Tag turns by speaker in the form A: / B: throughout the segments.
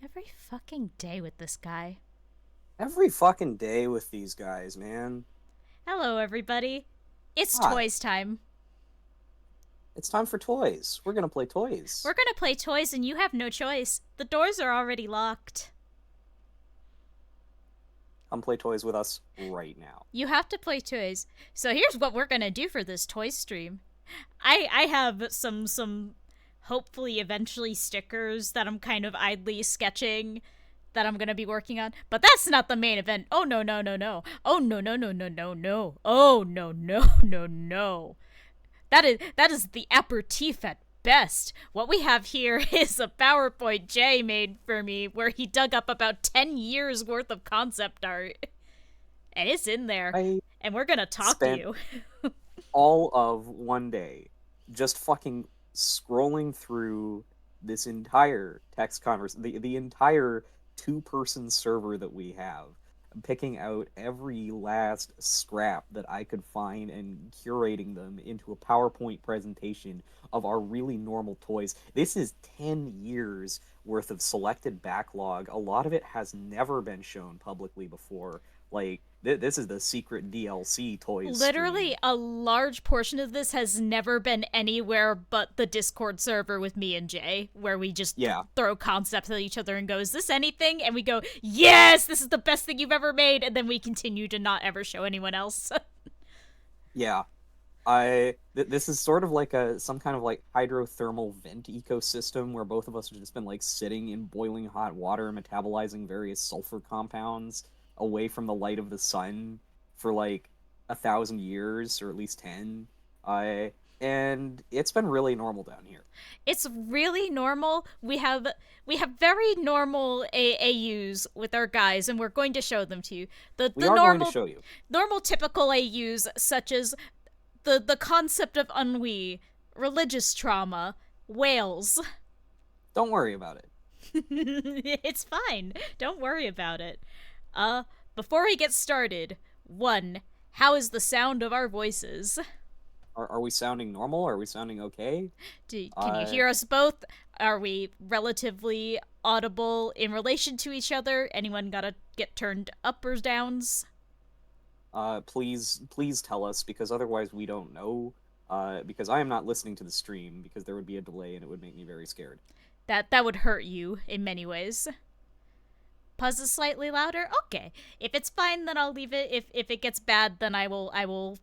A: Every fucking day with this guy.
B: Every fucking day with these guys, man.
A: Hello, everybody. It's
B: Hi.
A: Toys time.
B: It's time for toys. We're gonna play
A: We're
B: toys.
A: gonna play toys, and you have no choice. The doors are already locked.
B: Come play toys with us right now.
A: You have to play toys. So here's what we're gonna do for this toy stream. I have some hopefully eventually stickers that I'm kind of idly sketching that I'm gonna be working on. But that's not the main event. Oh no no no no. Oh no no no no no no. Oh no no no no. That is the aperitif at best. What we have here is a PowerPoint Jay made for me where he dug up about 10 years worth of concept art. And it's in there.
B: I
A: And we're gonna talk to
B: spent
A: you.
B: all of one day just fucking scrolling through this entire text the entire two-person server that we have, picking out every last scrap that I could find and curating them into a PowerPoint presentation of our really normal toys. This is 10 years worth of selected backlog. A lot of it has never been shown publicly before. Like, this is the secret DLC toys
A: Literally,
B: stream.
A: a large portion of this has never been anywhere but the Discord server with me and Jay, where we just
B: Yeah,
A: throw concepts at each other and go, "Is this anything?" And we go, "Yes, this is the best thing you've ever made." And then we continue to not ever show anyone else.
B: yeah. This is sort of like a some kind of like hydrothermal vent ecosystem where both of us have just been like sitting in boiling hot water, metabolizing various sulfur compounds away from the light of the sun for like 1,000 years or at least 10. I and it's been really normal down here.
A: It's really normal. We have very normal AUs with our guys, and we're going to show them to you. The
B: We
A: the
B: are going to
A: normal
B: show you.
A: typical AUs such as the concept of ennui, religious trauma, whales.
B: Don't worry about it.
A: It's fine. Don't worry about it. Uh, before we get started, one, How is the sound of our voices?
B: Are we sounding normal? Are we sounding okay?
A: Can you hear us both? Are we relatively audible in relation to each other? Anyone gotta get turned up or downs?
B: Please tell us, because otherwise we don't know. Because I am not listening to the stream, because there would be a delay and it would make me very scared.
A: That would hurt you in many ways. Puzz is slightly louder? Okay. If it's fine, then I'll leave it. If it gets bad, then I will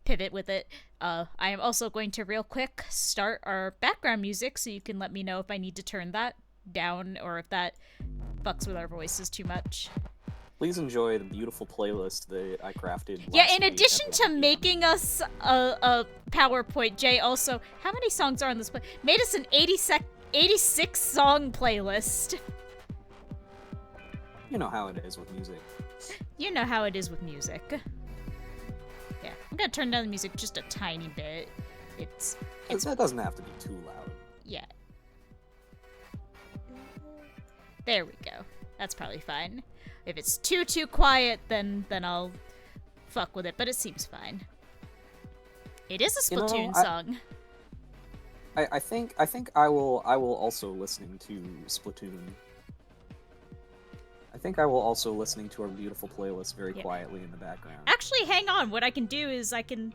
A: pivot with it. I am also going to real quick start our background music so you can let me know if I need to turn that down or if that fucks with our voices too much.
B: Please enjoy the beautiful playlist that I crafted.
A: Yeah, in addition to making us a PowerPoint, Jay also, how many songs are on this made us an 86 song playlist.
B: You know how it is with music.
A: You know how it is with music. Yeah, I'm gonna turn down the music just a tiny bit.
B: That doesn't have to be too loud.
A: Yeah. There we go. That's probably fine. If it's too quiet, then I'll fuck with it, but it seems fine. It is a Splatoon song.
B: I think I will also listening to Splatoon. I think I will also listening to our beautiful playlist very quietly in the background.
A: Actually, hang on. What I can do is I think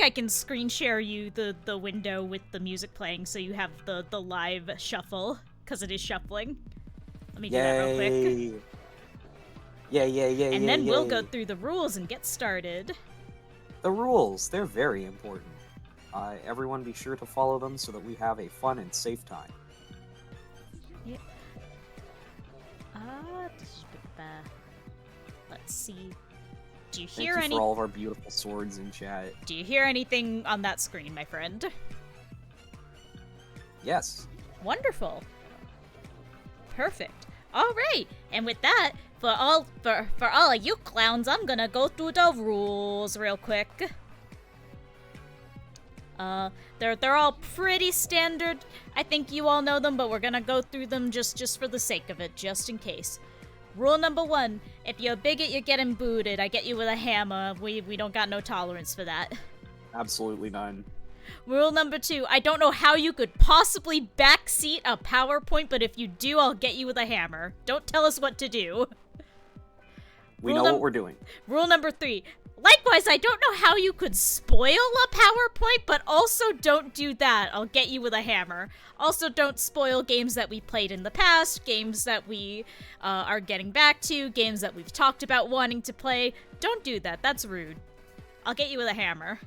A: I can screen share you the window with the music playing so you have the live shuffle, because it is shuffling. Let me do that real quick.
B: Yeah.
A: And then we'll go through the rules and get started.
B: The rules, they're very important. Everyone be sure to follow them so that we have a fun and safe time.
A: Yep. Let's see. Do you hear
B: Thank you for all of our beautiful swords in chat.
A: Do you hear anything on that screen, my friend?
B: Yes.
A: Wonderful. Perfect. All right. And with that, for all of you clowns, I'm gonna go through the rules real quick. They're all pretty standard. I think you all know them, but we're gonna go through them just for the sake of it, just in case. Rule number 1, if you're a bigot, you're getting booted. I get you with a hammer. We don't got no tolerance for that.
B: Absolutely none.
A: Rule number 2, I don't know how you could possibly backseat a PowerPoint, but if you do, I'll get you with a hammer. Don't tell us what to do.
B: We know what we're doing.
A: Rule number 3, likewise, I don't know how you could spoil a PowerPoint, but also don't do that. I'll get you with a hammer. Also, don't spoil games that we played in the past, games that we are getting back to, games that we've talked about wanting to play. Don't do that. That's rude. I'll get you with a hammer.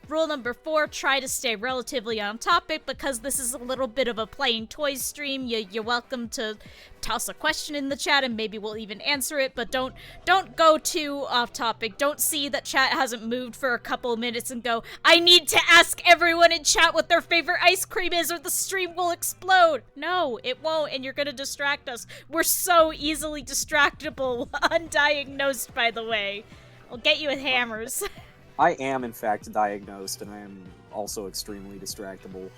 A: Rule number 4, try to stay relatively on topic because this is a little bit of a playing toys stream. You're welcome to toss a question in the chat and maybe we'll even answer it, but don't go too off topic. Don't see that chat hasn't moved for a couple of minutes and go, I need to ask everyone in chat what their favorite ice cream is or the stream will explode. No, it won't, and you're gonna distract us. We're so easily distractible, undiagnosed, by the way. I'll get you with hammers.
B: I am, in fact, diagnosed, and I am also extremely distractible.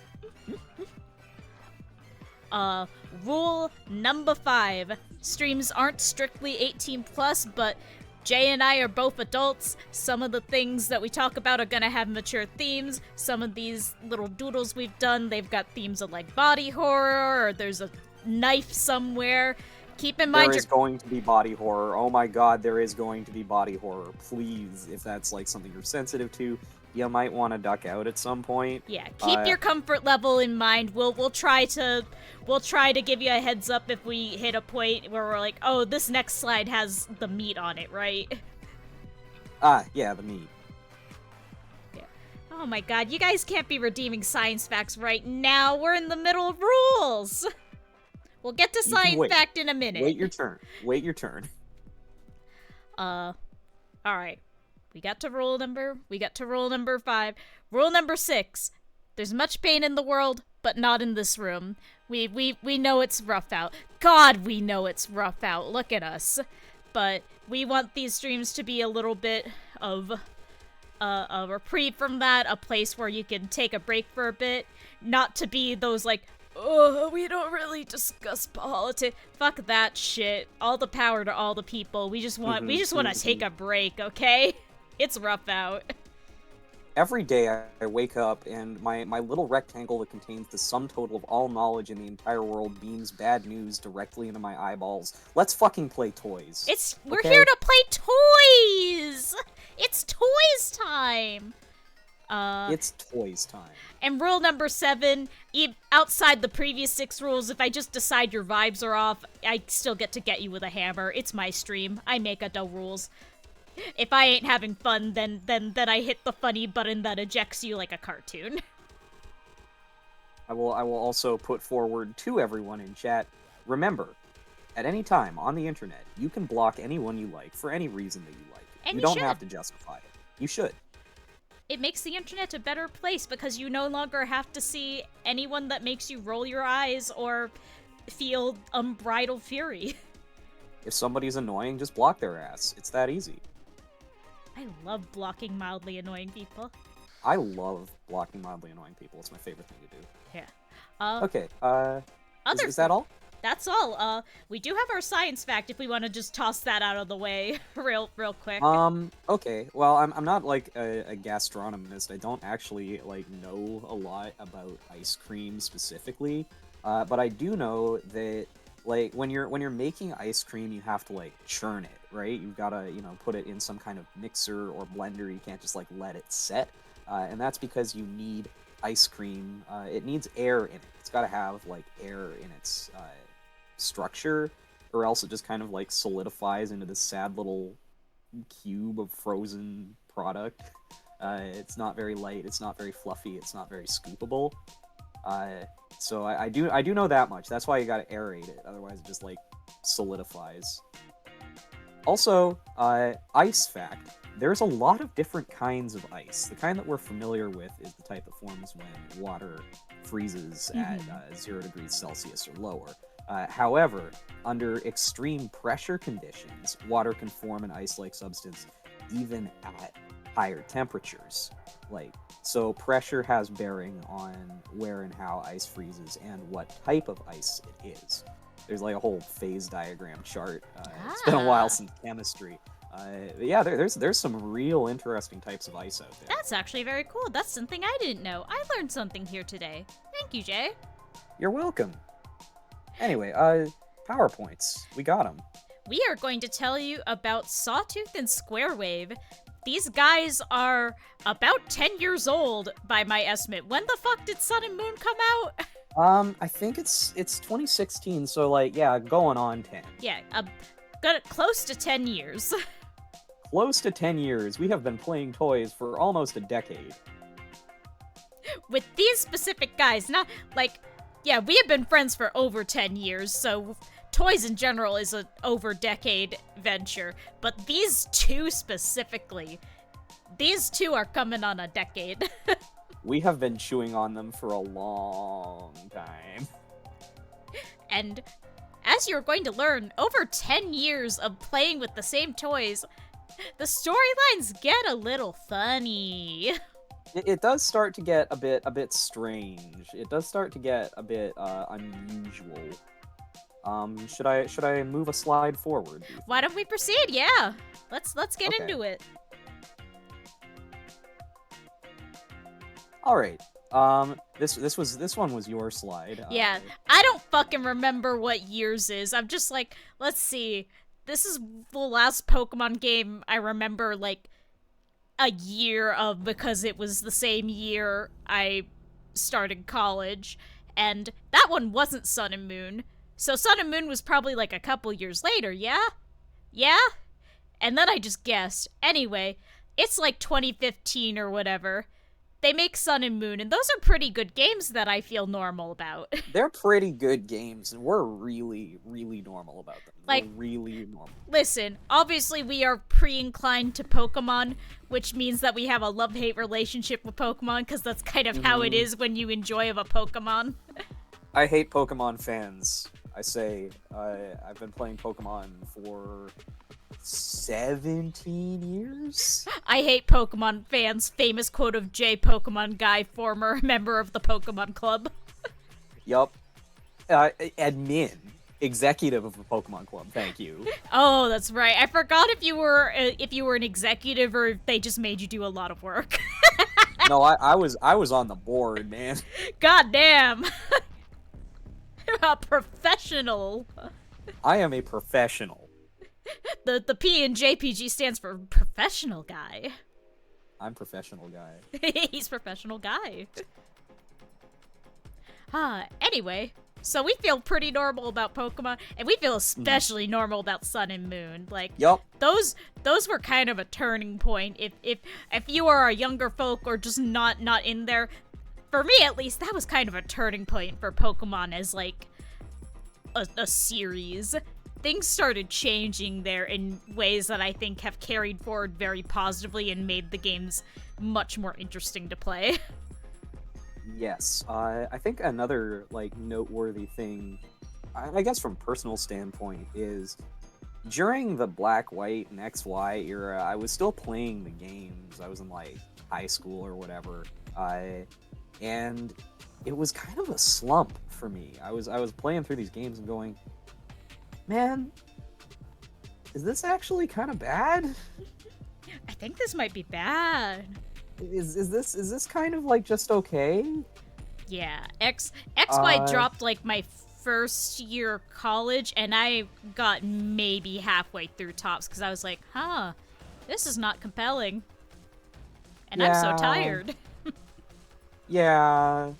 A: Rule number 5. Streams aren't strictly 18+, but Jay and I are both adults. Some of the things that we talk about are gonna have mature themes. Some of these little doodles we've done, they've got themes of, like, body horror, or there's a knife somewhere. Keep in mind
B: there is going to be body horror. Oh my god, there is going to be body horror. Please, if that's like something you're sensitive to, you might want to duck out at some point.
A: Yeah, keep your comfort level in mind. We'll try to give you a heads up if we hit a point where we're like, oh, this next slide has the meat on it, right?
B: Yeah, the meat.
A: Yeah. Oh my god, you guys can't be redeeming science facts right now. We're in the middle of rules. We'll get to science fact in a minute.
B: Wait your turn. Wait your turn.
A: Alright. We got to rule number 5. Rule number 6. There's much pain in the world, but not in this room. We know it's rough out. God, we know it's rough out. Look at us. But we want these streams to be a little bit of a reprieve from that, a place where you can take a break for a bit. Not to be those, like, Oh, we don't really discuss politics. Fuck that shit. All the power to all the people. We just want to take a break, okay? It's rough out.
B: Every day I wake up and my little rectangle that contains the sum total of all knowledge in the entire world beams bad news directly into my eyeballs. Let's fucking play toys.
A: We're here to play toys! It's toys time!
B: It's toys time.
A: And rule number 7, outside the previous 6 rules, if I just decide your vibes are off, I still get to get you with a hammer. It's my stream. I make no rules. If I ain't having fun, then I hit the funny button that ejects you like a cartoon.
B: I will also put forward to everyone in chat, remember, at any time on the internet, you can block anyone you like for any reason that you like.
A: And
B: you don't have to justify it. You should.
A: It makes the internet a better place because you no longer have to see anyone that makes you roll your eyes or feel unbridled fury.
B: If somebody's annoying, just block their ass. It's that easy.
A: I love blocking mildly annoying people.
B: I love blocking mildly annoying people. It's my favorite thing to do.
A: Yeah.
B: Okay, is that all?
A: That's all. We do have our science fact if we want to just toss that out of the way real quick.
B: Okay. Well, I'm not, like, a gastronomist. I don't actually, like, know a lot about ice cream specifically. But I do know that, like, when you're making ice cream, you have to, like, churn it, right? You've got to, put it in some kind of mixer or blender. You can't just, like, let it set. And that's because you need ice cream. It needs air in it. It's got to have, like, air in its structure, or else it just kind of, like, solidifies into this sad little cube of frozen product. It's not very light. It's not very fluffy. It's not very scoopable. So I do know that much. That's why you gotta aerate it, otherwise it just, like, solidifies. Also, ice fact. There's a lot of different kinds of ice. The kind that we're familiar with is the type that forms when water freezes at 0 degrees Celsius or lower. However, under extreme pressure conditions, water can form an ice-like substance even at higher temperatures. So pressure has bearing on where and how ice freezes and what type of ice it is. There's, like, a whole phase diagram chart. It's been a while since chemistry. Yeah, there's some real interesting types of ice out there.
A: That's actually very cool. That's something I didn't know. I learned something here today. Thank you, Jay.
B: You're welcome. Anyway, PowerPoints. We got them.
A: We are going to tell you about Sawtooth and Squarewave. These guys are about 10 years old, by my estimate. When the fuck did Sun and Moon come out?
B: I think it's 2016, so, like, yeah, going on 10.
A: Yeah, got close to 10 years.
B: Close to 10 years. We have been playing toys for almost a decade.
A: With these specific guys, not, like, yeah, we have been friends for over 10 years, so toys in general is a over decade venture, but these two specifically, these two are coming on a decade.
B: We have been chewing on them for a long time.
A: And as you're going to learn, over 10 years of playing with the same toys, the storylines get a little funny.
B: It does start to get a bit strange. It does start to get a bit unusual. Should I move a slide forward?
A: Why don't we proceed? Yeah, let's get into it.
B: All right. This one was your slide.
A: Yeah, I don't fucking remember what years is. I'm just like, let's see. This is the last Pokemon game I remember, like, a year of, because it was the same year I started college, and that one wasn't Sun and Moon. So Sun and Moon was probably like a couple years later, yeah? Yeah? And then I just guessed. Anyway, it's like 2015 or whatever. They make Sun and Moon, and those are pretty good games that I feel normal about.
B: They're pretty good games, and we're really, really normal about them.
A: Like,
B: we're really normal.
A: Listen, obviously we are pre-inclined to Pokemon, which means that we have a love-hate relationship with Pokemon, because that's kind of how it is when you enjoy a Pokemon.
B: I hate Pokemon fans. I say, I've been playing Pokemon for 17 years?
A: I hate Pokemon fans. Famous quote of J. Pokemon Guy, former member of the Pokemon Club.
B: Yup. admin, executive of the Pokemon Club. Thank you.
A: Oh, that's right. I forgot if you were an executive or if they just made you do a lot of work.
B: No, I was on the board, man.
A: God damn. A professional.
B: I am a professional.
A: The P in JPG stands for professional guy.
B: I'm professional guy.
A: He's professional guy. Anyway, so we feel pretty normal about Pokemon, and we feel especially normal about Sun and Moon. Like,
B: Yup.
A: those were kind of a turning point. If you are a younger folk or just not in there, for me at least, that was kind of a turning point for Pokemon as like a series. Things started changing there in ways that I think have carried forward very positively and made the games much more interesting to play.
B: Yes. I think another like noteworthy thing, I guess from personal standpoint, is during the Black, White, and XY era, I was still playing the games. I was in like high school or whatever, and it was kind of a slump for me. I was playing through these games and going, man, is this actually kind of bad?
A: I think this might be bad.
B: Is this kind of like just okay?
A: Yeah, XY dropped like my first year of college, and I got maybe halfway through Tops because I was like, huh, this is not compelling. And I'm so tired.
B: Yeah.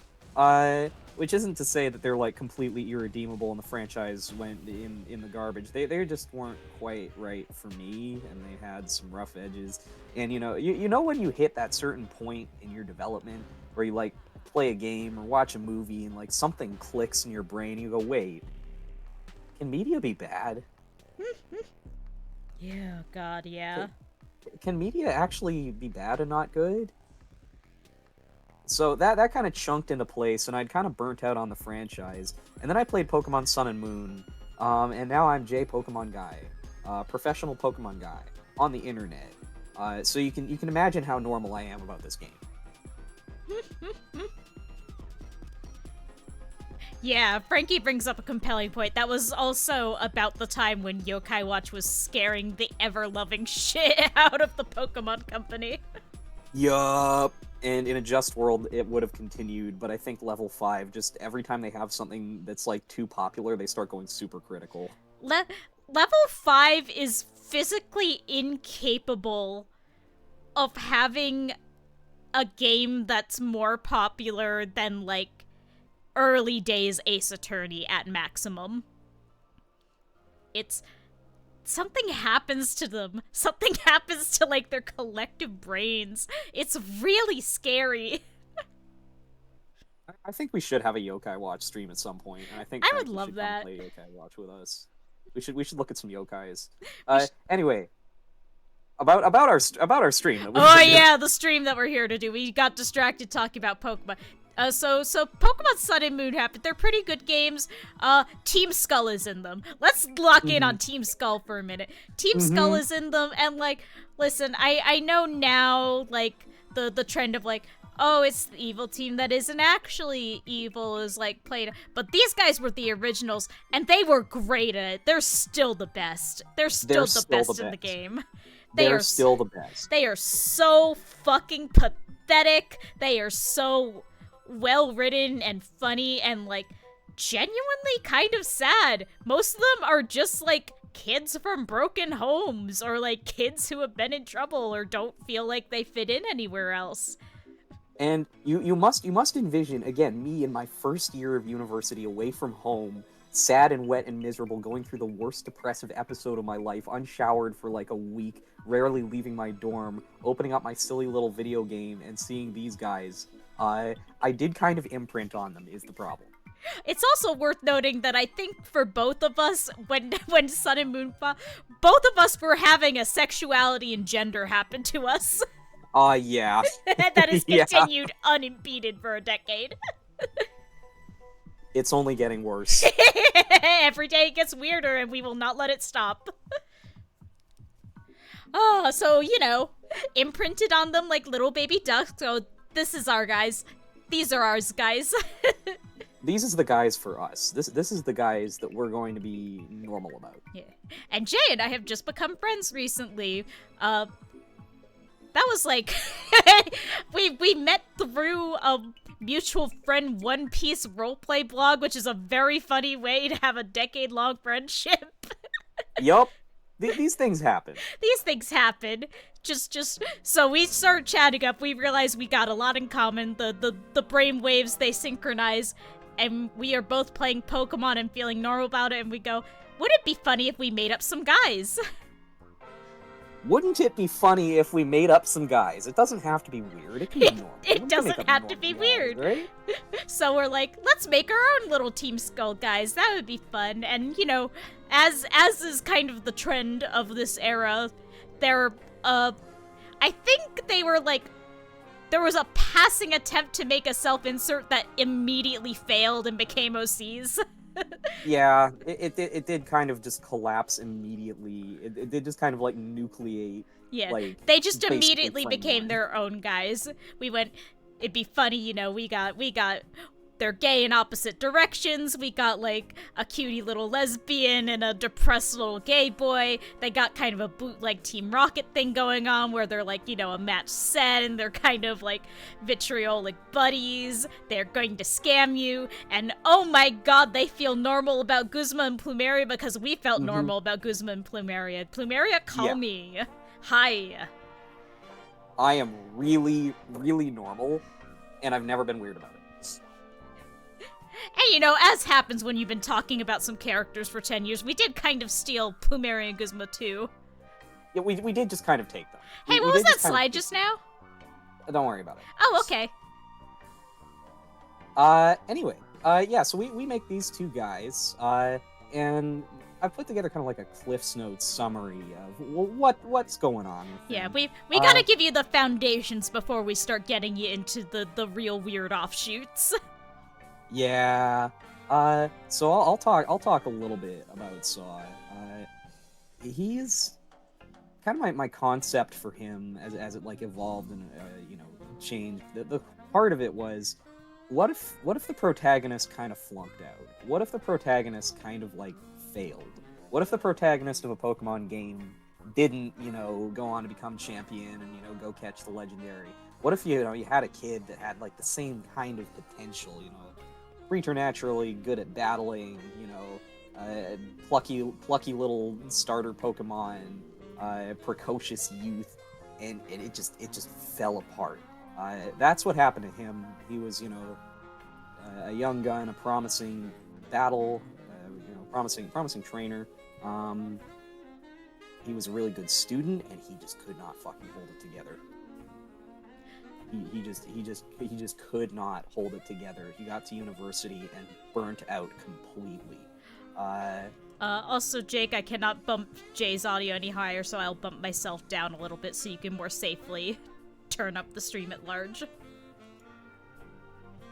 B: Which isn't to say that they're like completely irredeemable and the franchise went in the garbage. They just weren't quite right for me, and they had some rough edges. And you know when you hit that certain point in your development where you like play a game or watch a movie and like something clicks in your brain and you go, wait, can media be bad?
A: Yeah, God, yeah.
B: Can media actually be bad and not good? So that kind of chunked into place, and I'd kind of burnt out on the franchise. And then I played Pokemon Sun and Moon, and now I'm J Pokemon Guy, professional Pokemon guy on the internet. So you can imagine how normal I am about this game.
A: Yeah, Frankie brings up a compelling point. That was also about the time when Yokai Watch was scaring the ever-loving shit out of the Pokemon Company.
B: Yup. And in a Just World, it would have continued, but I think level 5, just every time they have something that's like too popular, they start going super critical.
A: Level 5 is physically incapable of having a game that's more popular than like early days Ace Attorney at maximum. It's something happens to them. Something happens to like their collective brains. It's really scary.
B: I think we should have a Yokai Watch stream at some point, and I think
A: I would love
B: should
A: that.
B: come play Yokai Watch with us. We should look at some yokais. Anyway, about our stream. That
A: Oh yeah, the stream that we're here to do. We got distracted talking about Pokemon. So Pokemon Sun and Moon happened. They're pretty good games. Team Skull is in them. Let's lock in on Team Skull for a minute. Team Skull is in them, and like, listen, I know now, like, the trend of like, oh, it's the evil team that isn't actually evil is like played, but these guys were the originals, and they were great at it. They're still the best. They're still the best in the game.
B: They're still the best.
A: They are so fucking pathetic. They are so well written and funny and like genuinely kind of sad. Most of them are just like kids from broken homes or like kids who have been in trouble or don't feel like they fit in anywhere else.
B: And you must envision, again, me in my first year of university away from home, sad and wet and miserable, going through the worst depressive episode of my life, unshowered for like a week, rarely leaving my dorm, opening up my silly little video game and seeing these guys. I did kind of imprint on them, is the problem.
A: It's also worth noting that I think for both of us, when Sun and Moon both of us were having a sexuality and gender happen to us.
B: Yeah.
A: That has continued unimpeded for a decade.
B: It's only getting worse.
A: Every day it gets weirder, and we will not let it stop. So, imprinted on them like little baby ducks. So, this is our guys. These are ours, guys.
B: these is the guys for us. This is the guys that we're going to be normal about.
A: Yeah. And Jay and I have just become friends recently. That was like we met through a mutual friend One Piece roleplay blog, which is a very funny way to have a decade-long friendship.
B: Yup. These things happen.
A: These things happen. Just so we start chatting up, we realize we got a lot in common. The brain waves, they synchronize, and we are both playing Pokemon and feeling normal about it, and we go, wouldn't it be funny if we made up some guys?
B: Wouldn't it be funny if we made up some guys? It doesn't have to be weird. It can be normal.
A: It doesn't have to be weird.
B: Right?
A: So we're like, let's make our own little Team Skull guys. That would be fun. And, you know, as is kind of the trend of this era, I think they were like, there was a passing attempt to make a self-insert that immediately failed and became OCs.
B: Yeah, it did kind of just collapse immediately. It did just kind of like nucleate.
A: Yeah,
B: like,
A: they just
B: basically
A: immediately
B: Flame
A: became
B: One.
A: their own guys. We went, it'd be funny, you know, we got, they're gay in opposite directions. We got like a cutie little lesbian and a depressed little gay boy. They got kind of a bootleg Team Rocket thing going on where they're like, you know, a match set and they're kind of like vitriolic buddies. They're going to scam you. And oh my god, they feel normal about Guzma and Plumeria because we felt normal about Guzma and Plumeria. Plumeria, call me. Hi.
B: I am really, really normal, and I've never been weird about it.
A: And you know, as happens when you've been talking about some characters for 10 years, we did kind of steal Plumeria and Guzma too.
B: Yeah, we did just kind of take them.
A: Hey, what was that slide just now?
B: Don't worry about it.
A: Oh, okay.
B: Anyway, yeah, so we make these two guys, and I put together kind of like a Cliff's Notes summary of what's going on.
A: Yeah, we gotta give you the foundations before we start getting you into the real weird offshoots.
B: Yeah. So I'll talk a little bit about Saw. He's kind of my concept for him as it like evolved and you know, changed. The part of it was, what if the protagonist kind of flunked out? What if the protagonist kind of like failed? What if the protagonist of a Pokemon game didn't, you know, go on to become champion and, you know, go catch the legendary? What if, you know, you had a kid that had like the same kind of potential, you know, preternaturally good at battling, you know, plucky little starter Pokemon, precocious youth, and it just fell apart. That's what happened to him. He was, you know, a young gun, a promising battle, you know, promising trainer. He was a really good student, and he just could not fucking hold it together. He just could not hold it together. He got to university and burnt out completely.
A: Also, Jake, I cannot bump Jay's audio any higher, so I'll bump myself down a little bit so you can more safely turn up the stream at large.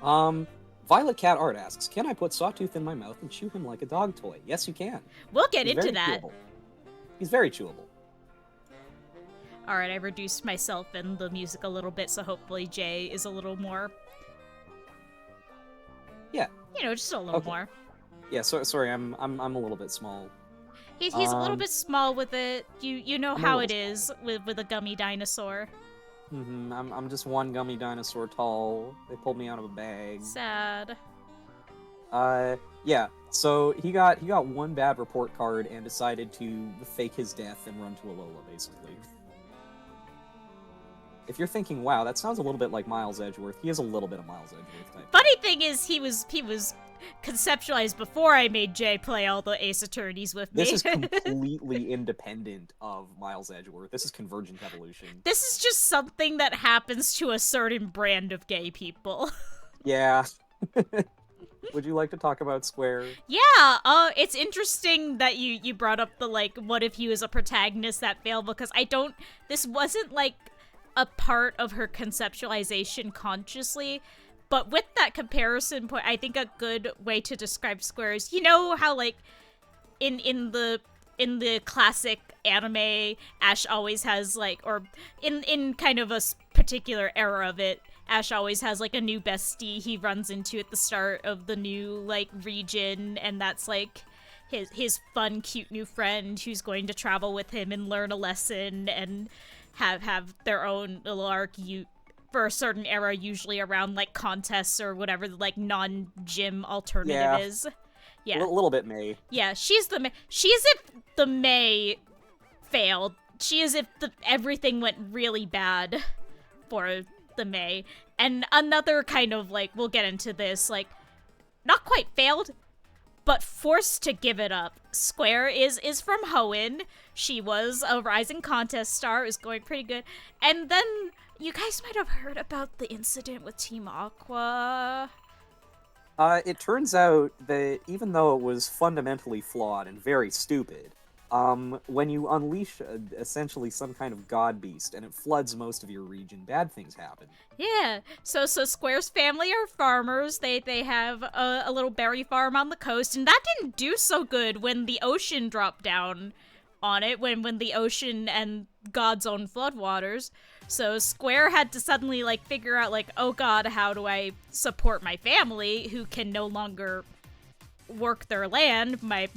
B: Violet Cat Art asks, can I put Sawtooth in my mouth and chew him like a dog toy? Yes, you can.
A: We'll get
B: He's
A: into
B: very
A: that.
B: chewable. He's very chewable.
A: Alright, I reduced myself and the music a little bit, so hopefully Jay is a little more...
B: Yeah.
A: You know, just a little
B: Okay.
A: more.
B: Yeah, sorry, I'm a little bit small.
A: He's a little bit small with it. You know
B: I'm a
A: how
B: little
A: it is with a gummy dinosaur.
B: I'm just one gummy dinosaur tall. They pulled me out of a bag.
A: Sad.
B: Yeah. So he got one bad report card and decided to fake his death and run to Alola, basically. If you're thinking, wow, that sounds a little bit like Miles Edgeworth, he is a little bit of Miles Edgeworth type.
A: Funny thing is, he was conceptualized before I made Jay play all the Ace Attorneys with me.
B: This is completely independent of Miles Edgeworth. This is convergent evolution.
A: This is just something that happens to a certain brand of gay people.
B: Yeah. Would you like to talk about Square?
A: Yeah, it's interesting that you brought up the, like, what if he was a protagonist that failed, because this wasn't, like, a part of her conceptualization consciously, but with that comparison point, I think a good way to describe Square is, you know how, like, in the classic anime, Ash always has, like, or in kind of a particular era of it, Ash always has like a new bestie he runs into at the start of the new like region, and that's like his fun, cute new friend who's going to travel with him and learn a lesson and have their own little arc for a certain era, usually around like contests or whatever the like non-gym alternative is. Yeah,
B: a little bit May.
A: Yeah, she's if the May failed. She is if everything went really bad for the May. And another kind of like, we'll get into this, like, not quite failed, but forced to give it up. Square is from Hoenn. She was a rising contest star, is going pretty good. And then you guys might have heard about the incident with Team Aqua.
B: It turns out that even though it was fundamentally flawed and very stupid, when you unleash essentially some kind of god beast and it floods most of your region, bad things happen.
A: Yeah, so Square's family are farmers. They have a little berry farm on the coast, and that didn't do so good when the ocean dropped down on it, when the ocean and God's own floodwaters. So Square had to suddenly like figure out like, oh god, how do I support my family who can no longer work their land? My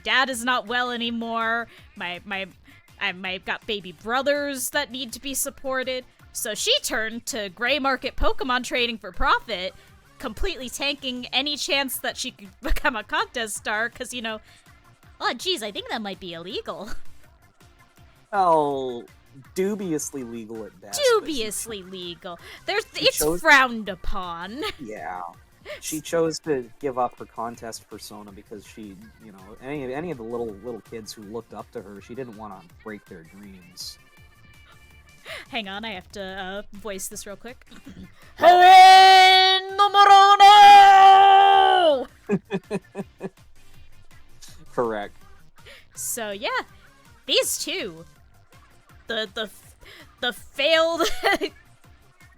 A: dad is not well anymore. I've got baby brothers that need to be supported. So she turned to gray market Pokemon trading for profit, completely tanking any chance that she could become a contest star, because, you know, oh, geez, I think that might be illegal.
B: Oh, dubiously legal at best.
A: Dubiously legal. It's frowned upon.
B: Yeah. She chose to give up her contest persona because she, you know, any of the little kids who looked up to her, she didn't want to break their dreams.
A: Hang on, I have to voice this real quick. Hoenn Morono!
B: Correct.
A: So yeah, these two, the failed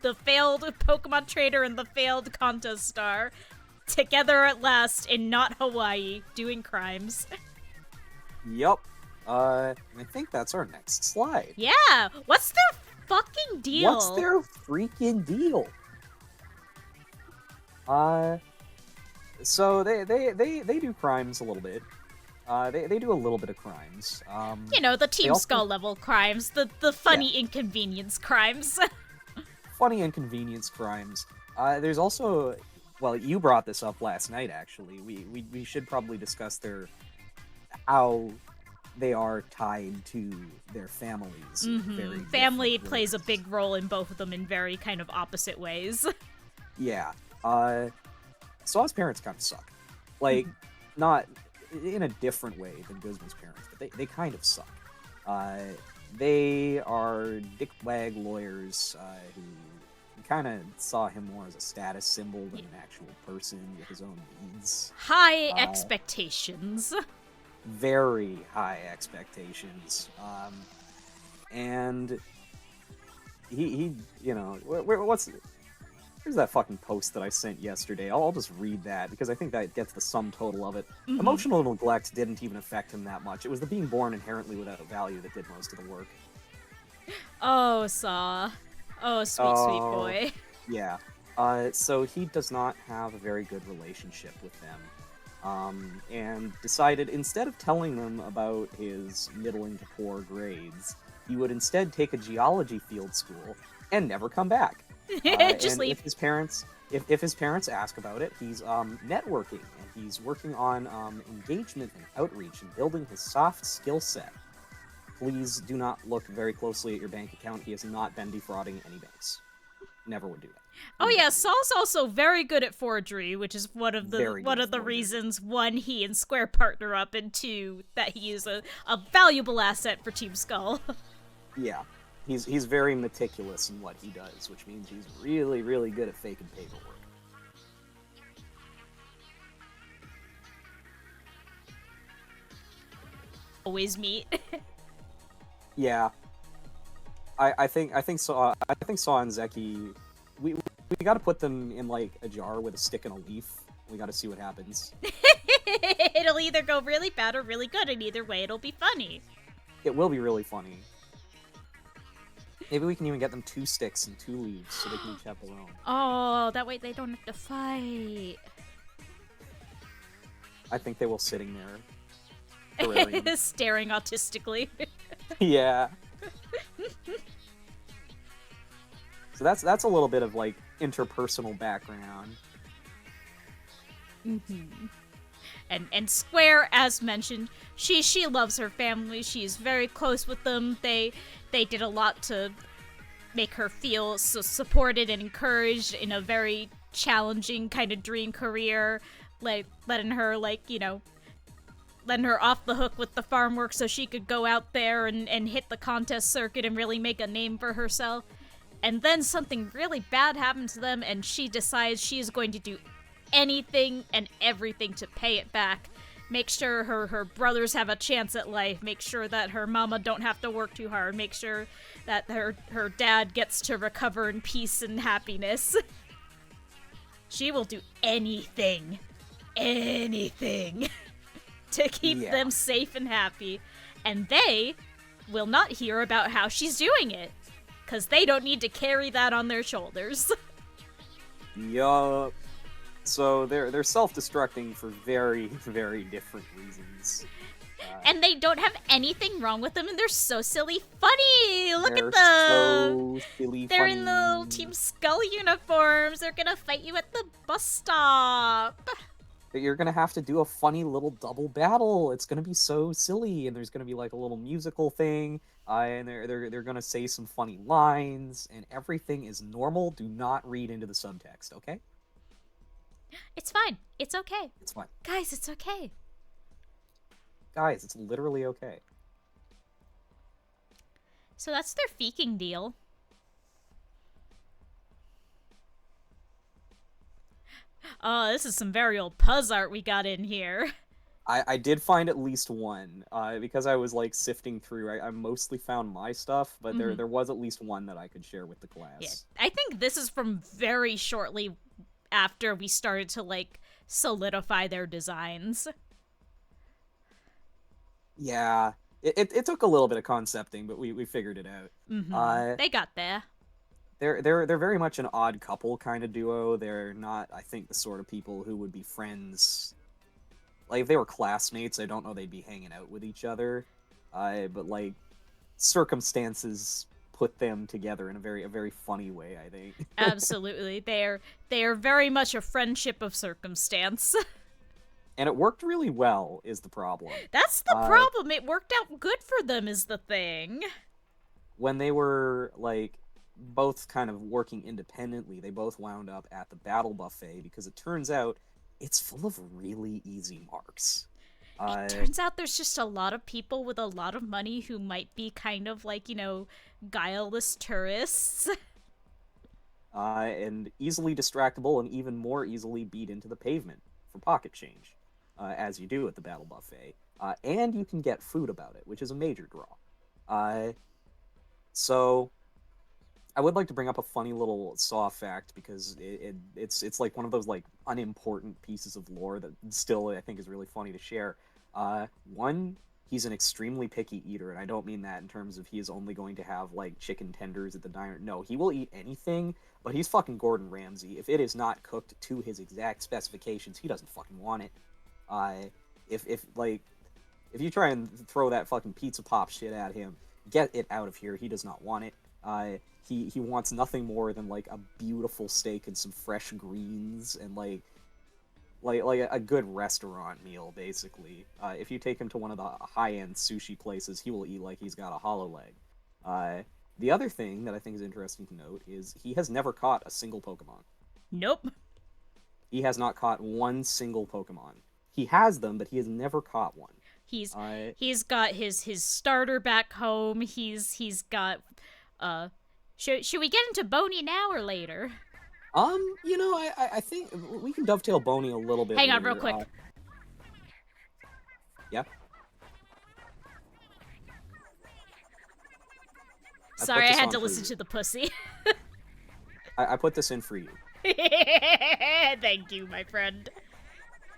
A: the failed Pokemon trader and the failed contest star, together at last in not Hawaii, doing crimes.
B: Yep. I think that's our next slide.
A: Yeah, what's their fucking deal?
B: What's their freaking deal? So they do crimes a little bit. They do a little bit of crimes.
A: You know, the Team Skull level crimes, the funny inconvenience crimes.
B: Funny inconvenience crimes. There's also, well, you brought this up last night. Actually, we should probably discuss how they are tied to their families.
A: Mm-hmm.
B: Very
A: family plays a big role in both of them in very kind of opposite ways. Yeah.
B: Saw's parents kind of suck. Like, not in a different way than Guzma's parents, but they kind of suck. They are dickwag lawyers who kind of saw him more as a status symbol than an actual person with his own needs.
A: High expectations.
B: Very high expectations. And he you know, here's that fucking post that I sent yesterday. I'll just read that because I think that gets the sum total of it. Mm-hmm. Emotional neglect didn't even affect him that much. It was the being born inherently without value that did most of the work.
A: Oh, Saw. Oh, sweet boy.
B: Yeah. So he does not have a very good relationship with them. And decided instead of telling them about his middling to poor grades, he would instead take a geology field school and never come back.
A: Just leave.
B: If his parents ask about it, he's networking and he's working on engagement and outreach and building his soft skill set. Please do not look very closely at your bank account. He has not been defrauding any banks. Never would do that.
A: Oh yeah, Saul's also very good at forgery, which is one of the reasons, one, he and Square partner up, and two, that he is a valuable asset for Team Skull.
B: Yeah. He's very meticulous in what he does, which means he's really, really good at faking paperwork.
A: Always meet.
B: Yeah. I think Saw and Zeki, we got to put them in like a jar with a stick and a leaf. We got to see what happens.
A: It'll either go really bad or really good, and either way it'll be funny.
B: It will be really funny. Maybe we can even get them 2 sticks and 2 leaves so they can each have their own.
A: Oh, that way they don't have to fight.
B: I think they will sitting there. Brilliant.
A: Staring autistically.
B: Yeah. So that's a little bit of like interpersonal background.
A: And Square, as mentioned, she loves her family. She's very close with them. They did a lot to make her feel so supported and encouraged in a very challenging kind of dream career, like letting her letting her off the hook with the farm work so she could go out there and hit the contest circuit and really make a name for herself. And then something really bad happened to them, and she decides she is going to do anything and everything to pay it back. Make sure her brothers have a chance at life. Make sure that her mama don't have to work too hard. Make sure that her dad gets to recover in peace and happiness. She will do anything to keep them safe and happy. And they will not hear about how she's doing it, because they don't need to carry that on their shoulders.
B: Yup. So they're self-destructing for very, very different reasons.
A: And they don't have anything wrong with them, and they're so silly funny! Look at them!
B: So silly
A: They're
B: funny.
A: in the little Team Skull uniforms! They're gonna fight you at the bus stop!
B: But you're gonna have to do a funny little double battle. It's gonna be so silly, and there's gonna be like a little musical thing, and they're gonna say some funny lines, and everything is normal. Do not read into the subtext, okay?
A: It's fine. It's okay.
B: It's fine.
A: Guys, it's okay.
B: Guys, it's literally okay.
A: So that's their feeking deal. Oh, this is some very old Puzz art we got in here.
B: I did find at least one, because I was like sifting through. I mostly found my stuff, but there was at least one that I could share with the class.
A: Yeah, I think this is from very shortly after we started to like solidify their designs.
B: Yeah, it took a little bit of concepting, but we figured it out.
A: They got there.
B: They're very much an odd couple kind of duo. They're not, I think, the sort of people who would be friends. Like, if they were classmates, I don't know they'd be hanging out with each other. But like, circumstances put them together in a very funny way, I think.
A: Absolutely. They are very much a friendship of circumstance.
B: And it worked really well, is the problem.
A: That's the problem. It worked out good for them, is the thing.
B: When they were, like, both kind of working independently, they both wound up at the battle buffet, because it turns out it's full of really easy marks.
A: It turns out there's just a lot of people with a lot of money who might be kind of like, guileless tourists.
B: And easily distractible and even more easily beat into the pavement for pocket change, as you do at the battle buffet. And you can get food about it, which is a major draw. So I would like to bring up a funny little Saw fact, because it's like one of those like unimportant pieces of lore that still I think is really funny to share. One, he's an extremely picky eater, and I don't mean that in terms of he is only going to have like chicken tenders at the diner. No, he will eat anything, but he's fucking Gordon Ramsay. If it is not cooked to his exact specifications, he doesn't fucking want it. If you try and throw that fucking pizza pop shit at him, get it out of here. He does not want it. He wants nothing more than like a beautiful steak and some fresh greens and like a good restaurant meal, basically. If you take him to one of the high-end sushi places, he will eat like he's got a hollow leg. The other thing that I think is interesting to note is he has never caught a single Pokemon.
A: Nope.
B: He has not caught one single Pokemon. He has them, but he has never caught one.
A: He's got his starter back home. He's got should we get into Boney now or later?
B: I think we can dovetail Boney a little bit.
A: Hang on,
B: later.
A: real quick.
B: Yeah.
A: Sorry, I had to listen to the pussy.
B: I put this in for you.
A: Thank you, my friend.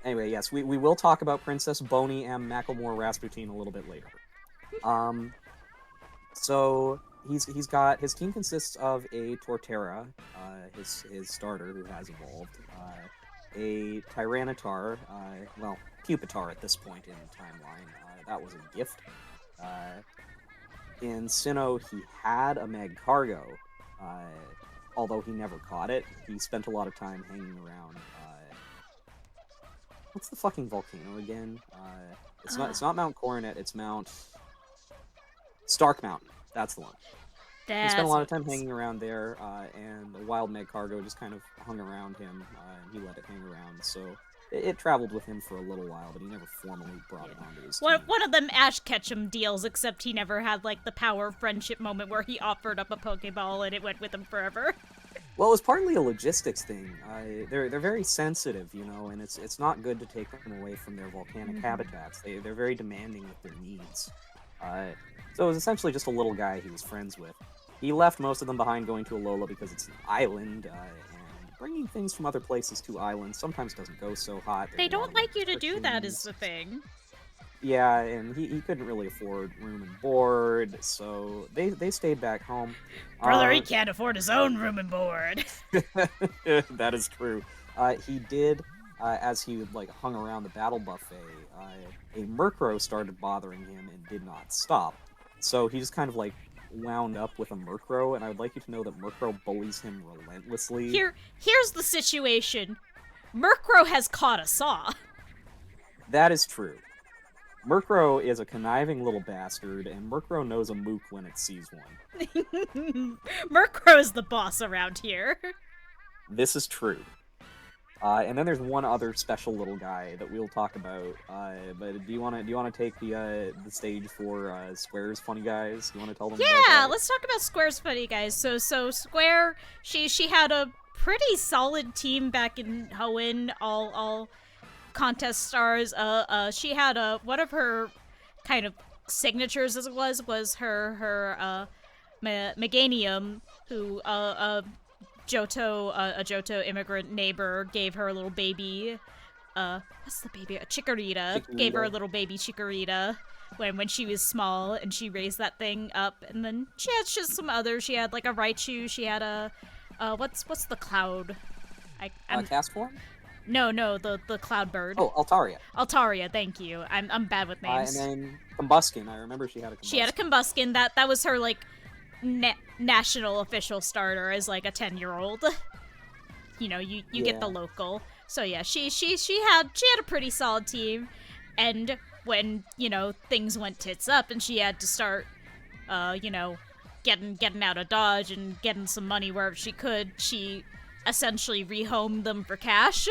B: Anyway, yes, we will talk about Princess Boney and Macklemore Rasputin a little bit later. So he's got his team consists of a Torterra, his starter who has evolved, a Tyranitar, well, Pupitar at this point in the timeline. That was a gift. Uh, in Sinnoh, he had a Magcargo, uh, although he never caught it. He spent a lot of time hanging around. What's the fucking volcano again? It's not Mount Coronet. It's Mount Stark Mountain. That's the one. He spent a lot of time hanging around there, and the wild Magcargo just kind of hung around him, and he let it hang around. So it traveled with him for a little while, but he never formally brought it onto his team.
A: One of them Ash Ketchum deals, except he never had like the power of friendship moment where he offered up a Pokeball and it went with him forever.
B: Well, it was partly a logistics thing. They're very sensitive, you know, and it's not good to take them away from their volcanic habitats. They're very demanding with their needs. So it was essentially just a little guy he was friends with. He left most of them behind going to Alola because it's an island, and bringing things from other places to islands sometimes doesn't go so hot.
A: They don't like you to do that is the thing.
B: Yeah, and he couldn't really afford room and board, so they stayed back home.
A: Brother, he can't afford his own room and board.
B: That is true. He did, as he like hung around the battle buffet, a Murkrow started bothering him and did not stop. So he just kind of like wound up with a Murkrow, and I would like you to know that Murkrow bullies him relentlessly.
A: Here's the situation. Murkrow has caught a Saw.
B: That is true. Murkrow is a conniving little bastard, and Murkrow knows a mook when it sees one.
A: Murkrow is the boss around here.
B: This is true. And then there's one other special little guy that we'll talk about. But do you want to take the stage for Square's funny guys? Do you want to tell them?
A: Yeah, let's talk about Square's funny guys. So Square, she had a pretty solid team back in Hoenn, all contest stars. She had one of her kind of signatures as it was her Meganium, who a Johto immigrant neighbor gave her a little baby. What's the baby? A Chikorita. Gave her a little baby Chikorita when she was small, and she raised that thing up. And then she had just some others. She had like a Raichu. She had a what's the cloud?
B: Castform?
A: No, the cloud bird.
B: Oh, Altaria.
A: Altaria, thank you. I'm bad with names.
B: And then Combuskin. I remember she had a Combuskin.
A: She had a Combuskin. That was her like national official starter as like a 10-year-old. You know, you get the local. So yeah, she had a pretty solid team, and when, you know, things went tits up and she had to start getting out of Dodge and getting some money wherever she could, she essentially rehomed them for cash,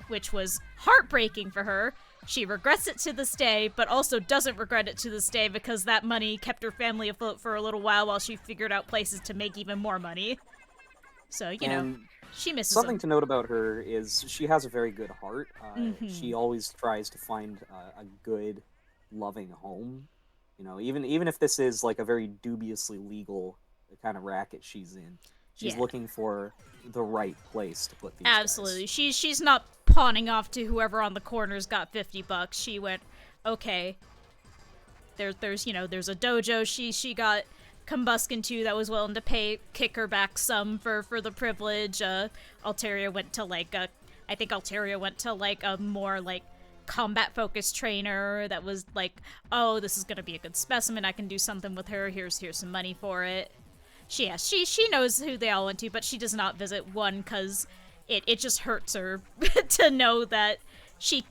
A: which was heartbreaking for her. She regrets it to this day, but also doesn't regret it to this day because that money kept her family afloat for a little while she figured out places to make even more money. So, you know, she misses
B: something
A: them.
B: to note about her is she has a very good heart. She always tries to find a good, loving home. You know, even if this is like a very dubiously legal kind of racket she's in. She's looking for the right place to put these
A: Absolutely.
B: guys.
A: She's not pawning off to whoever on the corner's got $50. She went, okay, there's a dojo she got Combuskin to that was willing to kick her back some for the privilege. Altaria went to I think Altaria went to a more combat focused trainer that was like, oh, this is gonna be a good specimen, I can do something with her, here's some money for it. She knows who they all went to, but she does not visit one because it just hurts her to know that she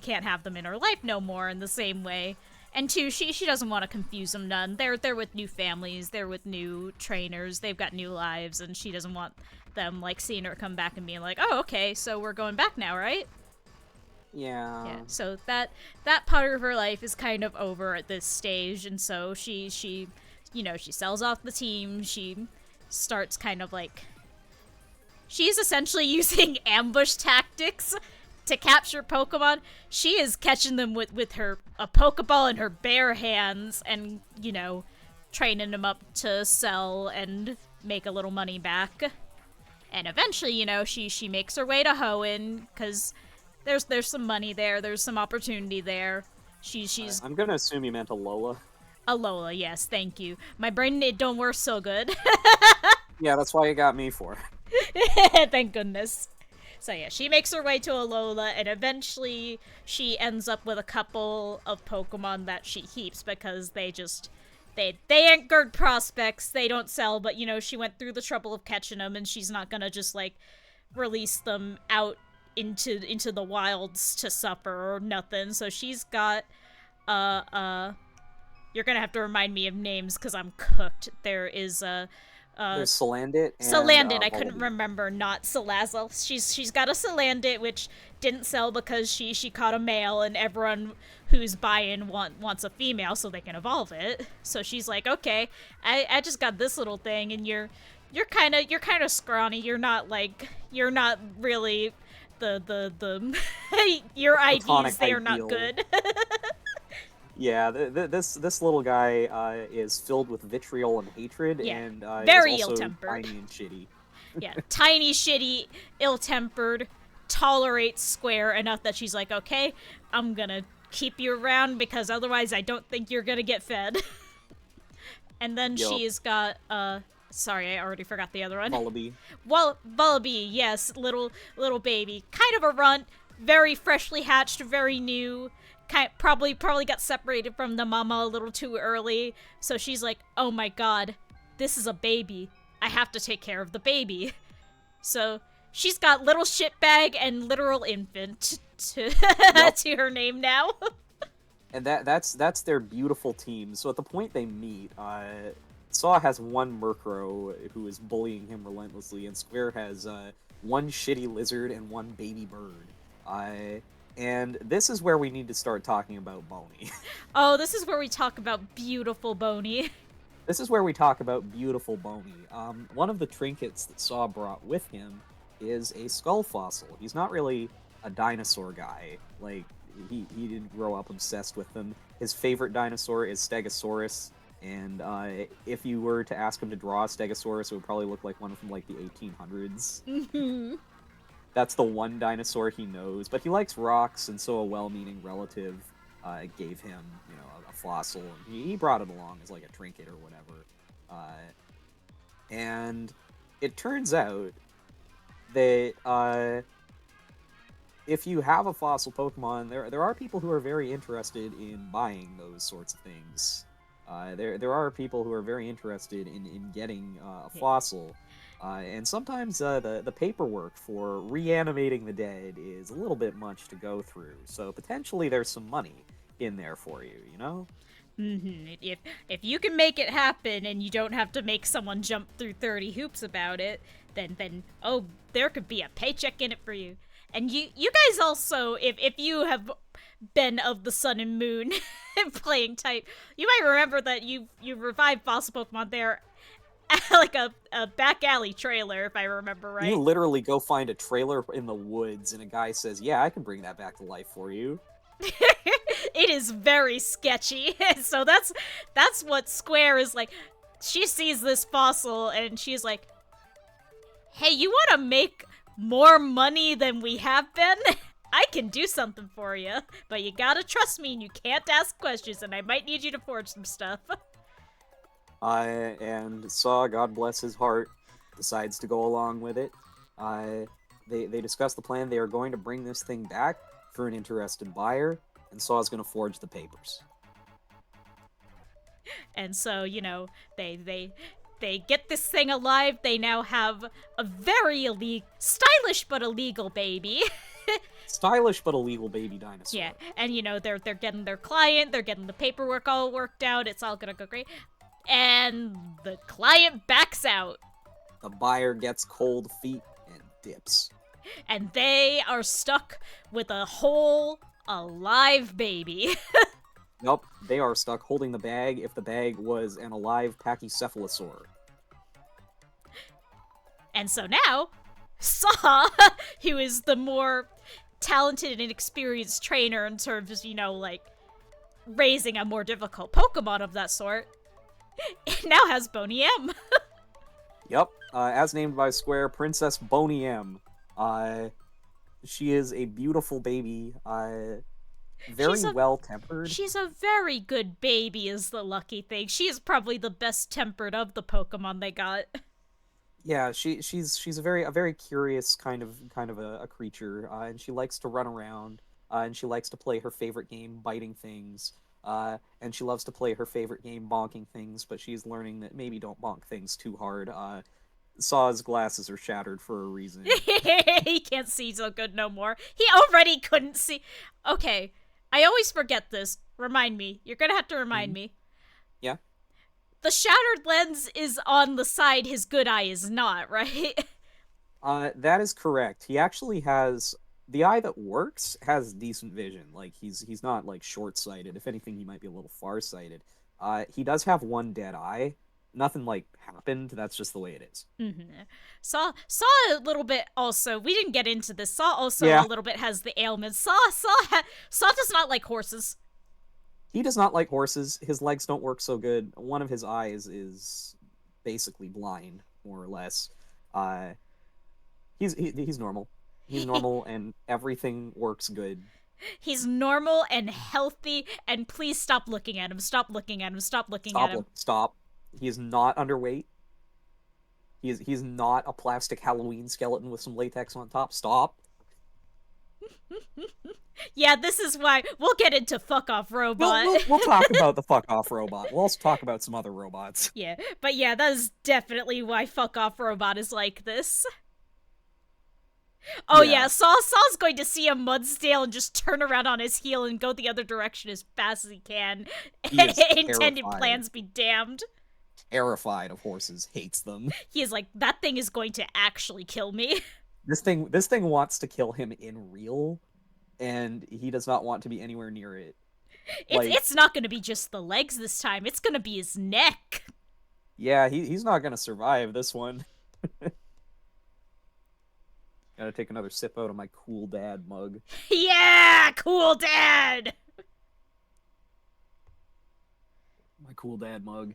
A: can't have them in her life no more in the same way. And two, she doesn't want to confuse them none. They're with new families, they're with new trainers, they've got new lives, and she doesn't want them seeing her come back and being like, oh, okay, so we're going back now, right?
B: Yeah.
A: So that part of her life is kind of over at this stage, and so she sells off the team. She starts kind of she's essentially using ambush tactics to capture Pokemon. She is catching them with a Pokeball in her bare hands and, training them up to sell and make a little money back. And eventually, she makes her way to Hoenn because there's some money there. There's some opportunity there. She's
B: I'm gonna assume you meant Alola.
A: Alola, yes, thank you. My brain, it don't work so good.
B: Yeah, that's why you got me for.
A: Thank goodness. So yeah, she makes her way to Alola, and eventually she ends up with a couple of Pokemon that she keeps because they ain't good prospects. They don't sell, but she went through the trouble of catching them, and she's not gonna just like release them out into the wilds to suffer or nothing. So she's got uh uh you're gonna have to remind me of names because I'm cooked. There is
B: There's Salandit and
A: Salandit. I couldn't
B: Vullaby.
A: remember, not Salazzle. She's got a Salandit which didn't sell because she caught a male and everyone who's buying wants a female so they can evolve it. So she's like, okay, I just got this little thing and you're kind of scrawny. You're not really the your
B: Platonic
A: IDs, they are not
B: ideal.
A: good.
B: Yeah, this little guy is filled with vitriol and hatred,
A: Yeah,
B: and is
A: very
B: also
A: ill-tempered.
B: tiny and shitty.
A: Yeah, tiny, shitty, ill-tempered, tolerates Square enough that she's like, okay, I'm gonna keep you around because otherwise I don't think you're gonna get fed. And then
B: Yup.
A: she's got, sorry, I already forgot the other one.
B: Vullaby.
A: Well, Vullaby, yes, little baby. Kind of a runt, very freshly hatched, very new. Probably got separated from the mama a little too early. So she's like, oh my god, this is a baby. I have to take care of the baby. So she's got little shitbag and literal infant to
B: Yep.
A: to her name now.
B: And that's their beautiful team. So at the point they meet, Saw has one Murkrow who is bullying him relentlessly, and Square has one shitty lizard and one baby bird. And this is where we need to start talking about Boney.
A: Oh, this is where we talk about beautiful Boney.
B: This is where we talk about beautiful Boney. One of the trinkets that Saw brought with him is a skull fossil. He's not really a dinosaur guy. Like, he didn't grow up obsessed with them. His favorite dinosaur is Stegosaurus, and if you were to ask him to draw a Stegosaurus, it would probably look like one from, like, the 1800s. That's the one dinosaur he knows, but he likes rocks, and so a well-meaning relative gave him, a fossil, and he brought it along as like a trinket or whatever. And it turns out that if you have a fossil Pokemon, there are people who are very interested in buying those sorts of things. There are people who are very interested in getting a fossil. And sometimes the paperwork for reanimating the dead is a little bit much to go through. So potentially there's some money in there for you, you know?
A: If you can make it happen and you don't have to make someone jump through 30 hoops about it, then oh, there could be a paycheck in it for you. And you guys also, if you have been of the Sun and Moon playing type, you might remember that you revived fossil Pokemon there like a back alley trailer, if I remember right.
B: You literally go find a trailer in the woods and a guy says, yeah, I can bring that back to life for you.
A: It is very sketchy. So that's what Square is like. She sees this fossil and she's like, hey, you want to make more money than we have been? I can do something for you, but you gotta trust me and you can't ask questions, and I might need you to forge some stuff.
B: And Saw, God bless his heart, decides to go along with it. They discuss the plan. They are going to bring this thing back for an interested buyer, and Saw's going to forge the papers.
A: And so, they get this thing alive. They now have a very stylish but illegal baby.
B: Stylish but illegal baby dinosaur.
A: Yeah, and they're getting their client, they're getting the paperwork all worked out. It's all gonna go great. And the client backs out.
B: The buyer gets cold feet and dips.
A: And they are stuck with a whole alive baby.
B: Nope, they are stuck holding the bag if the bag was an alive Pachycephalosaur.
A: And so now, Saw, who is the more talented and experienced trainer in terms of, raising a more difficult Pokemon of that sort, now has Boney M.
B: Yep, as named by Square, Princess Boney M. She is a beautiful baby. very
A: She's a
B: well tempered.
A: she's a very good baby is the lucky thing. She is probably the best tempered of the Pokemon they got.
B: Yeah, she's a very curious kind of a creature, and she likes to run around, and she likes to play her favorite game, biting things, and she loves to play her favorite game, bonking things. But she's learning that maybe don't bonk things too hard. Saw's glasses are shattered for a reason.
A: He can't see so good no more. He already couldn't see. Okay, I always forget this. Remind me. You're gonna have to remind
B: Mhm.
A: me.
B: Yeah.
A: The shattered lens is on the side his good eye is not, right?
B: That is correct. He actually has the eye that works has decent vision. Like he's not like short-sighted. If anything, he might be a little far-sighted. He does have one dead eye. Nothing like happened. That's just the way it is.
A: Mm-hmm. Saw a little bit also. We didn't get into this. Saw also
B: Yeah,
A: a little bit has the ailment. Saw does not like horses.
B: he does not like horses. His legs don't work so good. One of his eyes is basically blind, more or less. Uh, he's normal. He's normal, and everything works good.
A: He's normal and healthy, and please stop looking at him. Stop looking at him. Stop looking at him.
B: Stop. He is not underweight. He's not a plastic Halloween skeleton with some latex on top. Stop.
A: Yeah, this is why we'll get into fuck off
B: We'll
A: robot.
B: we'll, we'll talk about the fuck off robot. We'll also talk about some other robots.
A: Yeah, but yeah, that is definitely why fuck off robot is like this. Oh yeah,
B: Yeah.
A: Saw's going to see a Mudsdale and just turn around on his heel and go the other direction as fast as he can.
B: He is
A: Intended
B: terrified.
A: plans be damned.
B: Terrified of horses. Hates them.
A: He is like, that thing is going to actually kill me.
B: This thing wants to kill him in real, and he does not want to be anywhere near it. Like,
A: It's not going to be just the legs this time. It's going to be his neck.
B: yeah, he's not gonna survive this one. Gotta take another sip out of my cool dad mug.
A: Yeah, cool dad.
B: My cool dad mug.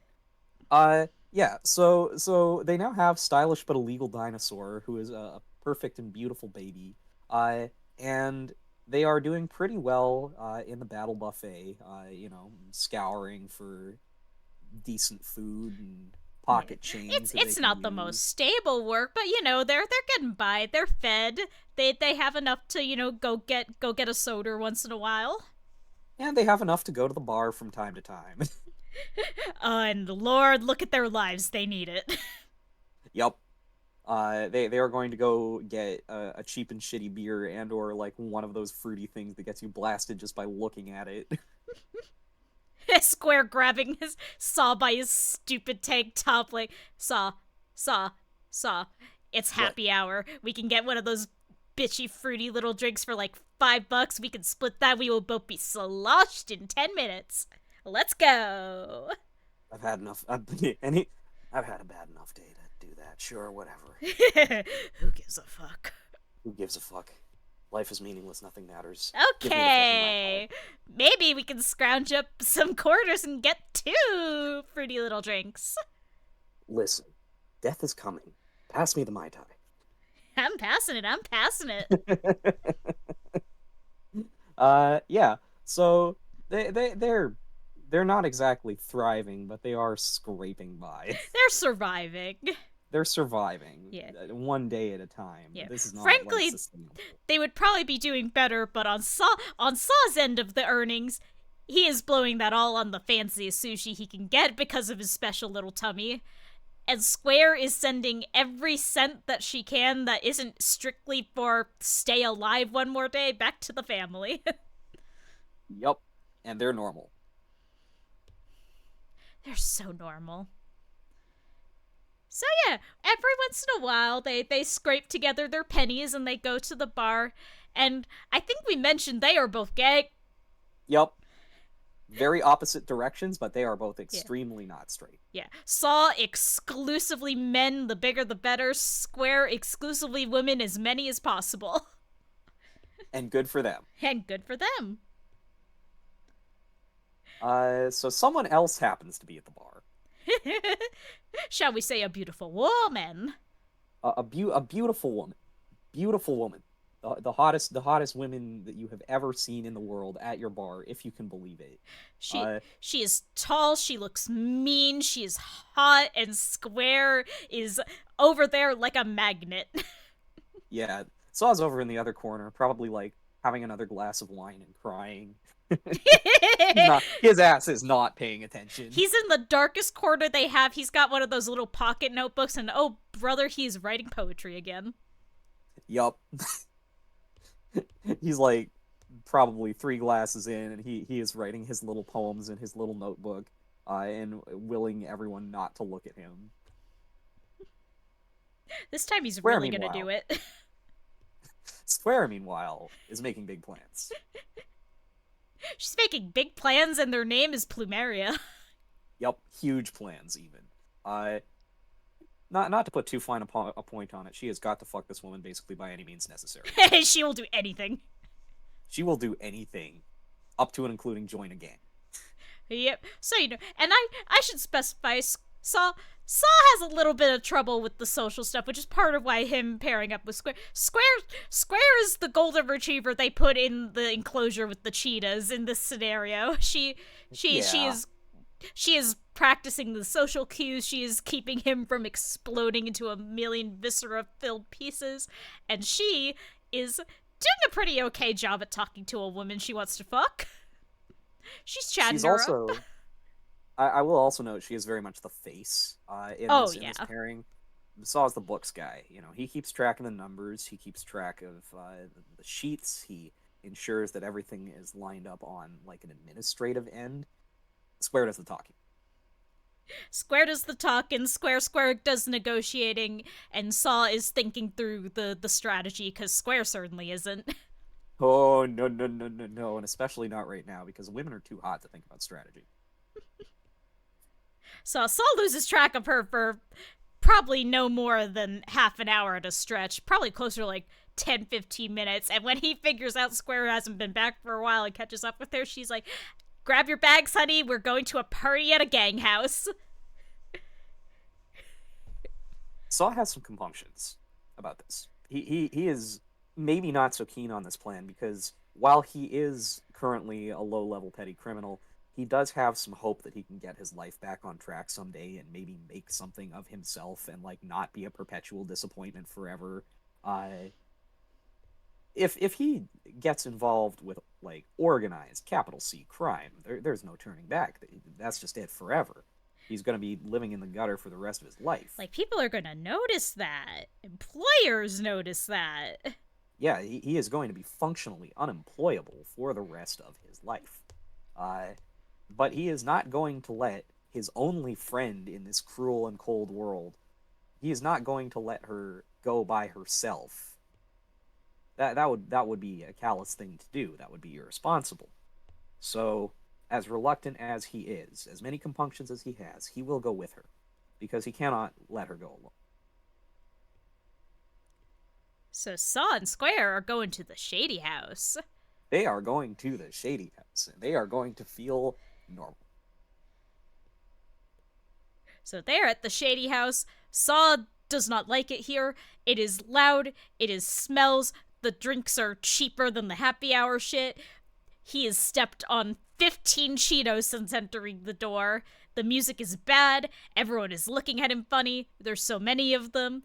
B: Yeah. So they now have stylish but illegal dinosaur who is a perfect and beautiful baby. And they are doing pretty well in the battle buffet. Scouring for decent food and pocket change.
A: It's
B: that they
A: it's
B: can
A: not the
B: use.
A: most stable work, but they're getting by. They're fed. They have enough to go get a soda once in a while.
B: And they have enough to go to the bar from time to time.
A: And Lord, look at their lives. They need it.
B: Yup. They are going to go get a cheap and shitty beer and or like one of those fruity things that gets you blasted just by looking at it.
A: Square grabbing his Saw by his stupid tank top, like Saw. It's
B: What?
A: happy hour. We can get one of those bitchy fruity little drinks for like $5. We can split that. We will both be sloshed in 10 minutes. Let's go.
B: I've had enough. I've had a bad enough day to do that. Sure, whatever.
A: Who gives a fuck?
B: Who gives a fuck? Life is meaningless. Nothing matters. Give me the fucking
A: Okay. Maybe we can scrounge up some quarters and get 2 fruity little drinks.
B: Listen, death is coming. Pass me the Mai Tai.
A: I'm passing it.
B: Yeah. So they're not exactly thriving, but they are scraping by.
A: They're surviving.
B: They're surviving.
A: Yeah.
B: One day at a time.
A: Yeah.
B: This is not
A: Frankly,
B: like, sustainable.
A: They would probably be doing better, but on Saw's end of the earnings, he is blowing that all on the fanciest sushi he can get because of his special little tummy. And Square is sending every cent that she can that isn't strictly for stay alive one more day back to the family.
B: Yup. And they're normal.
A: They're so normal. So yeah, every once in a while they scrape together their pennies and they go to the bar. And I think we mentioned they are both gay.
B: Yup. Very opposite directions, but they are both extremely not straight.
A: Yeah. Saw exclusively men, the bigger the better. Square exclusively women, as many as possible.
B: And good for them.
A: And good for them.
B: So someone else happens to be at the bar.
A: Shall we say a beautiful woman?
B: A beautiful woman. Beautiful woman. the hottest women that you have ever seen in the world at your bar, if you can believe it.
A: She
B: Uh,
A: she is tall, she looks mean, she is hot, and Square is over there like a magnet.
B: yeah, Saw's over in the other corner, probably like having another glass of wine and crying. He's not. His ass is not paying attention.
A: He's in the darkest corner they have. He's got one of those little pocket notebooks, and oh, brother, he's writing poetry again.
B: Yup. He's like probably three glasses in, and he is writing his little poems in his little notebook, and willing everyone not to look at him.
A: This time he's
B: Square,
A: really gonna do
B: meanwhile,
A: it.
B: Square, meanwhile, is making big plans.
A: She's making big plans, and their name is Plumeria.
B: Yup, huge plans even. Uh, not to put too fine a point on it, she has got to fuck this woman basically by any means necessary.
A: She will do anything.
B: She will do anything, up to and including join a gang.
A: Yep. So you know, and I should specify Saw has a little bit of trouble with the social stuff, which is part of why him pairing up with Square is the golden retriever they put in the enclosure with the cheetahs in this scenario.
B: Yeah.
A: She is practicing the social cues. She is keeping him from exploding into a million viscera-filled pieces, and she is doing a pretty okay job at talking to a woman she wants to fuck. She's chatting
B: She's
A: her up.
B: also I will also note she is very much the face in
A: Oh
B: this
A: yeah.
B: pairing. Saw's the books guy. You know, he keeps track of the numbers. He keeps track of the sheets. He ensures that everything is lined up on like an administrative end. Square does the talking.
A: Square does the talking, Square does negotiating, and Saw is thinking through the strategy because Square certainly isn't.
B: Oh no no no no no, and especially not right now because women are too hot to think about strategy.
A: So Saw loses track of her for probably no more than half an hour at a stretch, probably closer to like 10, 15 minutes. And when he figures out Square hasn't been back for a while and catches up with her, she's like, grab your bags, honey, we're going to a party at a gang house.
B: Saw has some compunctions about this. He is maybe not so keen on this plan because while he is currently a low level petty criminal, he does have some hope that he can get his life back on track someday and maybe make something of himself and like not be a perpetual disappointment forever. Uh, if he gets involved with like organized capital C crime, there's no turning back. That's just it forever. He's going to be living in the gutter for the rest of his life.
A: Like, people are gonna notice that. Employers notice that.
B: Yeah, he is going to be functionally unemployable for the rest of his life. Uh, but he is not going to let his only friend in this cruel and cold world, he is not going to let her go by herself. That would be a callous thing to do. That would be irresponsible. So, as reluctant as he is, as many compunctions as he has, he will go with her because he cannot let her go alone.
A: So Saw and Square are going to the Shady House.
B: They are going to the Shady House and they are going to feel normal.
A: So they're at the Shady House. Saw does not like it here. It is loud. It is smells. The drinks are cheaper than the happy hour shit. He has stepped on 15 Cheetos since entering the door. The music is bad. Everyone is looking at him funny. There's so many of them.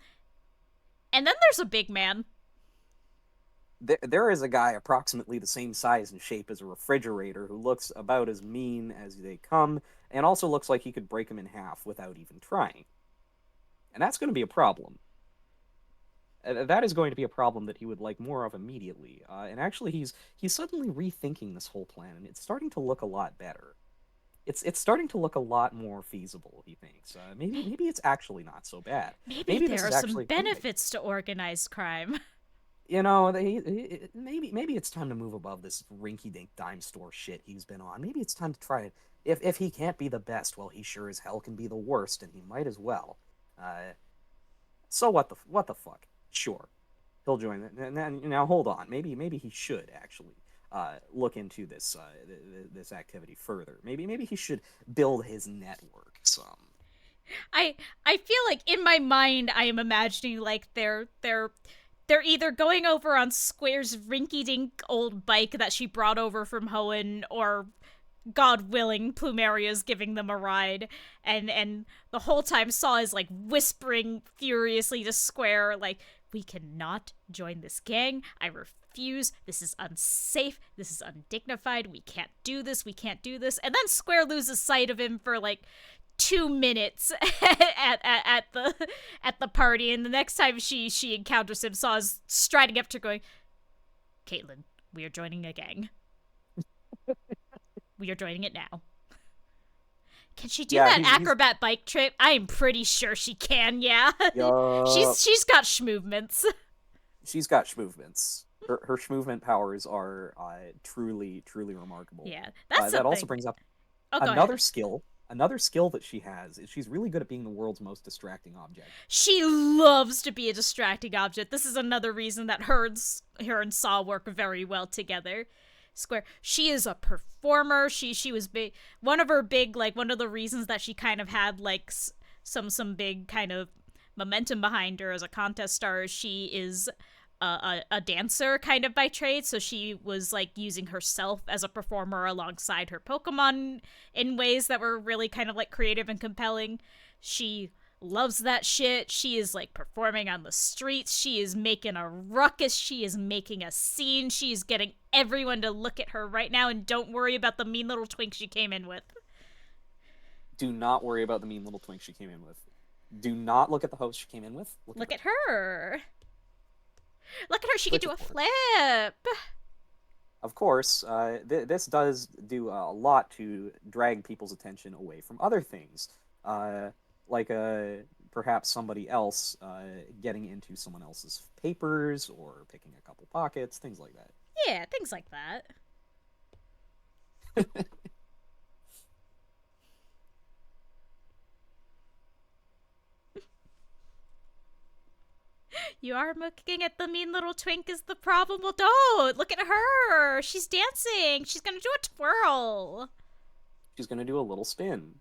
A: And then there's a big man.
B: There is a guy approximately the same size and shape as a refrigerator who looks about as mean as they come and also looks like he could break him in half without even trying. And that's going to be a problem. That is going to be a problem that he would like more of immediately. And actually, he's suddenly rethinking this whole plan, and it's starting to look a lot better. It's starting to look a lot more feasible. He thinks maybe it's actually not so bad.
A: Maybe
B: Maybe this
A: there are
B: is
A: some
B: actually
A: benefits to organized crime.
B: you know, maybe it's time to move above this rinky-dink dime store shit he's been on. Maybe it's time to try it. If he can't be the best, well, he sure as hell can be the worst, and he might as well. So what the fuck? Sure, he'll join it. And now hold on, maybe he should actually look into this activity further. Maybe he should build his network some.
A: I feel like in my mind I am imagining like they're they're either going over on Square's rinky-dink old bike that she brought over from Hoenn, or God willing, Plumeria's giving them a ride, and the whole time Saw is like whispering furiously to Square, like, we cannot join this gang. I refuse. This is unsafe. This is undignified. We can't do this. We can't do this. And then Square loses sight of him for like 2 minutes at the party, and the next time she encounters him, Saw is striding up to her going, Caitlin, we are joining a gang. We are joining it now. Can she do that acrobat bike trip? I am pretty sure she can, yeah. She's got schmovements.
B: She's got schmovements. Her schmovement powers are truly, truly remarkable.
A: Yeah, that's
B: that also brings up another skill. Another skill that she has is she's really good at being the world's most distracting object.
A: She loves to be a distracting object. This is another reason that her and Saw work very well together. Square. She is a performer. She was big. One of the reasons that she kind of had like some big kind of momentum behind her as a contest star is she is a dancer kind of by trade, so she was like using herself as a performer alongside her Pokemon in ways that were really kind of like creative and compelling. She loves that shit. She is like performing on the streets. She is making a ruckus. She is making a scene. She is getting everyone to look at her right now, and don't worry about the mean little twink she came in with.
B: Do not worry about the mean little twink she came in with. Do not look at the host she came in with.
A: Look at her. Look at her. She can do a flip.
B: Of course, this does do a lot to drag people's attention away from other things. Like perhaps somebody else getting into someone else's papers or picking a couple pockets, things like that.
A: Yeah, things like that. You are looking at the mean little twink is the problem. Well, don't. Look at her. She's dancing. She's going to do a twirl.
B: She's going to do a little spin.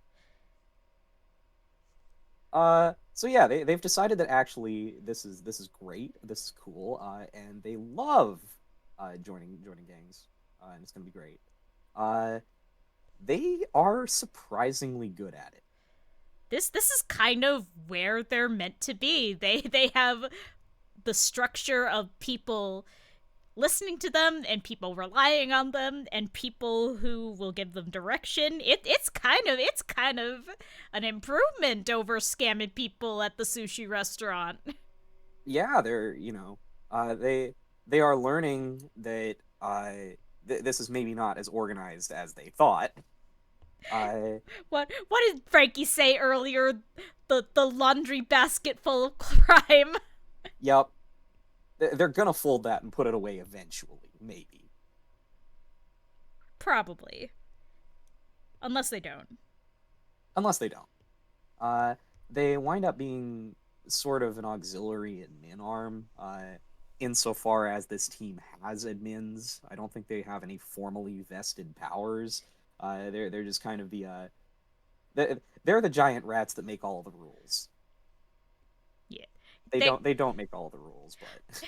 B: So yeah, they've decided that actually this is great, this is cool, and they love joining gangs, and it's gonna be great. They are surprisingly good at it.
A: This is kind of where they're meant to be. They have the structure of people listening to them and people relying on them and people who will give them direction. It's kind of an improvement over scamming people at the sushi restaurant.
B: Yeah, they're they are learning that this is maybe not as organized as they thought.
A: What did Frankie say earlier? The laundry basket full of crime.
B: Yep. They're gonna fold that and put it away eventually, maybe.
A: Probably. Unless they don't.
B: They wind up being sort of an auxiliary admin arm, insofar as this team has admins. I don't think they have any formally vested powers. They're just kind of they're the giant rats that make all the rules.
A: Yeah.
B: They don't make all the rules, but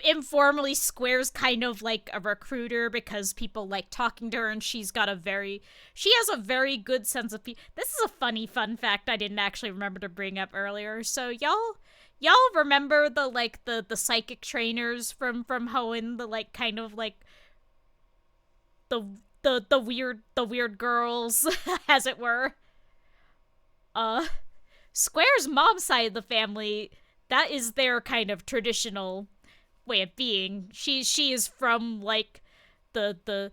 A: informally, Square's kind of like a recruiter because people like talking to her, and she has a very good sense of people. This is a funny fun fact I didn't actually remember to bring up earlier. So y'all remember the psychic trainers from Hoenn, the like kind of like the weird girls, as it were. Square's mom's side of the family, that is their kind of traditional way of being. She is from like the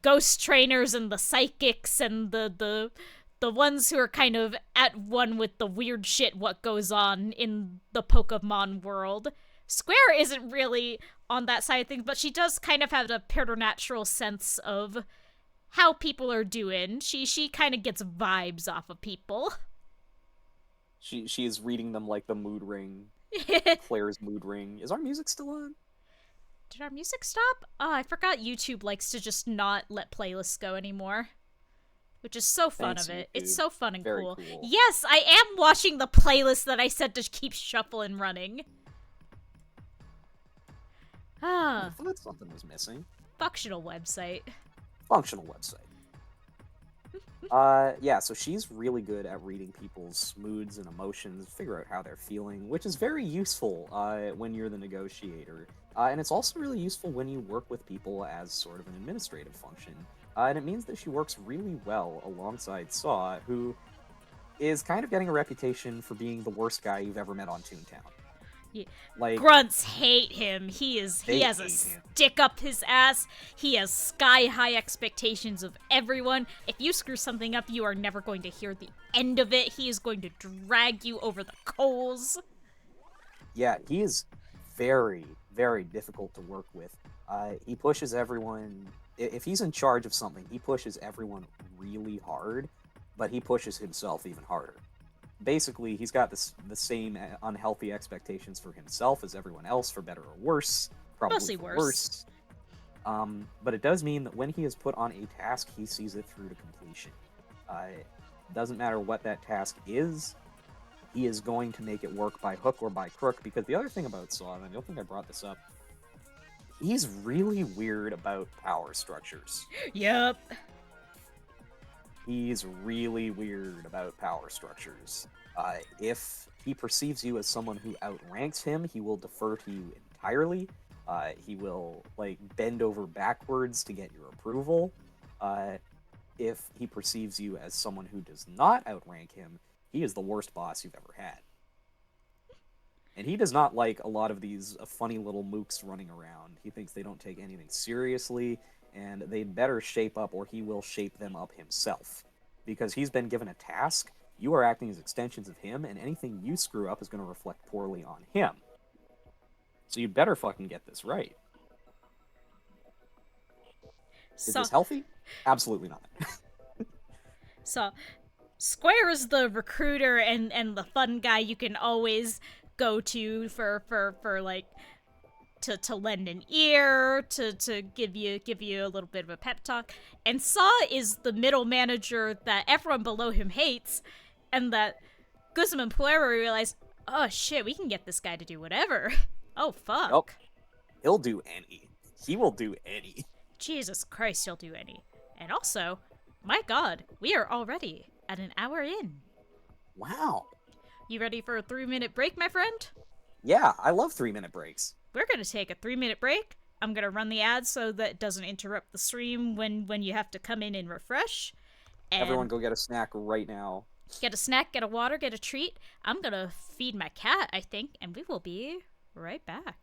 A: ghost trainers and the psychics and the ones who are kind of at one with the weird shit what goes on in the Pokemon world. Square isn't really on that side of things, but she does kind of have a preternatural sense of how people are doing. She kind of gets vibes off of people.
B: She is reading them like the mood ring. Claire's mood ring. Is our music still on?
A: Did our music stop? Oh, I forgot YouTube likes to just not let playlists go anymore. Which is so fun.
B: Thanks,
A: of it.
B: YouTube.
A: It's so fun and
B: Very
A: cool.
B: cool.
A: Yes, I am watching the playlist that I said to keep shuffling running. Ah,
B: I thought something was missing.
A: functional website.
B: Functional website. Yeah, so she's really good at reading people's moods and emotions, figure out how they're feeling, which is very useful when you're the negotiator. And it's also really useful when you work with people as sort of an administrative function. And it means that she works really well alongside Saw, who is kind of getting a reputation for being the worst guy you've ever met on Toontown.
A: Yeah.
B: Like,
A: Grunts hate him. He
B: they
A: has a
B: hate him.
A: stick up his ass. He has sky high expectations of everyone. If you screw something up, you are never going to hear the end of it. He is going to drag you over the coals.
B: Yeah, he is very, very difficult to work with. He pushes everyone. If he's in charge of something, he pushes everyone really hard, but he pushes himself even harder. Basically, he's got the same unhealthy expectations for himself as everyone else, for better or worse. Probably
A: Mostly
B: for
A: worse.
B: worse. But it does mean that when he is put on a task, he sees it through to completion. Doesn't matter what that task is, he is going to make it work by hook or by crook, because the other thing about Saw, and I don't think I brought this up, he's really weird about power structures.
A: Yep.
B: He's really weird about power structures. If he perceives you as someone who outranks him, he will defer to you entirely. He will bend over backwards to get your approval. If he perceives you as someone who does not outrank him, he is the worst boss you've ever had. And he does not like a lot of these funny little mooks running around. He thinks they don't take anything seriously, and they'd better shape up, or he will shape them up himself. Because he's been given a task, you are acting as extensions of him, and anything you screw up is going to reflect poorly on him. So you better fucking get this right. Is this healthy? Absolutely not.
A: So, Square is the recruiter and the fun guy you can always go to for to lend an ear, to give you a little bit of a pep talk. And Saw is the middle manager that everyone below him hates, and that Guzman and Puero realize, oh shit, we can get this guy to do whatever. Oh fuck.
B: Nope. He'll do any. He will do any.
A: Jesus Christ, he'll do any. And also, my god, we are already at an hour in.
B: Wow.
A: You ready for a 3-minute break, my friend?
B: Yeah, I love 3-minute breaks.
A: We're gonna take a 3-minute break. I'm gonna run the ad so that it doesn't interrupt the stream when you have to come in and refresh. And
B: Everyone go get a snack right now.
A: get a snack, get a water, get a treat. I'm gonna feed my cat, I think, and we will be right back.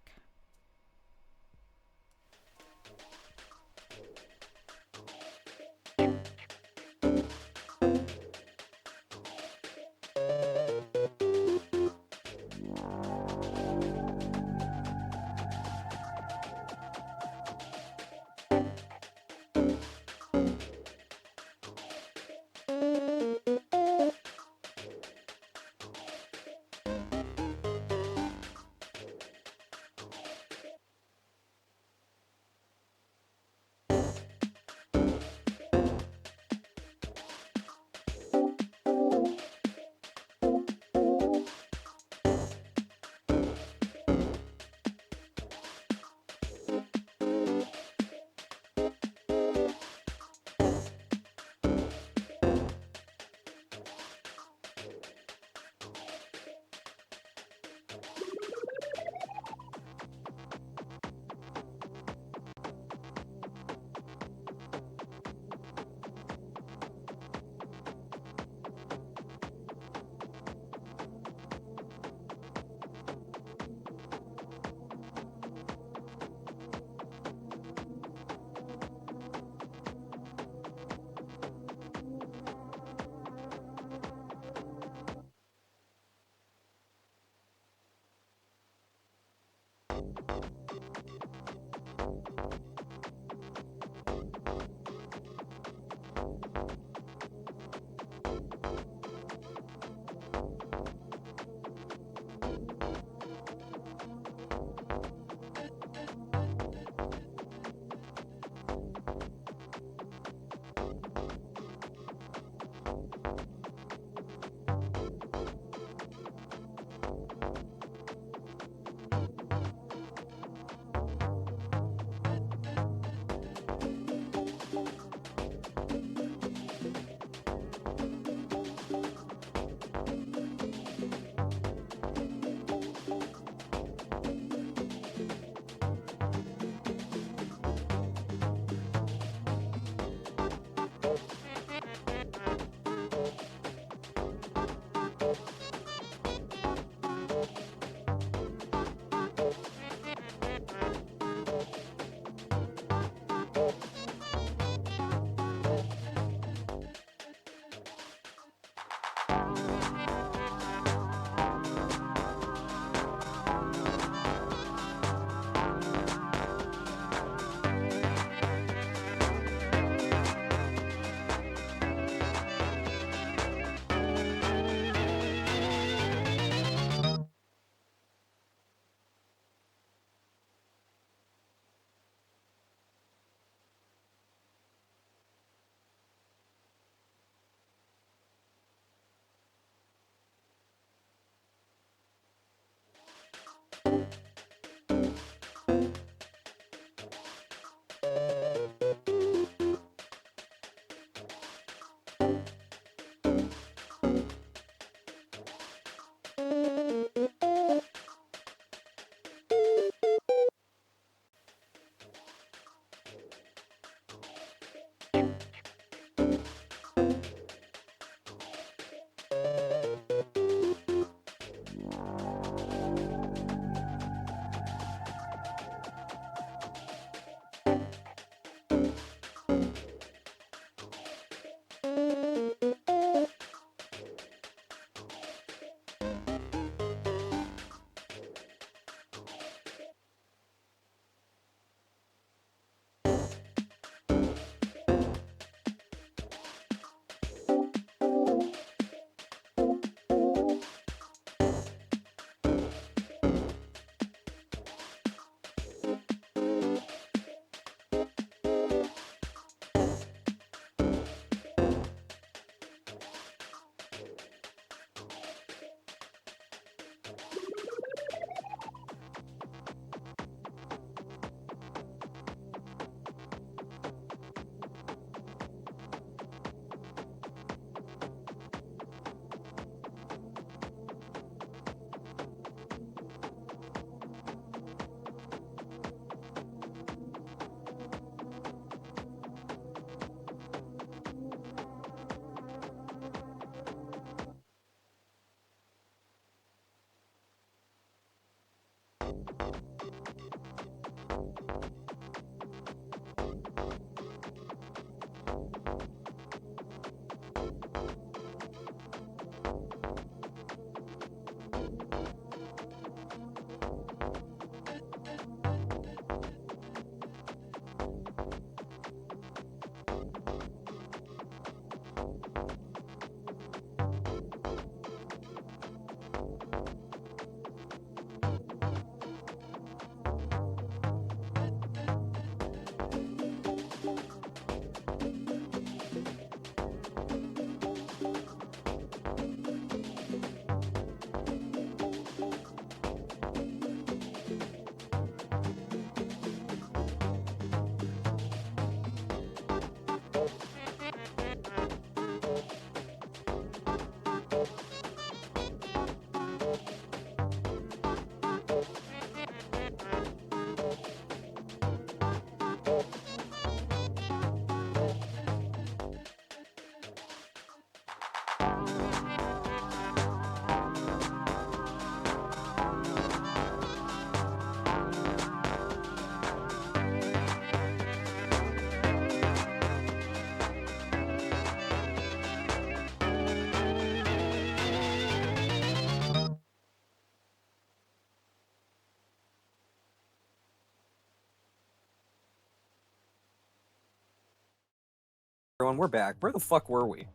B: Everyone, we're back. Where the fuck were we?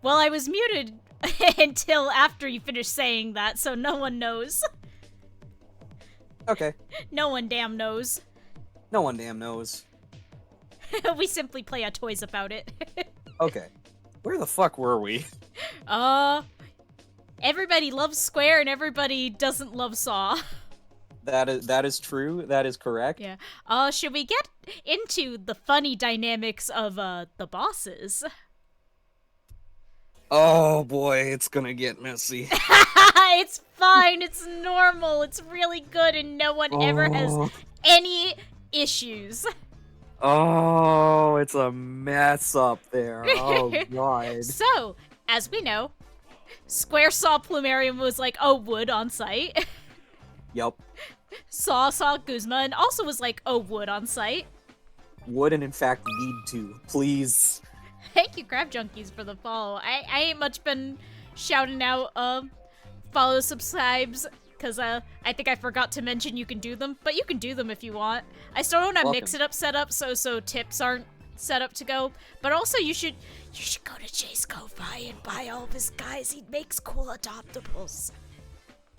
A: Well, I was muted until after you finished saying that, so no one knows.
B: Okay.
A: No one damn knows.
B: No one damn knows.
A: We simply play a toys about it.
B: Okay. Where the fuck were we?
A: Everybody loves Square and everybody doesn't love Saw.
B: That is true. That is correct.
A: Yeah. Should we get into the funny dynamics of the bosses?
B: Oh boy, it's gonna get messy.
A: It's fine. It's normal. It's really good, and no one ever has any issues.
B: Oh, it's a mess up there. Oh god.
A: So, as we know, Square saw Plumerium was like, oh, wood on site.
B: Yep.
A: Saw Guzma and also was like, oh, wood on site.
B: Would and in fact need to. Please.
A: Thank you, Crab Junkies, for the follow. I ain't much been shouting out follow subscribes, because I think I forgot to mention you can do them, but you can do them if you want. I still don't have Mix It Up set up, so tips aren't set up to go, but also you should go to Jay's Ko-Fi and buy all of his guys. He makes cool adoptables.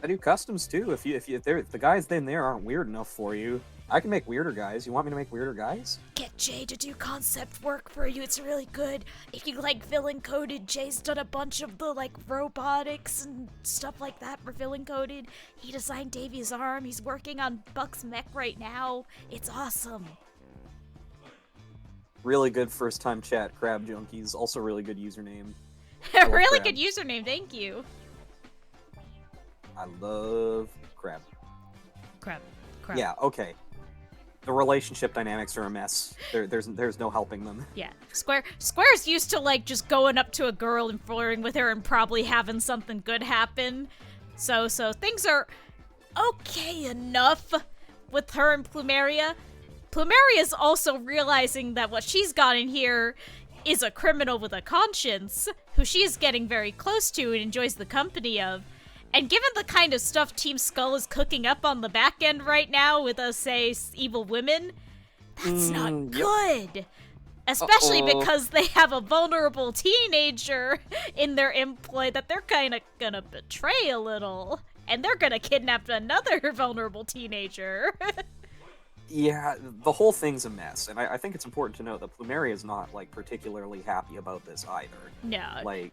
B: I do customs too. If the guys in there aren't weird enough for you, I can make weirder guys. You want me to make weirder guys?
A: Get Jay to do concept work for you. It's really good. If you like villain coded, Jay's done a bunch of the like robotics and stuff like that for villain coded. He designed Davy's arm. He's working on Buck's mech right now. It's awesome.
B: Really good first time chat, Crab Junkies. Also really good username.
A: Really good username. Thank you.
B: I love crab.
A: Crab.
B: Yeah, okay. The relationship dynamics are a mess. There's no helping them.
A: Yeah. Square's used to like just going up to a girl and flirting with her and probably having something good happen. So things are okay enough with her and Plumeria. Plumeria's also realizing that what she's got in here is a criminal with a conscience, who she is getting very close to and enjoys the company of. And given the kind of stuff Team Skull is cooking up on the back end right now with, say, evil women, that's not good. Especially because they have a vulnerable teenager in their employ that they're kind of gonna betray a little. And they're gonna kidnap another vulnerable teenager.
B: Yeah, the whole thing's a mess. And I think it's important to note that Plumeria is not, like, particularly happy about this either.
A: No.
B: Like,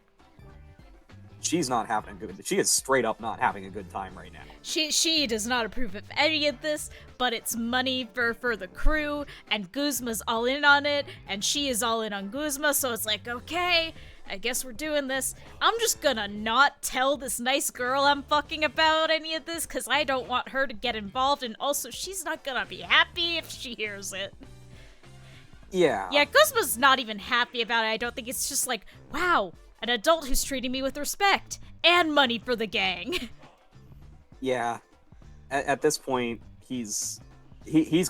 B: she's not having a good... She is straight up not having a good time right now.
A: She does not approve of any of this, but it's money for the crew, and Guzma's all in on it, and she is all in on Guzma, so it's like, okay, I guess we're doing this. I'm just gonna not tell this nice girl I'm fucking about any of this, because I don't want her to get involved, and also she's not gonna be happy if she hears it.
B: Yeah.
A: Yeah, Guzma's not even happy about it. I don't think. It's just like, wow, an adult who's treating me with respect and money for the gang.
B: Yeah. At this point, he's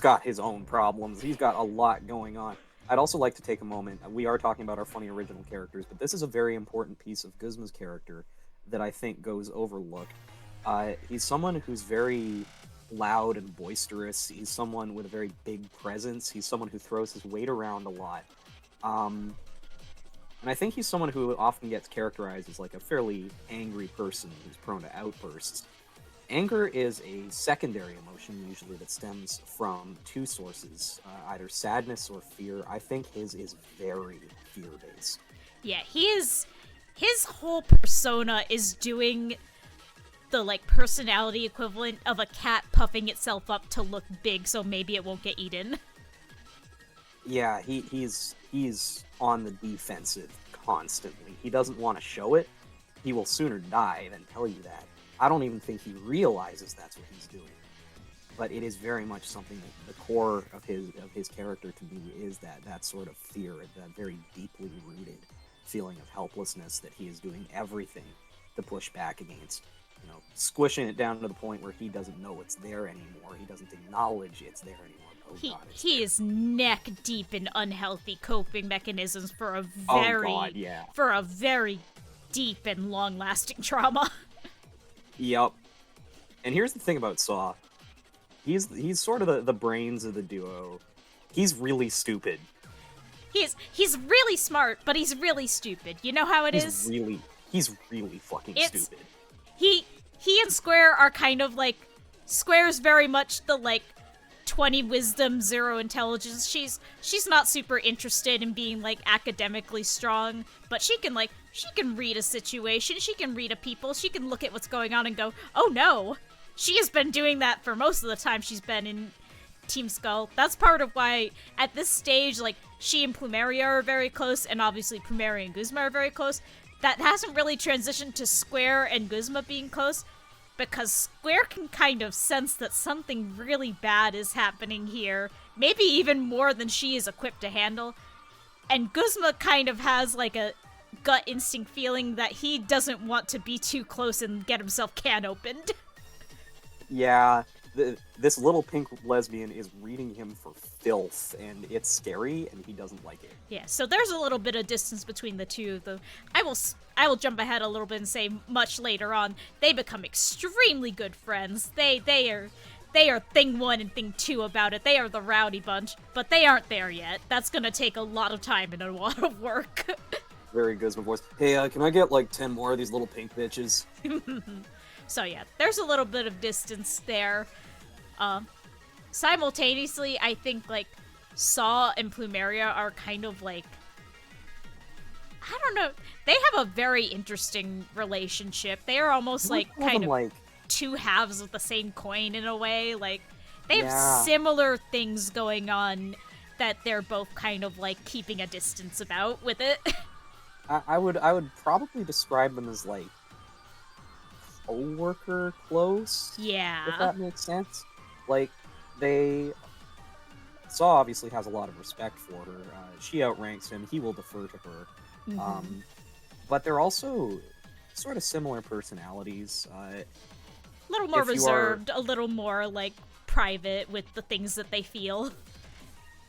B: got his own problems. He's got a lot going on. I'd also like to take a moment. We are talking about our funny original characters, but this is a very important piece of Guzma's character that I think goes overlooked. He's someone who's very loud and boisterous. He's someone with a very big presence. He's someone who throws his weight around a lot. And I think he's someone who often gets characterized as like a fairly angry person who's prone to outbursts. Anger is a secondary emotion usually that stems from two sources, either sadness or fear. I think his is very fear-based.
A: Yeah, his whole persona is doing the like personality equivalent of a cat puffing itself up to look big so maybe it won't get eaten.
B: Yeah, he's on the defensive constantly. He doesn't want to show it. He will sooner die than tell you that. I don't even think he realizes that's what he's doing. But it is very much something that the core of his character to me is that sort of fear, that very deeply rooted feeling of helplessness that he is doing everything to push back against. You know, squishing it down to the point where he doesn't know it's there anymore. He doesn't acknowledge it's there anymore.
A: He is neck deep in unhealthy coping mechanisms for a very deep and long-lasting trauma.
B: Yep. And here's the thing about Saw. He's sort of the brains of the duo. He's really stupid.
A: he's really smart, but he's really stupid. You know how it is?
B: He's really fucking
A: It's
B: stupid.
A: he and Square are kind of like Square's very much the like 20 wisdom, 0 intelligence. She's not super interested in being like academically strong, but she can read a situation, she can read a people, she can look at what's going on and go, "Oh no." She has been doing that for most of the time she's been in Team Skull. That's part of why at this stage like she and Plumeria are very close, and obviously Plumeria and Guzma are very close. That hasn't really transitioned to Square and Guzma being close, because Square can kind of sense that something really bad is happening here, maybe even more than she is equipped to handle. And Guzma kind of has like a gut instinct feeling that he doesn't want to be too close and get himself can opened.
B: Yeah, this little pink lesbian is reading him for filth, and it's scary, and he doesn't like it.
A: Yeah, so there's a little bit of distance between the two of them. I will jump ahead a little bit and say much later on, they become extremely good friends. They are thing 1 and thing 2 about it. They are the rowdy bunch, but they aren't there yet. That's gonna take a lot of time and a lot of work.
B: Very Guzma voice. Hey, can I get like 10 more of these little pink bitches?
A: So yeah, there's a little bit of distance there. Simultaneously, I think like Saw and Plumeria are kind of like, I don't know, they have a very interesting relationship. They are almost like kind of
B: like
A: two halves of the same coin in a way. Like they have
B: Yeah.
A: similar things going on that they're both kind of like keeping a distance about with it.
B: I would probably describe them as like co-worker close. If
A: Yeah.
B: that makes sense. Like Saw obviously has a lot of respect for her. She outranks him. He will defer to her.
A: Mhm.
B: But they're also sort of similar personalities.
A: A little more
B: if you are-
A: reserved, a little more like private with the things that they feel.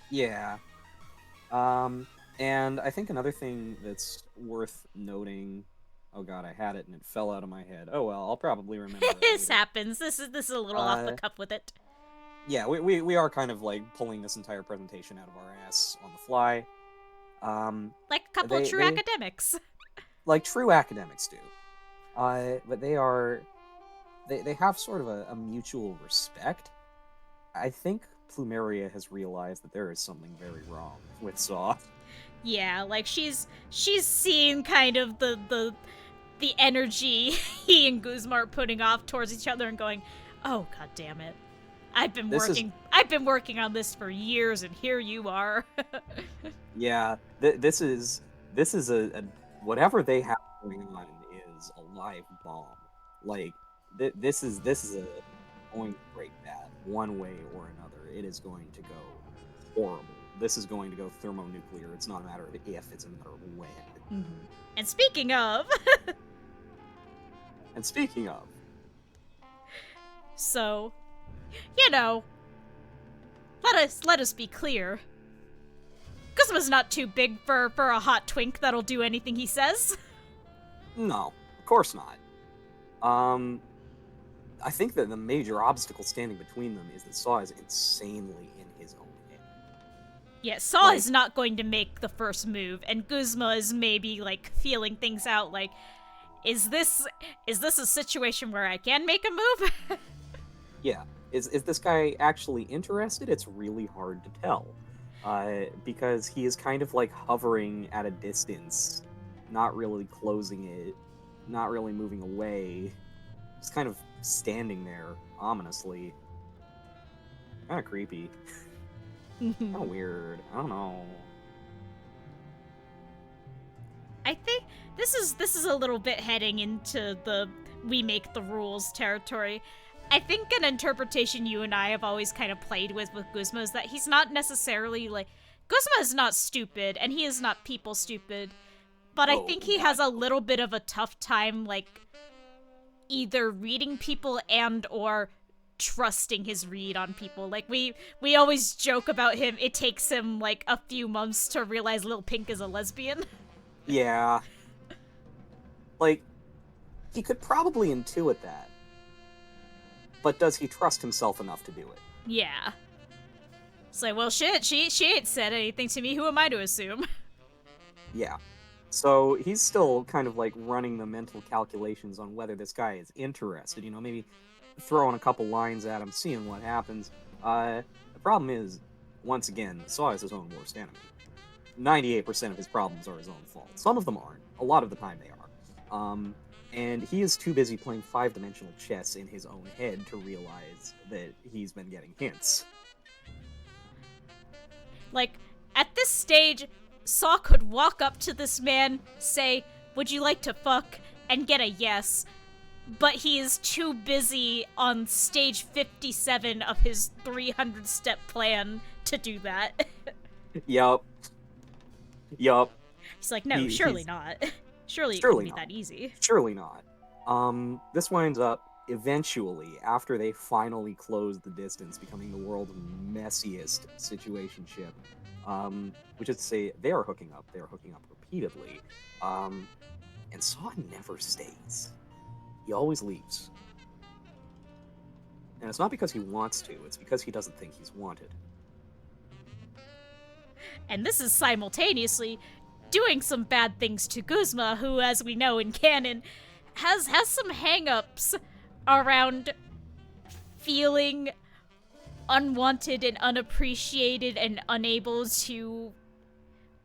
B: Yeah. And I think another thing that's worth noting. Oh god, I had it and it fell out of my head. Oh well, I'll probably remember it
A: This
B: later.
A: happens. This is a little off the cuff with it.
B: Yeah, we are kind of like pulling this entire presentation out of our ass on the fly.
A: Like a couple of true
B: they
A: academics.
B: like true academics do. But they have sort of a mutual respect. I think Plumeria has realized that there is something very wrong with Saw.
A: Yeah, like she's seeing kind of the energy he and Guzma are putting off towards each other and going, "Oh god damn it. I've been working on this for years and here you are."
B: Yeah, this is a whatever they have going on is a live bomb. Like this is a going to break bad one way or another. It is going to go horrible. This is going to go thermonuclear. It's not a matter of if, it's a matter of when.
A: Mm-hmm. And speaking of,
B: And speaking of,
A: so, you know, let us be clear. Guzma's not too big for a hot twink that'll do anything he says.
B: no, of course not. I think that the major obstacle standing between them is that Saw is insanely in his own head.
A: Yeah, Saw is not going to make the first move, and Guzma is maybe like feeling things out. Like, is this a situation where I can make a move?
B: Yeah, is this guy actually interested? It's really hard to tell, because he is kind of like hovering at a distance, not really closing it, not really moving away, just kind of standing there ominously. Kind of creepy. Kind of weird. I don't know.
A: I think this is a little bit heading into the we make the rules territory. I think an interpretation you and I have always kind of played with Guzma is that he's not necessarily like Guzma is not stupid and he is not people stupid, but I think he has a little bit of a tough time like either reading people and or trusting his read on people. Like we always joke about him. It takes him like a few months to realize Lil Pink is a lesbian.
B: Yeah. Like, he could probably intuit that. But does he trust himself enough to do it?
A: Yeah. It's like, well, shit, she ain't said anything to me. Who am I to assume?
B: Yeah. So he's still kind of like running the mental calculations on whether this guy is interested. You know, maybe throwing a couple lines at him, seeing what happens. The problem is, once again, Saw is his own worst enemy. 98% of his problems are his own fault. Some of them aren't. A lot of the time they are. And he is too busy playing five-dimensional chess in his own head to realize that he's been getting hints.
A: Like, at this stage, Saw could walk up to this man, say, "Would you like to fuck?" and get a yes. But he is too busy on stage 57 of his 300-step plan to do that.
B: Yup.
A: He's like, no, surely not. Surely it
B: Surely
A: couldn't be
B: not.
A: that easy.
B: Surely not. This winds up, eventually, after they finally close the distance, becoming the world's messiest situationship. Which is to say, they are hooking up. They are hooking up repeatedly. And Saw never stays. He always leaves. And it's not because he wants to, it's because he doesn't think he's wanted.
A: And this is simultaneously doing some bad things to Guzma, who, as we know in canon, has some hang-ups around feeling unwanted and unappreciated and unable to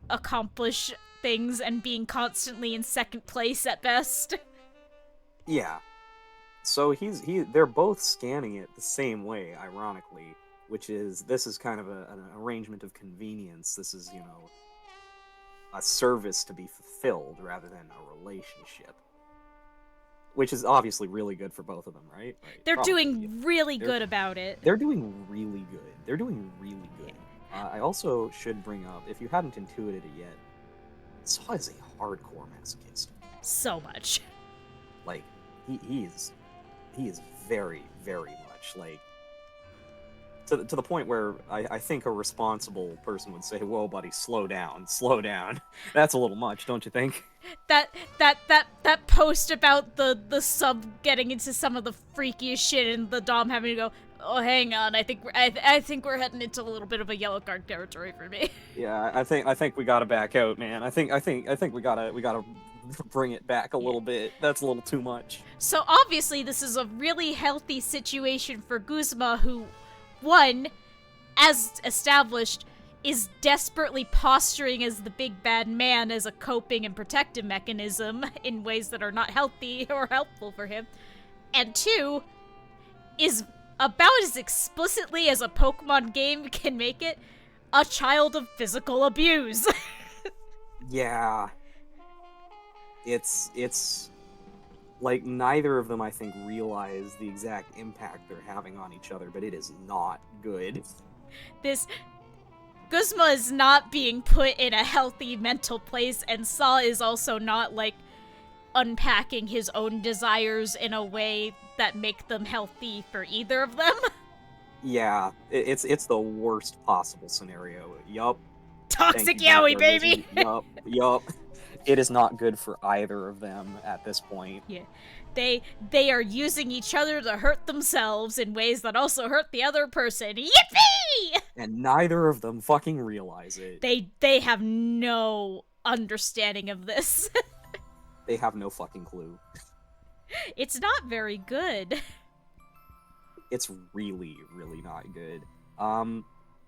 A: accomplish things and being constantly in second place at best.
B: Yeah. So they're both scanning it the same way, ironically, which is, this is kind of an arrangement of convenience. This is, you know, a service to be fulfilled rather than a relationship. Which is obviously really good for both of them, right?
A: They're doing really good about it.
B: They're doing really good. They're doing really good. I also should bring up, if you hadn't intuited it yet, Saw is a hardcore masochist.
A: So much.
B: Like, he is very, very much, like, to the point where I think a responsible person would say, "Whoa, buddy, slow down. That's a little much, don't you think?"
A: That post about the sub getting into some of the freakiest shit and the Dom having to go, "Oh, hang on, I think we're heading into a little bit of a yellow card territory for me."
B: Yeah, I think we gotta back out, man. I think we gotta bring it back a little bit. That's a little too much.
A: So obviously this is a really healthy situation for Guzma, who, one, as established, is desperately posturing as the big bad man as a coping and protective mechanism in ways that are not healthy or helpful for him. And two, is about as explicitly as a Pokemon game can make it, a child of physical abuse.
B: Yeah. It's like, neither of them, I think, realize the exact impact they're having on each other, but it is not good.
A: Guzma is not being put in a healthy mental place, and Saw is also not, like, unpacking his own desires in a way that make them healthy for either of them.
B: Yeah, it's the worst possible scenario. Yup.
A: Toxic yaoi, baby!
B: Yup. It is not good for either of them at this point.
A: Yeah. They are using each other to hurt themselves in ways that also hurt the other person. Yippee!
B: And neither of them fucking realize it.
A: They have no understanding of this.
B: They have no fucking clue.
A: It's not very good.
B: It's really, really not good.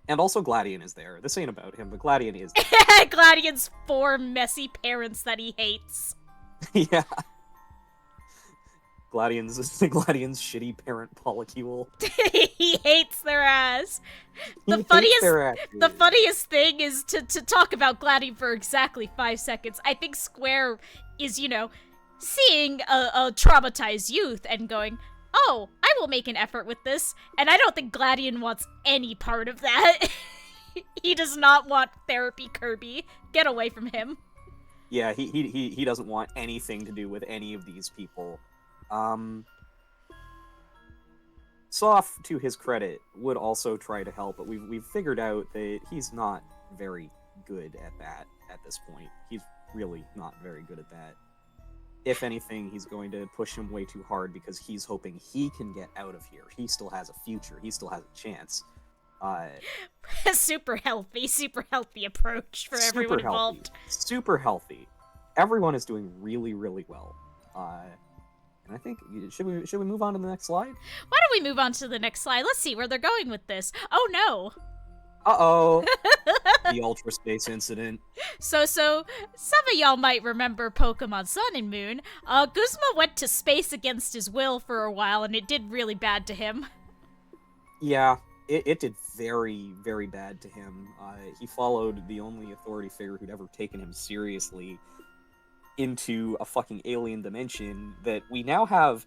B: And also Gladian is there. This ain't about him, but Gladian is there.
A: Gladian's 4 messy parents that he hates.
B: Yeah. Gladian's shitty parent polycule.
A: He hates their ass. The funniest thing is to talk about Gladian for exactly 5 seconds. I think Square is, you know, seeing a traumatized youth and going, "Oh, I will make an effort with this." And I don't think Gladian wants any part of that. He does not want therapy, Kirby. Get away from him.
B: Yeah, he doesn't want anything to do with any of these people. Soph, to his credit, would also try to help, but we've figured out that he's not very good at that at this point. He's really not very good at that. If anything, he's going to push him way too hard because he's hoping he can get out of here. He still has a future. He still has a chance. Uh,
A: Super healthy approach for everyone
B: super healthy.
A: involved.
B: Super healthy. Everyone is doing really, really well. And I think should we move on to the next slide?
A: Why don't we move on to the next slide? Let's see where they're going with this. Oh no.
B: Uh-oh. The Ultra Space incident.
A: So some of y'all might remember Pokemon Sun and Moon. Guzma went to space against his will for a while, and it did really bad to him.
B: Yeah, it did very, very bad to him. He followed the only authority figure who'd ever taken him seriously into a fucking alien dimension that we now have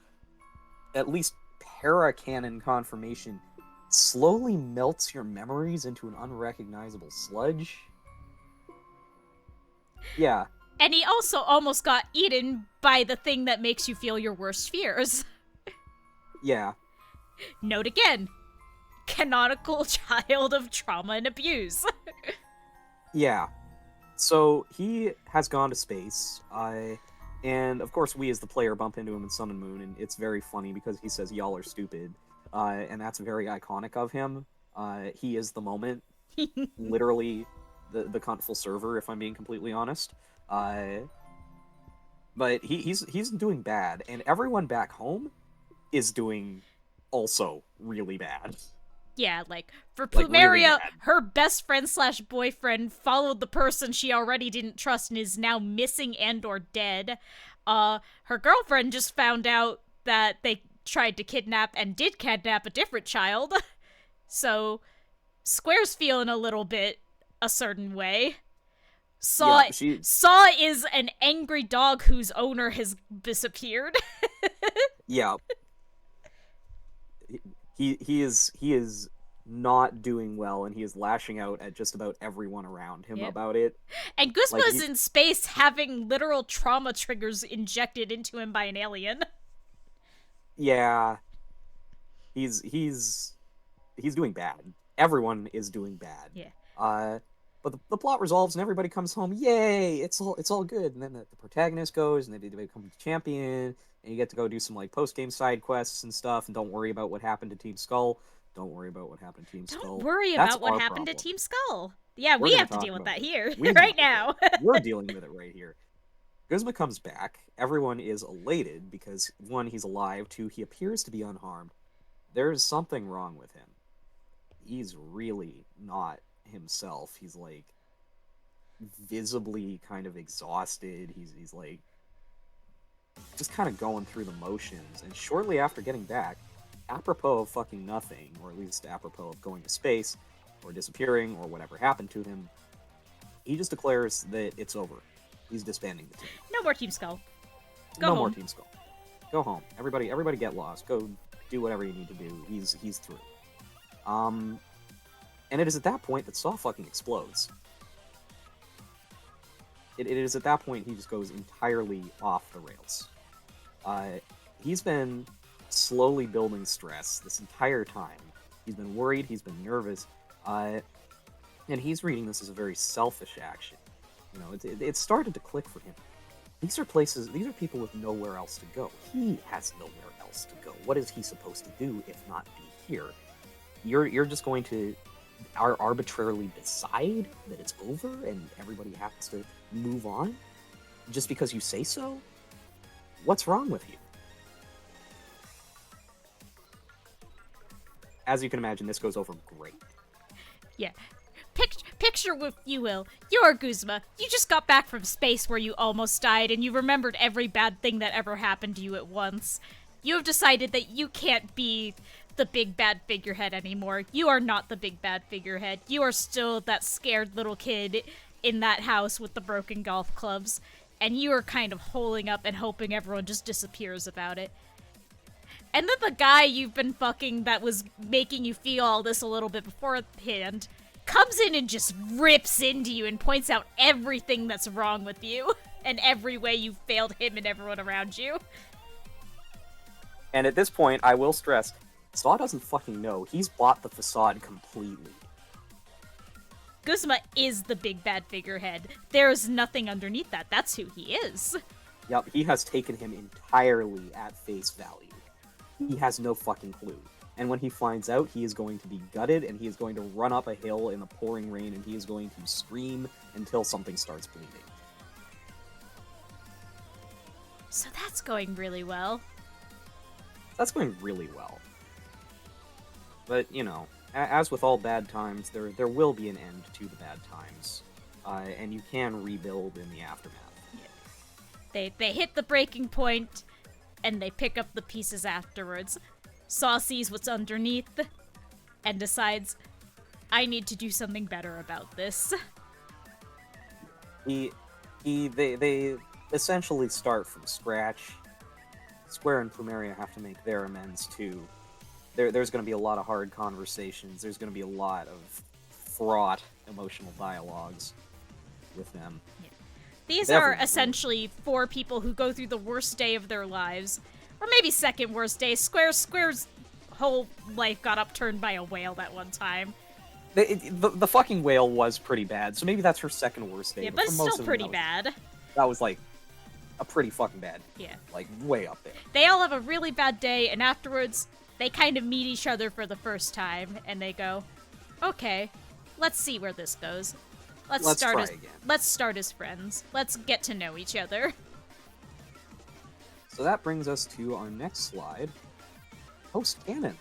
B: at least para-canon confirmation slowly melts your memories into an unrecognizable sludge. Yeah.
A: And he also almost got eaten by the thing that makes you feel your worst fears.
B: Yeah.
A: Note again, canonical child of trauma and abuse.
B: Yeah. So he has gone to space, and of course we as the player bump into him in Sun and Moon, and it's very funny because he says y'all are stupid, and that's very iconic of him. He is the moment, literally the cuntful server, if I'm being completely honest. But he's doing bad, and everyone back home is doing also really bad.
A: Yeah, like, for
B: Like, really
A: Plumeria,
B: bad.
A: her best friend slash boyfriend followed the person she already didn't trust and is now missing and or dead. Her girlfriend just found out that they tried to kidnap and did kidnap a different child. So, Square's feeling a little bit a certain way. Saw is an angry dog whose owner has disappeared.
B: Yeah. He is not doing well, and he is lashing out at just about everyone around him about it.
A: And Guzma's in space having literal trauma triggers injected into him by an alien.
B: Yeah. He's doing bad. Everyone is doing bad.
A: Yeah.
B: But the plot resolves and everybody comes home. Yay! It's all good. And then the protagonist goes and they become champion, and you get to go do some like post game side quests and stuff. And don't worry about what happened to Team Skull. Don't worry about what happened to Team Skull.
A: Don't worry about what happened to Team Skull. Yeah, we have to deal with that here right now.
B: We're dealing with it right here. Guzma comes back. Everyone is elated because, one, he's alive. Two, he appears to be unharmed. There's something wrong with him. He's really not himself. He's like visibly kind of exhausted. He's like just kind of going through the motions. And shortly after getting back, apropos of fucking nothing, or at least apropos of going to space or disappearing or whatever happened to him, he just declares that it's over. He's disbanding the team.
A: No more Team Skull.
B: No more Team Skull. Go home. Everybody get lost. Go do whatever you need to do. He's through. And it is at that point that Saw fucking explodes. It is at that point he just goes entirely off the rails. He's been slowly building stress this entire time. He's been worried, he's been nervous, and he's reading this as a very selfish action. You know, it started to click for him. These are people with nowhere else to go. He has nowhere else to go. What is he supposed to do if not be here? You're just going to arbitrarily decide that it's over and everybody has to move on just because you say so? What's wrong with you? As you can imagine, this goes over great.
A: Yeah. Picture, if you will, you're Guzma. You just got back from space where you almost died, and you remembered every bad thing that ever happened to you at once. You have decided that you can't be the big bad figurehead anymore. You are not the big bad figurehead. You are still that scared little kid in that house with the broken golf clubs, and you are kind of holding up and hoping everyone just disappears about it. And then the guy you've been fucking that was making you feel all this a little bit beforehand comes in and just rips into you and points out everything that's wrong with you and every way you failed him and everyone around you.
B: And at this point, I will stress, Saw doesn't fucking know. He's bought the facade completely.
A: Guzma is the big bad figurehead. There's nothing underneath that. That's who he is.
B: Yep, he has taken him entirely at face value. He has no fucking clue. And when he finds out, he is going to be gutted, and he is going to run up a hill in the pouring rain, and he is going to scream until something starts bleeding.
A: So that's going really well.
B: That's going really well. But, you know, as with all bad times, there will be an end to the bad times. And you can rebuild in the aftermath.
A: Yeah. They hit the breaking point, and they pick up the pieces afterwards. Saw sees what's underneath, and decides, I need to do something better about this.
B: They essentially start from scratch. Square and Plumeria have to make their amends too. There's going to be a lot of hard conversations. There's going to be a lot of fraught emotional dialogues with them.
A: Yeah. These are essentially 4 people who go through the worst day of their lives, or maybe second worst day. Square's whole life got upturned by a whale that one time.
B: The fucking whale was pretty bad, so maybe that's her second worst day.
A: Yeah, but it's still pretty bad.
B: That was like a pretty fucking bad.
A: Yeah.
B: Like way up there.
A: They all have a really bad day, and afterwards they kind of meet each other for the first time, and they go, okay, let's see where this goes. Let's start as friends. Let's get to know each other.
B: So that brings us to our next slide. Post-canon.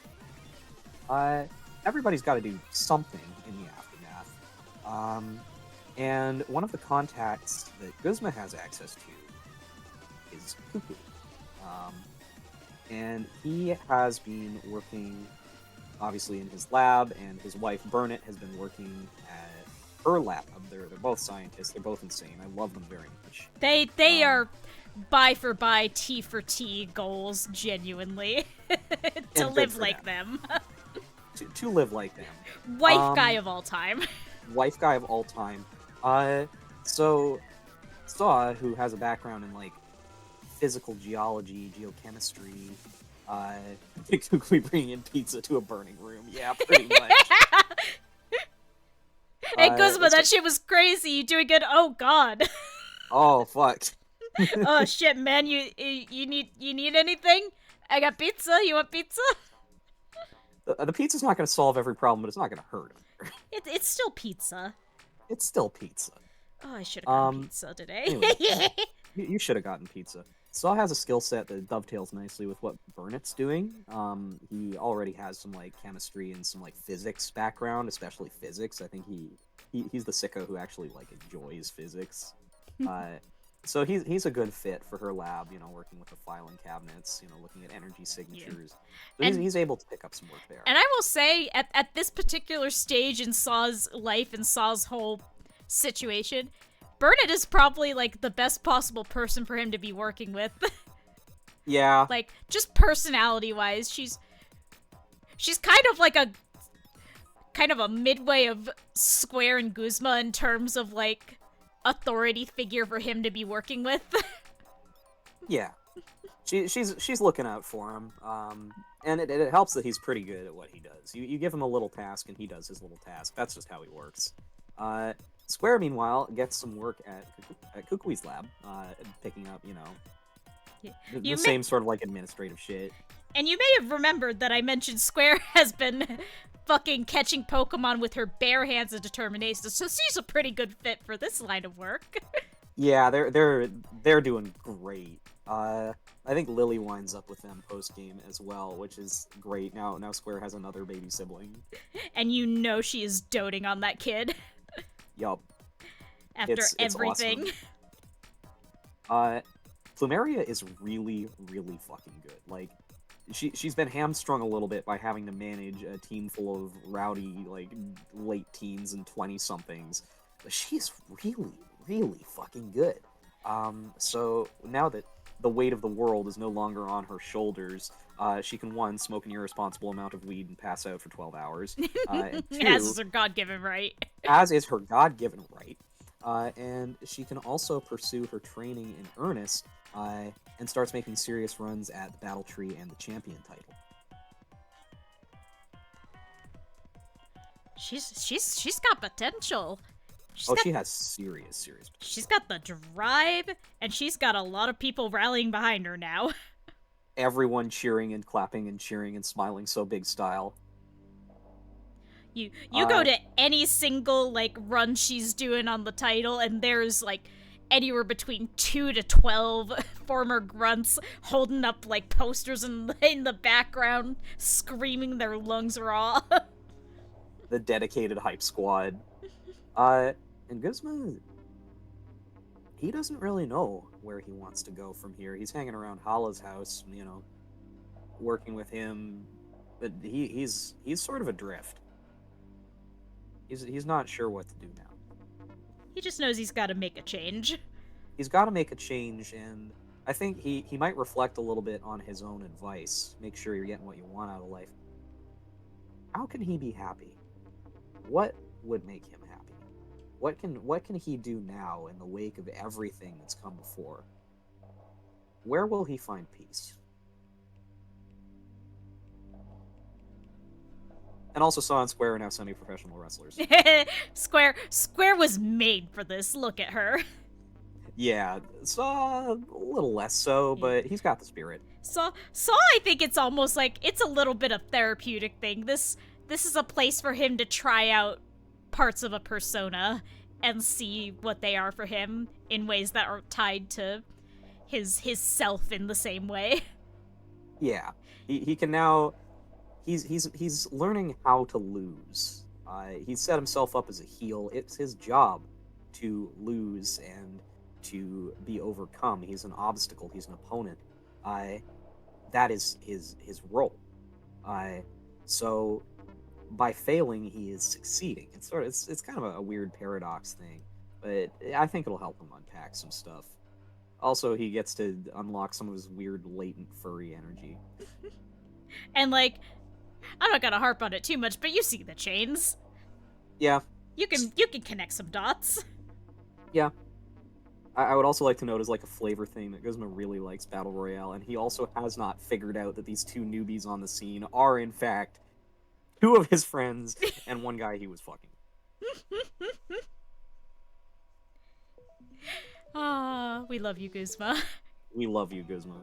B: Everybody's got to do something in the aftermath. And one of the contacts that Guzma has access to is Cuckoo. And he has been working, obviously, in his lab, and his wife, Burnett, has been working at her lab. They're both scientists. They're both insane. I love them very much.
A: They are buy for buy, T for T goals, genuinely. To live like them.
B: To live like them.
A: Wife guy of all time.
B: Wife guy of all time. So Saw, who has a background in, like, physical geology, geochemistry, quickly bringing in pizza to a burning room. Yeah, pretty much.
A: Hey, Guzma, that shit was crazy. You doing good? Oh, God.
B: Oh, fuck.
A: Oh, shit, man. You need anything? I got pizza. You want pizza?
B: The pizza's not going to solve every problem, but it's not going to hurt him.
A: It's still pizza.
B: It's still pizza.
A: Oh, I should have gotten pizza today.
B: Anyway, you should have gotten pizza. Saw has a skill set that dovetails nicely with what Burnett's doing. He already has some, like, chemistry and some, like, physics background, especially physics. I think he's the sicko who actually, like, enjoys physics. So he's a good fit for her lab, you know, working with the filing cabinets, you know, looking at energy signatures. Yeah. So he's able to pick up some work there.
A: And I will say, at this particular stage in Saw's life and Saw's whole situation, Burnett is probably, like, the best possible person for him to be working with.
B: Yeah.
A: Like, just personality-wise, she's kind of like a midway of Square and Guzma in terms of, like, authority figure for him to be working with.
B: Yeah. She's looking out for him. And it helps that he's pretty good at what he does. You give him a little task and he does his little task. That's just how he works. Square, meanwhile, gets some work at Kukui's lab, picking up, you know, the same sort of, like, administrative shit.
A: And you may have remembered that I mentioned Square has been fucking catching Pokemon with her bare hands and determination, so she's a pretty good fit for this line of work.
B: Yeah, they're doing great. I think Lily winds up with them post-game as well, which is great. Now Square has another baby sibling. And
A: you know she is doting on that kid.
B: Yup.
A: After everything.
B: Awesome. Plumeria is really, really fucking good. Like, she's been hamstrung a little bit by having to manage a team full of rowdy, like, late teens and 20-somethings. But she's really, really fucking good. So now that the weight of the world is no longer on her shoulders, she can, 1, smoke an irresponsible amount of weed and pass out for 12 hours. And 2,
A: as is her God-given right.
B: As is her God-given right. And she can also pursue her training in earnest, and starts making serious runs at the Battle Tree and the Champion title.
A: She's got potential.
B: She has serious potential.
A: She's got the drive, and she's got a lot of people rallying behind her now.
B: everyone cheering and clapping and cheering and smiling so big style.
A: You go to any single like run she's doing on the title, and there's like anywhere between 2 to 12 former grunts holding up like posters in the background, screaming their lungs raw.
B: The dedicated hype squad. And Guzma, he doesn't really know where he wants to go from here. He's hanging around Hala's house, you know, working with him, but he's sort of adrift. He's not sure what to do now.
A: He just knows he's got to make a change.
B: He's got to make a change, and I think he might reflect a little bit on his own advice. Make sure you're getting what you want out of life. How can he be happy? What would make him happy? What can he do now in the wake of everything that's come before? Where will he find peace? And also, Saw and Square are now semi-professional wrestlers.
A: Square was made for this. Look at her.
B: Yeah, Saw a little less so, but he's got the spirit.
A: Saw, I think it's almost like it's a little bit of therapeutic thing. This is a place for him to try out parts of a persona and see what they are for him in ways that are tied to his self in the same way.
B: Yeah, he can now. He's learning how to lose. He's set himself up as a heel. It's his job to lose and to be overcome. He's an obstacle. He's an opponent. That is his role. So by failing, he is succeeding. It's kind of a weird paradox thing, but I think it'll help him unpack some stuff. Also, he gets to unlock some of his weird latent furry energy.
A: And like, I'm not gonna harp on it too much, but you see the chains.
B: Yeah.
A: You can connect some dots.
B: Yeah. I would also like to note as like a flavor thing that Guzma really likes Battle Royale, and he also has not figured out that these two newbies on the scene are in fact two of his friends and one guy he was fucking.
A: Ah, we love you, Guzma.
B: We love you, Guzma.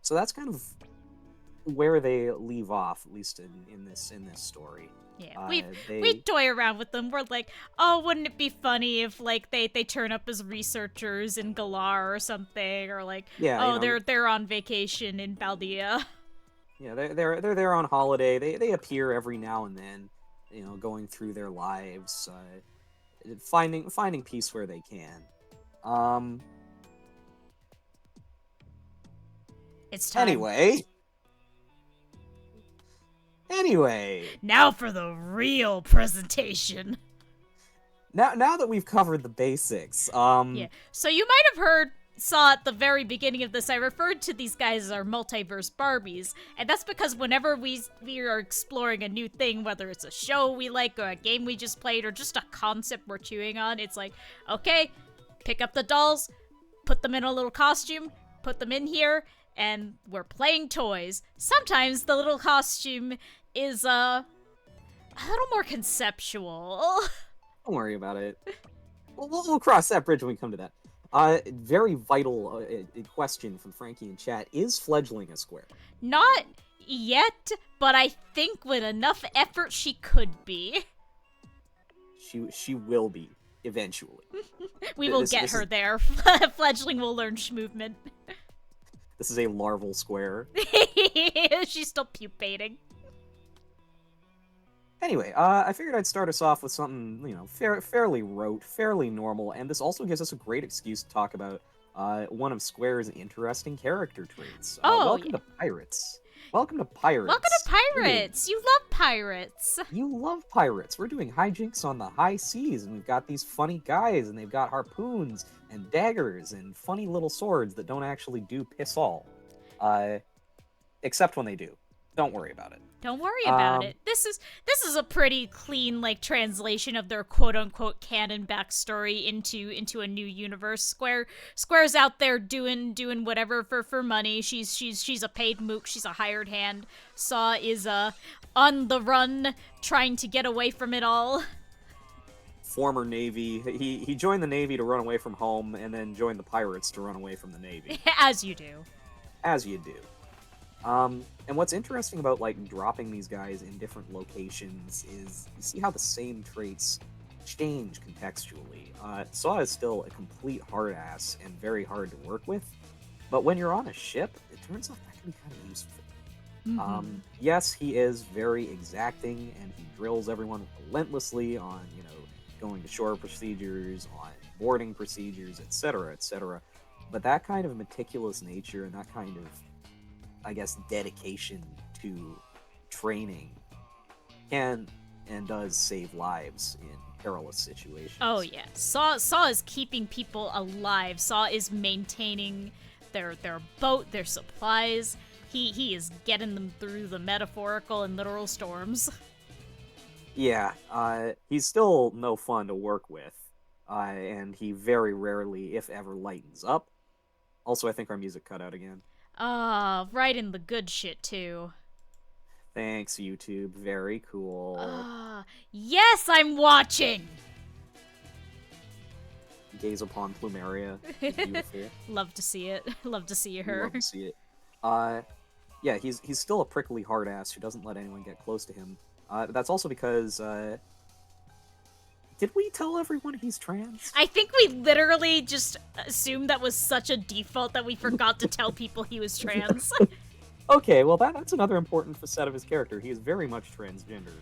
B: So that's kind of where they leave off, at least in this story.
A: Yeah, we toy around with them. We're like, oh, wouldn't it be funny if like they turn up as researchers in Galar or something, or like,
B: yeah,
A: oh,
B: you know,
A: they're on vacation in Baldia.
B: Yeah, they're there on holiday. They appear every now and then, you know, going through their lives, finding peace where they can.
A: It's time.
B: Anyway.
A: Now for the real presentation.
B: Now that we've covered the basics,
A: Yeah. So you might have saw at the very beginning of this, I referred to these guys as our multiverse Barbies, and that's because whenever we are exploring a new thing, whether it's a show we like or a game we just played or just a concept we're chewing on, it's like, okay, pick up the dolls, put them in a little costume, put them in here, and we're playing toys. Sometimes the little costume is a little more conceptual.
B: Don't worry about it. We'll cross that bridge when we come to that. Very vital question from Frankie in chat. Is fledgling a square?
A: Not yet, but I think with enough effort she could be.
B: She will be, eventually.
A: We will get her there. Fledgling will learn movement.
B: This is a larval square.
A: She's still pupating.
B: Anyway, I figured I'd start us off with something, you know, fairly rote, fairly normal, and this also gives us a great excuse to talk about one of Square's interesting character traits. Welcome to Pirates. Welcome to Pirates.
A: Welcome to Pirates. You love pirates.
B: You love pirates. We're doing hijinks on the high seas, and we've got these funny guys, and they've got harpoons and daggers and funny little swords that don't actually do piss all. Except when they do. Don't worry about it.
A: Don't worry about it. This is a pretty clean like translation of their quote unquote canon backstory into a new universe. Square's out there doing whatever for money. She's a paid mook. She's a hired hand. Saw is on the run, trying to get away from it all.
B: Former Navy. He joined the Navy to run away from home, and then joined the pirates to run away from the Navy.
A: As you do.
B: as you do. And what's interesting about like dropping these guys in different locations is you see how the same traits change contextually. Saw is still a complete hard ass and very hard to work with, but when you're on a ship, it turns out that can be kind of useful.
A: Mm-hmm.
B: Yes, he is very exacting and he drills everyone relentlessly on, going to shore procedures, on boarding procedures, etc., etc. But that kind of meticulous nature and that kind of, I guess, dedication to training can and does save lives in perilous
A: Oh
B: situations.
A: yeah, Saw is keeping people alive. Saw is maintaining their boat, their supplies. He is getting them through the metaphorical and literal storms.
B: Yeah, he's still no fun to work with, and he very rarely, if ever, lightens up. Also, I think our music cut out again.
A: Ah, right in the good shit too.
B: Thanks, YouTube. Very cool.
A: Ah, yes, I'm watching.
B: Gaze upon Plumeria is beautiful.
A: Love to see it. Love to see
B: We
A: her.
B: love to see it. Uh, yeah, he's still a prickly hard ass who doesn't let anyone get close to him. That's also because did we tell everyone he's trans?
A: I think we literally just assumed that was such a default that we forgot to tell people he was trans.
B: Okay, well that's another important facet of his character. He is very much transgender.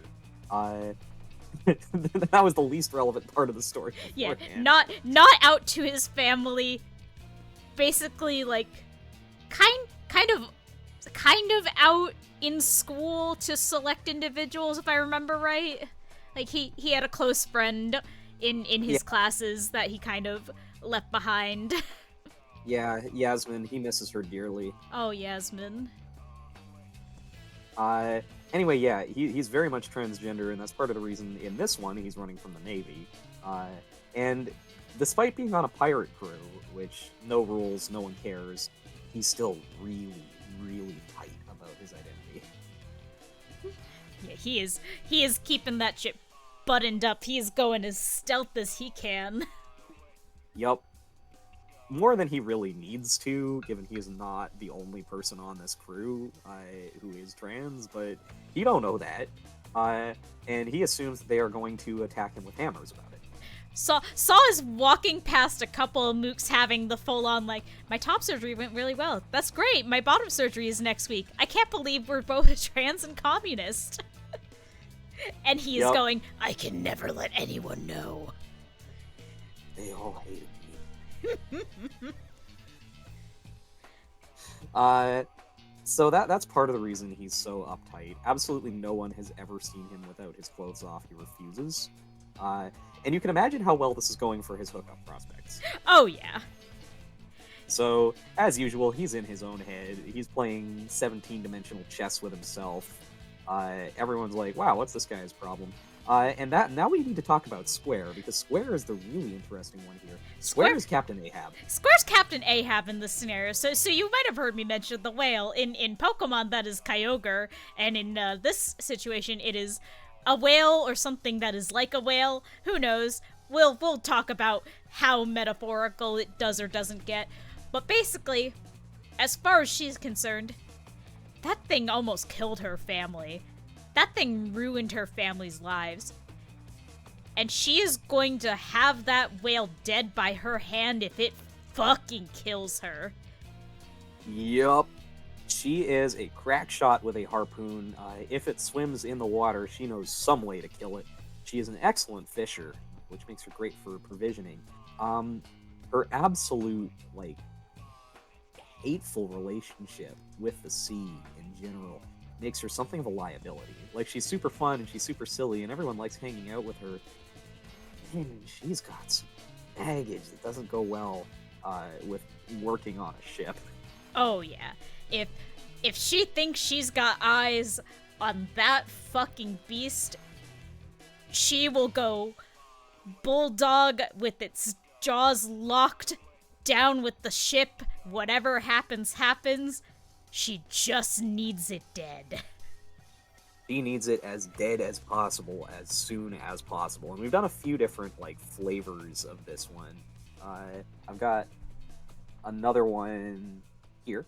B: Uh, that was the least relevant part of the story
A: Yeah,
B: beforehand.
A: not out to his family. Basically, like kind of out in school to select individuals, if I remember right. Like he had a close friend in
B: Yeah,
A: his classes that he kind of left behind.
B: yeah, Yasmin. He misses her dearly.
A: Oh, Yasmin.
B: Uh, anyway, yeah, he's very much transgender, and that's part of the reason in this one he's running from the Navy. Uh, and despite being on a pirate crew, which no rules, no one cares, he's still really, really tight about his identity.
A: Yeah, he is keeping that shit buttoned up. He is going as stealth as he can.
B: Yup. More than he really needs to, given he is not the only person on this crew who is trans, but he don't know that. And he assumes that they are going to attack him with hammers about it.
A: Saw is walking past a couple of mooks having the full on, like, my top surgery went really well. That's great. My bottom surgery is next week. I can't believe we're both trans and communist. And he is
B: Yup.
A: going, I can never let anyone know.
B: They all hated me. So that's part of the reason he's so uptight. Absolutely no one has ever seen him without his clothes off. He refuses. And you can imagine how well this is going for his hookup prospects.
A: Oh, yeah.
B: So, as usual, he's in his own head. He's playing 17-dimensional chess with himself. Everyone's like, wow, what's this guy's problem? And now we need to talk about Square, because Square is the really interesting one here. Square is Captain Ahab.
A: Square's Captain Ahab in this scenario. So you might have heard me mention the whale. In Pokemon, that is Kyogre, and in this situation, it is a whale or something that is like a whale. Who knows? We'll talk about how metaphorical it does or doesn't get. But basically, as far as she's concerned, that thing almost killed her family. That thing ruined her family's lives. And she is going to have that whale dead by her hand if it fucking kills her.
B: Yup. She is a crack shot with a harpoon. If it swims in the water, she knows some way to kill it. She is an excellent fisher, which makes her great for provisioning. Her absolute, like, hateful relationship with the sea in general makes her something of a liability. Like, she's super fun and she's super silly, and everyone likes hanging out with her. And she's got some baggage that doesn't go well with working on a ship.
A: Oh yeah. If she thinks she's got eyes on that fucking beast, she will go bulldog with its jaws locked down with the ship. Whatever happens, happens. She just needs it dead.
B: She needs it as dead as possible, as soon as possible. And we've done a few different, like, flavors of this one. I've got another one here.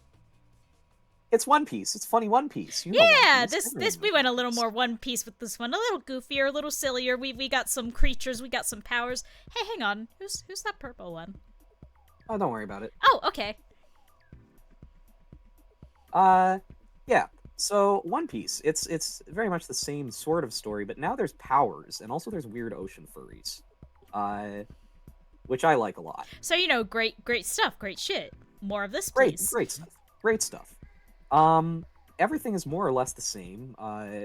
B: It's One Piece. It's funny One Piece. You know One
A: Yeah,
B: Piece.
A: this
B: Everyone
A: we
B: knows
A: went a
B: One
A: little
B: Piece.
A: more One Piece with this one, a little goofier, a little sillier. We got some creatures, we got some powers. Hey, hang on, who's that purple one?
B: Oh, don't worry about it.
A: Oh, okay.
B: Uh, yeah. So One Piece, it's very much the same sort of story, but now there's powers, and also there's weird ocean furries, which I like a lot.
A: So great stuff, great shit. More of this,
B: Great,
A: please.
B: great stuff. Great stuff. Um, Everything is more or less the same.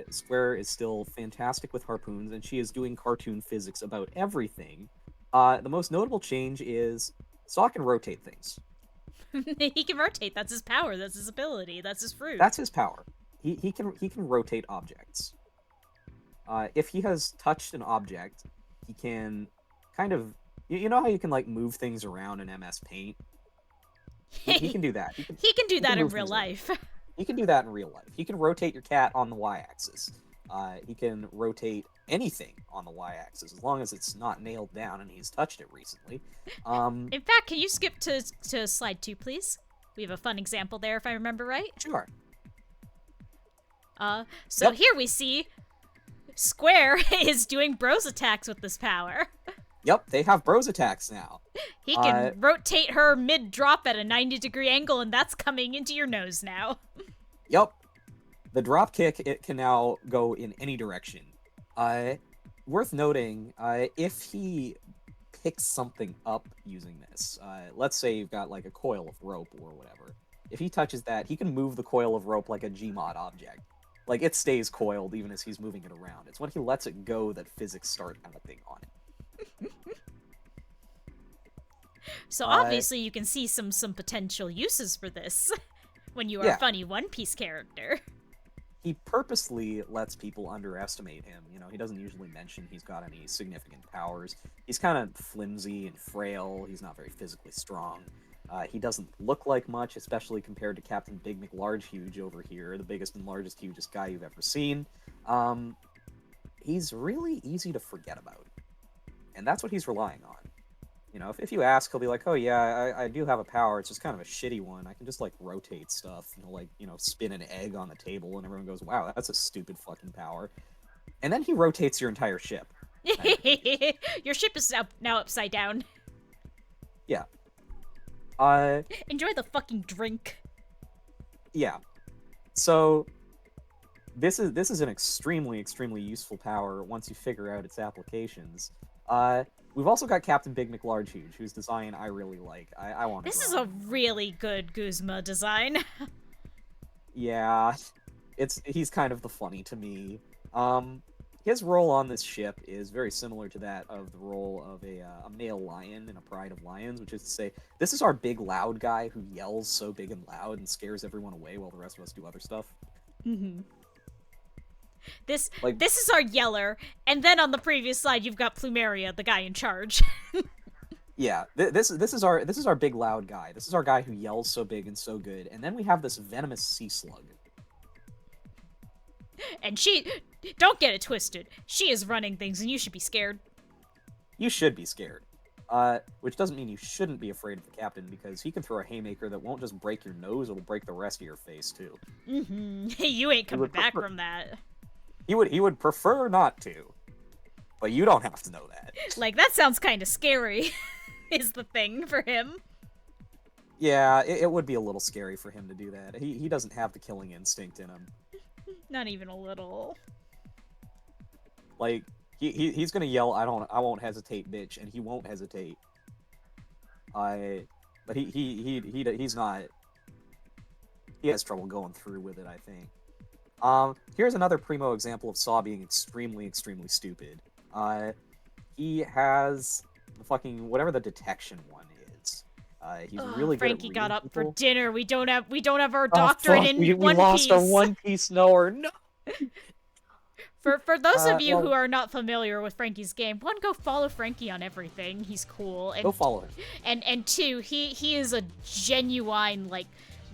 B: Square is still fantastic with harpoons, and she is doing cartoon physics about everything. The most notable change is Saw can rotate things.
A: He can rotate. That's his power. That's his ability. That's his fruit.
B: That's his power. He can rotate objects. If he has touched an object, he can kind of you know how you can like move things around in MS Paint. He can do that.
A: He can do that in
B: move
A: real
B: things around.
A: life.
B: He can do that in real life. He can rotate your cat on the y-axis. He can rotate anything on the y-axis as long as it's not nailed down and he's touched it recently.
A: In fact, can you skip to slide 2, please? We have a fun example there, if I remember right.
B: Sure.
A: So
B: Yep.
A: here we see Square is doing bros attacks with this power.
B: Yep, they have bros attacks now.
A: He can rotate her mid-drop at a 90-degree angle, and that's coming into your nose now.
B: Yep. The drop kick, it can now go in any direction. Worth noting, if he picks something up using this, let's say you've got like a coil of rope or whatever. If he touches that, he can move the coil of rope like a Gmod object. Like, it stays coiled even as he's moving it around. It's when he lets it go that physics start acting on it.
A: So obviously you can see some potential uses for this when you are a funny One Piece character.
B: He purposely lets people underestimate him. You know, he doesn't usually mention he's got any significant powers. He's kind of flimsy and frail. He's not very physically strong. He doesn't look like much, especially compared to Captain Big McLarge-Huge over here, the biggest and largest, hugest guy you've ever seen. He's really easy to forget about. And that's what he's relying on. You know, if you ask, he'll be like, oh yeah, I do have a power, it's just kind of a shitty one. I can just, like, rotate stuff. And he'll, like, spin an egg on the table, and everyone goes, wow, that's a stupid fucking power. And then he rotates your entire ship.
A: Your ship is now upside down.
B: Yeah.
A: Enjoy the fucking drink.
B: Yeah. So, this is an extremely useful power once you figure out its applications. We've also got Captain Big McLarge-Huge, whose design I really like. I want to.
A: This is a really good Guzma design.
B: Yeah, he's kind of the funny to me. His role on this ship is very similar to that of the role of a male lion in a pride of lions, which is to say, this is our big loud guy who yells so big and loud and scares everyone away while the rest of us do other stuff.
A: Mm-hmm. This is our yeller, and then on the previous slide you've got Plumeria, the guy in charge.
B: Yeah, this is our big loud guy. This is our guy who yells so big and so good, and then we have this venomous sea slug.
A: And don't get it twisted, she is running things, and you should be scared.
B: You should be scared. Which doesn't mean you shouldn't be afraid of the captain, because he can throw a haymaker that won't just break your nose, it'll break the rest of your face too.
A: Mm-hmm. You ain't coming back from that.
B: He would prefer not to, but you don't have to know that.
A: Like, that sounds kind of scary, is the thing for him.
B: Yeah, it would be a little scary for him to do that. He doesn't have the killing instinct in him.
A: Not even a little.
B: Like, he's gonna yell, I won't hesitate, bitch, and he won't hesitate. But he's not. He has trouble going through with it, I think. Here's another primo example of Saw being extremely stupid. He has the fucking whatever the detection one is. He's really good
A: Frankie
B: at
A: got
B: reading
A: up
B: people.
A: for dinner. We don't have our doctorate in
B: we
A: One
B: lost
A: Piece.
B: our One Piece knower. No.
A: For those of you
B: well,
A: who are not familiar with Frankie's game, one, go follow Frankie on everything. He's cool. And,
B: Go follow him.
A: And two, he is a genuine, like,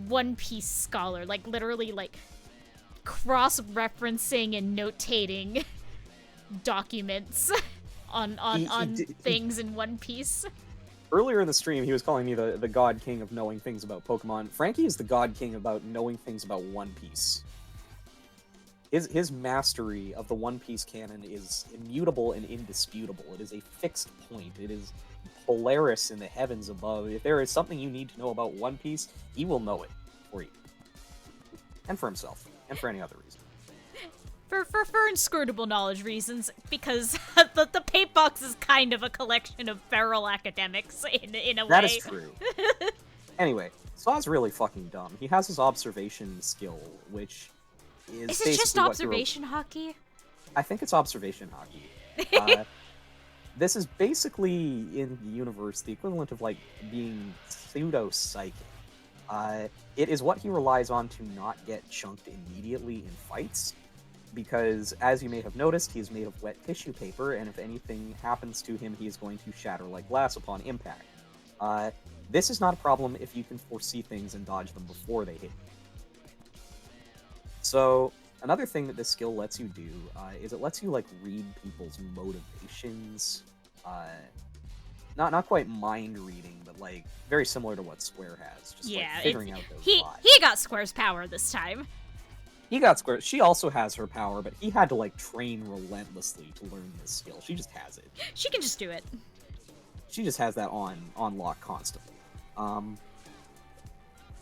A: One Piece scholar. Like, literally, like, cross-referencing and notating documents on things in One Piece.
B: Earlier in the stream, he was calling me the God King of knowing things about Pokemon. Frankie is the God King about knowing things about One Piece. His mastery of the One Piece canon is immutable and indisputable. It is a fixed point. It is Polaris in the heavens above. If there is something you need to know about One Piece, he will know it for you. And for himself. And for any other reason.
A: For inscrutable knowledge reasons, because the paint box is kind of a collection of feral academics in a way.
B: That is true. Anyway, Saw's really fucking dumb. He has his observation skill, which is
A: it just observation hockey?
B: I think it's observation hockey. This is basically, in the universe, the equivalent of, like, being pseudo-psychic. It is what he relies on to not get chunked immediately in fights, because, as you may have noticed, he is made of wet tissue paper, and if anything happens to him, he is going to shatter like glass upon impact. This is not a problem if you can foresee things and dodge them before they hit you. So, another thing that this skill lets you do is it lets you, like, read people's motivations. Not quite mind reading, but, like, very similar to what Square has. Just,
A: yeah,
B: like, figuring out those
A: he got Square's power this time.
B: He got Square. She also has her power, but he had to, like, train relentlessly to learn this skill. She just has it.
A: She can just do it.
B: She just has that on lock constantly.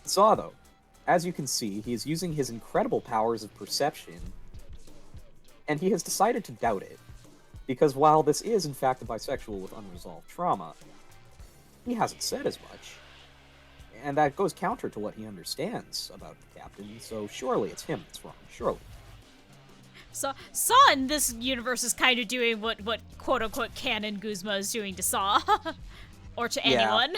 B: Saw, though, as you can see, he is using his incredible powers of perception, and he has decided to doubt it. Because while this is, in fact, a bisexual with unresolved trauma, he hasn't said as much. And that goes counter to what he understands about the captain, so surely it's him that's wrong. Surely.
A: So Saw in this universe is kind of doing what quote-unquote canon Guzma is doing to Saw. Or to anyone.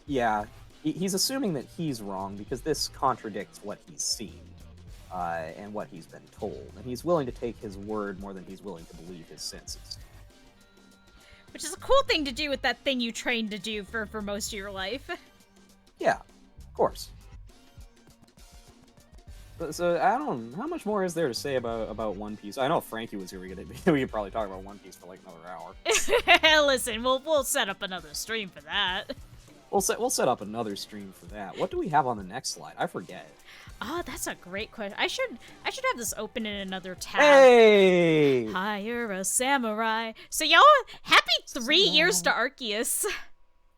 B: Yeah. He's assuming that he's wrong because this contradicts what he's seen. And what he's been told. And he's willing to take his word more than he's willing to believe his senses.
A: Which is a cool thing to do with that thing you trained to do for most of your life.
B: Yeah, of course. So I don't know, how much more is there to say about One Piece? I know if Frankie was here, we could probably talk about One Piece for like another hour.
A: Listen, we'll set up another stream for that.
B: We'll set up another stream for that. What do we have on the next slide? I forget.
A: Oh, that's a great question. I should have this open in another tab.
B: Hey!
A: Hire a samurai. So y'all, happy 3 years to Arceus.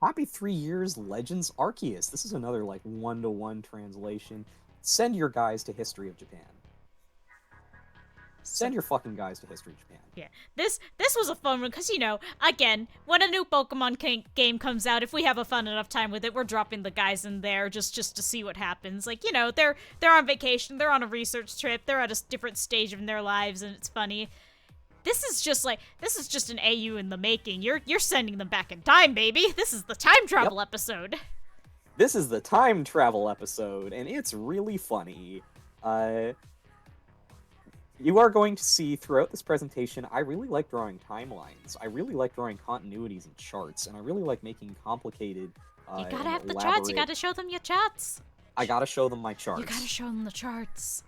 B: Happy 3 years, Legends Arceus. This is another, like, one-to-one translation. Send your guys to History of Japan. Send your fucking guys to History of Japan.
A: Yeah, this was a fun one, because, you know, again, when a new Pokemon game comes out, if we have a fun enough time with it, we're dropping the guys in there just to see what happens. Like, you know, they're on vacation, they're on a research trip, they're at a different stage in their lives, and it's funny. This is just an AU in the making. You're sending them back in time, baby. This is the time travel episode.
B: This is the time travel episode, and it's really funny. You are going to see throughout this presentation, I really like drawing timelines. I really like drawing continuities and charts, and I really like making complicated,
A: you gotta have the charts. You gotta show them your charts.
B: I gotta show them my charts.
A: You gotta show them the charts.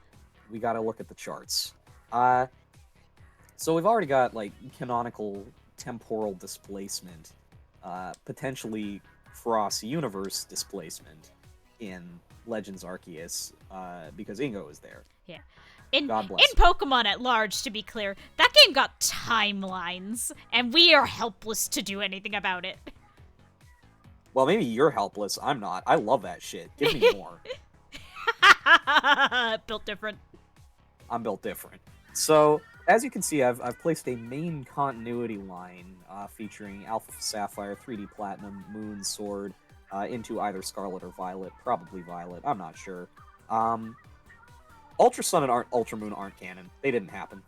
B: We gotta look at the charts. So we've already got, like, canonical temporal displacement, potentially cross-universe displacement in Legends Arceus, because Ingo is there.
A: Yeah. In
B: God bless.
A: In Pokemon at large, to be clear, that game got timelines, and we are helpless to do anything about it.
B: Well, maybe you're helpless. I'm not. I love that shit. Give me more.
A: Built different.
B: I'm built different. So, as you can see, I've placed a main continuity line featuring Alpha Sapphire, 3D Platinum, Moon, Sword, into either Scarlet or Violet. Probably Violet. I'm not sure. Ultra Sun and Ultra Moon aren't canon. They didn't happen.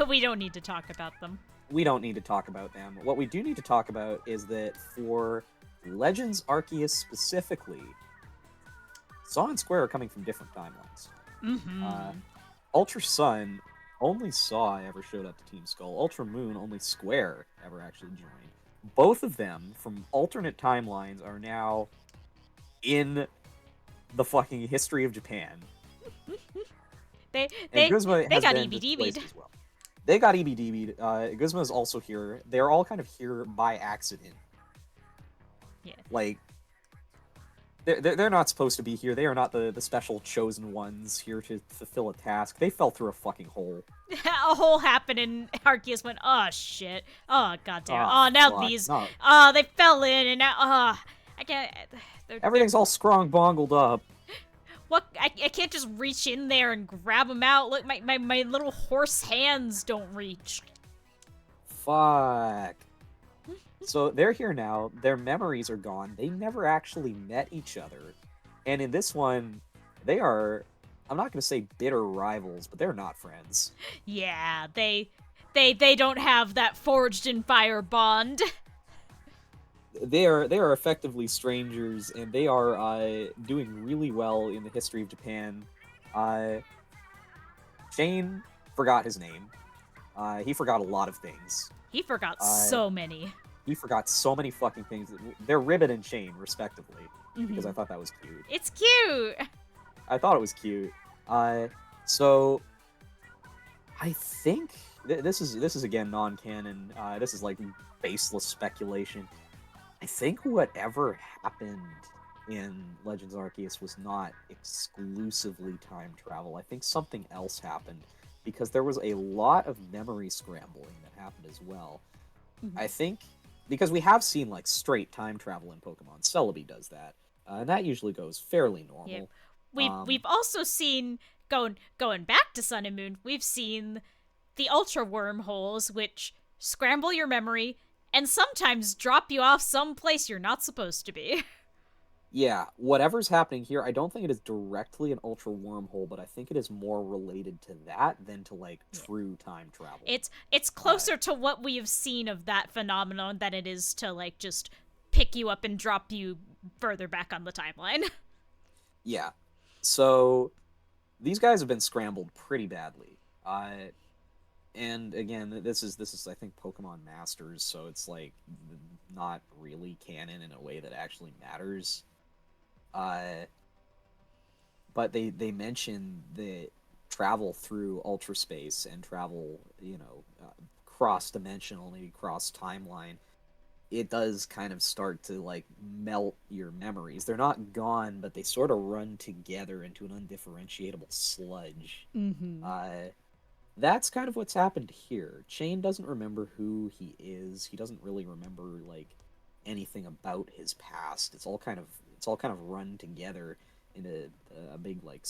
A: We don't need to talk about them.
B: We don't need to talk about them. What we do need to talk about is that for Legends Arceus specifically, Saw and Square are coming from different timelines.
A: Mm-hmm.
B: Ultra Sun, only Saw ever showed up to Team Skull. Ultra Moon, only Square ever actually joined. Both of them, from alternate timelines, are now in the fucking history of Japan.
A: They got EBDB'd.
B: Well. They got EBDB'd. Guzma is also here. They're all kind of here by accident.
A: Yeah.
B: Like, they're not supposed to be here. They are not the special chosen ones here to fulfill a task. They fell through a fucking hole.
A: A hole happened and Arceus went, oh shit. Oh goddamn.
B: Ah,
A: Oh now
B: fuck.
A: these
B: No.
A: they fell in and now I can't they're
B: Everything's all scrong bongled up.
A: what I can't just reach in there and grab them out. Look, my little horse hands don't reach.
B: Fuck. So they're here now. Their memories are gone. They never actually met each other. And in this one, they are, I'm not going to say bitter rivals, but they're not friends.
A: Yeah, they don't have that forged in fire bond.
B: They are effectively strangers, and they are doing really well in the history of Japan. Uh, Shane forgot his name. He forgot a lot of things.
A: He forgot so many.
B: He forgot so many fucking things. They're Ribbon and Shane, respectively, because I thought that was cute.
A: It's cute.
B: I thought it was cute. So I think this is again non-canon. This is like baseless speculation. I think whatever happened in Legends Arceus was not exclusively time travel. I think something else happened because there was a lot of memory scrambling that happened as well. I think because we have seen like straight time travel in Pokemon. Celebi does that, and that usually goes fairly normal.
A: Yep. We've also seen going back to Sun and Moon. We've seen the Ultra Wormholes, which scramble your memory and sometimes drop you off someplace you're not supposed to be.
B: Yeah, whatever's happening here, I don't think it is directly an ultra wormhole, but I think it is more related to that than to like true time travel.
A: It's closer to what we have seen of that phenomenon than it is to like just pick you up and drop you further back on the timeline.
B: Yeah. So these guys have been scrambled pretty badly. And again, this is I think Pokemon Masters, so it's like not really canon in a way that actually matters. But they mention the travel through ultra space and travel, cross dimensional, maybe cross timeline. It does kind of start to like melt your memories. They're not gone, but they sort of run together into an undifferentiatable sludge. That's kind of what's happened here. Shane doesn't remember who he is. He doesn't really remember like anything about his past. It's all kind of run together in a big like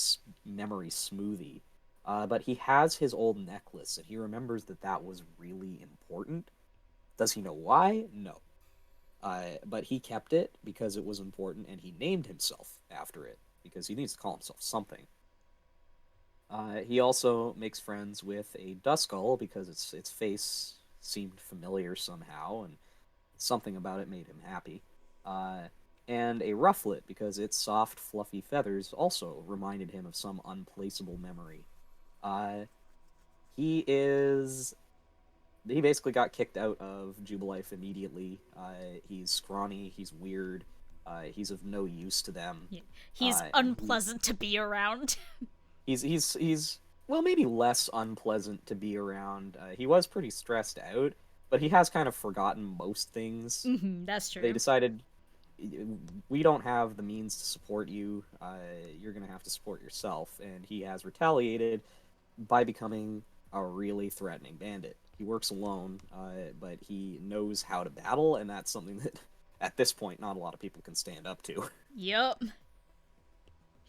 B: memory smoothie. But he has his old necklace, and he remembers that was really important. Does he know why? No. But he kept it because it was important, and he named himself after it because he needs to call himself something. He also makes friends with a Duskull because its face seemed familiar somehow, and something about it made him happy. And a Rufflet because its soft, fluffy feathers also reminded him of some unplaceable memory. He basically got kicked out of Jubilife immediately. He's scrawny, he's weird, he's of no use to them.
A: Yeah. He's unpleasant to be around.
B: He's well, maybe less unpleasant to be around. He was pretty stressed out, but he has kind of forgotten most things.
A: That's true.
B: They decided, we don't have the means to support you. You're gonna have to support yourself, and he has retaliated by becoming a really threatening bandit. He works alone, but he knows how to battle, and that's something that, at this point, not a lot of people can stand up to.
A: Yup.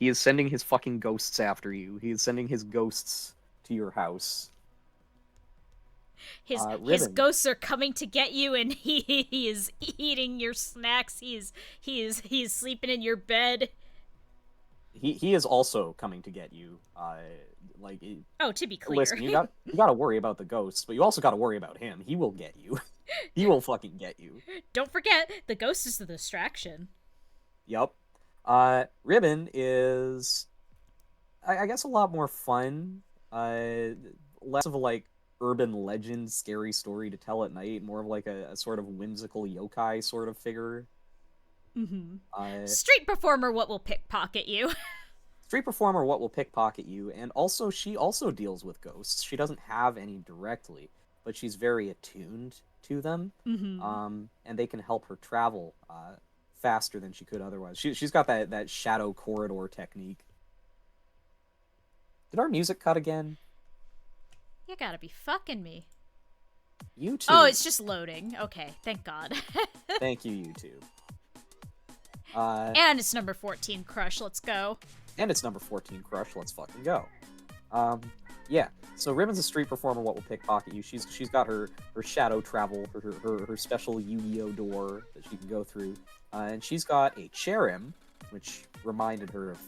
B: He is sending his fucking ghosts after you. He is sending his ghosts to your house.
A: His ghosts are coming to get you, and he is eating your snacks. He is sleeping in your bed.
B: He is also coming to get you.
A: To be clear,
B: listen, you got to worry about the ghosts, but you also got to worry about him. He will get you. He will fucking get you.
A: Don't forget, the ghost is the distraction.
B: Yup. Ribbon is, I guess, a lot more fun. Less of a like urban legend, scary story to tell at night. More of like a sort of whimsical yokai sort of figure.
A: Street performer, what will pickpocket you?
B: Street performer, what will pickpocket you, and also she also deals with ghosts. She doesn't have any directly, but she's very attuned to them. And they can help her travel faster than she could otherwise. She's got that shadow corridor technique. Did our music cut again?
A: You gotta be fucking me.
B: YouTube.
A: Oh, it's just loading. Okay, thank God.
B: Thank you, YouTube.
A: And it's number 14 Crush. Let's go.
B: And it's number 14 Crush. Let's fucking go. Yeah. So Ribbon's a street performer. What will pickpocket you? She's got her shadow travel, her special Yu-Gi-Oh door that she can go through, and she's got a cherrim, which reminded her of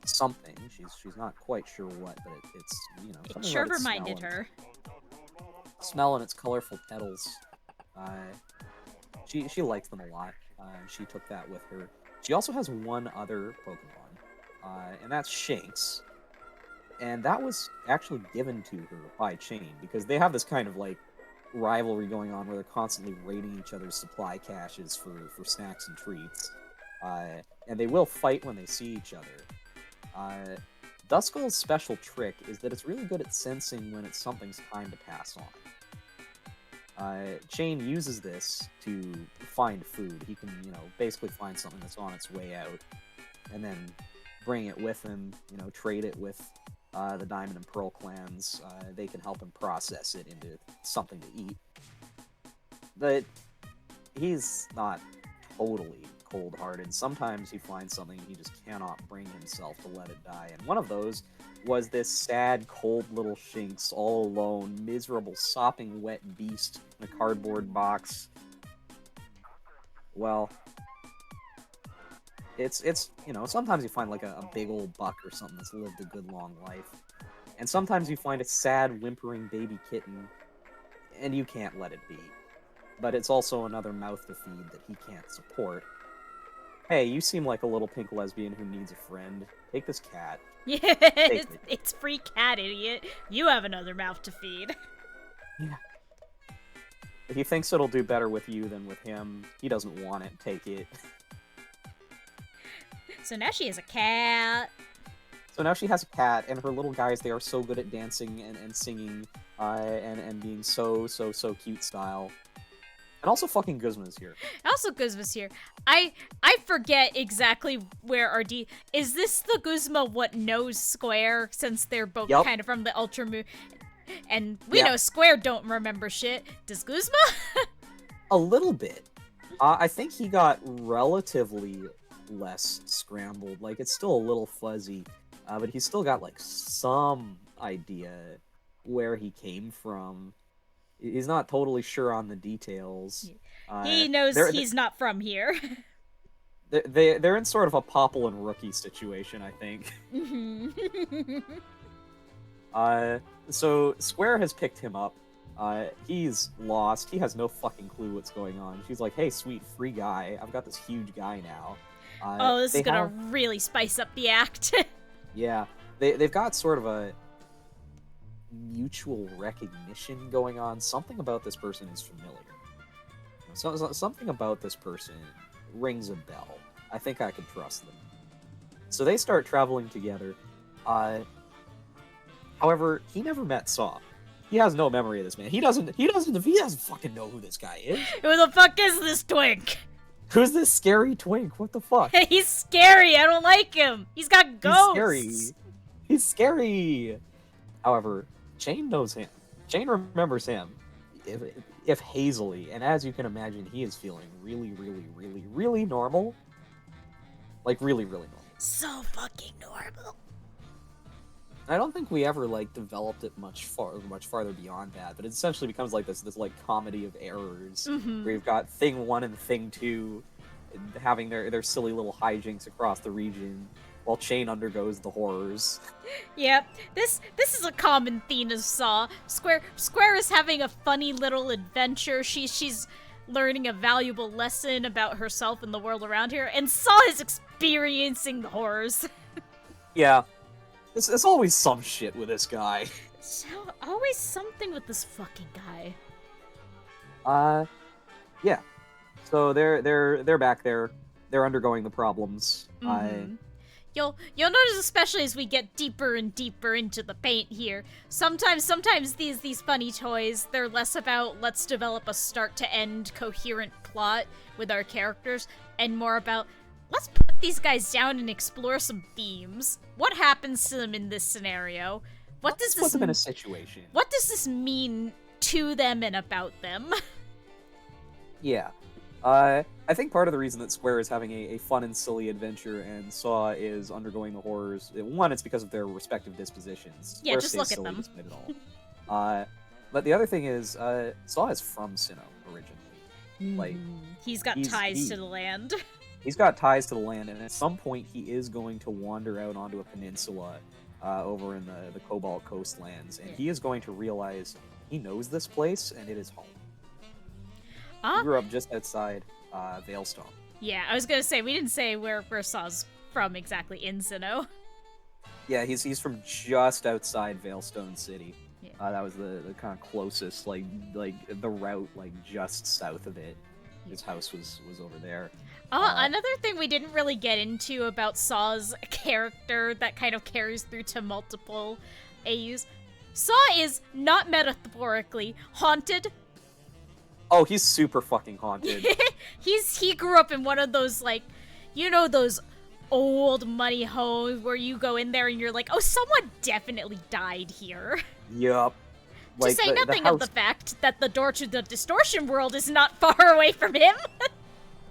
B: something. She's not quite sure what, but it's
A: It sure reminded her.
B: Smell and its colorful petals. She likes them a lot. She took that with her. She also has one other Pokemon, and that's Shinx. And that was actually given to her by Chain, because they have this kind of, like, rivalry going on where they're constantly raiding each other's supply caches for snacks and treats. And they will fight when they see each other. Duskull's special trick is that it's really good at sensing when it's something's time to pass on. Chain uses this to find food. He can, basically find something that's on its way out, and then bring it with him, trade it with the Diamond and Pearl clans. They can help him process it into something to eat. But he's not totally cold-hearted. Sometimes he finds something he just cannot bring himself to let it die. And one of those was this sad, cold little Shinx, all alone, miserable, sopping wet beast in a cardboard box. Well, it's sometimes you find like a big old buck or something that's lived a good long life. And sometimes you find a sad, whimpering baby kitten, and you can't let it be. But it's also another mouth to feed that he can't support. Hey, you seem like a little pink lesbian who needs a friend. Take this cat.
A: Yeah, it's free cat, idiot. You have another mouth to feed.
B: Yeah. If he thinks it'll do better with you than with him, he doesn't want it. Take it.
A: So now she has a cat.
B: So now she has a cat, and her little guys, they are so good at dancing and singing, and being so cute style. And also fucking Guzma's here.
A: Also Guzma's here. I forget exactly where our D... Is this the Guzma what knows Square, since they're both kind of from the Ultra Moon? And we know Square don't remember shit. Does Guzma?
B: A little bit. I think he got relatively less scrambled. Like, it's still a little fuzzy, but he's still got, like, some idea where he came from. He's not totally sure on the details.
A: He knows he's not from here.
B: They're in sort of a Popple and Rookie situation, I think. So Square has picked him up. He's lost. He has no fucking clue what's going on. She's like, hey, sweet, free guy. I've got this huge guy now.
A: This is gonna really spice up the act.
B: Yeah. They've got sort of a mutual recognition going on. Something about this person is familiar. Something about this person rings a bell. I think I could trust them. So they start traveling together. However, he never met Saw. He has no memory of this man. He doesn't fucking know who this guy is.
A: Who the fuck is this twink?
B: Who's this scary twink? What the fuck?
A: He's scary. I don't like him. He's got ghosts.
B: He's scary. However, Chain knows him. Chain remembers him. If hazily, and as you can imagine, he is feeling really, really, really, really normal. Like, really, really normal.
A: So fucking normal.
B: I don't think we ever, like, developed it much farther beyond that, but it essentially becomes like this like, comedy of errors, where you've got Thing 1 and Thing 2 having their silly little hijinks across the region, while Chain undergoes the horrors.
A: Yep, this is a common theme of Saw. Square is having a funny little adventure. She's learning a valuable lesson about herself and the world around her, and Saw is experiencing the horrors.
B: Yeah. It's always some shit with this guy.
A: So, always something with this fucking guy.
B: Yeah. So they're back there. They're undergoing the problems.
A: Yo, You'll notice, especially as we get deeper and deeper into the paint here, sometimes these funny toys, they're less about let's develop a start to end coherent plot with our characters and more about let's put these guys down and explore some themes. What happens to them in this scenario?
B: Let's put them in a situation.
A: What does this mean to them and about them?
B: Yeah. I think part of the reason that Square is having a fun and silly adventure and Saw is undergoing the horrors, one, it's because of their respective dispositions.
A: Yeah,
B: Square
A: just
B: stays
A: look at
B: silly
A: them.
B: despite it all. But the other thing is, Saw is from Sinnoh originally. Like,
A: He's got ties to the land.
B: He's got ties to the land, and at some point he is going to wander out onto a peninsula over in the Cobalt Coastlands, and he is going to realize he knows this place, and it is home. He grew up just outside Veilstone.
A: Yeah, I was gonna say, we didn't say where Saw's from exactly in Sinnoh.
B: Yeah, he's from just outside Veilstone City.
A: Yeah.
B: That was the kind of closest, like the route, like just south of it. His house was over there.
A: Another thing we didn't really get into about Saw's character that kind of carries through to multiple AUs. Saw is, not metaphorically, haunted.
B: Oh, he's super fucking haunted.
A: He grew up in one of those, like, you know, those old money homes where you go in there and you're like, oh, someone definitely died here.
B: Yup.
A: To say nothing of the fact that the door to the distortion world is not far away from him.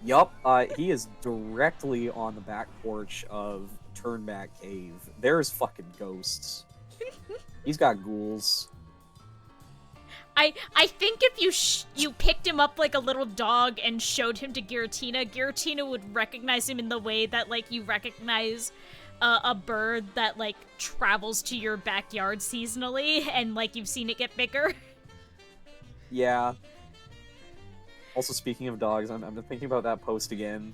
B: Yup, he is directly on the back porch of Turnback Cave. There's fucking ghosts. He's got ghouls.
A: I think if you picked him up like a little dog and showed him to Giratina would recognize him in the way that, like, you recognize a bird that, like, travels to your backyard seasonally and, like, you've seen it get bigger.
B: Yeah. Also, speaking of dogs, I'm thinking about that post again.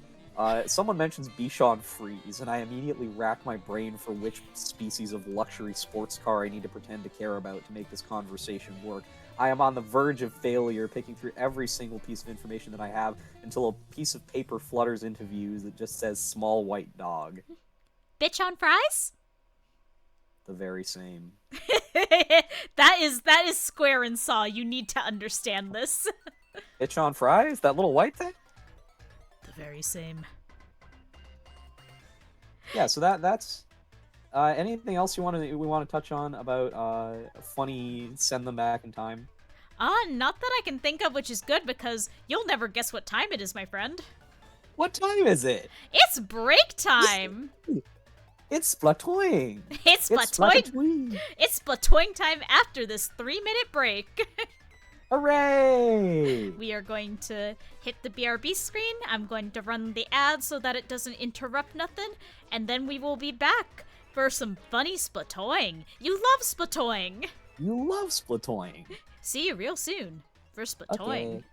B: Someone mentions Bichon Frise, and I immediately rack my brain for which species of luxury sports car I need to pretend to care about to make this conversation work. I am on the verge of failure, picking through every single piece of information that I have until a piece of paper flutters into view that just says small white dog.
A: Bichon Frise?
B: The very same.
A: That is Square and Saw. You need to understand this.
B: Bichon Frise? That little white thing?
A: The very same.
B: Yeah, so that's anything else we want to touch on about funny send them back in time?
A: Not that I can think of, which is good because you'll never guess what time it is, my friend.
B: What time is it?
A: It's break time.
B: It's Splatoing.
A: It's Splatoing. It's Splatoing time after this 3-minute break.
B: Hooray!
A: We are going to hit the BRB screen. I'm going to run the ad so that it doesn't interrupt nothing, and then we will be back for some funny Splatoing. You love Splatoing.
B: You love Splatoing.
A: See you real soon for Splatoing.
B: Okay.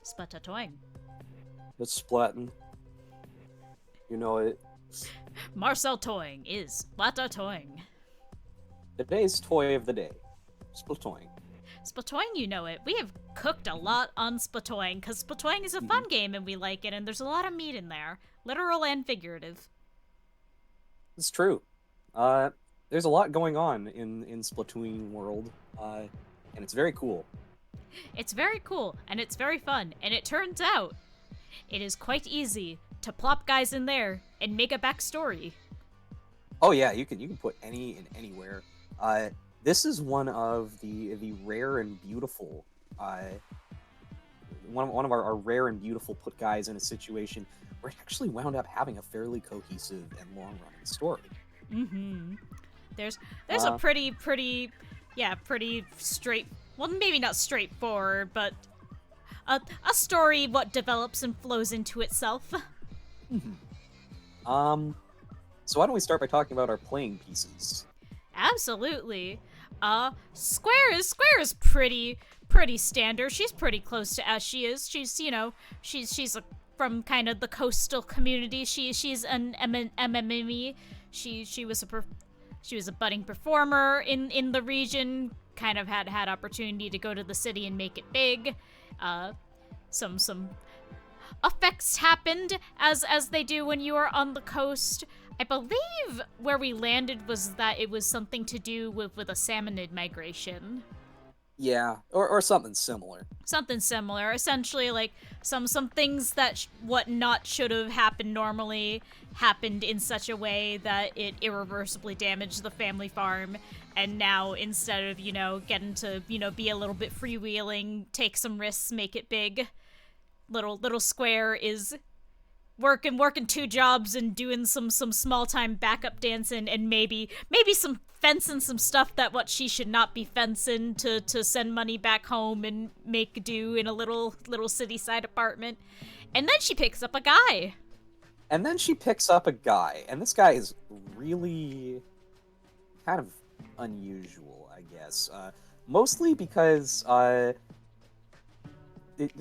A: Splatatoing.
B: It's splatting. You know it.
A: Marcel Toying is Splatatoing.
B: Today's toy of the day. Splatoing.
A: Splatoing, you know it. We have cooked a lot on Splatoing, because Splatoing is a fun game and we like it, and there's a lot of meat in there. Literal and figurative.
B: It's true. There's a lot going on in Splatoon world, and it's very cool.
A: It's very cool, and it's very fun, and it turns out it is quite easy to plop guys in there and make a backstory.
B: Oh yeah, you can put any in anywhere. This is one of the rare and beautiful, one of our rare and beautiful put guys in a situation where it actually wound up having a fairly cohesive and long running story.
A: Mm-hmm. There's a pretty straight, well, maybe not straightforward, but a story what develops and flows into itself.
B: So why don't we start by talking about our playing pieces?
A: Absolutely. Square is pretty standard. She's pretty close to as she is. She's from kind of the coastal community. She's an MME. She was a budding performer in the region. Kind of had opportunity to go to the city and make it big. Some effects happened as they do when you are on the coast. I believe where we landed was that it was something to do with a salmonid migration.
B: Yeah, or something similar.
A: Something similar. Essentially, like some things that what not should have happened normally happened in such a way that it irreversibly damaged the family farm. And now instead of getting to be a little bit freewheeling, take some risks, make it big, little Square is working two jobs and doing some small time backup dancing and maybe some fencing some stuff that what she should not be fencing to send money back home and make do in a little city side apartment. And then she picks up a guy.
B: And this guy is really kind of unusual, I guess. Mostly because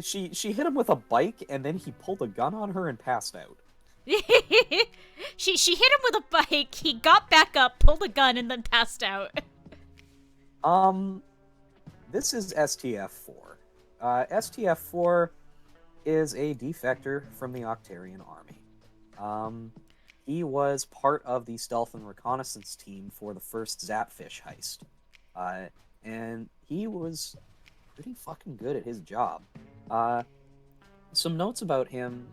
B: she hit him with a bike, and then he pulled a gun on her and passed out.
A: she hit him with a bike, he got back up, pulled a gun, and then passed out.
B: This is STF4. STF4 is a defector from the Octarian army. He was part of the stealth and reconnaissance team for the first Zapfish heist. And he was pretty fucking good at his job. Some notes about him.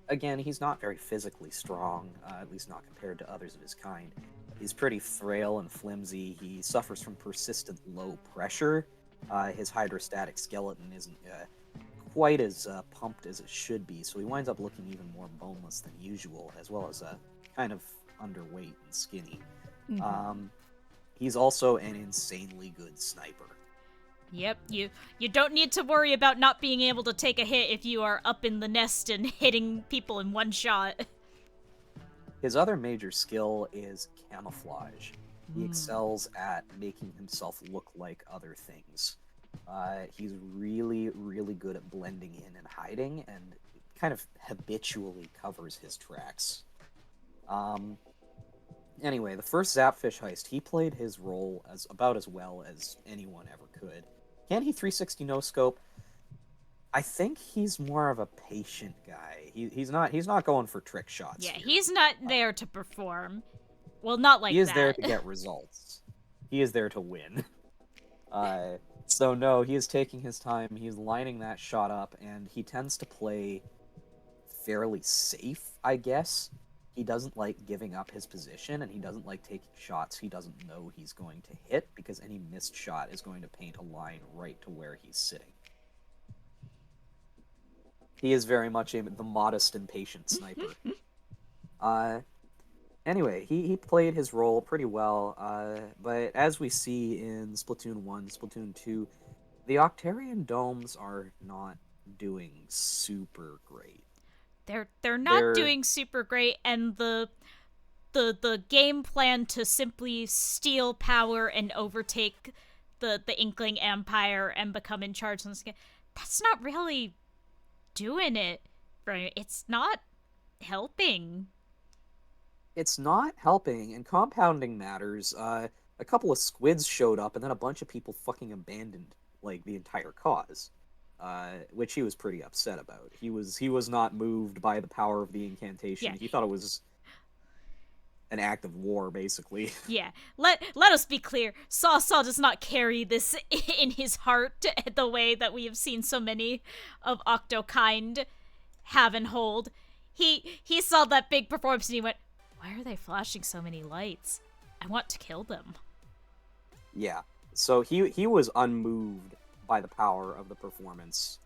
B: Again, he's not very physically strong, at least not compared to others of his kind. He's pretty frail and flimsy. He suffers from persistent low pressure. His hydrostatic skeleton isn't quite as pumped as it should be, so he winds up looking even more boneless than usual, as well as kind of underweight and skinny.
A: Mm-hmm.
B: He's also an insanely good sniper.
A: Yep, you don't need to worry about not being able to take a hit if you are up in the nest and hitting people in one shot.
B: His other major skill is camouflage. He excels at making himself look like other things. He's really, really good at blending in and hiding, and kind of habitually covers his tracks. Anyway, the first Zapfish heist, he played his role about as well as anyone ever could. Can he 360 no-scope? I think he's more of a patient guy. He's not going for trick shots
A: Yeah,
B: here.
A: he's not there to perform. Well, not
B: He
A: like
B: is there
A: that.
B: to get results. He is there to win. Uh, so no, he is taking his time. He's lining that shot up, and he tends to play fairly safe, I guess. He doesn't like giving up his position, and he doesn't like taking shots he doesn't know he's going to hit, because any missed shot is going to paint a line right to where he's sitting. He is very much the modest and patient sniper. Uh, anyway, he played his role pretty well, but as we see in Splatoon 1, Splatoon 2, the Octarian domes are not doing super great.
A: They're not
B: They're
A: doing super great, and the game plan to simply steal power and overtake the Inkling Empire and become in charge on this game, that's not really doing it. Right? It's not helping.
B: it's not helping, and compounding matters. A couple of squids showed up, and then a bunch of people fucking abandoned like the entire cause, which he was pretty upset about. He was not moved by the power of the incantation.
A: Yeah,
B: He thought it was an act of war, basically.
A: yeah. Let us be clear. Saw does not carry this in his heart the way that we have seen so many of Octokind have and hold. He saw that big performance and he went, "Why are they flashing so many lights? I want to kill them."
B: Yeah. So he was unmoved by the power of the performance.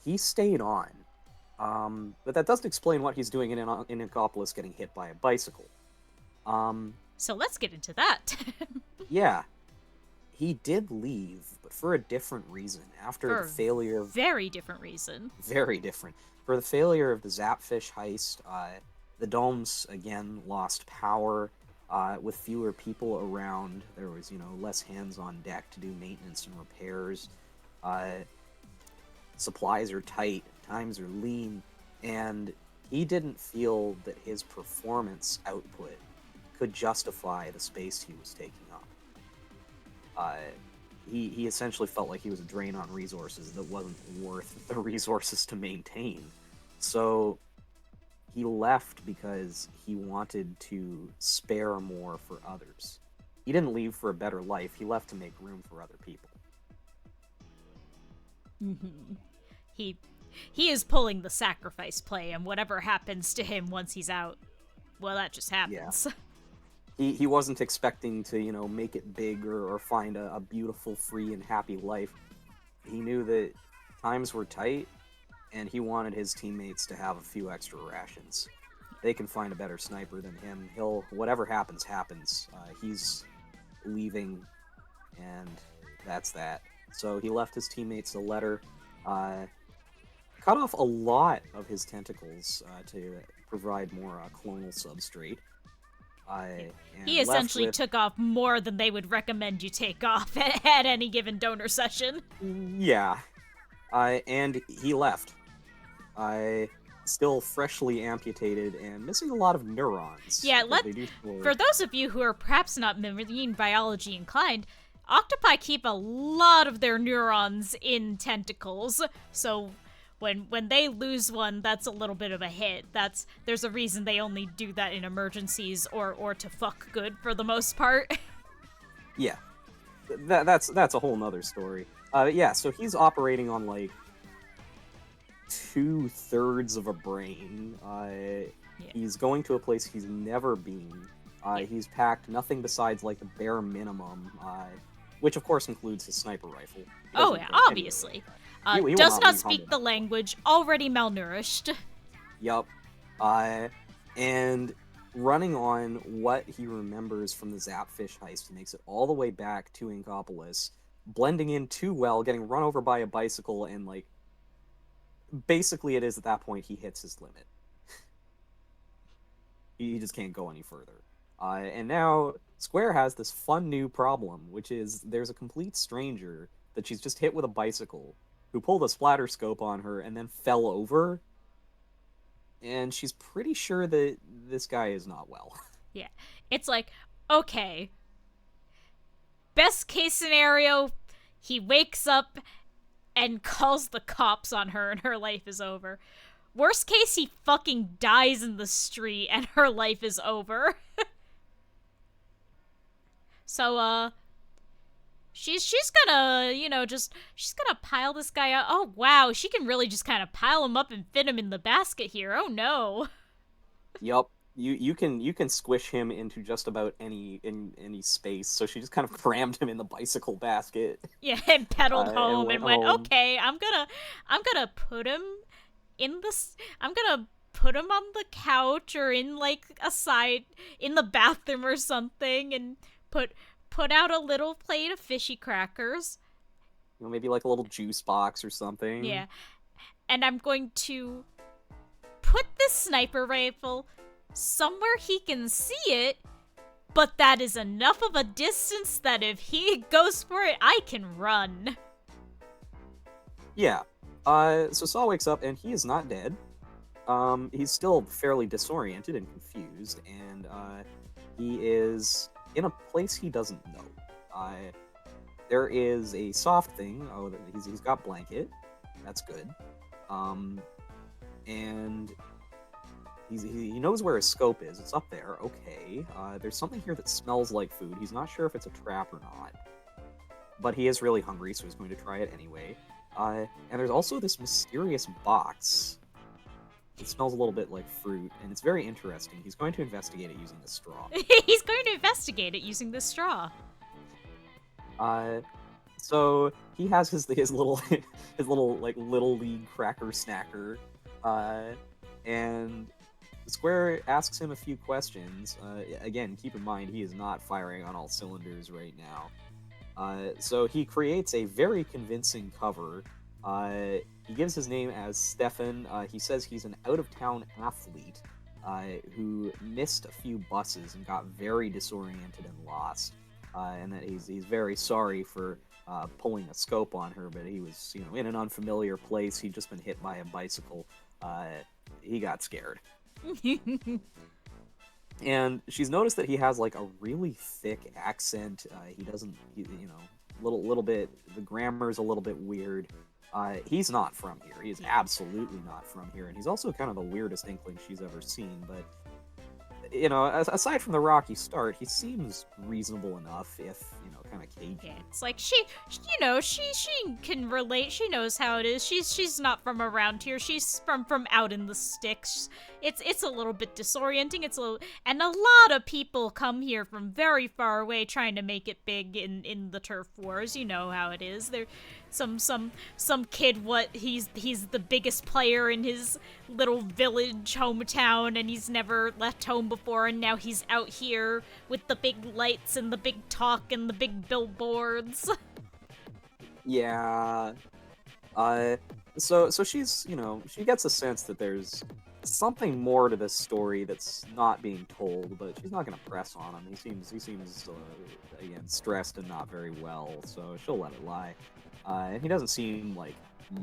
B: He stayed on. But that doesn't explain what he's doing in Inkopolis getting hit by a bicycle. Um,
A: So let's get into that.
B: yeah, he did leave, but for a different reason. After
A: For
B: the failure
A: a
B: of
A: very different reason.
B: very different. For the failure of the Zapfish heist, the domes again lost power. With fewer people around, there was less hands on deck to do maintenance and repairs. Uh, Supplies are tight, times are lean, and he didn't feel that his performance output could justify the space he was taking up. Uh, he essentially felt like he was a drain on resources that wasn't worth the resources to maintain. So he left because he wanted to spare more for others. He didn't leave for a better life, he left to make room for other people.
A: He he is pulling the sacrifice play, and whatever happens to him once he's out, well, that just
B: Yeah.
A: happens.
B: He wasn't expecting to, make it big or find a beautiful, free, and happy life. He knew that times were tight, and he wanted his teammates to have a few extra rations. They can find a better sniper than him. Whatever happens, happens. He's leaving, and that's that. So he left his teammates a letter, cut off a lot of his tentacles to provide more clonal substrate. And
A: He
B: left
A: essentially
B: with,
A: took off more than they would recommend you take off at any given donor session.
B: yeah, and he left. Still freshly amputated and missing a lot of neurons.
A: Yeah,
B: because they do
A: for those of you who are perhaps not marine biology inclined, octopi keep a lot of their neurons in tentacles. So when they lose one, that's a little bit of a hit. There's a reason they only do that in emergencies or to fuck good for the most part.
B: Yeah, that's a whole nother story. Yeah, so he's operating on like 2/3 of a brain.
A: Yeah.
B: He's going to a place he's never been. He's packed nothing besides like the bare minimum, which of course includes his sniper rifle. He
A: Oh
B: doesn't
A: yeah,
B: bring any
A: obviously.
B: He will
A: Does
B: not
A: not
B: leave
A: speak
B: Humble
A: the
B: now.
A: language, already malnourished.
B: Yup. And running on what he remembers from the Zapfish heist, he makes it all the way back to Inkopolis, blending in too well, getting run over by a bicycle, and like basically it is at that point he hits his limit. He just can't go any further. And now Square has this fun new problem, which is there's a complete stranger that she's just hit with a bicycle who pulled a splatter scope on her and then fell over. And she's pretty sure that this guy is not well.
A: Yeah. It's like, okay, best case scenario, he wakes up and calls the cops on her, and her life is over. Worst case, he fucking dies in the street and her life is over. So, she's gonna, she's gonna pile this guy up. Oh, wow, she can really just kind of pile him up and fit him in the basket here. Oh, no.
B: Yup. You can squish him into just about any space. So she just kind of crammed him in the bicycle basket,
A: Yeah, and pedaled
B: and
A: home
B: went
A: and went,
B: home.
A: okay, I'm gonna put him in the, I'm gonna put him on the couch or in like a side in the bathroom or something, and put out a little plate of fishy crackers.
B: Maybe like a little juice box or
A: Yeah,
B: something.
A: and I'm going to put this sniper rifle somewhere he can see it, but that is enough of a distance that if he goes for it, I can run.
B: Yeah. So Saul wakes up and he is not dead. He's still fairly disoriented and confused, and he is in a place he doesn't know. Uh, there is a soft thing. Oh, he's got blanket. That's good. Um, and he knows where his scope is. It's up there. Okay. There's something here that smells like food. He's not sure if it's a trap or not, but he is really hungry, so he's going to try it anyway. And there's also this mysterious box. It smells a little bit like fruit, and it's very interesting. He's going to investigate it using the straw.
A: He's going to investigate it using the straw.
B: Uh, so he has his little his little like little league cracker snacker, and Square asks him a few questions. Again, keep in mind he is not firing on all cylinders right now. So he creates a very convincing cover. He gives his name as Stefan. He says he's an out-of-town athlete who missed a few buses and got very disoriented and lost. And that he's very sorry for pulling a scope on her, but he was in an unfamiliar place. He'd just been hit by a bicycle. He got scared. And she's noticed that he has like a really thick accent. He doesn't, little bit. The grammar's a little bit weird. He's not from here. He is absolutely not from here, and he's also kind of the weirdest inkling she's ever seen. But aside from the rocky start, he seems reasonable enough, if kind of cagey.
A: Yeah, it's like she can relate. She knows how it is. She's not from around here. She's from out in the sticks. It's a little bit disorienting. And a lot of people come here from very far away trying to make it big in the turf wars. You know how it is. There, some kid, he's the biggest player in his little village hometown, and he's never left home before, and now he's out here with the big lights and the big talk and the big billboards.
B: Yeah. So she's, she gets a sense that there's something more to this story that's not being told, but she's not going to press on him. He seems again, stressed and not very well, so she'll let it lie. And he doesn't seem like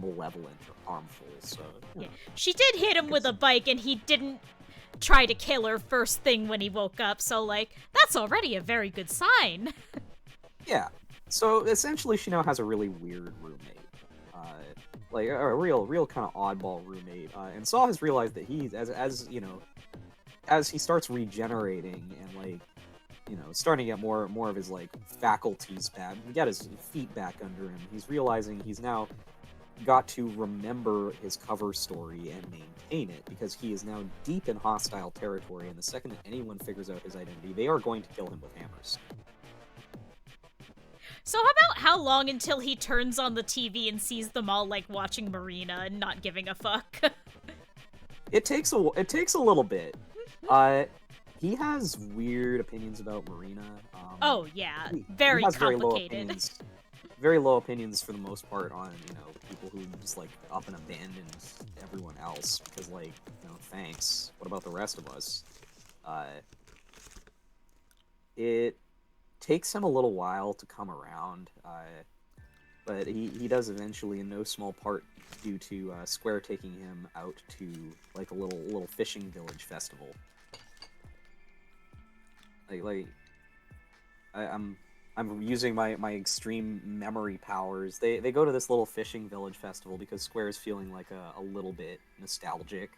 B: malevolent or harmful, so
A: Yeah. She did hit him with a bike, and he didn't try to kill her first thing when he woke up, so like that's already a very good sign.
B: Yeah. So essentially, she now has a really weird roommate, like a real kind of oddball roommate. And Saul has realized that he's as he starts regenerating and like starting to get more of his like faculties back, get his feet back under him. He's realizing he's now got to remember his cover story and maintain it, because he is now deep in hostile territory, and the second that anyone figures out his identity, they are going to kill him with hammers.
A: So how about how long until he turns on the TV and sees them all like watching Marina and not giving a fuck?
B: It takes a little bit. He has weird opinions about Marina.
A: Oh yeah,
B: he
A: very
B: has
A: complicated.
B: Very low opinions for the most part on people who just like up and abandon everyone else, because like thanks, what about the rest of us? It takes him a little while to come around, but he does eventually, in no small part due to Square taking him out to like a little fishing village festival. I'm I'm using my extreme memory powers. They go to this little fishing village festival because Square is feeling like a little bit nostalgic.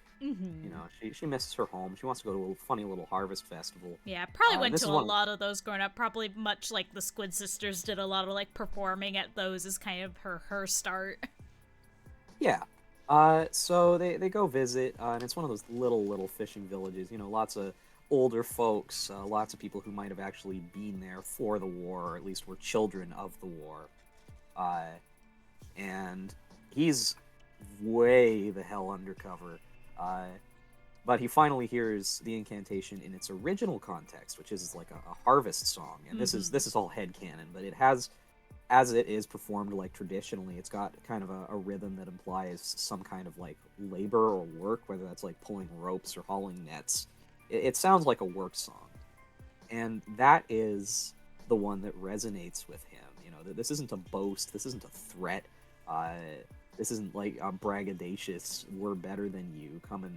B: You
A: Mm-hmm.
B: know, she misses her home. She wants to go to a funny little harvest festival.
A: Yeah, probably went
B: This
A: to
B: is
A: a
B: one.
A: lot of those growing up. Probably much like the Squid Sisters did a lot of like performing at those is kind of her start.
B: Yeah. So they go visit, and it's one of those little fishing villages. You know, lots of older folks, lots of people who might have actually been there for the war, or at least were children of the war. Uh, and he's way the hell undercover. Uh, but he finally hears the incantation in its original context, which is like a harvest song. And
A: Mm-hmm.
B: this is all headcanon, but it has, as it is performed like traditionally, it's got kind of a rhythm that implies some kind of like labor or work, whether that's like pulling ropes or hauling nets. It sounds like a work song, and that is the one that resonates with him. You know, this isn't a boast, this isn't a threat, uh, this isn't like a braggadocious "we're better than you, come and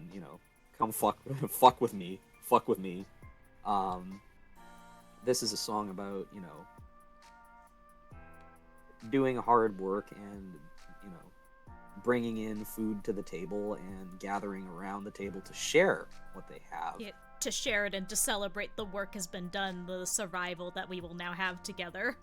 B: come fuck fuck with me." Um, this is a song about doing hard work and you know bringing in food to the table and gathering around the table to share what they have.
A: Yeah, to share it and to celebrate the work has been done, the survival that we will now have together.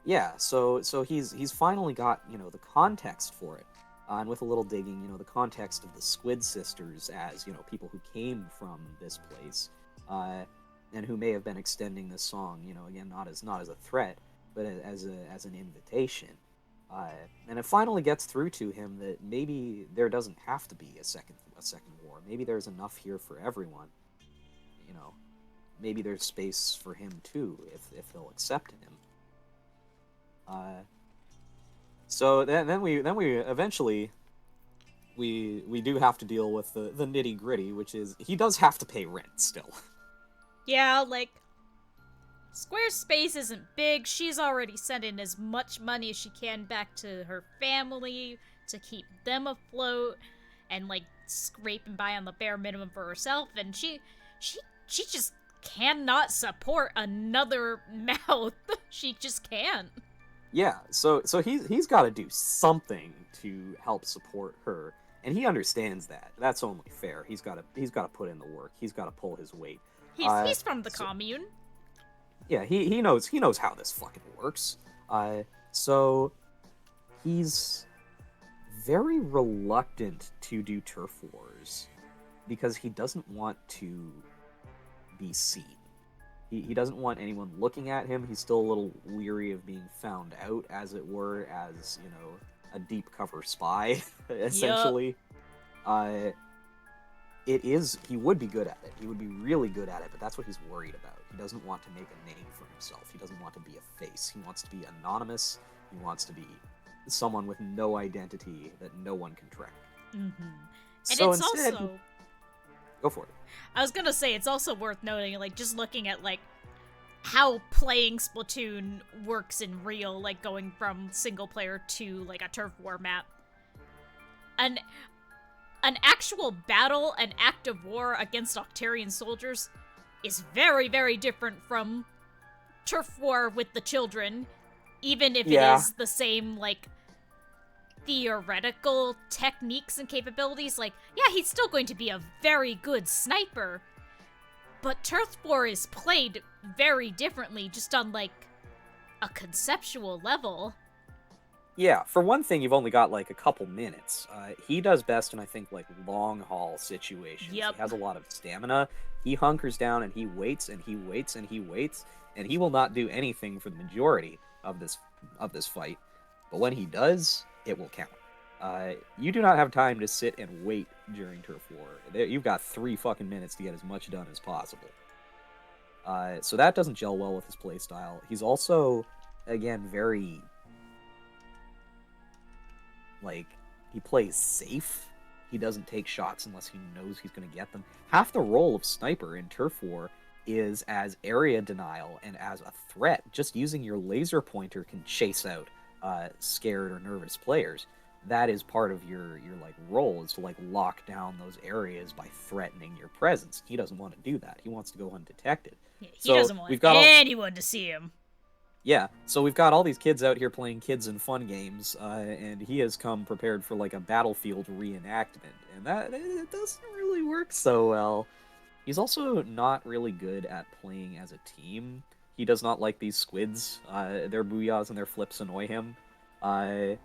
B: Yeah, so he's finally got the context for it, and with a little digging, the context of the Squid Sisters as people who came from this place, uh, and who may have been extending this song, again not as a threat, but as an invitation, uh, and it finally gets through to him that maybe there doesn't have to be a second war. Maybe there's enough here for everyone. You know, maybe there's space for him too if they'll accept him. Uh, So then we eventually we do have to deal with the nitty gritty, which is he does have to pay rent still.
A: Yeah, like Squarespace isn't big. She's already sent in as much money as she can back to her family to keep them afloat and like scraping by on the bare minimum for herself, and she she just cannot support another mouth. She just can't.
B: Yeah, so he's got to do something to help support her, and he understands that. That's only fair. He's got to put in the work. He's got to pull his weight. Uh,
A: He's from the
B: so,
A: commune.
B: yeah, he knows how this fucking works. So he's very reluctant to do turf wars because he doesn't want to be seen. He doesn't want anyone looking at him. He's still a little weary of being found out, as it were, as, a deep cover spy,
A: Yup.
B: essentially. Uh, he would be good at it. He would be really good at it, but that's what he's worried about. He doesn't want to make a name for himself. He doesn't want to be a face. He wants to be anonymous. He wants to be someone with no identity that no one can track.
A: Mm-hmm. And
B: So
A: it's
B: instead,
A: also,
B: go for it.
A: I was gonna say, it's also worth noting, like, just looking at, like, how playing Splatoon works in real, like, going from single player to, like, a turf war map. An, an actual battle, an act of war against Octarian soldiers is very, very different from turf war with the children, even if it
B: Yeah,
A: is the same, like, theoretical techniques and capabilities. Like, yeah, he's still going to be a very good sniper, but turf war is played very differently, just on like a conceptual level.
B: Yeah, for one thing, you've only got like a couple minutes. He does best in, I think, like long haul situations. He
A: Yep.
B: has a lot of stamina. He hunkers down and he waits and he waits and he waits, and he will not do anything for the majority of this fight. But when he does, it will count. You do not have time to sit and wait during turf war. You've got 3 fucking minutes to get as much done as possible. So that doesn't gel well with his playstyle. He's also, again, very like he plays safe. He doesn't take shots unless he knows he's going to get them. Half the role of sniper in turf war is as area denial and as a threat. Just using your laser pointer can chase out scared or nervous players. That is part of your like role, is to like lock down those areas by threatening your presence. He doesn't want to do that. He wants to go undetected.
A: Yeah, he
B: So
A: doesn't want
B: we've got all
A: anyone to see him.
B: Yeah, so we've got all these kids out here playing kids and fun games, and he has come prepared for like a battlefield reenactment, and that it doesn't really work so well. He's also not really good at playing as a team. He does not like these squids. Their booyahs and their flips annoy him. Uh,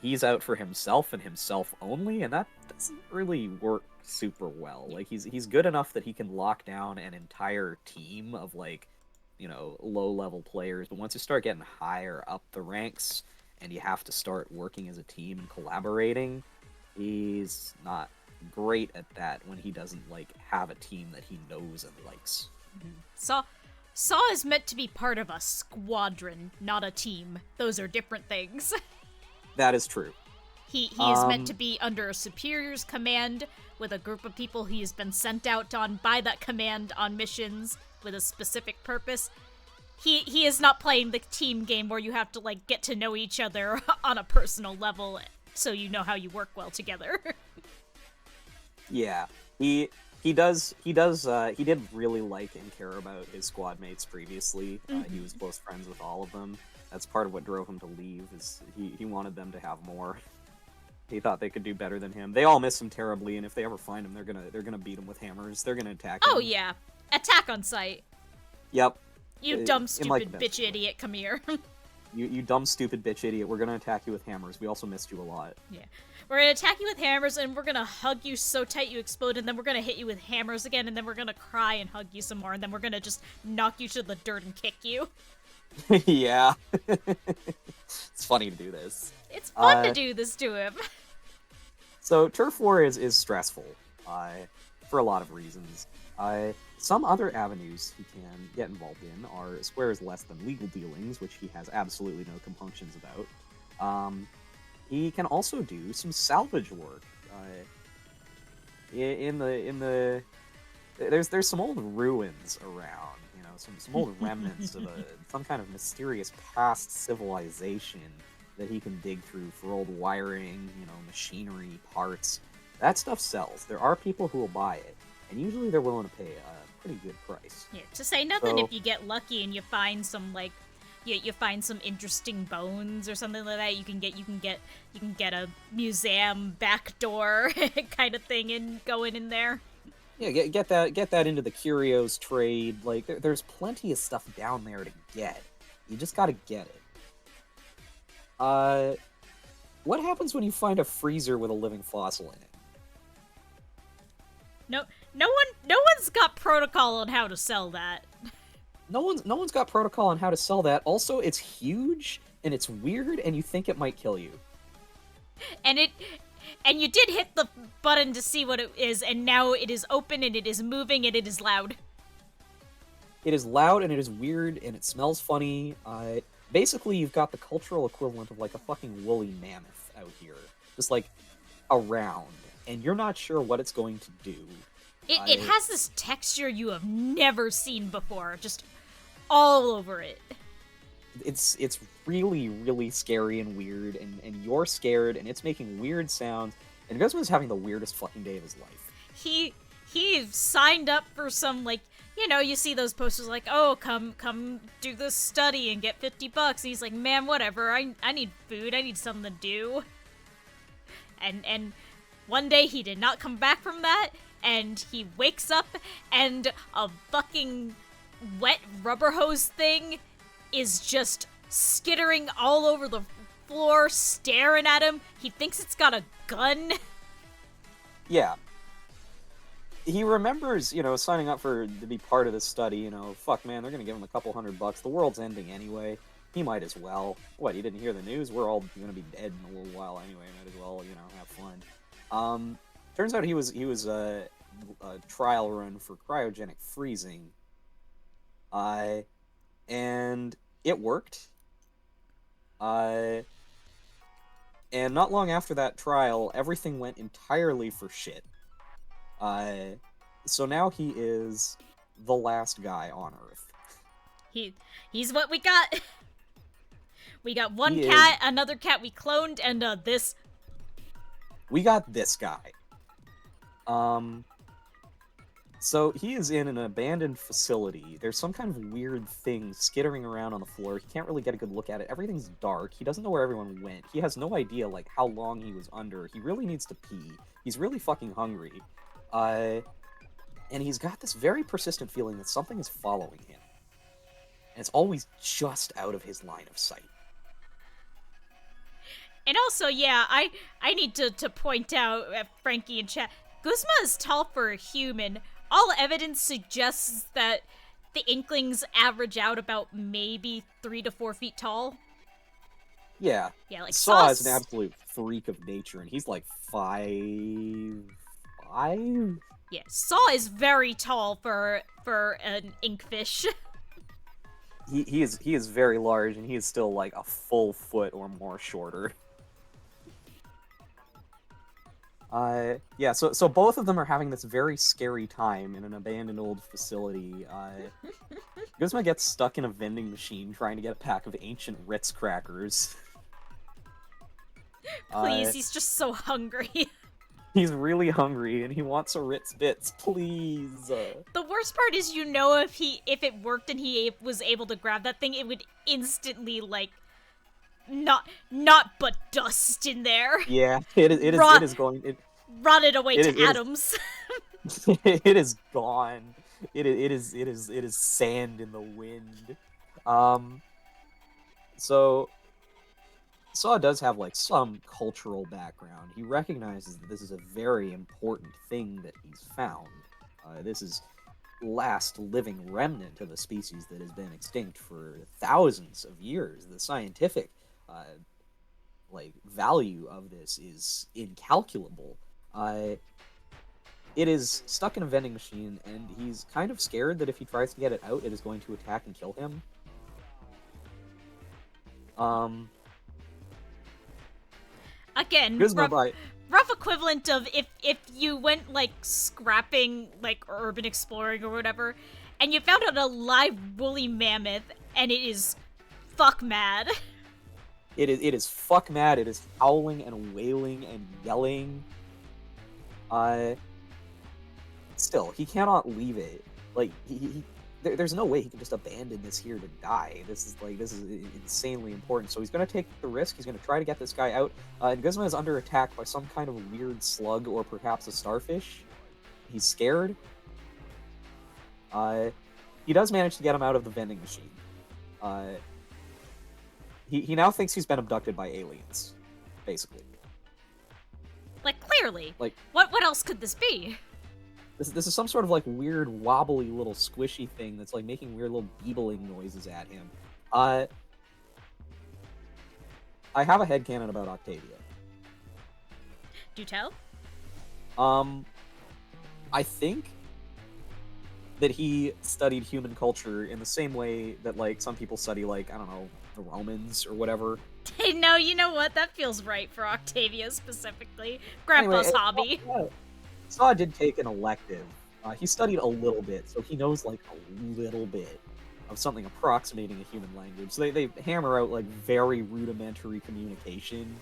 B: he's out for himself and himself only, and that doesn't really work super well. Like he's good enough that he can lock down an entire team of like, low level players, but once you start getting higher up the ranks and you have to start working as a team and collaborating, he's not great at that when he doesn't like have a team that he knows and likes.
A: Saw is meant to be part of a squadron, not a team. Those are different things.
B: That is true.
A: He is meant to be under a superior's command with a group of people he has been sent out on by that command on missions with a specific purpose. He is not playing the team game where you have to like get to know each other on a personal level so you know how you work well together.
B: Yeah. He did really like and care about his squad mates previously. He was close friends with all of them. That's part of what drove him to leave, is he wanted them to have more. He thought they could do better than him. They all miss him terribly, and if they ever find him, they're gonna beat him with hammers. They're gonna attack him.
A: Oh yeah. Attack on sight.
B: Yep.
A: You dumb stupid
B: like
A: bitch idiot, come here.
B: You dumb stupid bitch idiot, we're gonna attack you with hammers. We also missed you a lot.
A: Yeah. We're gonna attack you with hammers, and we're gonna hug you so tight you explode, and then we're gonna hit you with hammers again, and then we're gonna cry and hug you some more, and then we're gonna just knock you to the dirt and kick you.
B: Yeah. It's funny to do this.
A: It's fun to do this to him.
B: So Turf War is stressful, for a lot of reasons. Some other avenues he can get involved in are squares less than legal dealings, which he has absolutely no compunctions about. He can also do some salvage work. There's some old ruins around, some old remnants of some kind of mysterious past civilization that he can dig through for old wiring, machinery, parts. That stuff sells. There are people who will buy it, and usually they're willing to pay a pretty good price.
A: Yeah, to say nothing if you get lucky and you find some you find some interesting bones or something like that. You can get a museum backdoor kind of thing going in there.
B: Yeah, get that into the curios trade. Like there's plenty of stuff down there to get. You just gotta get it. What happens when you find a freezer with a living fossil in it?
A: No one's got protocol on how to sell that.
B: No one's got protocol on how to sell that. Also, it's huge and it's weird, and you think it might kill you.
A: And you did hit the button to see what it is, and now it is open and it is moving and it is loud.
B: It is loud and it is weird and it smells funny. Basically, you've got the cultural equivalent of like a fucking woolly mammoth out here, just like around, and you're not sure what it's going to do.
A: It has this texture you have never seen before, just all over it.
B: It's really, really scary and weird, and you're scared, and it's making weird sounds, and Guzman's having the weirdest fucking day of his life.
A: He signed up for some, like, you see those posters like, oh, come do this study and get $50. And he's like, man, whatever, I need food, I need something to do. And one day he did not come back from that, and he wakes up, and a fucking wet rubber hose thing is just skittering all over the floor, staring at him. He thinks it's got a gun.
B: Yeah. He remembers, signing up to be part of this study, fuck man, they're gonna give him a couple $100. The world's ending anyway. He might as well. What, you didn't hear the news? We're all gonna be dead in a little while anyway, might as well, have fun. Turns out he was a trial run for cryogenic freezing. And it worked. And not long after that trial, everything went entirely for shit. So now he is the last guy on Earth.
A: He's what we got. We got one cat, another cat we cloned, and this.
B: We got this guy. So he is in an abandoned facility. There's some kind of weird thing skittering around on the floor. He can't really get a good look at it. Everything's dark. He doesn't know where everyone went. He has no idea like how long he was under. He really needs to pee. He's really fucking hungry. And he's got this very persistent feeling that something is following him. And it's always just out of his line of sight.
A: And also, yeah, I need to point out, Frankie and chat, Guzma is tall for a human. All evidence suggests that the Inklings average out about maybe 3 to 4 feet tall.
B: Yeah.
A: Yeah, like
B: Saw is an absolute freak of nature, and he's like 5'5".
A: Yeah, Saw is very tall for an inkfish.
B: He is very large, and he is still like a full foot or more shorter. Yeah, so both of them are having this very scary time in an abandoned old facility. Guzma gets stuck in a vending machine trying to get a pack of ancient Ritz crackers.
A: Please, he's just so hungry.
B: He's really hungry, and he wants a Ritz Bits, please.
A: The worst part is, you know, if it worked and he was able to grab that thing, it would instantly, like, not but dust in there.
B: Yeah, it is going.
A: Rotted away to atoms.
B: It is gone. It is sand in the wind. So Saw does have like some cultural background. He recognizes that this is a very important thing that he's found. This is last living remnant of a species that has been extinct for thousands of years. The scientific like value of this is incalculable. It is stuck in a vending machine, and he's kind of scared that if he tries to get it out, it is going to attack and kill him.
A: Again, rough equivalent of if you went like scrapping, like urban exploring or whatever, and you found out a live woolly mammoth, and it is fuck mad.
B: It is fuck mad. It is howling and wailing and yelling. Still, he cannot leave it. Like there's no way he can just abandon this here to die. This is insanely important. So he's gonna take the risk. He's gonna try to get this guy out. And Guzma is under attack by some kind of weird slug or perhaps a starfish. He's scared. He does manage to get him out of the vending machine. He now thinks he's been abducted by aliens, basically.
A: Like, clearly.
B: Like,
A: what else could this be?
B: This is some sort of like weird wobbly little squishy thing that's like making weird little beebling noises at him. I have a headcanon about Octavia.
A: Do tell?
B: I think that he studied human culture in the same way that like some people study, like, I don't know, the Romans or whatever.
A: No, you know what? That feels right for Octavia specifically. Grandpa's hobby.
B: Saw did take an elective. He studied a little bit, so he knows like a little bit of something approximating a human language. So they hammer out like very rudimentary communication.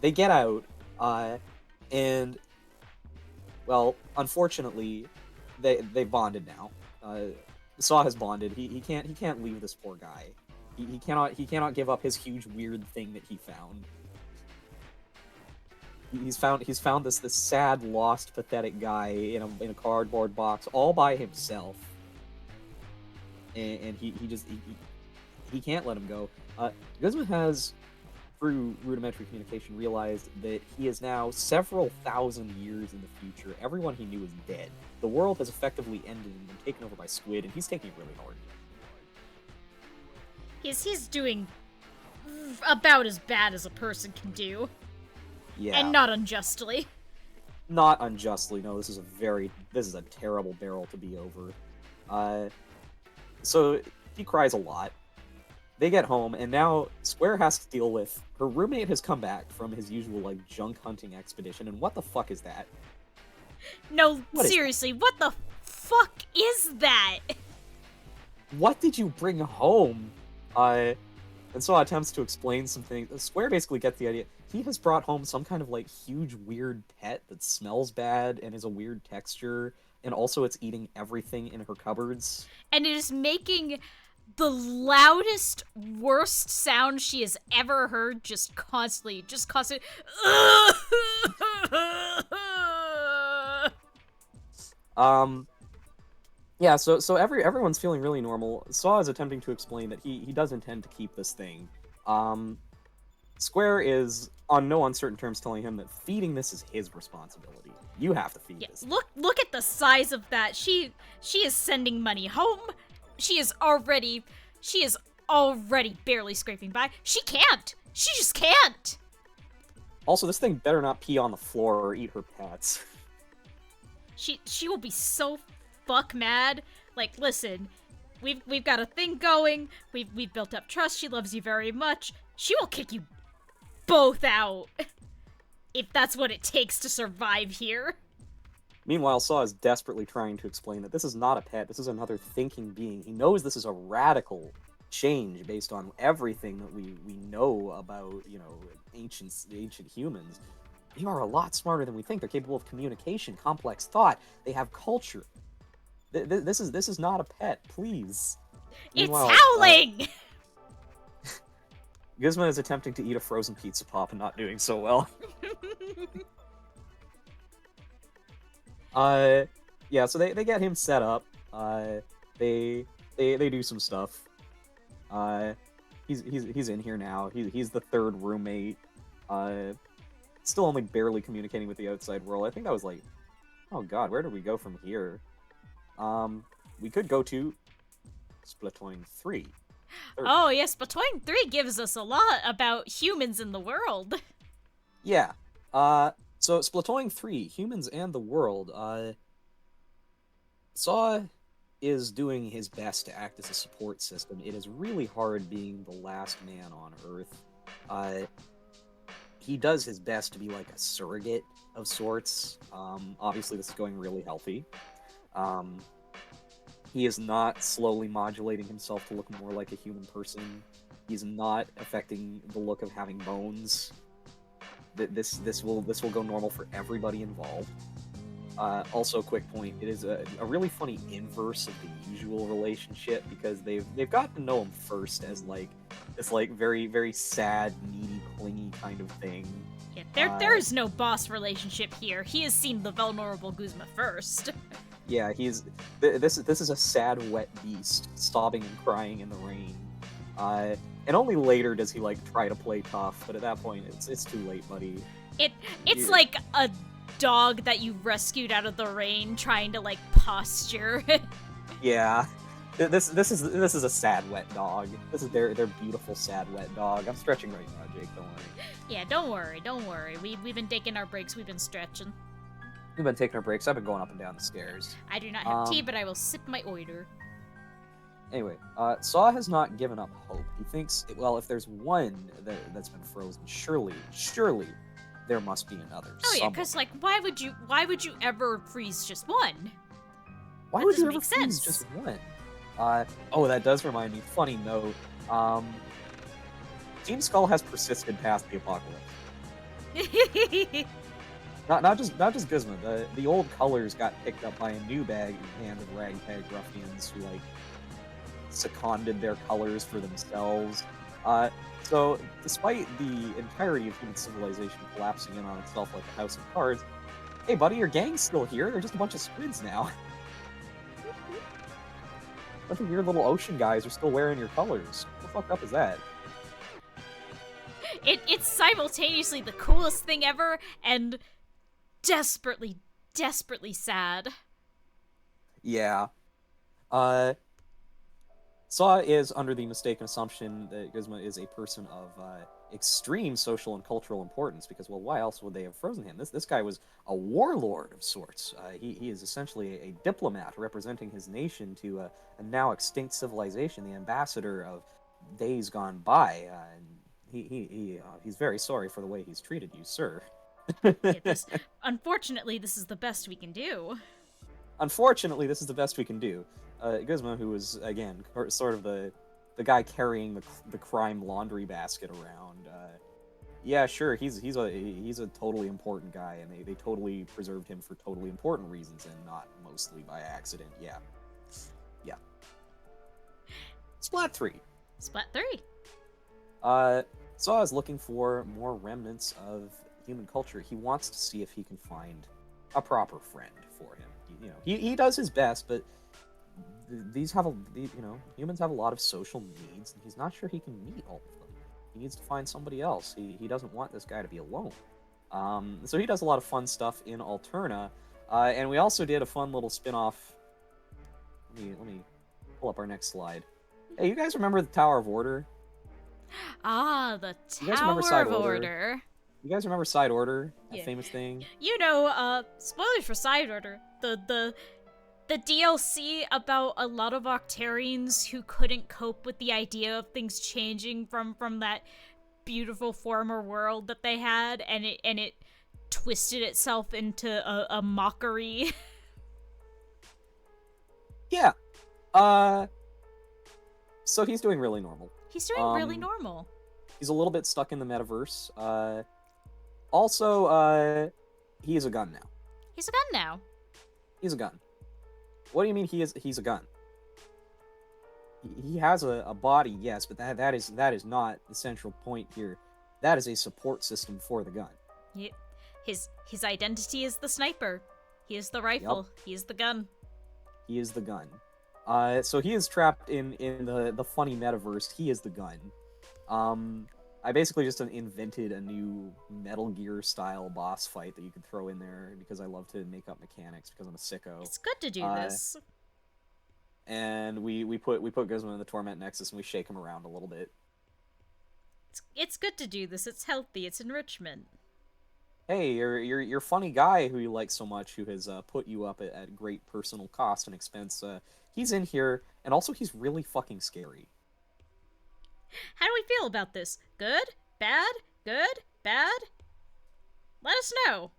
B: They get out, and well, unfortunately, they bonded now. Saw has bonded. He can't leave this poor guy. He cannot give up his huge weird thing that he found. He's found this sad, lost, pathetic guy in a cardboard box all by himself, and he can't let him go. Guzman has, through rudimentary communication, realized that he is now several thousand years in the future. Everyone he knew is dead. The world has effectively ended and been taken over by squid, and he's taking it really hard.
A: He's doing about as bad as a person can do.
B: Yeah.
A: And not unjustly.
B: Not unjustly, no. This is a terrible barrel to be over. So he cries a lot. They get home, and now Square has to deal with her roommate has come back from his usual like junk hunting expedition, and what the fuck is that?
A: No, seriously, what the fuck is that?
B: What did you bring home? And so attempts to explain some things. Square basically gets the idea. He has brought home some kind of like huge weird pet that smells bad and is a weird texture, and also it's eating everything in her cupboards.
A: And it is making the loudest, worst sound she has ever heard, just constantly.
B: Um, yeah. So everyone's feeling really normal. Saw is attempting to explain that he does intend to keep this thing. Um, Square is on no uncertain terms telling him that feeding this is his responsibility. You have to feed
A: Yeah,
B: this.
A: look at the size of that. She is sending money home. She is already barely scraping by. She can't. She just can't.
B: Also, this thing better not pee on the floor or eat her pets.
A: She will be so fuck mad. Like, listen, we've got a thing going. We've built up trust. She loves you very much. She will kick you both out if that's what it takes to survive here.
B: Meanwhile, Saw is desperately trying to explain that this is not a pet, this is another thinking being. He knows this is a radical change based on everything that we know about, ancient humans. They are a lot smarter than we think. They're capable of communication, complex thought. They have culture. This is not a pet, please.
A: It's
B: Meanwhile,
A: howling!
B: Gizmo is attempting to eat a frozen pizza pop and not doing so well. Yeah, so they get him set up. They do some stuff. He's in here now. He's the third roommate. Still only barely communicating with the outside world. I think that was like, oh god, where do we go from here? We could go to Splatoon 3.
A: Oh yes, Splatoon 3 gives us a lot about humans in the world.
B: Yeah. So Splatoon 3, humans and the world. Saw is doing his best to act as a support system. It is really hard being the last man on Earth. He does his best to be like a surrogate of sorts. Obviously, this is going really healthy. He is not slowly modulating himself to look more like a human person. He's not affecting the look of having bones. This will go normal for everybody involved. Also, quick point: it is a really funny inverse of the usual relationship because they've gotten to know him first as like this very very sad, needy, clingy kind of thing.
A: Yeah, there is no boss relationship here. He has seen the vulnerable Guzma first.
B: Yeah, this is a sad, wet beast, sobbing and crying in the rain. And only later does he like try to play tough, but at that point it's too late, buddy.
A: It's like a dog that you rescued out of the rain trying to like posture.
B: Yeah. This is a sad wet dog. This is their beautiful sad wet dog. I'm stretching right now, Jake, don't worry.
A: Yeah, don't worry. We've been taking our breaks, we've been stretching.
B: We've been taking our breaks. I've been going up and down the stairs.
A: I do not have tea, but I will sip my order.
B: Anyway, Saw has not given up hope. He thinks, well, if there's one that's been frozen, surely there must be another.
A: Oh yeah, because like, why would you ever freeze just one?
B: Why would you ever freeze just one? Oh, that does remind me. Funny note. Team Skull has persisted past the apocalypse. Not just Guzman. The old colors got picked up by a new band of ragtag ruffians who like seconded their colors for themselves. So despite the entirety of human civilization collapsing in on itself like a house of cards, hey buddy, your gang's still here. They're just a bunch of squids now. A bunch of weird little ocean guys are still wearing your colors. What the fuck up is that?
A: It's simultaneously the coolest thing ever and desperately sad.
B: Yeah. Saw is under the mistaken assumption that Guzma is a person of extreme social and cultural importance because, well, why else would they have frozen him? This guy was a warlord of sorts. He is essentially a diplomat representing his nation to a now extinct civilization, the ambassador of days gone by. And he's very sorry for the way he's treated you, sir.
A: Unfortunately, this is the best we can do.
B: Unfortunately, this is the best we can do. Guzma, who was, again, sort of the the guy carrying the crime laundry basket around. Yeah, sure, he's a totally important guy, and they totally preserved him for totally important reasons and not mostly by accident. Yeah, yeah. Splat 3.
A: Splat 3.
B: Uh, Saw is looking for more remnants of human culture. He wants to see if he can find a proper friend for him. He does his best, but humans have a lot of social needs, and he's not sure he can meet all of them. He needs to find somebody else. He doesn't want this guy to be alone. So he does a lot of fun stuff in Alterna, and we also did a fun little spin-off. Let me pull up our next slide. Hey, you guys remember the Tower of Order?
A: Ah, the
B: You guys remember
A: Tower
B: Side
A: of
B: Order?
A: Order.
B: You guys remember Side Order? That
A: Yeah.
B: famous thing?
A: You know, spoilers for Side Order. The DLC about a lot of Octarians who couldn't cope with the idea of things changing from that beautiful former world that they had, and it twisted itself into a mockery.
B: Yeah. So he's doing really normal.
A: He's doing really normal.
B: He's a little bit stuck in the metaverse. Also, he is a gun now.
A: He's a gun now.
B: He's a gun. What do you mean he's a gun? He has a body, yes, but that is not the central point here. That is a support system for the gun.
A: His identity is the sniper. He is the rifle. Yep. He is the gun.
B: He is the gun. So he is trapped in the funny metaverse. He is the gun. I basically just invented a new Metal Gear style boss fight that you could throw in there because I love to make up mechanics because I'm a sicko.
A: It's good to do this.
B: And we put Gizmo in the Torment Nexus and we shake him around a little bit.
A: It's good to do this. It's healthy. It's enrichment.
B: Hey, your funny guy who you like so much, who has put you up at great personal cost and expense. He's in here, and also he's really fucking scary.
A: How do we feel about this? Good? Bad? Good? Bad? Let us know.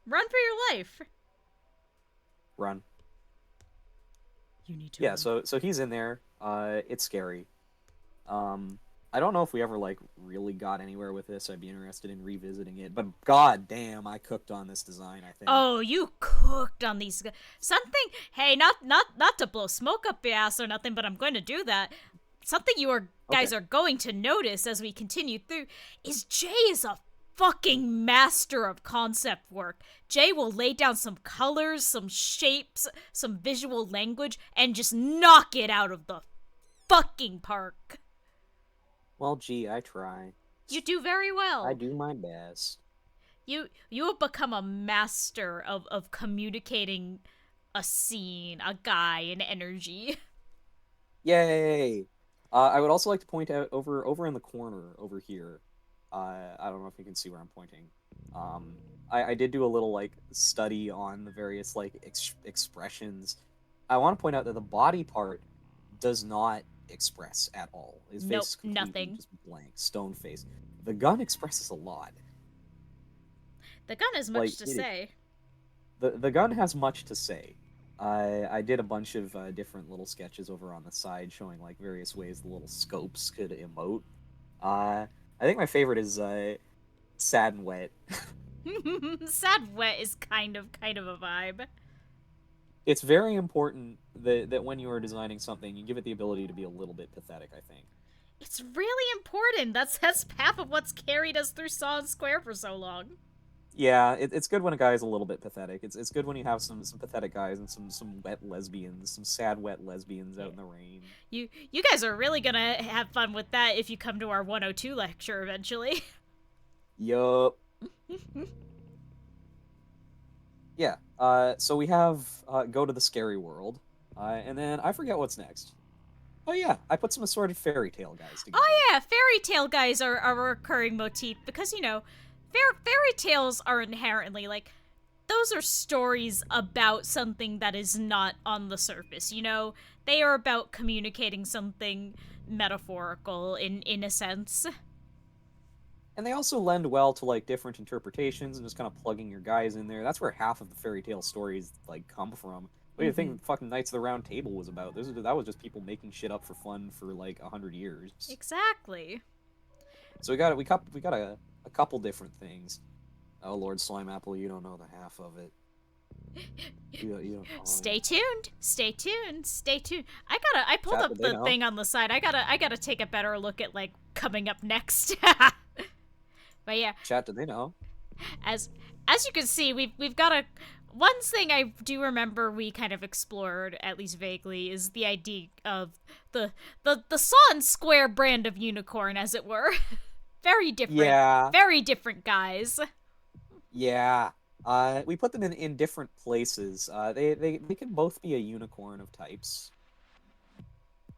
A: Run for your life.
B: Run.
A: You need to.
B: Yeah,
A: run.
B: so he's in there. It's scary. I don't know if we ever really got anywhere with this. I'd be interested in revisiting it. But god damn, I cooked on this design, I think.
A: Oh, you cooked on these. Something. Hey, not to blow smoke up your ass or nothing, but I'm going to do that. Something you guys are going to notice as we continue through is Jay is a fucking master of concept work. Jay will lay down some colors, some shapes, some visual language, and just knock it out of the fucking park.
B: Well, gee, I try.
A: You do very well.
B: I do my best.
A: You have become a master of communicating a scene, a guy, an energy.
B: Yay! I would also like to point out over in the corner over here. I don't know if you can see where I'm pointing. I did do a little study on the various expressions. I want to point out that the body part does not express at all. His face is completely
A: nothing.
B: Just blank, stone face. The gun expresses a lot.
A: The gun has much to say.
B: The gun has much to say. I did a bunch of different little sketches over on the side showing various ways the little scopes could emote. I think my favorite is sad and wet.
A: Sad wet is kind of a vibe.
B: It's very important that when you are designing something, you give it the ability to be a little bit pathetic, I think.
A: It's really important. That's half of what's carried us through Saw and Square for so long.
B: Yeah, it's good when a guy is a little bit pathetic. It's good when you have some pathetic guys and some wet lesbians, some sad wet lesbians out in the rain.
A: You guys are really gonna have fun with that if you come to our 102 lecture eventually.
B: Yup. Yeah, so we have Go to the Scary World, and then I forget what's next. Oh yeah, I put some assorted fairy tale guys together.
A: Oh yeah, fairy tale guys are a recurring motif because, fairy tales are inherently, those are stories about something that is not on the surface, They are about communicating something metaphorical in a sense.
B: And they also lend well to different interpretations and just kind of plugging your guys in there. That's where half of the fairy tale stories come from. What do you think fucking Knights of the Round Table was about? That was just people making shit up for fun for like 100 years.
A: Exactly.
B: So we got a couple different things. Oh Lord Slime Apple, you don't know the half of it. You don't. Oh
A: Stay
B: yeah.
A: tuned. Stay tuned. Stay tuned. I pulled
B: Chat,
A: up
B: did they
A: the
B: know?
A: thing on the side. I gotta take a better look at like coming up next. But yeah,
B: Chat, did they know?
A: as as you can see, we've got a one thing I do remember we kind of explored at least vaguely is the idea of the Saw and Square brand of unicorn, as it were.
B: Yeah,
A: Very different guys.
B: yeah. We put them in different places. They can both be a unicorn of types.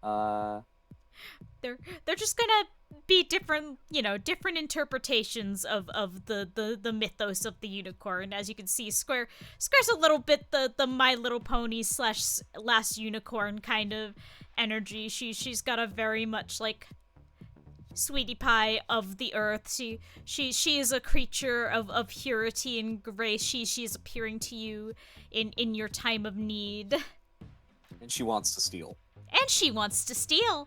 B: Uh,
A: They're just gonna be different, you know, different interpretations of the mythos of the unicorn. As you can see, Square's a little bit the My Little Pony slash Last Unicorn kind of energy. She's got a very much like sweetie pie of the earth. She is a creature of purity and grace. She is appearing to you in your time of need,
B: and she wants to steal.
A: and she wants to steal.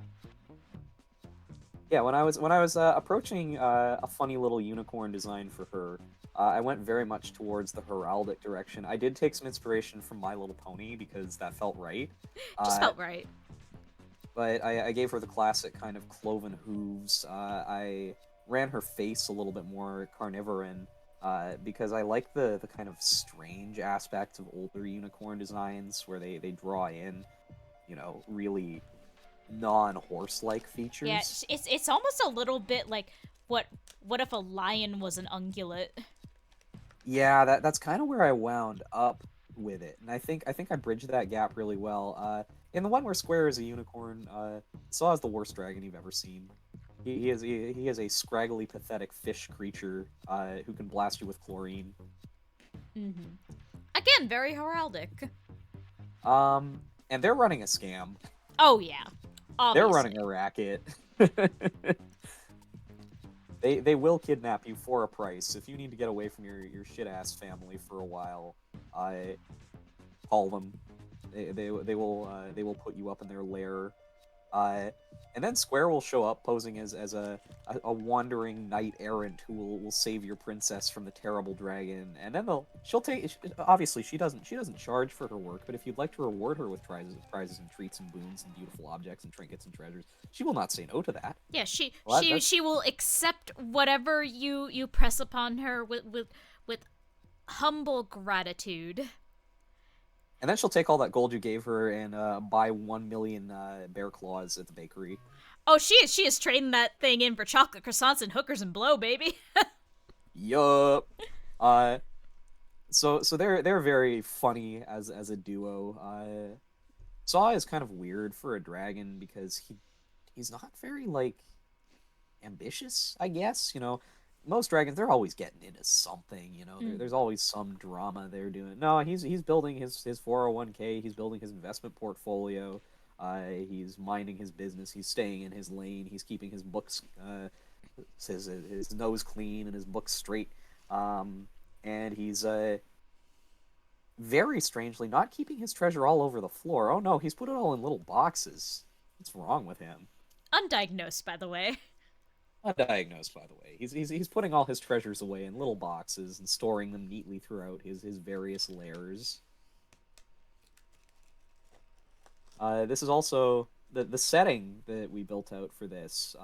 B: Yeah, when I was approaching a funny little unicorn design for her, I went very much towards the heraldic direction. I did take some inspiration from My Little Pony because that felt right.
A: Just
B: Uh,
A: felt right.
B: but I gave her the classic kind of cloven hooves. I ran her face a little bit more carnivoran because I like the kind of strange aspects of older unicorn designs where they draw in, you know, really non-horse-like
A: Yeah,
B: features.
A: it's almost a little bit like what what if a lion was an ungulate?
B: Yeah, that's kind of where I wound up with it, and I think I bridged that gap really well. In the one where Square is a unicorn, Saw is the worst dragon you've ever seen. He is a scraggly, pathetic fish creature who can blast you with chlorine.
A: Again, very heraldic.
B: And they're running a scam.
A: Oh yeah,
B: They're
A: obviously.
B: running a racket. They will kidnap you for a price. If you need to get away from your shit ass family for a while, I call them. They will put you up in their lair. Uh, and then Square will show up posing as a wandering knight errant who will save your princess from the terrible dragon. And then she'll take obviously she doesn't charge for her work, but if you'd like to reward her with prizes and treats and boons and beautiful objects and trinkets and treasures, she will not say no to that.
A: Yeah,
B: Well,
A: she will accept whatever you press upon her with humble gratitude.
B: and then she'll take all that gold you gave her and buy 1 million bear claws at the bakery.
A: Oh, she is trading that thing in for chocolate croissants and hookers and blow, baby.
B: Yup. Uh, so they're very funny as a duo. Saw is kind of weird for a dragon because he's not very like ambitious, I guess. You know, most dragons they're always getting into something. You know, there's always some drama they're doing. No, he's building his 401k. He's building his investment portfolio. He's minding his business. He's staying in his lane. He's keeping his books, his nose clean and his books straight. And he's very strangely not keeping his treasure all over the floor. Oh no, he's put it all in little boxes. What's wrong with him?
A: Undiagnosed, by the way.
B: Undiagnosed, by the way. He's putting all his treasures away in little boxes and storing them neatly throughout his various lairs. This is also the setting that we built out for this.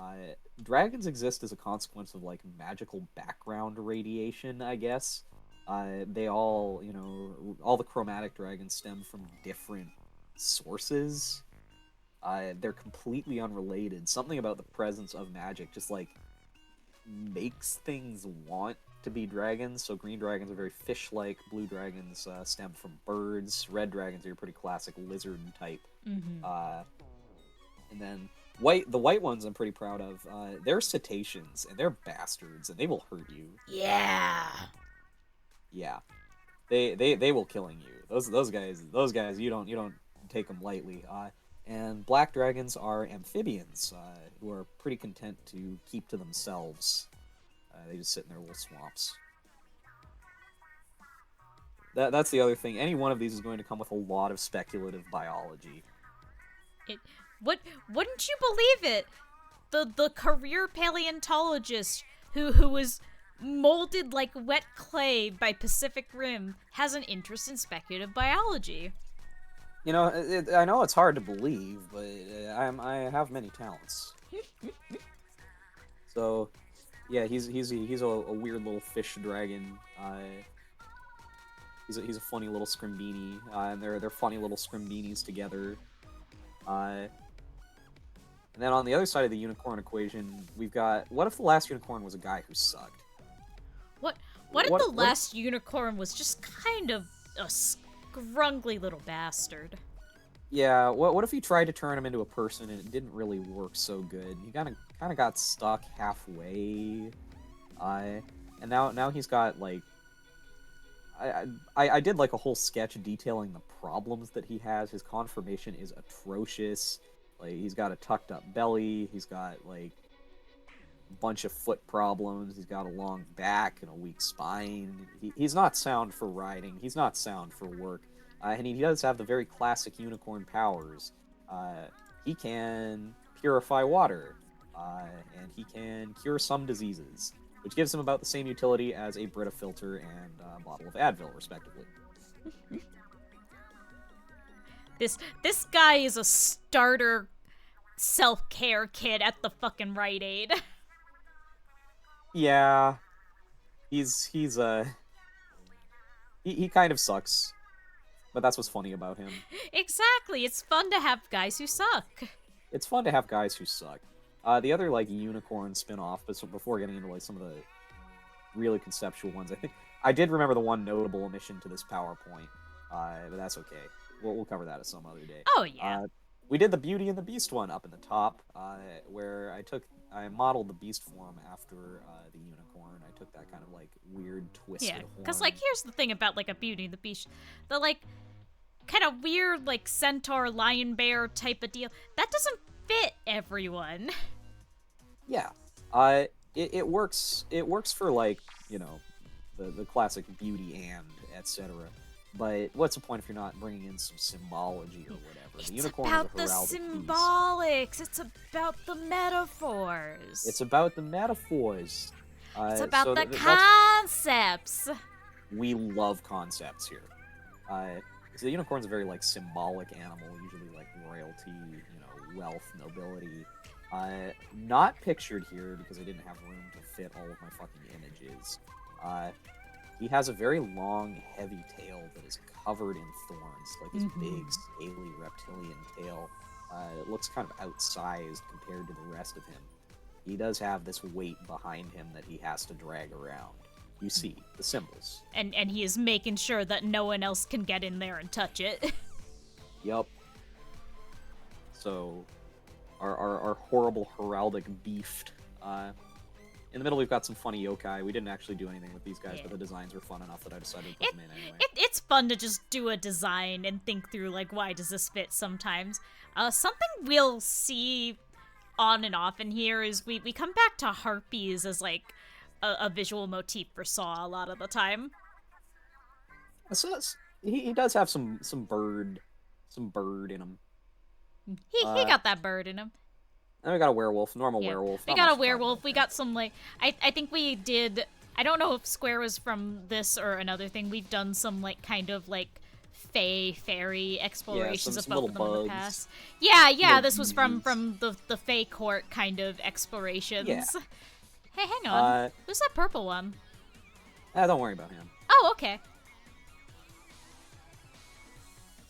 B: Dragons exist as a consequence of like magical background radiation, I guess. They all, you know, all the chromatic dragons stem from different sources. They're completely unrelated. Something about the presence of magic just like makes things want to be dragons. So green dragons are very fish-like. Blue dragons stem from birds. Red dragons are your pretty classic lizard type. And then the white ones I'm pretty proud of. They're cetaceans and they're bastards and they will hurt you.
A: Yeah.
B: Yeah, they will killing you. Those guys you don't take them lightly. And black dragons are amphibians who are pretty content to keep to themselves. They just sit in their little swamps. That's the other thing. Any one of these is going to come with a lot of speculative biology.
A: It, what? Wouldn't you believe it? The career paleontologist who was molded like wet clay by Pacific Rim has an interest in speculative biology.
B: You know, I know it's hard to believe, but I have many talents. So, yeah, he's a weird little fish dragon. He's a funny little Scrimbini, and they're funny little Scrimbinis together. And then on the other side of the unicorn equation, we've got, what if the last unicorn was a guy who sucked?
A: What? What if the last unicorn was just kind of a scrungly little bastard?
B: Yeah, what if he tried to turn him into a person and it didn't really work so good? He kind of got stuck halfway. And now he's got like, I did like a whole sketch detailing the problems that he has. His conformation is atrocious. Like, he's got a tucked up belly. He's got like a bunch of foot problems. He's got a long back and a weak spine. He's not sound for riding. He's not sound for work. And he does have the very classic unicorn powers. He can purify water, and he can cure some diseases, which gives him about the same utility as a Brita filter and a bottle of Advil, respectively.
A: This guy is a starter self-care kit at the fucking Rite Aid.
B: Yeah, he kind of sucks, but that's what's funny about him.
A: Exactly. It's fun to have guys who suck.
B: It's fun to have guys who suck. The other like unicorn spin-off, but before getting into like some of the really conceptual ones, I think I did remember the one notable omission to this PowerPoint, but that's okay. We'll cover that at some other day.
A: Oh yeah.
B: We did the Beauty and the Beast one up in the top, where I modeled the beast form after the unicorn. I took that kind of like weird twisted horn.
A: Because like here's the thing about like a Beauty and the Beast, the like kind of weird like centaur lion bear type of deal that doesn't fit everyone.
B: Yeah, it works. It works for like, you know, the classic beauty and etc. But what's the point if you're not bringing in some symbology or whatever?
A: It's
B: the unicorn
A: about
B: is a
A: the
B: heraldic
A: symbolics.
B: piece.
A: It's about the metaphors.
B: It's about the metaphors.
A: It's about
B: so
A: the concepts.
B: We love concepts here. So the unicorn's a very like symbolic animal, usually like royalty, you know, wealth, nobility. Not pictured here because I didn't have room to fit all of my fucking images. He has a very long, heavy tail that is covered in thorns, like his big, scaly reptilian tail. It looks kind of outsized compared to the rest of him. He does have this weight behind him that he has to drag around. You see, the symbols.
A: And he is making sure that no one else can get in there and touch it.
B: Yup. So, our horrible heraldic beast. In the middle, we've got some funny yokai. We didn't actually do anything with these guys, but the designs were fun enough that I decided to put them in anyway.
A: It's fun to just do a design and think through, like, why does this fit sometimes. Something we'll see on and off in here is we come back to harpies as, like, a visual motif for Saw a lot of the time.
B: So he does have some bird in him.
A: He got that bird in him.
B: And we got a werewolf, normal werewolf.
A: We got a werewolf. We got some, like, I think we did, I don't know if Square was from this or another thing. We've done some, like, kind of, like, fairy explorations of both of them in the past. Yeah, this was from the Fae Court kind of explorations.
B: Yeah.
A: Hey, hang on. Who's that purple one?
B: Don't worry about him.
A: Oh, okay.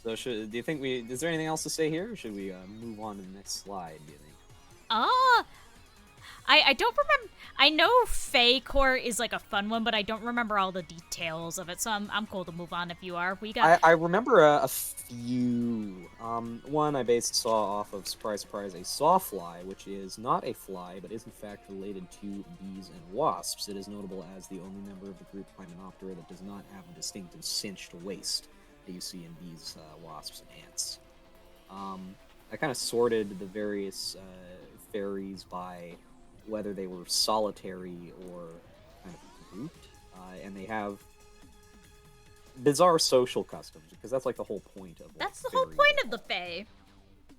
B: So do you think is there anything else to say here, or should we move on to the next slide, do you think?
A: I don't remember. I know Fae Court is like a fun one, but I don't remember all the details of it, so I'm cool to move on if you are.
B: I remember a few. One I based Saw off of, surprise, surprise, a sawfly, which is not a fly, but is in fact related to bees and wasps. It is notable as the only member of the group Hymenoptera that does not have a distinctive cinched waist that you see in bees, wasps, and ants. I kind of sorted the various fairies by whether they were solitary or kind of grouped, and they have bizarre social customs, because that's like the whole point of like,
A: That's the whole
B: fairies
A: point
B: and
A: of the
B: all.
A: Fae.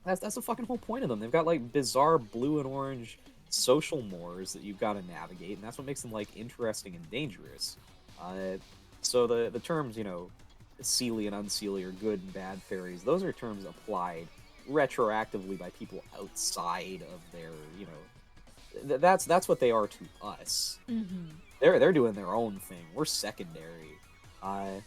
B: That's the fucking whole point of them. They've got like bizarre blue and orange social mores that you've got to navigate, and that's what makes them like interesting and dangerous. Uh, so the terms, seelie and unseelie or good and bad fairies, those are terms applied retroactively by people outside of their, that's what they are to us.
A: Mm-hmm.
B: They're doing their own thing. We're secondary. Uh,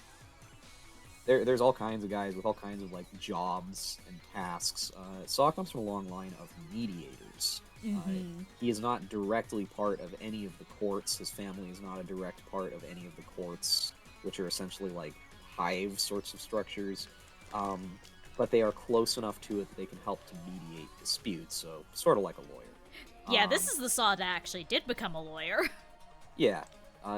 B: there's all kinds of guys with all kinds of like jobs and tasks. Saw comes from a long line of mediators.
A: Mm-hmm.
B: He is not directly part of any of the courts. His family is not a direct part of any of the courts, which are essentially like hive sorts of structures. But they are close enough to it that they can help to mediate disputes. So sort of like a lawyer.
A: Yeah, this is the Saw that actually did become a lawyer.
B: Yeah.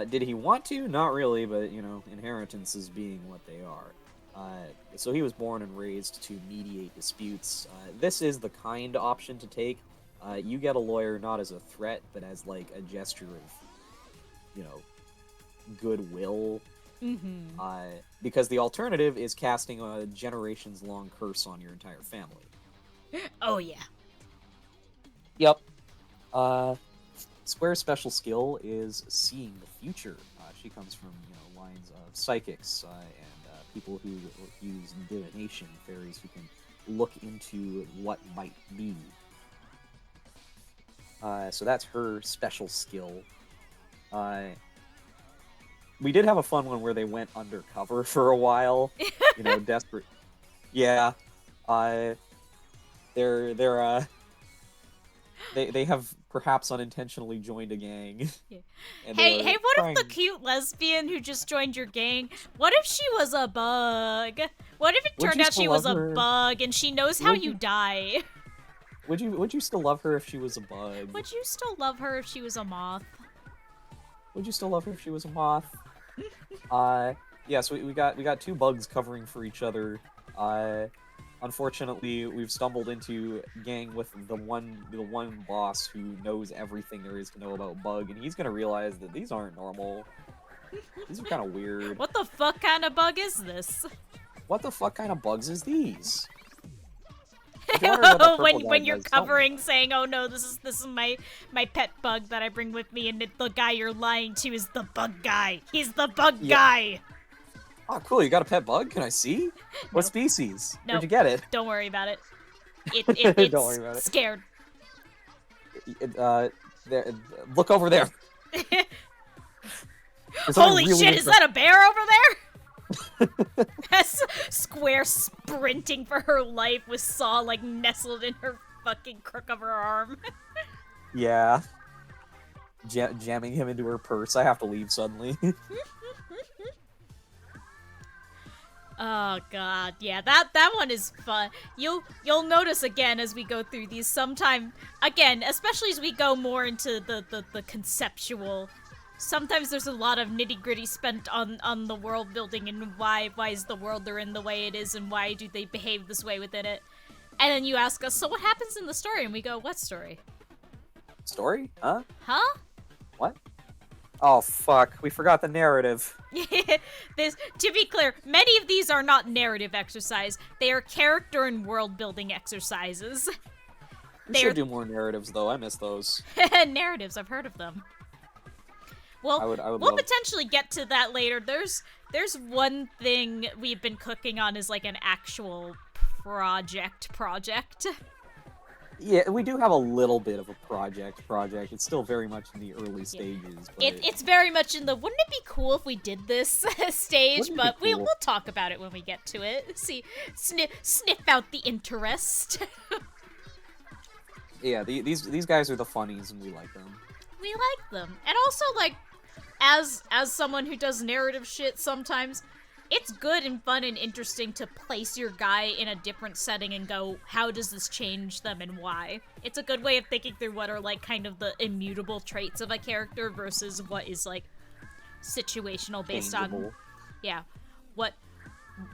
B: Did he want to? Not really, but, inheritances being what they are. So he was born and raised to mediate disputes. This is the kind option to take. You get a lawyer not as a threat, but as, like, a gesture of, goodwill.
A: Mm-hmm.
B: Because the alternative is casting a generations-long curse on your entire family.
A: Oh, yeah.
B: Yep. Square's special skill is seeing the future. She comes from lines of psychics and people who use divination, fairies who can look into what might be. So that's her special skill. We did have a fun one where they went undercover for a while, desperate. Yeah, they're they have perhaps unintentionally joined a gang.
A: Yeah.
B: And
A: Hey, what
B: trying...
A: if the cute lesbian who just joined your gang, what if she was a bug? What if it turned out she was a bug and she knows how you die?
B: Would you still love her if she was a bug?
A: Would you still love her if she was a moth?
B: Would you still love her if she was a moth? Yeah, so we got two bugs covering for each other. Unfortunately, we've stumbled into gang with the one boss who knows everything there is to know about bug, and he's gonna realize that these aren't normal. These are kind of weird.
A: What the fuck kind of bug is this?
B: What the fuck kind of bugs is these?
A: when you're covering, saying, "Oh no, this is my pet bug that I bring with me," and the guy you're lying to is the bug guy. He's the bug guy.
B: Oh, cool! You got a pet bug? Can I see? What species?
A: No,
B: where'd you get it?
A: Don't worry about it. It's
B: Don't worry about it.
A: Scared.
B: Look over there.
A: Holy shit! Is that a bear over there? That's Square sprinting for her life with Saw like nestled in her fucking crook of her arm.
B: Yeah. Jamming him into her purse. I have to leave suddenly.
A: Oh god, yeah, that one is fun. You'll notice again as we go through these sometime, again, especially as we go more into the conceptual. Sometimes there's a lot of nitty-gritty spent on the world building and why is the world they're in the way it is and why do they behave this way within it. And then you ask us, so what happens in the story? And we go, what story?
B: Story? Huh?
A: Huh?
B: What? Oh, fuck. We forgot the narrative.
A: To be clear, many of these are not narrative exercise. They are character and world-building exercises.
B: We should do more narratives, though. I miss those.
A: Narratives, I've heard of them. Well,
B: I would
A: we'll potentially get to that later. There's one thing we've been cooking on is like an actual project.
B: Yeah, we do have a little bit of a project. It's still very much in the early stages. But...
A: It's very much in the, wouldn't it be cool if we did this stage? But
B: cool?
A: we'll talk about it when we get to it. See, sniff out the interest.
B: Yeah, these guys are the funnies, and we like them.
A: We like them. And also, like, as someone who does narrative shit sometimes, it's good and fun and interesting to place your guy in a different setting and go, how does this change them and why? It's a good way of thinking through what are, like, kind of the immutable traits of a character versus what is, like, situational based on... Yeah. What...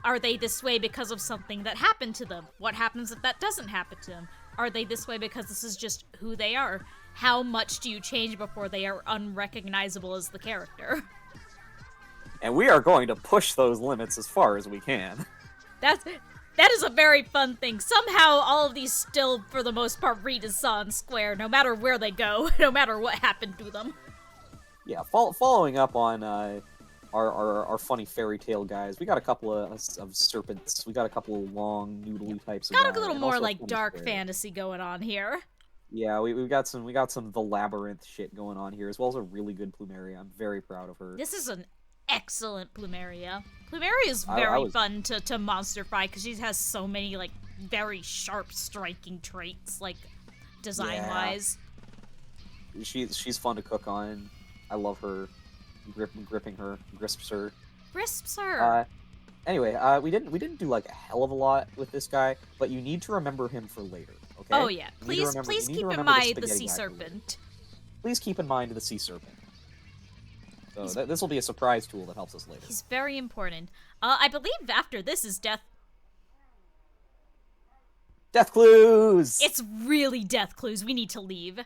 A: Are they this way because of something that happened to them? What happens if that doesn't happen to them? Are they this way because this is just who they are? How much do you change before they are unrecognizable as the character?
B: And we are going to push those limits as far as we can.
A: That is a very fun thing. Somehow, all of these still, for the most part, read as Saan Square, no matter where they go, no matter what happened to them.
B: Yeah, following up on our funny fairy tale guys, we got a couple of serpents. We got a couple of long, noodly types of
A: Got
B: guys,
A: a little
B: and
A: more
B: also a
A: like
B: funny
A: dark
B: square.
A: fantasy going on here.
B: Yeah, we got some the labyrinth shit going on here, as well as a really good Plumeria. I'm very proud of her.
A: This is an excellent Plumeria. Plumeria is
B: I
A: very
B: was
A: fun to monster fight because she has so many like very sharp striking traits, like design
B: yeah,
A: wise.
B: she's fun to cook on. I love her. Gripping her, grisps her.
A: Crisps her.
B: Anyway, we didn't do like a hell of a lot with this guy, but you need to remember him for later. Okay?
A: Oh yeah,
B: You need to
A: please
B: you need to
A: keep in
B: remember
A: mind the
B: spaghetti
A: sea
B: guy for later.
A: serpent.
B: Please keep in mind the sea serpent. So this will be a surprise tool that helps us later.
A: He's very important. I believe after this is death.
B: Death clues.
A: It's really death clues. We need to leave.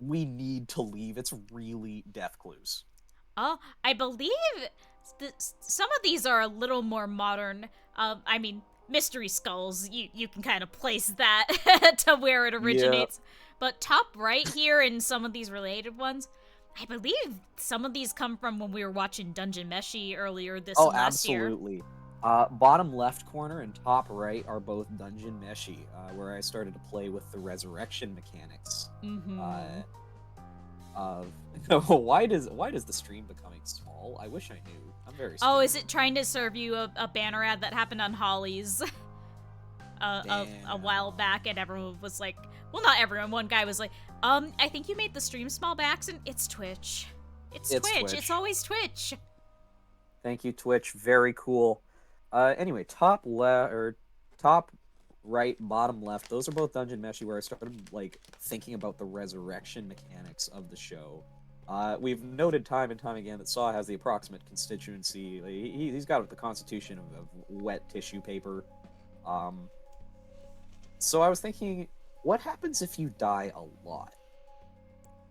B: We need to leave. It's really death clues.
A: I believe some of these are a little more modern. I mean, mystery skulls. You can kind of place that to where it originates. Yeah. But top right here in some of these related ones, I believe some of these come from when we were watching Dungeon Meshi earlier this last year.
B: Oh, absolutely. Bottom left corner and top right are both Dungeon Meshi, where I started to play with the resurrection mechanics.
A: Mm-hmm.
B: Why does the stream becoming small? I wish I knew. I'm very stupid.
A: Oh, is it trying to serve you a banner ad that happened on Holly's a while back, and everyone was like, well, not everyone. One guy was like, I think you made the stream small by accident. It's Twitch. It's Twitch. It's always Twitch.
B: Thank you, Twitch. Very cool. Anyway, top right, bottom left, those are both Dungeon Meshi, where I started like thinking about the resurrection mechanics of the show. We've noted time and time again that Saw has the approximate constituency. He's got the constitution of wet tissue paper. So I was thinking, what happens if you die a lot?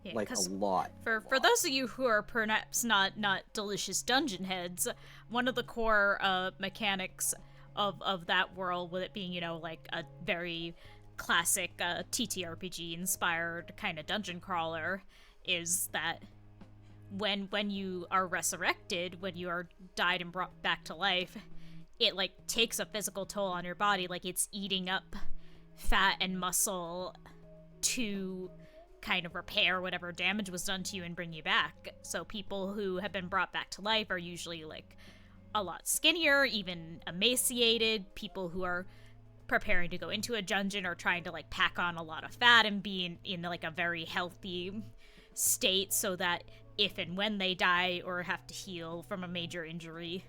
A: Yeah,
B: like a lot.
A: For those of you who are perhaps not delicious dungeon heads, one of the core mechanics of that world, with it being, you know, like a very classic TTRPG inspired kind of dungeon crawler, is that when you are resurrected, when you are died and brought back to life, it like takes a physical toll on your body, like it's eating up fat and muscle to kind of repair whatever damage was done to you and bring you back. So people who have been brought back to life are usually like a lot skinnier, even emaciated. People who are preparing to go into a dungeon or trying to like pack on a lot of fat and be in like a very healthy state, so that if and when they die or have to heal from a major injury,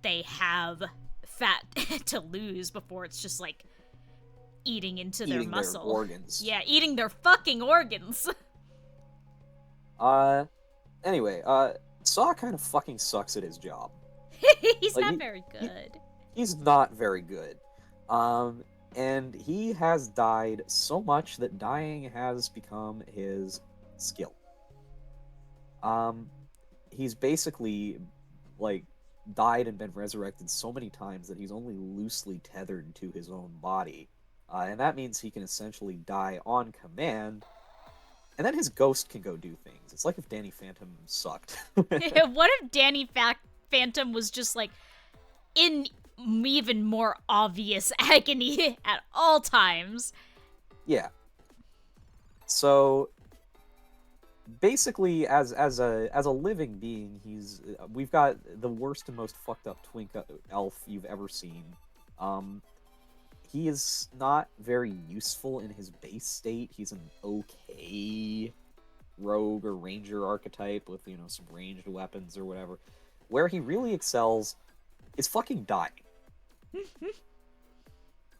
A: they have fat to lose before it's just like eating into their muscle.
B: Their organs.
A: Yeah, eating their fucking organs.
B: Anyway, Saw kind of fucking sucks at his job.
A: He's like, not very good.
B: He's not very good. And he has died so much that dying has become his skill. He's basically, like, died and been resurrected so many times that he's only loosely tethered to his own body. And that means he can essentially die on command, and then his ghost can go do things. It's like if Danny Phantom sucked.
A: What if Danny Phantom was just, like, in even more obvious agony at all times?
B: Yeah. So basically, as a living being, we've got the worst and most fucked up twink elf you've ever seen. He is not very useful in his base state. He's an okay rogue or ranger archetype with, you know, some ranged weapons or whatever. Where he really excels is fucking dying.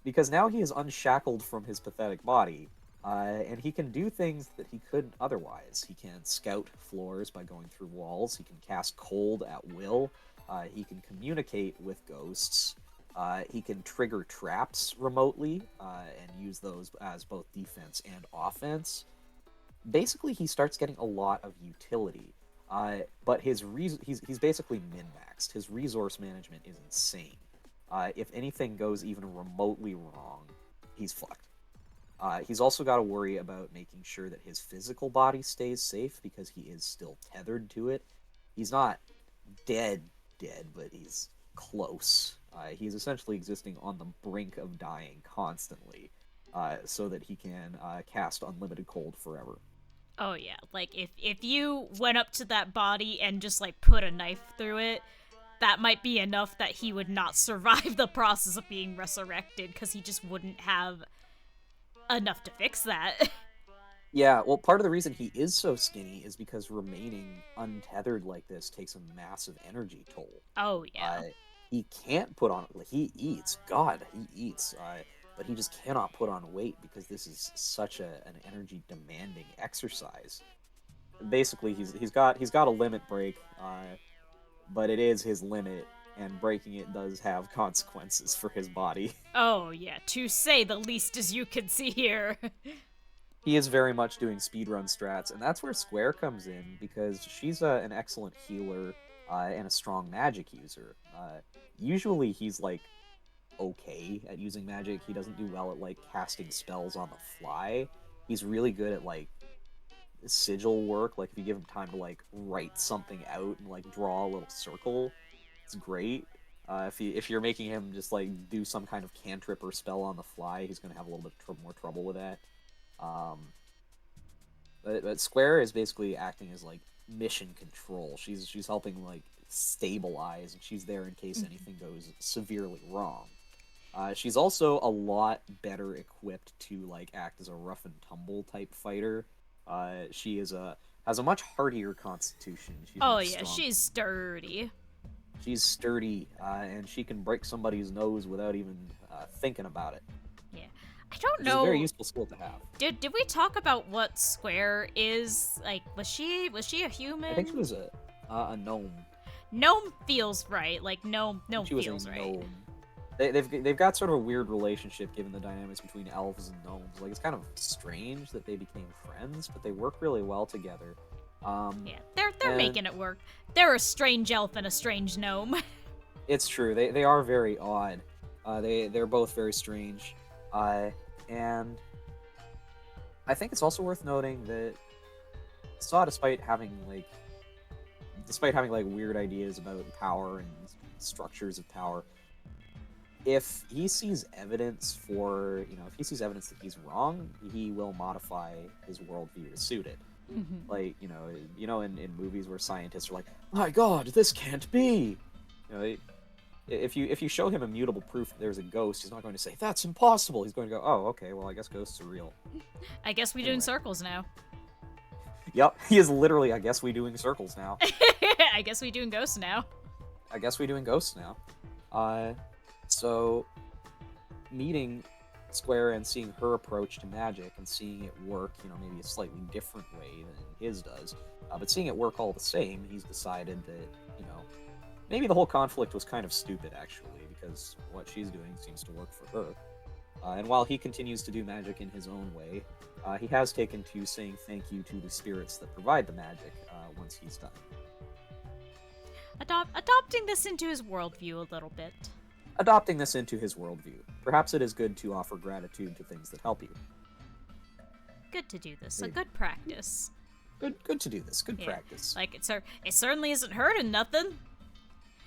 B: Because now he is unshackled from his pathetic body, and he can do things that he couldn't otherwise. He can scout floors by going through walls. He can cast cold at will. He can communicate with ghosts. He can trigger traps remotely and use those as both defense and offense. Basically, he starts getting a lot of utility. But he's basically min-maxed. His resource management is insane. If anything goes even remotely wrong, he's fucked. He's also got to worry about making sure that his physical body stays safe because he is still tethered to it. He's not dead, dead, but he's close. He's essentially existing on the brink of dying constantly, so that he can cast Unlimited Cold forever.
A: Oh yeah, like if you went up to that body and just like put a knife through it, that might be enough that he would not survive the process of being resurrected because he just wouldn't have enough to fix that.
B: Yeah, well, part of the reason he is so skinny is because remaining untethered like this takes a massive energy toll.
A: Oh yeah.
B: Uh, he can't put on, like, he eats, God, he eats, but he just cannot put on weight because this is such an energy demanding exercise. Basically, he's got a limit break, but it is his limit, and breaking it does have consequences for his body.
A: Oh yeah, to say the least, as you can see here.
B: He is very much doing speedrun strats, and that's where Square comes in because she's an excellent healer and a strong magic user. Usually, he's like okay at using magic. He doesn't do well at like casting spells on the fly. He's really good at like sigil work. Like if you give him time to like write something out and like draw a little circle, it's great. If you're making him just like do some kind of cantrip or spell on the fly, he's gonna have a little bit more trouble with that. Um, but Square is basically acting as like mission control. She's helping like stabilize, and she's there in case anything goes severely wrong. She's also a lot better equipped to like act as a rough and tumble type fighter. She has a much hardier constitution. She's
A: Oh
B: much
A: yeah,
B: stronger.
A: she's sturdy.
B: She's sturdy, and she can break somebody's nose without even thinking about it.
A: Yeah. I don't
B: Which is a very
A: know.
B: useful skill to have.
A: Did we talk about what Square is? Like, was she a human?
B: I think she was a gnome.
A: Gnome feels right. Like gnome
B: She was
A: feels
B: a
A: right.
B: gnome. They've got sort of a weird relationship given the dynamics between elves and gnomes. Like it's kind of strange that they became friends, but they work really well together.
A: Yeah, they're
B: and
A: making it work. They're a strange elf and a strange gnome.
B: It's true. They are very odd. They're both very strange. And I think it's also worth noting that Saw, despite having like weird ideas about power and structures of power, if he sees evidence if he sees evidence that he's wrong, he will modify his worldview to suit it. Like, in movies where scientists are like, "My God, this can't be," if you show him immutable proof that there's a ghost, he's not going to say that's impossible. He's going to go, "Oh, okay, well, I guess ghosts are real."
A: I guess we're doing circles now.
B: Yep, he is literally, "I guess we doing circles now."
A: I guess we doing ghosts now.
B: I guess we doing ghosts now. So meeting Square and seeing her approach to magic and seeing it work, maybe a slightly different way than his does, but seeing it work all the same, he's decided that, maybe the whole conflict was kind of stupid, actually, because what she's doing seems to work for her. And while he continues to do magic in his own way, he has taken to saying thank you to the spirits that provide the magic once he's done.
A: Adopting this into his worldview a little bit.
B: Adopting this into his worldview. Perhaps it is good to offer gratitude to things that help you.
A: Good to do this. A good practice.
B: Good to do this. Good practice.
A: Like it certainly isn't hurting nothing.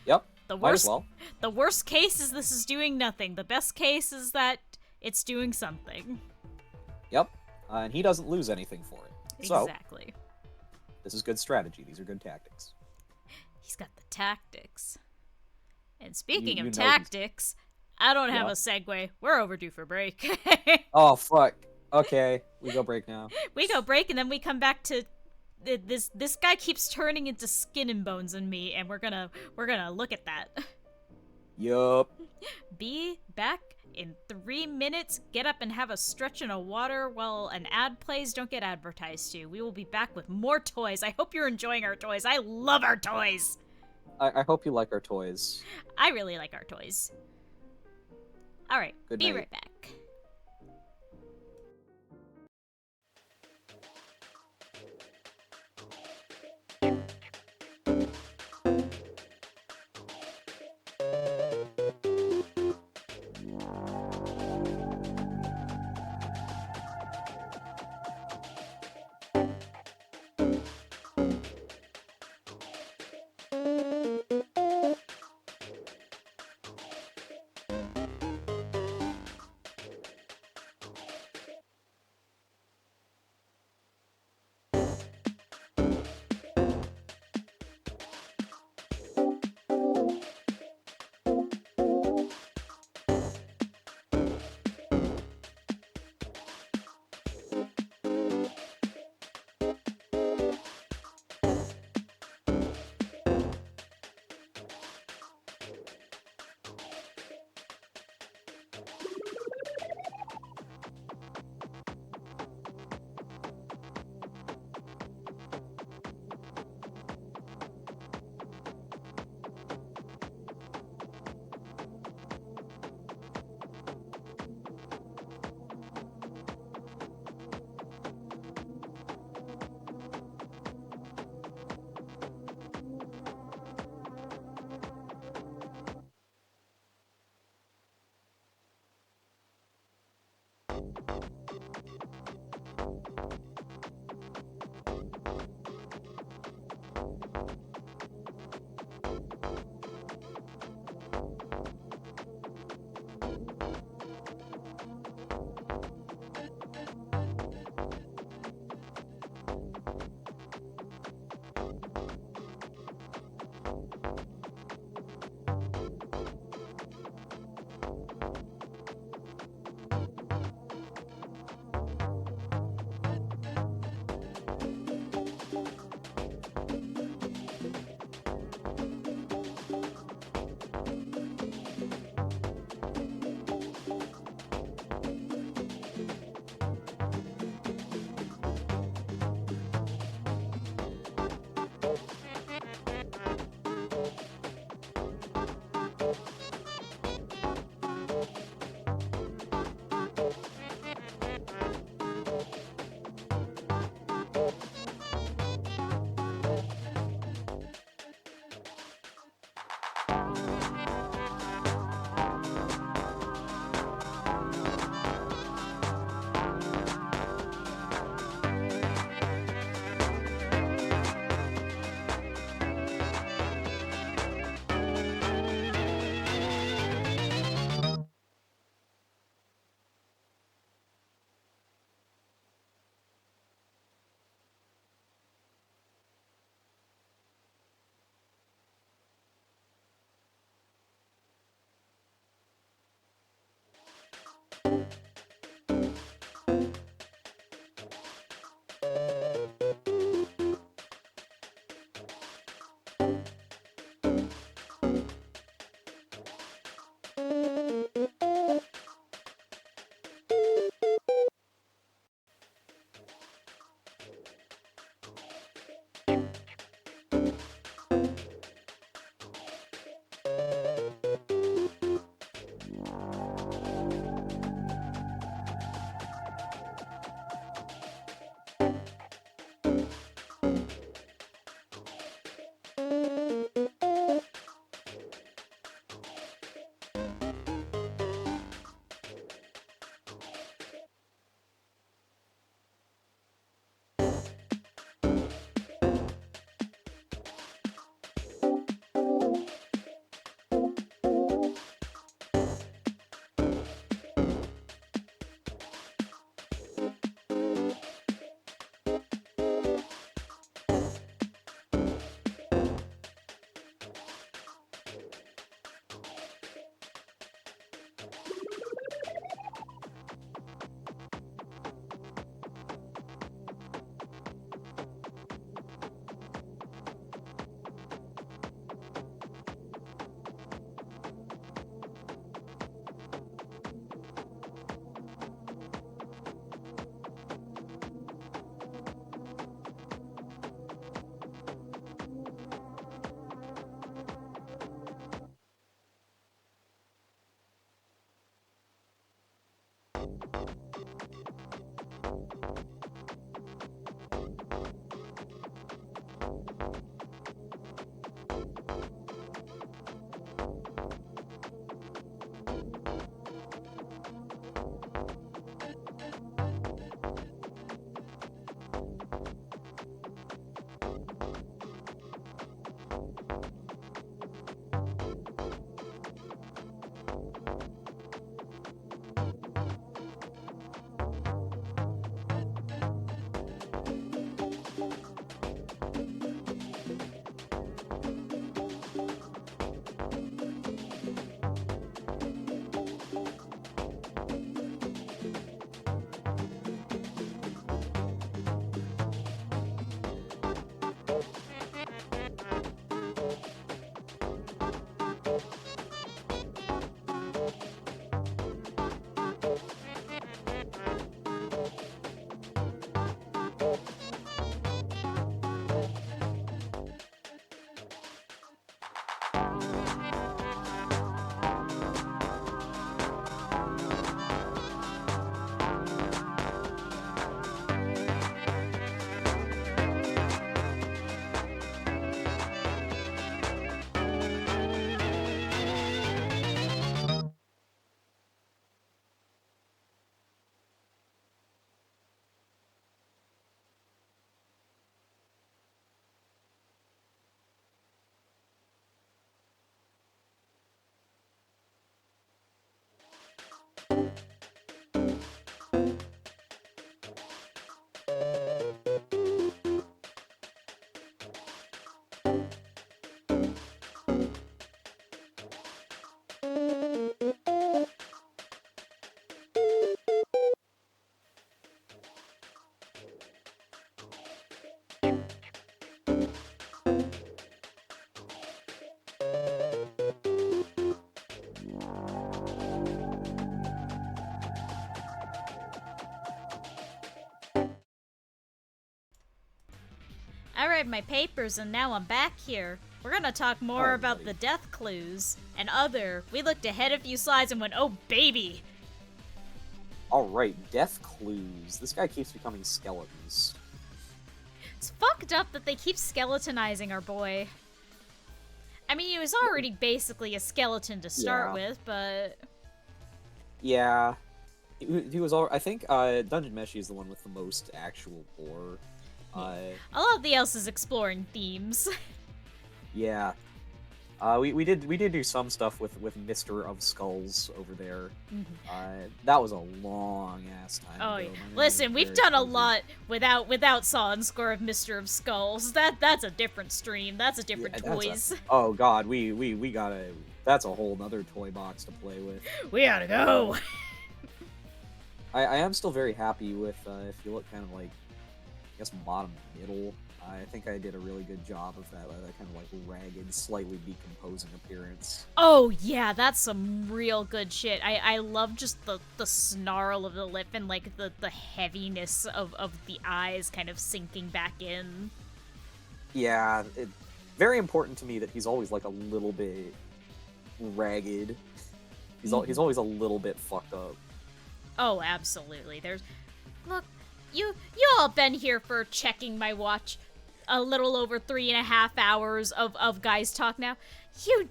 B: Yep.
A: The
B: Might
A: worst
B: as well.
A: The worst case is this is doing nothing. The best case is that it's doing something.
B: Yep. And he doesn't lose anything for it.
A: Exactly.
B: So, this is good strategy. These are good tactics.
A: He's got the tactics. And speaking of tactics, I don't have a segue. We're overdue for break.
B: Oh, fuck. Okay, we go break now.
A: We go break, and then we come back to this guy keeps turning into skin and bones in me, and we're gonna look at that.
B: Yup.
A: Be back in 3 minutes. Get up and have a stretch in a water while an ad plays. Don't get advertised to. We will be back with more toys. I hope you're enjoying our toys. I love our toys.
B: I hope you like our toys.
A: I really like our toys. All right,
B: Good
A: be
B: night.
A: right back. I read my papers and now I'm back here. We're gonna talk more
B: Alright,
A: about
B: buddy.
A: the death clues and other. We looked ahead a few slides and went, oh baby!
B: Alright, death clues. This guy keeps becoming skeletons.
A: It's fucked up that they keep skeletonizing our boy. I mean, he was already basically a skeleton to start with, but...
B: Yeah. He was all. I think Dungeon Meshi is the one with the most actual lore.
A: A lot of the else is exploring themes.
B: Yeah. We did do some stuff with Mister of Skulls over there. That was a long ass time
A: Oh,
B: ago.
A: yeah. Listen, we've done a lot without Saw and Score of Mister of Skulls. That's a different stream. That's a different Toys.
B: Oh god, we gotta. That's a whole nother toy box to play with.
A: We gotta go.
B: I am still very happy with if you look kind of like, I guess bottom middle. I think I did a really good job of that kind of like ragged, slightly decomposing appearance.
A: Oh yeah, that's some real good shit. I love just the snarl of the lip and like the heaviness of the eyes kind of sinking back in.
B: Yeah, very important to me that he's always like a little bit ragged. He's always a little bit fucked up.
A: Oh, absolutely. Look, you all been here for checking my watch. A little over 3.5 hours of guys talk now.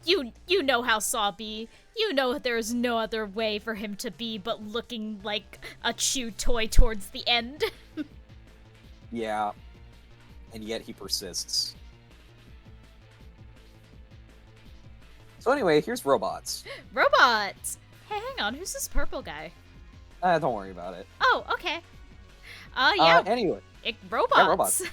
A: You know how Saw be. You know there's no other way for him to be but looking like a chew toy towards the end.
B: Yeah, and yet he persists. So anyway, here's robots.
A: Robots! Hey, hang on, who's this purple guy?
B: Don't worry about it.
A: Oh, okay. Yeah.
B: Anyway.
A: Robots.
B: Yeah, robots.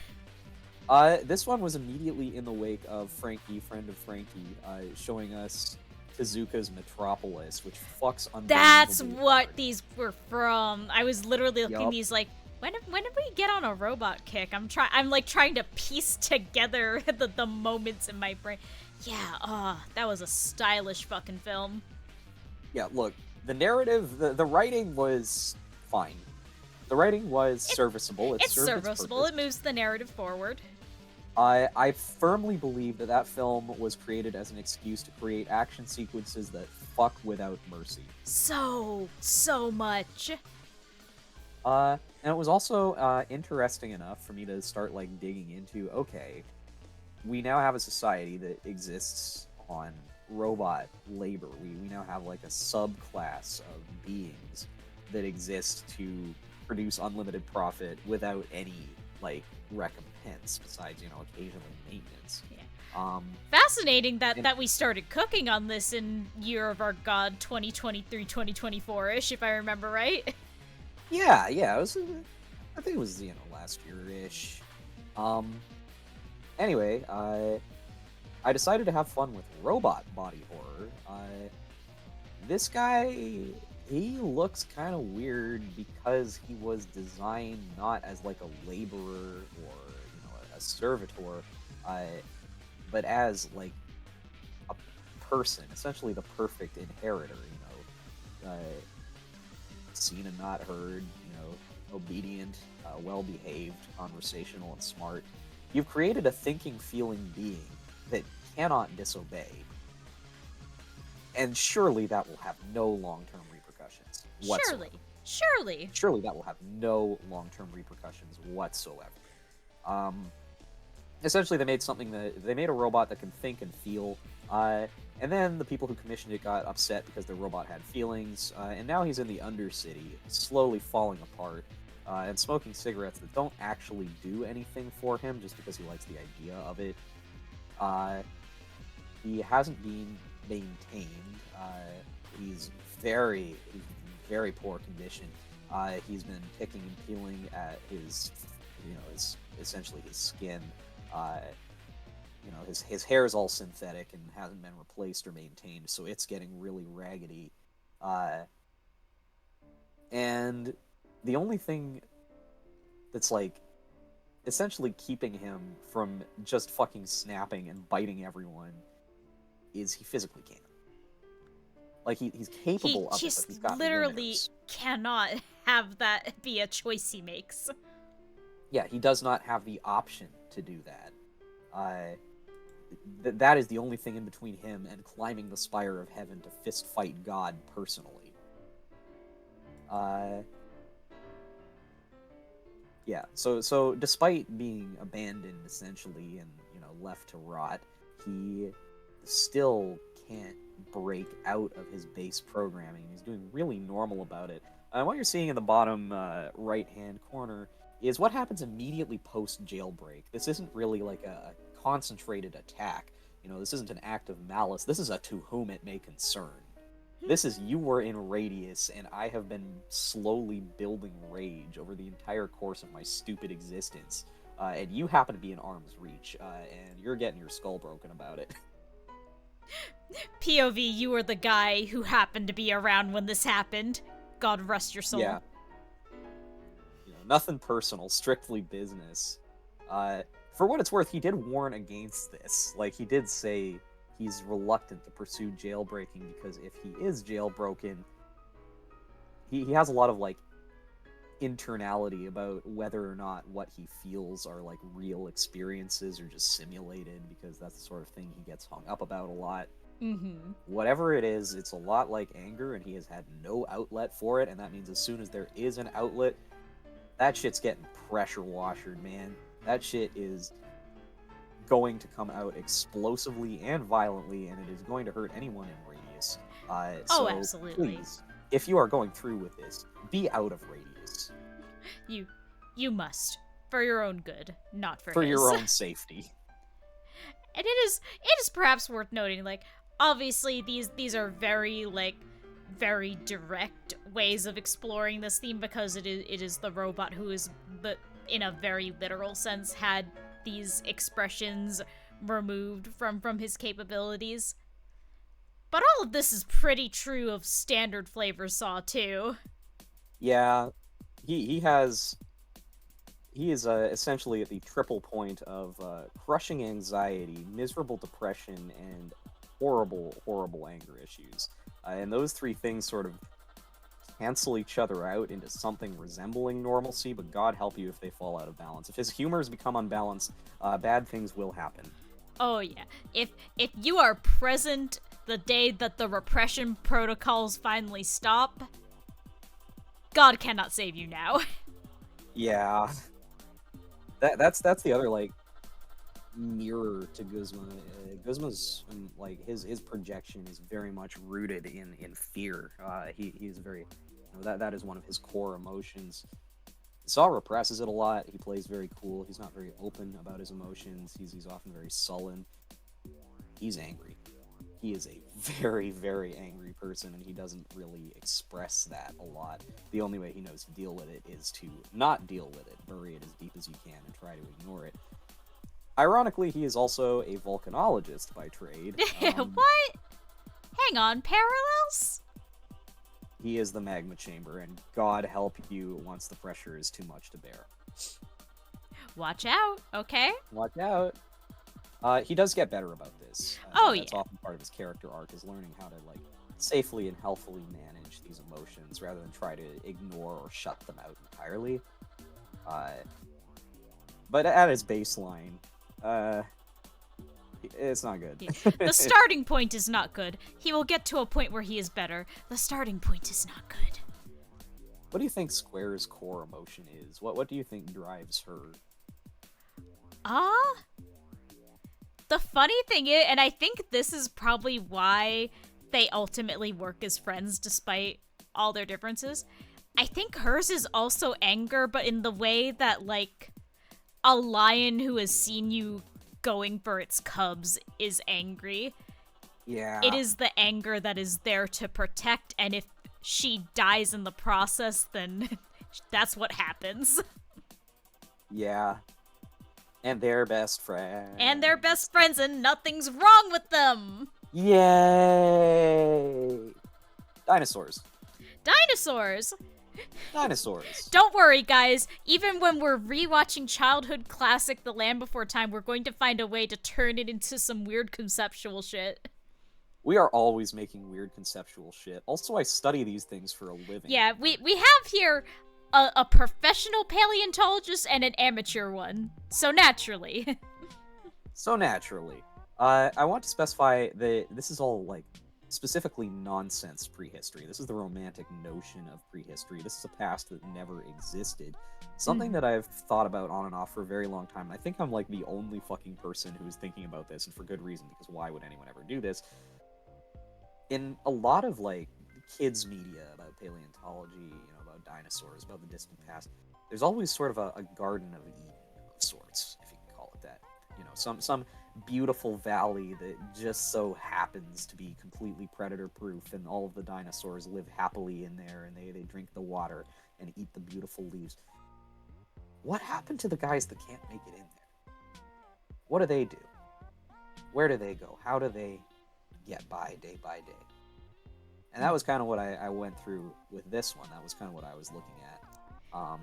B: This one was immediately in the wake of Frankie, friend of Frankie, showing us Tezuka's Metropolis, which fucks unbelievably.
A: That's what these were from. I was literally looking at these like, when did we get on a robot kick? I'm like trying to piece together the moments in my brain. Yeah, that was a stylish fucking film.
B: Yeah, look, the narrative, the writing was fine. The writing was serviceable.
A: It's serviceable. It moves the narrative forward.
B: I firmly believe that film was created as an excuse to create action sequences that fuck without mercy.
A: So much.
B: And it was also interesting enough for me to start like digging into, okay, we now have a society that exists on robot labor. We now have like a subclass of beings that exist to produce unlimited profit without any like recompense besides, occasional maintenance.
A: Yeah. Fascinating that we started cooking on this in year of our god 2023-2024-ish, if I remember right.
B: Yeah, it was. I think it was last year-ish. Anyway, I decided to have fun with robot body horror. This guy, he looks kind of weird because he was designed not as like a laborer or a servitor, but as like a person, essentially the perfect inheritor. Seen and not heard. Obedient, well-behaved, conversational, and smart. You've created a thinking, feeling being that cannot disobey. And surely that will have no long-term repercussions whatsoever.
A: Surely
B: that will have no long-term repercussions whatsoever. Essentially, they made a robot that can think and feel, and then the people who commissioned it got upset because their robot had feelings, and now he's in the Undercity, slowly falling apart, and smoking cigarettes that don't actually do anything for him, just because he likes the idea of it. He hasn't been maintained. He's very poor condition. He's been picking and peeling at his essentially his skin. His hair is all synthetic and hasn't been replaced or maintained, so it's getting really raggedy. And the only thing that's like essentially keeping him from just fucking snapping and biting everyone is he physically can't. Like he's capable of it, but he's got
A: literally
B: limiters.
A: cannot have that be a choice he makes.
B: Yeah, he does not have the option to do that. That is the only thing in between him and climbing the spire of heaven to fist fight God personally. Yeah, so despite being abandoned essentially and left to rot, he still can't break out of his base programming. He's doing really normal about it. What you're seeing in the bottom right-hand corner is what happens immediately post jailbreak. This isn't really like a concentrated attack. This isn't an act of malice. This is a to whom it may concern. This is you were in Radius, and I have been slowly building rage over the entire course of my stupid existence. And you happen to be in arm's reach, and you're getting your skull broken about it.
A: POV, you were the guy who happened to be around when this happened. God rest your soul.
B: Yeah. Nothing personal, strictly business. For what it's worth, he did warn against this. Like, he did say he's reluctant to pursue jailbreaking because if he is jailbroken, he has a lot of, like, internality about whether or not what he feels are, like, real experiences or just simulated, because that's the sort of thing he gets hung up about a lot.
A: Mm-hmm.
B: Whatever it is, it's a lot like anger, and he has had no outlet for it, and that means as soon as there is an outlet, that shit's getting pressure washered, man. That shit is going to come out explosively and violently, and it is going to hurt anyone in Radius. So
A: absolutely.
B: Please, if you are going through with this, be out of Radius.
A: You must. For your own good, not for
B: For
A: his.
B: your own safety.
A: And it is perhaps worth noting, like, obviously these are very, like, very direct ways of exploring this theme, because it is the robot who is, in a very literal sense, had these expressions removed from his capabilities. But all of this is pretty true of standard Flavor Saw too.
B: Yeah, he is essentially at the triple point of crushing anxiety, miserable depression, and horrible anger issues. And those three things sort of cancel each other out into something resembling normalcy, but God help you if they fall out of balance. If his humors become unbalanced, bad things will happen.
A: Oh yeah. If you are present the day that the repression protocols finally stop, God cannot save you now.
B: Yeah. That's the other, like, mirror to Guzma. Guzma's, like, his projection is very much rooted in fear. He's very, that is one of his core emotions. Saw represses it a lot. He plays very cool. He's not very open about his emotions. He's often very sullen. He's angry. He is a very, very angry person, and he doesn't really express that a lot. The only way he knows to deal with it is to not deal with it, bury it as deep as you can, and try to ignore it. Ironically, he is also a volcanologist by trade.
A: What? Hang on, parallels?
B: He is the magma chamber, and God help you once the pressure is too much to bear.
A: Watch out, okay?
B: Watch out. He does get better about this. That's often part of his character arc, is learning how to, like, safely and healthfully manage these emotions rather than try to ignore or shut them out entirely. But at his baseline, it's not good.
A: The starting point is not good. He will get to a point where he is better. The starting point is not good.
B: What do you think Square's core emotion is? What do you think drives her?
A: The funny thing is, and I think this is probably why they ultimately work as friends despite all their differences, I think hers is also anger, but in the way that, like, a lion who has seen you going for its cubs is angry.
B: Yeah.
A: It is the anger that is there to protect, and if she dies in the process, then that's what happens.
B: Yeah. And they're best friends.
A: And they're best friends, and nothing's wrong with them!
B: Yay! Dinosaurs.
A: Dinosaurs!
B: Dinosaurs.
A: Don't worry, guys. Even when we're rewatching childhood classic The Land Before Time, we're going to find a way to turn it into some weird conceptual shit.
B: We are always making weird conceptual shit. Also, I study these things for a living.
A: Yeah, we have here a professional paleontologist and an amateur one. So naturally.
B: So naturally. I want to specify that this is all, like, specifically nonsense prehistory. This is the romantic notion of prehistory. This is a past that never existed. Something that I've thought about on and off for a very long time, and I think I'm, like, the only fucking person who is thinking about this, and for good reason, because why would anyone ever do this? In a lot of, like, kids' media about paleontology, about dinosaurs, about the distant past, there's always sort of a Garden of Eden of sorts, if you can call it that. Some beautiful valley that just so happens to be completely predator proof, and all of the dinosaurs live happily in there, and they drink the water and eat the beautiful leaves. What happened to the guys that can't make it in there? What do they do? Where do they go? How do they get by day? And that was kind of what I went through with this one. That was kind of what I was looking at.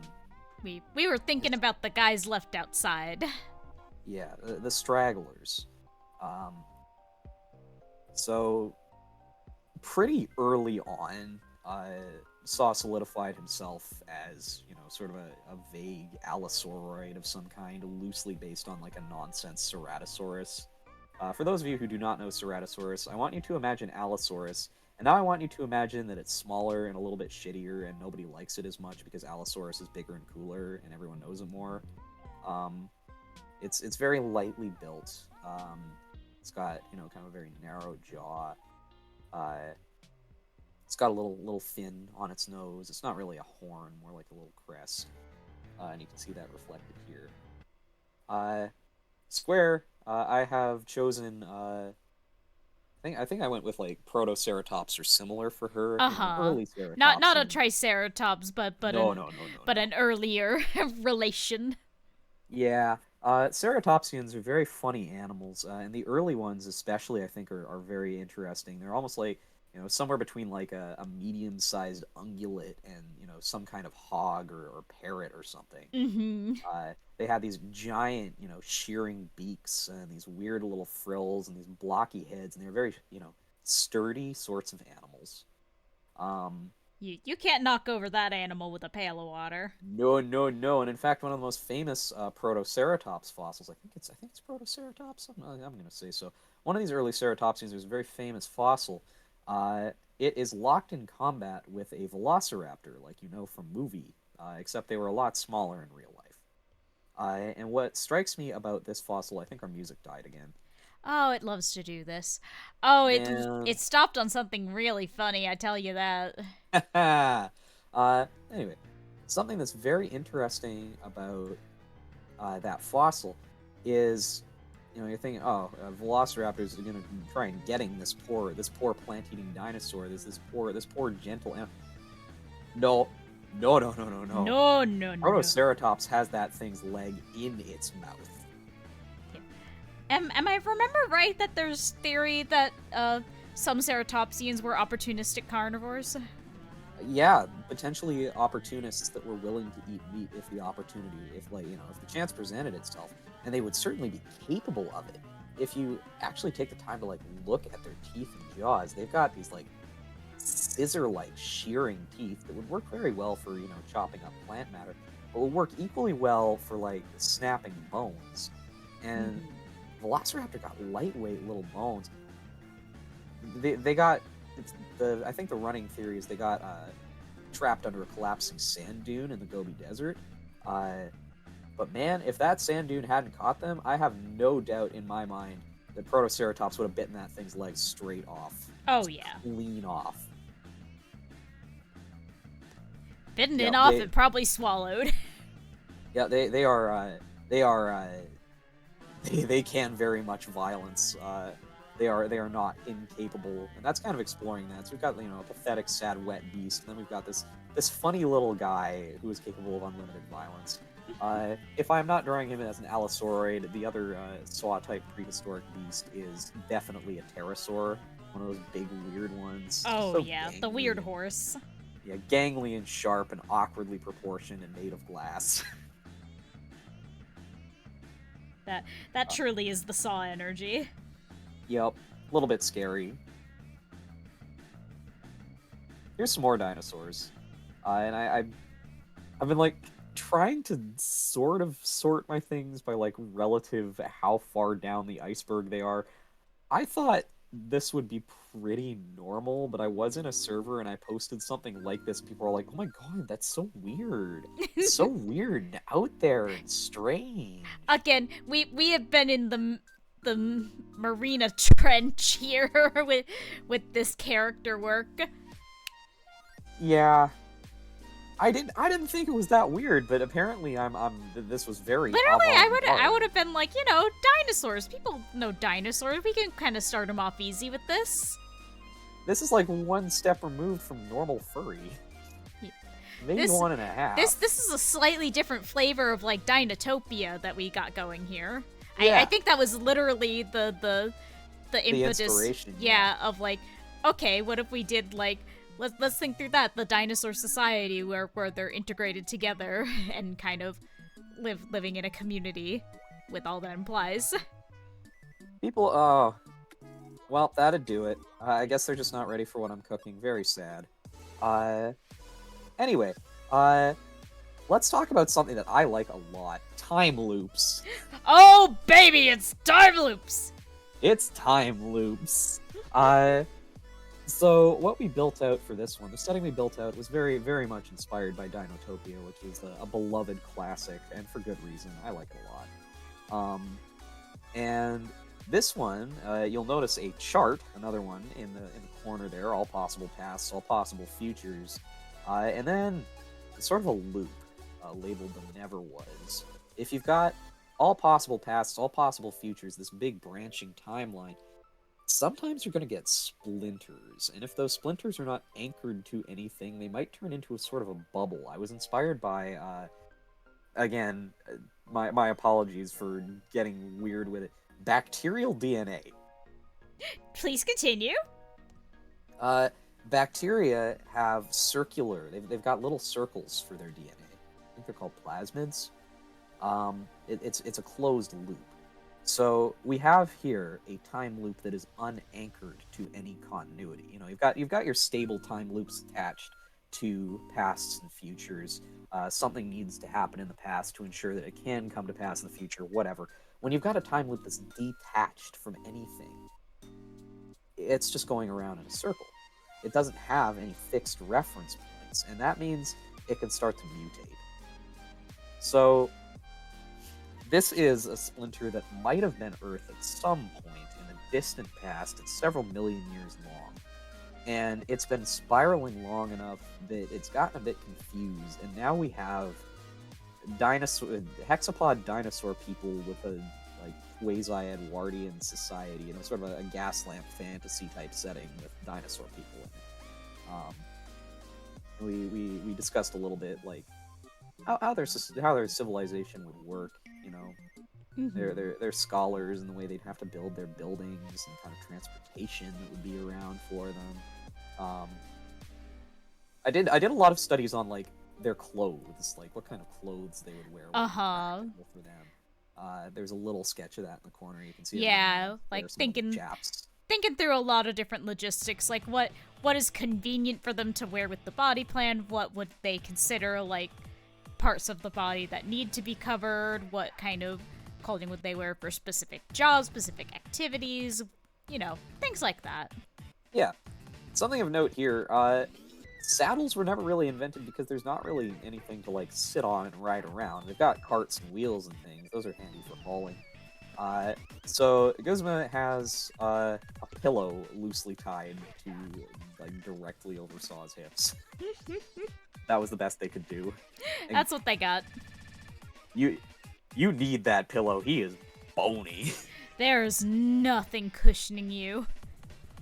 A: We were thinking about the guys left outside.
B: Yeah, the stragglers. So pretty early on, Saw solidified himself as, sort of a vague allosauroid of some kind, loosely based on, like, a nonsense Ceratosaurus. For those of you who do not know Ceratosaurus, I want you to imagine Allosaurus, and now I want you to imagine that it's smaller and a little bit shittier, and nobody likes it as much because Allosaurus is bigger and cooler, and everyone knows it more. It's very lightly built. It's got, kind of a very narrow jaw. It's got a little fin on its nose. It's not really a horn, more like a little crest. And you can see that reflected here. Square, I have chosen, I think I went with, like, Protoceratops or similar for her. Early Ceratops.
A: Not a Triceratops, but
B: No.
A: an earlier relation.
B: Yeah. Ceratopsians are very funny animals, and the early ones especially, I think, are very interesting. They're almost like, somewhere between, like, a medium-sized ungulate and, some kind of hog or parrot or something.
A: Mm-hmm.
B: They had these giant, shearing beaks and these weird little frills and these blocky heads, and they were very, sturdy sorts of animals.
A: You can't knock over that animal with a pail of water.
B: No. And in fact, one of the most famous Protoceratops fossils, I think it's Protoceratops. I'm going to say so. One of these early ceratopsians was a very famous fossil. It is locked in combat with a velociraptor, like you know from movie, except they were a lot smaller in real life. And what strikes me about this fossil, I think our music died again.
A: Oh, it loves to do this. Oh,
B: Man.
A: it stopped on something really funny, I tell you that.
B: Anyway, something that's very interesting about that fossil is, you're thinking, oh, velociraptors are going to try and getting this poor plant-eating dinosaur, this poor gentle animal. No.
A: No.
B: Protoceratops has that thing's leg in its mouth.
A: Am I remember right that there's theory that some ceratopsians were opportunistic carnivores?
B: Yeah, potentially opportunists that were willing to eat meat if the chance presented itself, and they would certainly be capable of it. If you actually take the time to, like, look at their teeth and jaws, they've got these, like, scissor-like shearing teeth that would work very well for, chopping up plant matter, but would work equally well for, like, snapping bones. And Velociraptor got lightweight little bones. They got I think the running theory is they got trapped under a collapsing sand dune in the Gobi Desert. But man, if that sand dune hadn't caught them, I have no doubt in my mind that Protoceratops would have bitten that thing's legs straight off.
A: Oh yeah,
B: clean off.
A: Bitten it off and probably swallowed.
B: Yeah, they can very much violence. They are not incapable, and that's kind of exploring that. So we've got, a pathetic, sad, wet beast, and then we've got this funny little guy who is capable of unlimited violence. If I'm not drawing him as an allosauroid, the other saw-type prehistoric beast is definitely a pterosaur, one of those big weird ones.
A: Oh
B: so
A: yeah,
B: gangly.
A: The weird horse.
B: Yeah, gangly and sharp and awkwardly proportioned and made of glass.
A: That truly is the Saw energy.
B: Yep, a little bit scary. Here's some more dinosaurs, and I've been like trying to sort of sort my things by like relative how far down the iceberg they are. I thought this would be pretty normal, but I was in a server and I posted something like this. People are like, "Oh my god, that's so weird. It's so weird and out there and strange."
A: Again, we have been in the marina trench here with this character work.
B: Yeah, I didn't think it was that weird, but apparently this was very
A: Literally,
B: avant-garde.
A: I would have been like, dinosaurs. People know dinosaurs. We can kind of start them off easy with this.
B: This is like one step removed from normal furry. Maybe one and a half.
A: This is a slightly different flavor of like Dinotopia that we got going here.
B: Yeah.
A: I think that was literally the impetus.
B: The inspiration.
A: Yeah, of like, okay, what if we did like let's think through that, the dinosaur society where they're integrated together and kind of living in a community with all that implies.
B: People, well, that'd do it. I guess they're just not ready for what I'm cooking. Very sad. Anyway, let's talk about something that I like a lot. Time loops.
A: Oh, baby, it's time loops!
B: It's time loops. So what we built out for this one, the setting we built out was very, very much inspired by Dinotopia, which is a beloved classic, and for good reason. I like it a lot. And this one, you'll notice a chart, another one in the corner there, all possible pasts, all possible futures, and then sort of a loop labeled the never was. If you've got all possible pasts, all possible futures, this big branching timeline, sometimes you're going to get splinters, and if those splinters are not anchored to anything, they might turn into a sort of a bubble. I was inspired by, again, my apologies for getting weird with it, bacterial DNA.
A: Please continue.
B: Bacteria have circular, they've got little circles for their DNA. I think they're called plasmids. It's a closed loop. So we have here a time loop that is unanchored to any continuity. You know, you've got your stable time loops attached to pasts and futures. Something needs to happen in the past to ensure that it can come to pass in the future, whatever. When you've got a time loop that's detached from anything, it's just going around in a circle. It doesn't have any fixed reference points, and that means it can start to mutate. So this is a splinter that might have been Earth at some point in the distant past. It's several million years long. And it's been spiraling long enough that it's gotten a bit confused. And now we have hexapod dinosaur people with a like quasi-Edwardian society, sort of a gas lamp fantasy type setting with dinosaur people in it. We discussed a little bit like how their civilization would work. They're scholars and the way they'd have to build their buildings and kind of transportation that would be around for them. I did a lot of studies on like their clothes, like what kind of clothes they would wear. For them. There's a little sketch of that in the corner. You can see.
A: Yeah, like thinking through a lot of different logistics, like what is convenient for them to wear with the body plan. What would they consider like parts of the body that need to be covered? What kind of clothing would they wear for specific jobs, specific activities, things like that.
B: Yeah. Something of note here, saddles were never really invented because there's not really anything to like sit on and ride around. They've got carts and wheels and things. Those are handy for hauling. So Guzma has a pillow loosely tied to like directly over Saw's hips. That was the best they could do. And
A: that's what they got.
B: You need that pillow. He is bony.
A: There's nothing cushioning you.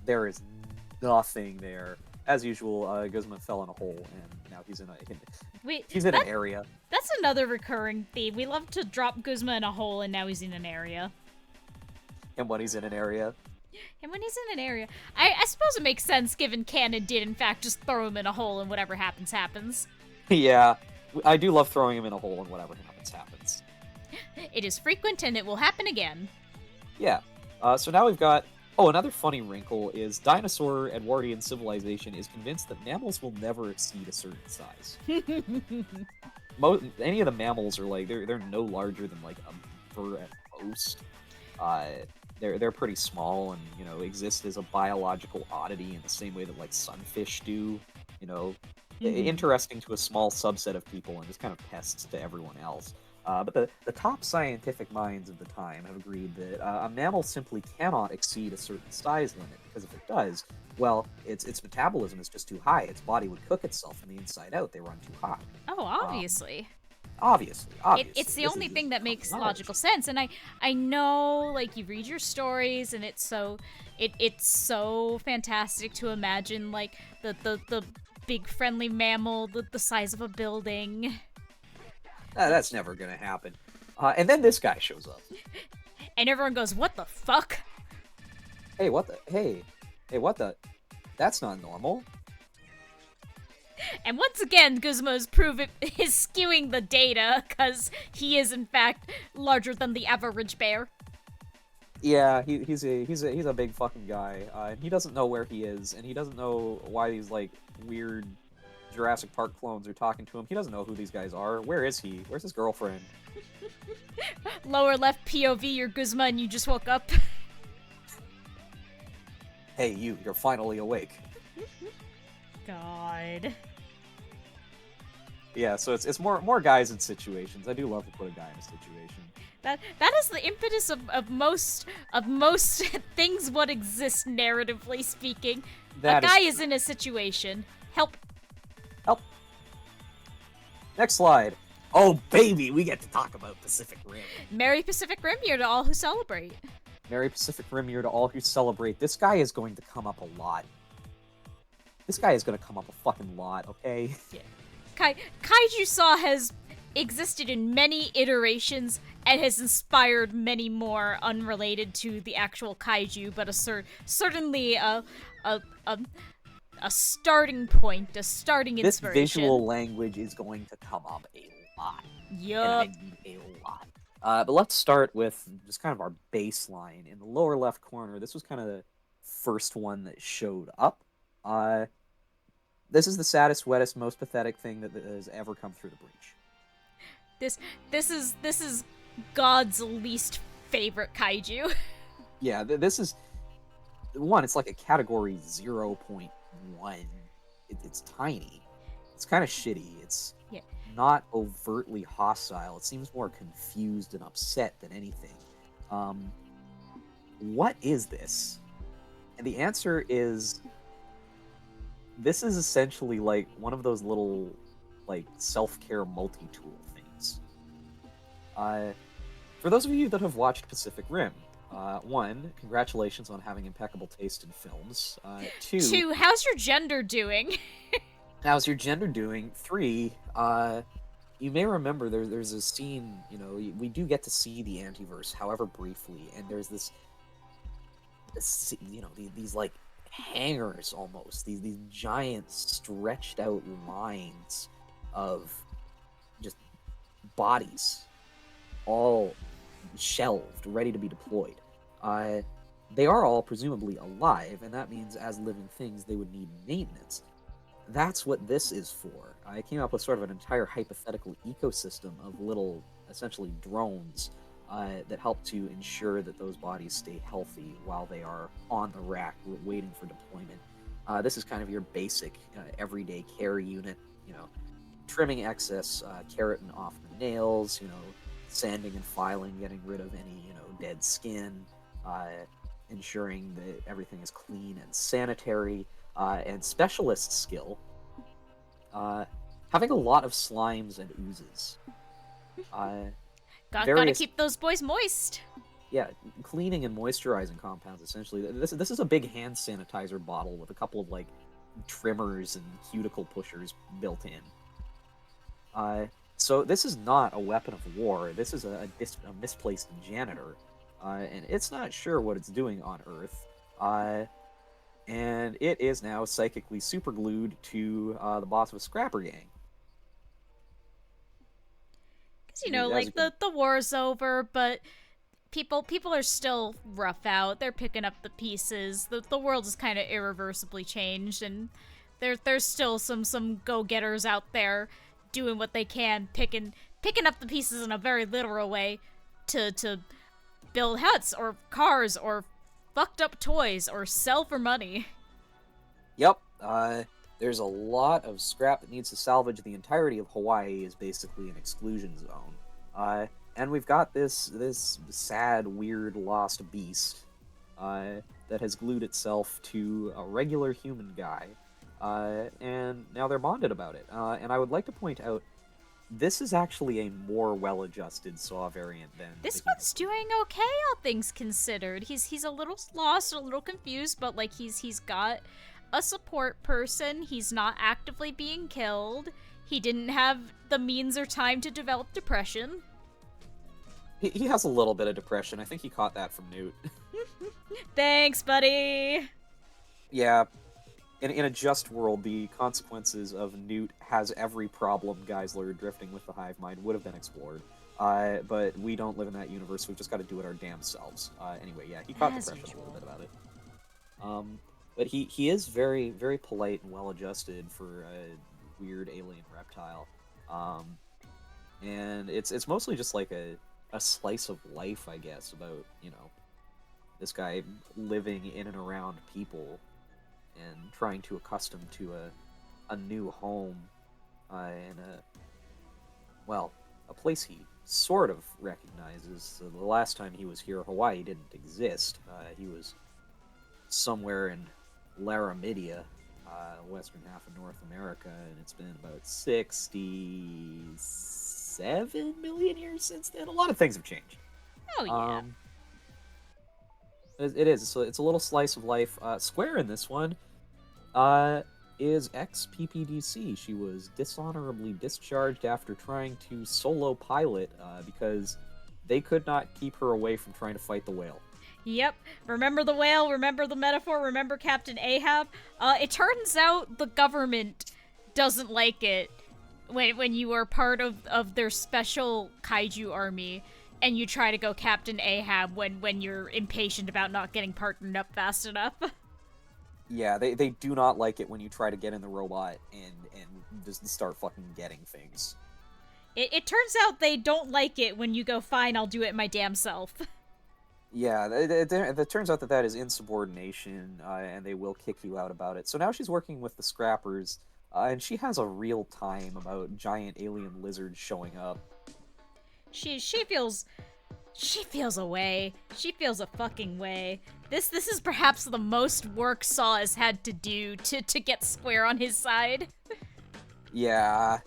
B: There is nothing there. As usual, Guzman fell in a hole, and now he's in an area.
A: That's another recurring theme. We love to drop Guzma in a hole, and now he's in an area.
B: And when he's in an area.
A: I suppose it makes sense, given Canon did, in fact, just throw him in a hole, and whatever happens, happens.
B: Yeah, I do love throwing him in a hole, and whatever happens, happens.
A: It is frequent, and it will happen again.
B: Yeah. So now we've got... Oh, another funny wrinkle is dinosaur Edwardian civilization is convinced that mammals will never exceed a certain size. any of the mammals are like they're no larger than like a bird at most. Uh, they're pretty small and exist as a biological oddity in the same way that like sunfish do. You know,
A: Mm-hmm.
B: interesting to a small subset of people and just kind of pests to everyone else. But the top scientific minds of the time have agreed that a mammal simply cannot exceed a certain size limit because if it does, well, its metabolism is just too high. Its body would cook itself from the inside out. They run too hot.
A: Oh,
B: Um,
A: obviously. It's
B: obviously,
A: the
B: this is
A: only
B: just
A: thing that
B: common
A: makes
B: knowledge.
A: logical sense, and I know like you read your stories, and it's so fantastic to imagine like the big friendly mammal the size of a building.
B: That's never gonna happen. And then this guy shows up.
A: And everyone goes, "What the fuck?"
B: Hey, what the? Hey, what the? That's not normal.
A: And once again, Guzmo's is skewing the data because he is in fact larger than the average bear.
B: Yeah, he's a big fucking guy, and he doesn't know where he is, and he doesn't know why these like weird Jurassic Park clones are talking to him. He doesn't know who these guys are. Where is he? Where's his girlfriend?
A: Lower left POV, you're Guzma and you just woke up.
B: Hey, you're finally awake.
A: God.
B: Yeah, so it's more guys in situations. I do love to put a guy in a situation.
A: That is the impetus of most things what exist narratively speaking. A
B: That is
A: guy is
B: true.
A: in a situation. Help.
B: Help. Next slide. Oh baby, we get to talk about Pacific Rim.
A: Merry Pacific Rim year to all who celebrate.
B: Merry Pacific Rim year to all who celebrate. This guy is going to come up a lot. This guy is going to come up a fucking lot, okay?
A: Yeah. Kaiju Saw has existed in many iterations and has inspired many more unrelated to the actual kaiju, but certainly a, a, a starting point, a starting
B: This
A: inspiration.
B: visual language is going to come up a lot. And I
A: Yup.
B: mean a lot. But let's start with just kind of our baseline. In the lower left corner, this was kind of the first one that showed up. Uh, this is the saddest, wettest, most pathetic thing that has ever come through the breach.
A: This this is God's least favorite kaiju.
B: Yeah, this is one. It's like a category 0.1. It's tiny. It's kind of shitty. It's
A: Yeah.
B: not overtly hostile. It seems more confused and upset than anything. Um, what is this? And the answer is this is essentially like one of those little like self-care multi-tool things. Uh, for those of you that have watched Pacific Rim, one, congratulations on having impeccable taste in films. Two,
A: Two, how's your gender doing?
B: how's your gender doing? Three, you may remember there's a scene, we do get to see the antiverse, however briefly, and there's these like hangers almost, these giant stretched out lines of just bodies, all shelved, ready to be deployed. Uh, they are all presumably alive, and that means as living things they would need maintenance. That's what this is for. I came up with sort of an entire hypothetical ecosystem of little, essentially drones, that help to ensure that those bodies stay healthy while they are on the rack waiting for deployment. This is kind of your basic everyday care unit, trimming excess keratin off the nails, sanding and filing, getting rid of any, dead skin, uh, ensuring that everything is clean and sanitary, and specialist skill, having a lot of slimes and oozes.
A: Gotta
B: Various,
A: keep those boys moist.
B: yeah, cleaning and moisturizing compounds, essentially. This is a big hand sanitizer bottle with a couple of, like, trimmers and cuticle pushers built in. So this is not a weapon of war. This is a misplaced janitor, and it's not sure what it's doing on Earth. And it is now psychically superglued to the boss of a scrapper gang.
A: Cause like the war's over, but people are still rough out. They're picking up the pieces. The world is kind of irreversibly changed, and there's still some go-getters out there doing what they can, picking up the pieces in a very literal way to build huts or cars or fucked up toys or sell for money.
B: Yep. There's a lot of scrap that needs to salvage. The entirety of Hawaii is basically an exclusion zone. And we've got this sad, weird, lost beast that has glued itself to a regular human guy. And now they're bonded about it. And I would like to point out, this is actually a more well-adjusted Saw variant than
A: This
B: the
A: one's doing okay, all things considered. He's a little lost, a little confused, but like he's got a support person. He's not actively being killed. He didn't have the means or time to develop depression.
B: He has a little bit of depression. I think he caught that from Newt.
A: Thanks, buddy.
B: Yeah. In a just world, the consequences of Newt has every problem Geisler drifting with the hive mind would have been explored. But we don't live in that universe. We've just got to do it our damn selves. Anyway, yeah, he caught depression a little bit about it. But he is very, very polite and well-adjusted for a weird alien reptile. And it's mostly just like a slice of life, I guess, about, this guy living in and around people and trying to accustom to a new home and a place he sort of recognizes. So the last time he was here, Hawaii didn't exist. He was somewhere in Laramidia, western half of North America, and it's been about 67 million years since then. A lot of things have changed.
A: Oh, yeah.
B: It is. So it's a little slice of life. Square in this one is ex-PPDC. She was dishonorably discharged after trying to solo pilot because they could not keep her away from trying to fight the whale.
A: Yep. Remember the whale, remember the metaphor, remember Captain Ahab? It turns out the government doesn't like it when you are part of their special kaiju army and you try to go Captain Ahab when you're impatient about not getting partnered up fast enough.
B: Yeah, they do not like it when you try to get in the robot and just start fucking getting things.
A: It turns out they don't like it when you go, fine, I'll do it my damn self.
B: Yeah, it turns out that is insubordination, and they will kick you out about it. So now she's working with the Scrappers, and she has a real time about giant alien lizards showing up.
A: She feels a way. She feels a fucking way. This is perhaps the most work Saw has had to do to get Square on his side.
B: Yeah.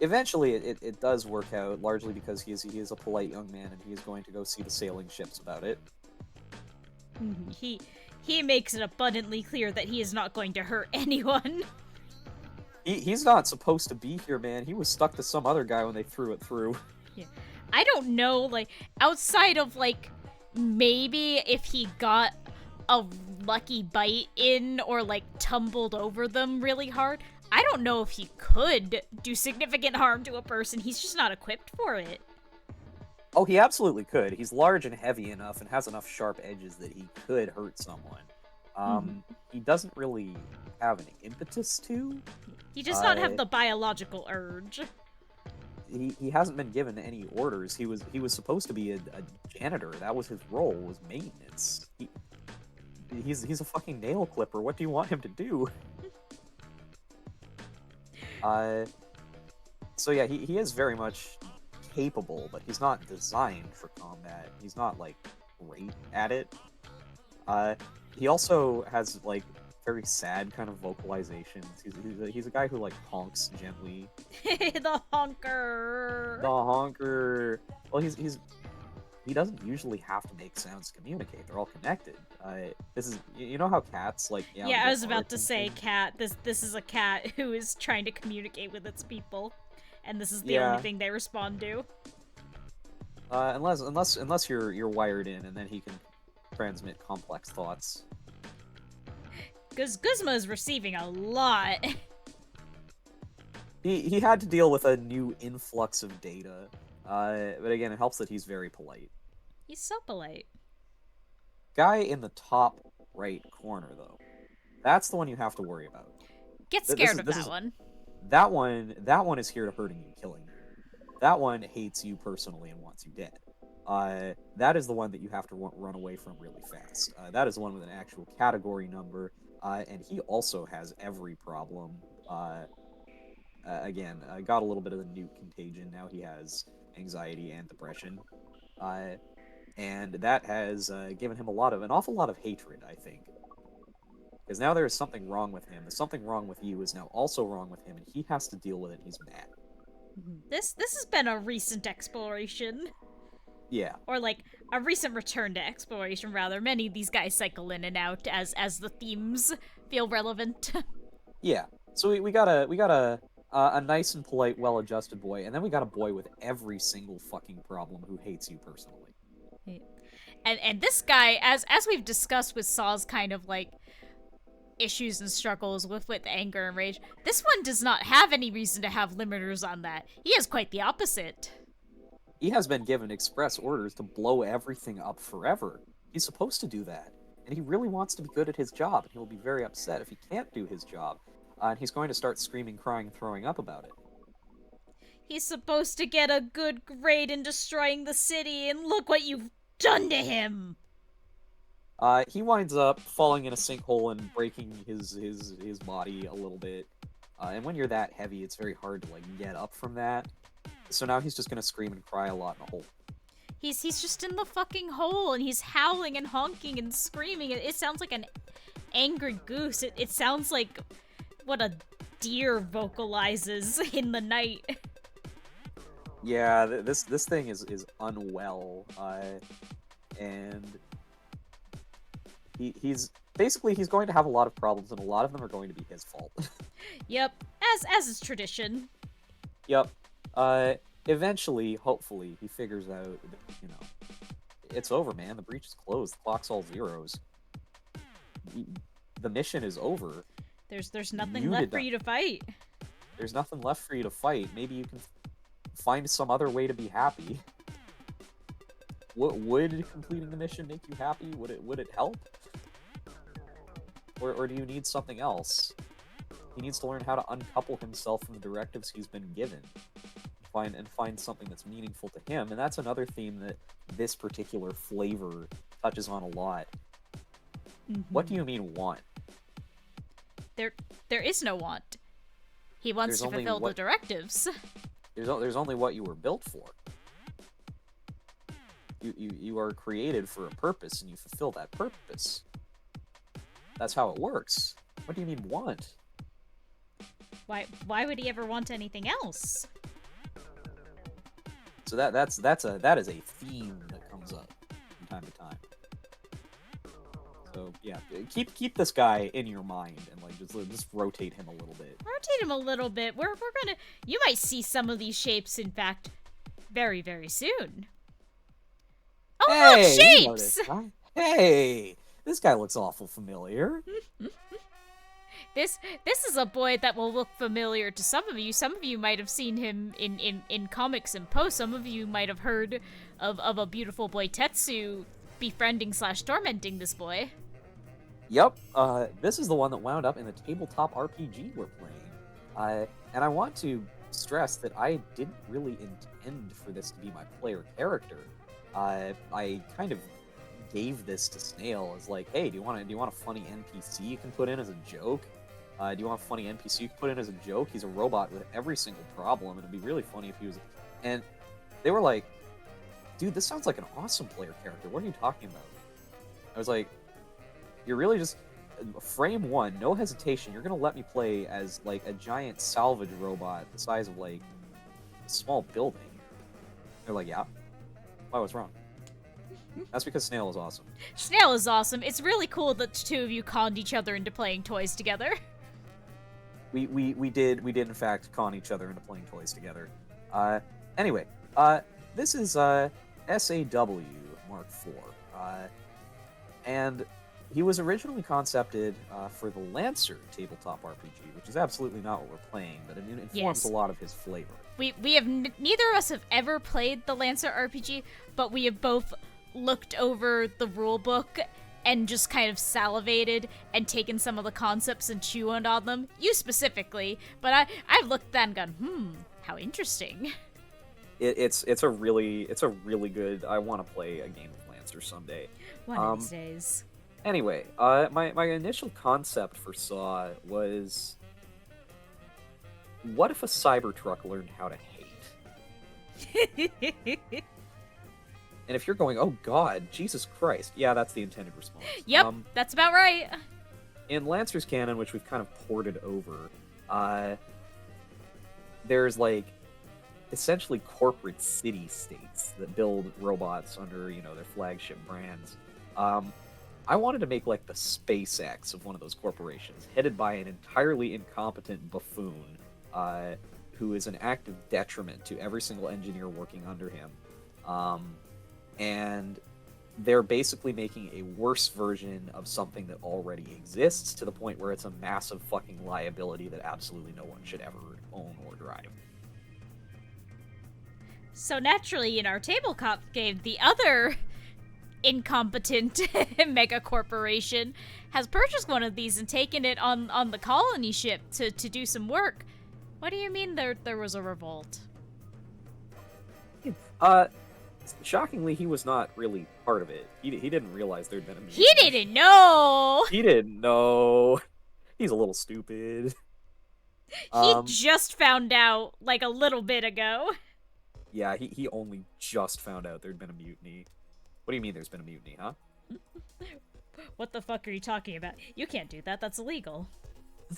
B: Eventually it does work out, largely because he is a polite young man and he is going to go see the sailing ships about it.
A: He makes it abundantly clear that he is not going to hurt anyone.
B: He's not supposed to be here, man. He was stuck to some other guy when they threw it through.
A: Yeah. I don't know, like, outside of, like, maybe if he got a lucky bite in or, like, tumbled over them really hard, I don't know if he could do significant harm to a person. He's just not equipped for it.
B: Oh, he absolutely could. He's large and heavy enough and has enough sharp edges that he could hurt someone. He doesn't really have an impetus to.
A: He does not have the biological urge.
B: He hasn't been given any orders. He was supposed to be a janitor. That was his role, was maintenance. He's a fucking nail clipper. What do you want him to do? So yeah, he is very much capable, but he's not designed for combat. He's not, like, great at it. He also has, like, very sad kind of vocalizations. He's a guy who, like, honks gently.
A: The honker.
B: The honker. Well, he doesn't usually have to make sounds to communicate. They're all connected. This is, you know how cats, like,
A: yeah, I was about to say cat. This is a cat who is trying to communicate with its people, and this is the only thing they respond to.
B: Unless you're wired in, and then he can transmit complex thoughts.
A: Because Guzma is receiving a lot.
B: He had to deal with a new influx of data. But again, it helps that he's very polite.
A: He's so polite.
B: Guy in the top right corner, though. That's the one you have to worry about.
A: Get scared of that one.
B: that one is here to hurting you, killing you. That one hates you personally and wants you dead. That is the one that you have to run away from really fast. That is the one with an actual category number, and he also has every problem. Again, got a little bit of the nuke contagion. Now he has anxiety and depression, uh, and that has given him an awful lot of hatred, I think. Because now there is something wrong with him. The something wrong with you is now also wrong with him, and he has to deal with it. And he's mad.
A: This has been a recent exploration.
B: Yeah.
A: Or like a recent return to exploration, rather. Many of these guys cycle in and out as the themes feel relevant.
B: Yeah. So we got a nice and polite, well-adjusted boy, and then we got a boy with every single fucking problem who hates you personally.
A: And this guy, as we've discussed with Saw's kind of like issues and struggles with anger and rage, this one does not have any reason to have limiters on that. He has quite the opposite.
B: He has been given express orders to blow everything up forever. He's supposed to do that. And he really wants to be good at his job, and he'll be very upset if he can't do his job. And he's going to start screaming, crying, throwing up about it.
A: He's supposed to get a good grade in destroying the city, and look what you've done to him!
B: He winds up falling in a sinkhole and breaking his body a little bit. And when you're that heavy, it's very hard to like get up from that. So now he's just gonna scream and cry a lot in a hole.
A: He's just in the fucking hole, and he's howling and honking and screaming. It sounds like an angry goose. It sounds like what a deer vocalizes in the night.
B: Yeah, this thing is unwell, and he's basically he's going to have a lot of problems, and a lot of them are going to be his fault.
A: Yep, as is tradition.
B: Yep. Eventually, hopefully, he figures out that, you know, it's over, man. The breach is closed. The clock's all zeros. The mission is over.
A: There's nothing left for you to fight.
B: There's nothing left for you to fight. Maybe you can find some other way to be happy. Would completing the mission make you happy? Would it help? Or do you need something else? He needs to learn how to uncouple himself from the directives he's been given. Find something that's meaningful to him, and that's another theme that this particular flavor touches on a lot. Mm-hmm. What do you mean want?
A: There is no want. He wants to fulfill the directives.
B: There's only what you were built for. You are created for a purpose, and you fulfill that purpose. That's how it works. What do you mean want?
A: Why would he ever want anything else?
B: So that is a theme that comes up from time to time. So yeah, keep this guy in your mind and like just rotate him a little bit.
A: Rotate him a little bit. We're gonna. You might see some of these shapes, in fact, very very soon. Oh,
B: hey,
A: look, shapes!
B: Hey, this guy looks awful familiar.
A: This is a boy that will look familiar to some of you. Some of you might have seen him in comics and posts. Some of you might have heard of a beautiful boy Tetsu befriending / tormenting this boy.
B: Yep, this is the one that wound up in the tabletop RPG we're playing. And I want to stress that I didn't really intend for this to be my player character. I kind of gave this to Snail as like, hey, do you want a funny NPC you can put in as a joke? Do you want a funny NPC you can put in as a joke? He's a robot with every single problem, and it'd be really funny if he was. And they were like, dude, this sounds like an awesome player character. What are you talking about? I was like, you're really just frame one, no hesitation. You're gonna let me play as like a giant salvage robot the size of like a small building. They're like, yeah. Why? What's wrong? That's because Snail is awesome.
A: Snail is awesome. It's really cool that the two of you conned each other into playing toys together.
B: We did in fact con each other into playing toys together. Anyway, this is SAW Mark IV, and he was originally concepted for the Lancer tabletop RPG, which is absolutely not what we're playing, but it informs a lot of his flavor.
A: We have neither of us have ever played the Lancer RPG, but we have both looked over the rule book and just kind of salivated and taken some of the concepts and chewed on them. You specifically, but I've looked at that and gone, how interesting.
B: It's a really good. I want to play a game of Lancer someday.
A: One of these days.
B: Anyway, my initial concept for Saw was, what if a Cybertruck learned how to hate? And if you're going, oh god, Jesus Christ, yeah, that's the intended response.
A: Yep, that's about right.
B: In Lancer's canon, which we've kind of ported over, there's like essentially corporate city-states that build robots under, their flagship brands. I wanted to make like the SpaceX of one of those corporations, headed by an entirely incompetent buffoon, who is an active detriment to every single engineer working under him. And they're basically making a worse version of something that already exists, to the point where it's a massive fucking liability that absolutely no one should ever own or drive.
A: So naturally, in our tabletop game, the other incompetent mega corporation has purchased one of these and taken it on the colony ship to do some work. What do you mean there was a revolt?
B: Shockingly, he was not really part of it. He didn't realize there'd been a mutiny.
A: He didn't know!
B: He didn't know. He's a little stupid.
A: He just found out, like, a little bit ago.
B: Yeah, he only just found out there'd been a mutiny. What do you mean there's been a mutiny, huh?
A: What the fuck are you talking about? You can't do that, that's illegal.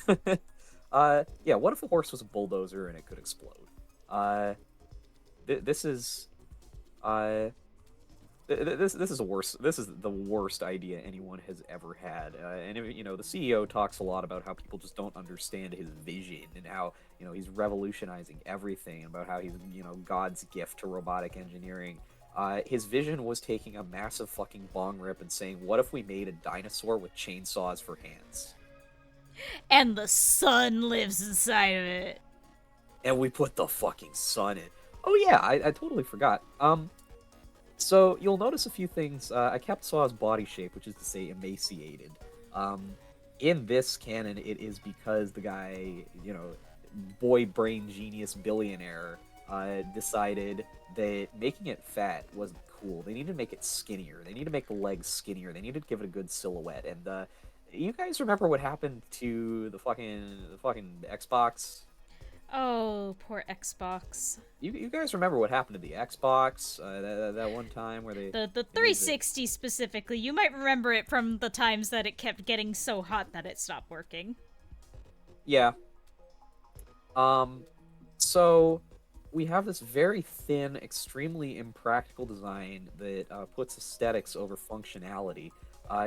B: Yeah, what if a horse was a bulldozer and it could explode? This is the worst idea anyone has ever had. And the CEO talks a lot about how people just don't understand his vision, and how he's revolutionizing everything, about how he's God's gift to robotic engineering. His vision was taking a massive fucking bong rip and saying, what if we made a dinosaur with chainsaws for hands?
A: And the sun lives inside of it.
B: And we put the fucking sun in. Oh yeah, I totally forgot. So you'll notice a few things. I kept Saw's body shape, which is to say emaciated. In this canon, it is because the guy, boy brain genius billionaire, decided that making it fat wasn't cool. They needed to make it skinnier. They need to make the legs skinnier. They needed to give it a good silhouette. And you guys remember what happened to the fucking Xbox?
A: Oh, poor Xbox.
B: You guys remember what happened to the Xbox that one time where
A: the 360 specifically? You might remember it from the times that it kept getting so hot that it stopped working.
B: Yeah. So we have this very thin, extremely impractical design that puts aesthetics over functionality.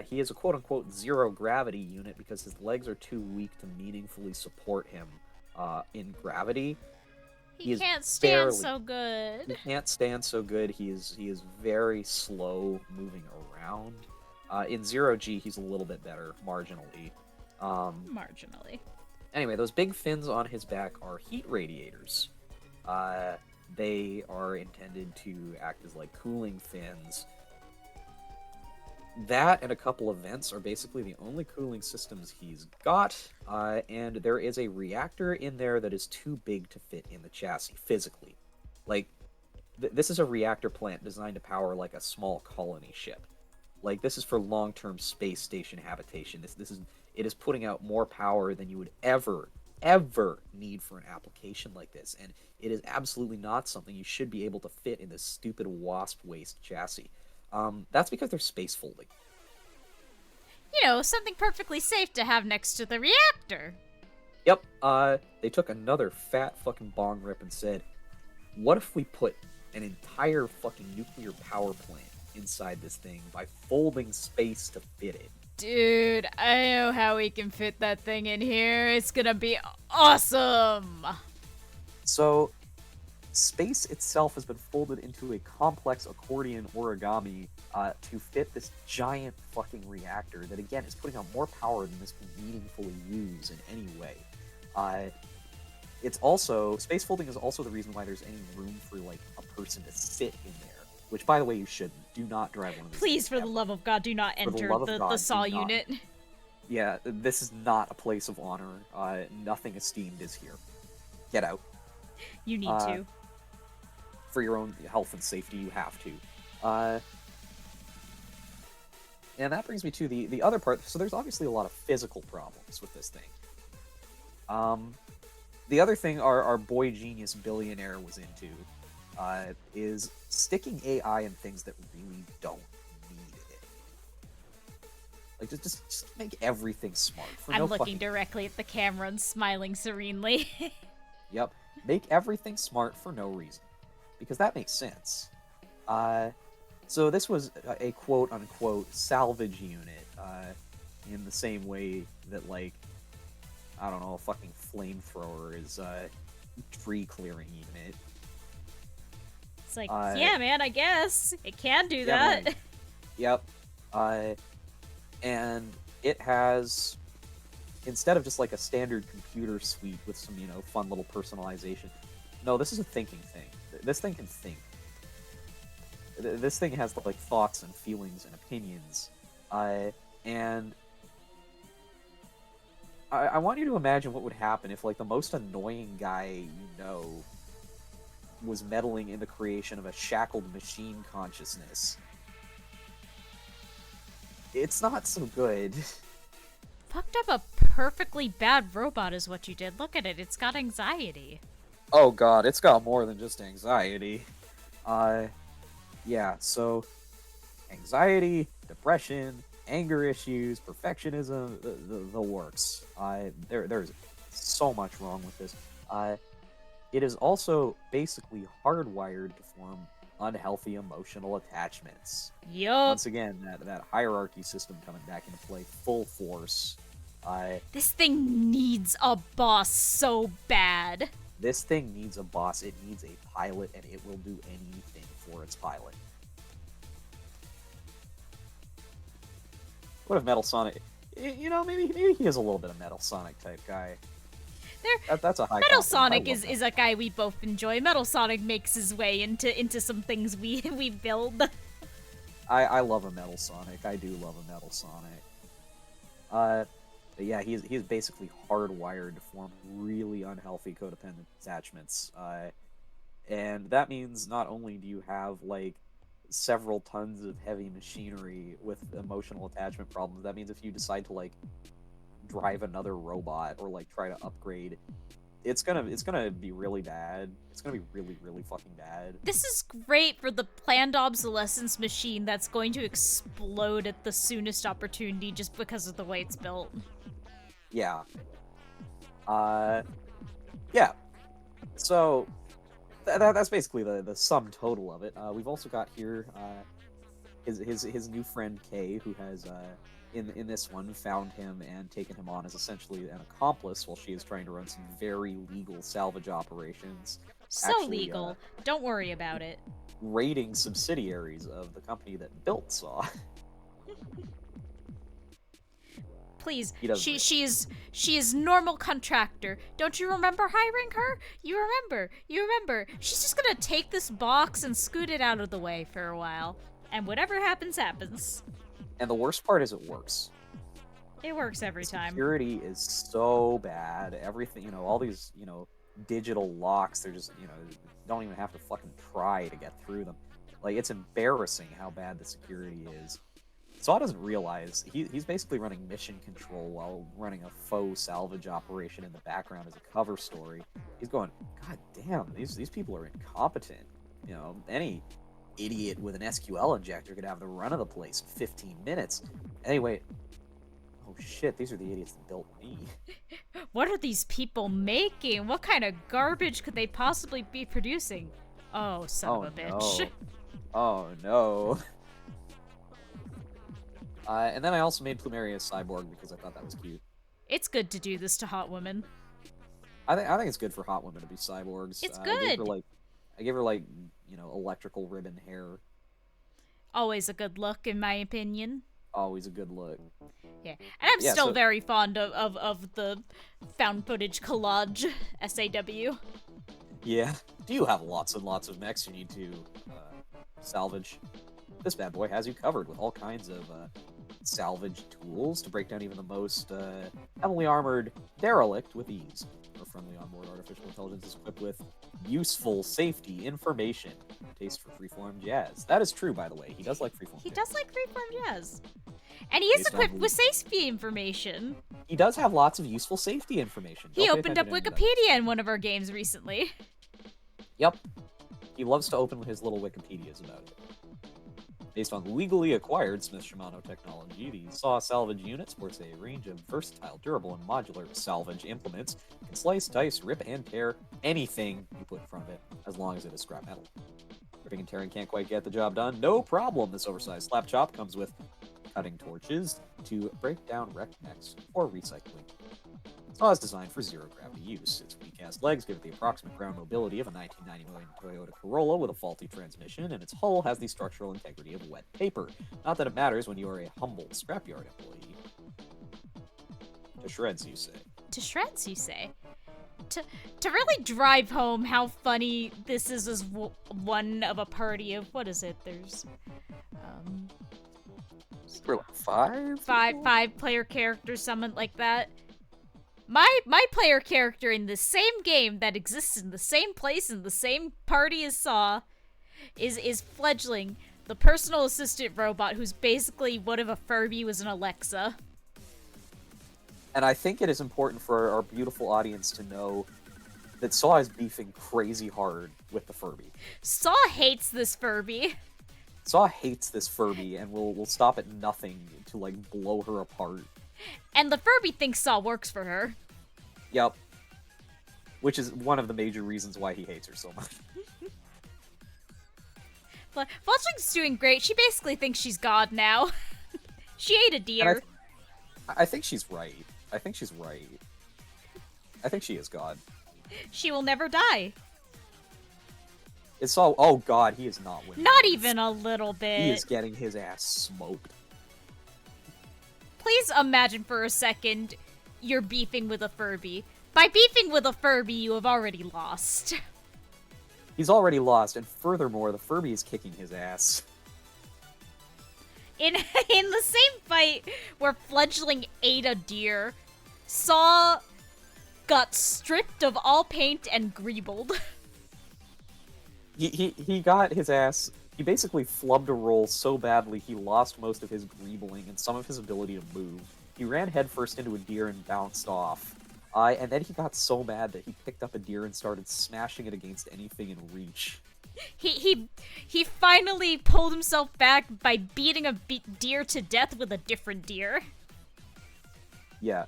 B: He is a quote-unquote zero gravity unit because his legs are too weak to meaningfully support him in gravity.
A: He can't stand so good.
B: He can't stand so good. He is very slow moving around. In 0G, he's a little bit better, marginally.
A: Marginally.
B: Anyway, those big fins on his back are heat radiators. They are intended to act as like cooling fins. That and a couple of vents are basically the only cooling systems he's got, and there is a reactor in there that is too big to fit in the chassis, physically. Like, this is a reactor plant designed to power, like, a small colony ship. Like, this is for long-term space station habitation. It is putting out more power than you would ever need for an application like this, and it is absolutely not something you should be able to fit in this stupid wasp waste chassis. That's because they're space folding.
A: Something perfectly safe to have next to the reactor.
B: Yep, they took another fat fucking bong rip and said, what if we put an entire fucking nuclear power plant inside this thing by folding space to fit it?
A: Dude, I know how we can fit that thing in here. It's gonna be awesome!
B: So, space itself has been folded into a complex accordion origami to fit this giant fucking reactor that, again, is putting out more power than this can meaningfully use in any way. It's also, space folding is also the reason why there's any room for, like, a person to sit in there. which, by the way, you shouldn't. Do not drive one of these
A: Please,
B: things
A: for the
B: ever.
A: love of God, do not
B: For the
A: enter
B: love of
A: the
B: God,
A: Saw
B: do not.
A: unit.
B: Yeah, this is not a place of honor. Nothing esteemed is here. Get out.
A: You need to.
B: For your own health and safety, you have to. And that brings me to the other part. So there's obviously a lot of physical problems with this thing. The other thing our boy genius billionaire was into is sticking AI in things that really don't need it. Like, just make everything smart.
A: I'm looking directly at the camera and smiling serenely.
B: Yep. Make everything smart for no reason. Because that makes sense. So this was a quote-unquote salvage unit, in the same way that, like, I don't know, a fucking flamethrower is a tree-clearing unit.
A: It's like, yeah, man, I guess. It can do that.
B: Man. Yep. And it has, instead of just like a standard computer suite with some, fun little personalization, no, this is a thinking thing. This thing can think. This thing has like thoughts and feelings and opinions, and I want you to imagine what would happen if like the most annoying guy was meddling in the creation of a shackled machine consciousness. It's not so good.
A: Fucked up a perfectly bad robot is what you did. Look at it. It's got anxiety.
B: Oh god, it's got more than just anxiety. Yeah, so anxiety, depression, anger issues, perfectionism, the works. There's so much wrong with this. It is also basically hardwired to form unhealthy emotional attachments.
A: Yup.
B: Once again, that hierarchy system coming back into play full force.
A: This thing needs a boss so bad.
B: This thing needs a boss. It needs a pilot, and it will do anything for its pilot. What if Metal Sonic? Maybe he is a little bit of Metal Sonic type guy. That's a high.
A: Metal Sonic is a guy we both enjoy. Metal Sonic makes his way into some things we build.
B: I love a Metal Sonic. I do love a Metal Sonic. But yeah, he's basically hardwired to form really unhealthy codependent attachments. And that means not only do you have like several tons of heavy machinery with emotional attachment problems, that means if you decide to like drive another robot or like try to upgrade, it's gonna be really bad. It's gonna be really, really fucking bad.
A: This is great for the planned obsolescence machine that's going to explode at the soonest opportunity just because of the way it's built.
B: Yeah. Yeah. So that's basically the sum total of it. We've also got here his new friend Kay, who has in this one found him and taken him on as essentially an accomplice while she is trying to run some very legal salvage operations.
A: So actually, legal. Don't worry about it.
B: Raiding subsidiaries of the company that built Saw.
A: Please, she is normal contractor. Don't you remember hiring her? You remember. She's just gonna take this box and scoot it out of the way for a while, and whatever happens, happens.
B: And the worst part is it works.
A: It works every time.
B: Security is so bad. Everything, all these, digital locks, they're just, don't even have to fucking try to get through them. Like, it's embarrassing how bad the security is. Saw doesn't realize he's basically running mission control while running a faux salvage operation in the background as a cover story. He's going, God damn, these people are incompetent. Any idiot with an SQL injector could have the run of the place in 15 minutes. Anyway, oh shit, these are the idiots that built me.
A: What are these people making? What kind of garbage could they possibly be producing? Oh, son of a bitch.
B: No. Oh no. And then I also made Plumeria a cyborg because I thought that was cute.
A: It's good to do this to hot women.
B: I think it's good for hot women to be cyborgs.
A: It's good.
B: I gave her like electrical ribbon hair.
A: Always a good look, in my opinion.
B: Always a good look.
A: Yeah, and I'm still very fond of the found footage collage SAW.
B: Yeah. Do you have lots and lots of mechs you need to salvage. This bad boy has you covered with all kinds of salvage tools to break down even the most heavily armored derelict with ease. Our friendly onboard artificial intelligence is equipped with useful safety information. Taste for freeform jazz. That is true, by the way. He does like freeform jazz.
A: He does like freeform jazz. And he is equipped with safety information.
B: He does have lots of useful safety information.
A: He opened up Wikipedia in one of our games recently.
B: Yep. He loves to open his little Wikipedias about it. Based on legally acquired Smith Shimano technology, the Saw Salvage unit sports a range of versatile, durable, and modular salvage implements. It can slice, dice, rip, and tear anything you put in front of it, as long as it is scrap metal. Ripping and tearing can't quite get the job done. No problem. This oversized slap chop comes with cutting torches to break down wrecked mechs for recycling. Saw is designed for zero gravity use. Its weak-ass legs give it the approximate ground mobility of a 1999 Toyota Corolla with a faulty transmission, and its hull has the structural integrity of wet paper. Not that it matters when you are a humble scrapyard employee. To shreds, you say.
A: To shreds, you say. To really drive home how funny this is as one of a party of, what is it? There's
B: We're like
A: five player characters, something like that. My player character in the same game that exists in the same place in the same party as Saw is Fledgling, the personal assistant robot who's basically what if a Furby was an Alexa.
B: And I think it is important for our beautiful audience to know that Saw is beefing crazy hard with the Furby.
A: Saw hates this Furby.
B: Saw hates this Furby and will stop at nothing to like blow her apart.
A: And the Furby thinks Saw works for her.
B: Yep. Which is one of the major reasons why he hates her so much.
A: But Fletchling's doing great. She basically thinks she's God now. She ate a deer.
B: I think she's right. I think she's right. I think she is God.
A: She will never die.
B: It's all. Oh God, he is not winning.
A: Not even a little bit.
B: He is getting his ass smoked.
A: Please imagine for a second you're beefing with a Furby. By beefing with a Furby, you have already lost.
B: He's already lost, and furthermore, the Furby is kicking his ass.
A: In the same fight where Fledgling ate a deer, Saw got stripped of all paint and greebled.
B: He got his ass. He basically flubbed a roll so badly he lost most of his greebling and some of his ability to move. He ran headfirst into a deer and bounced off. And then he got so mad that he picked up a deer and started smashing it against anything in reach.
A: He finally pulled himself back by beating a deer to death with a different deer.
B: Yeah.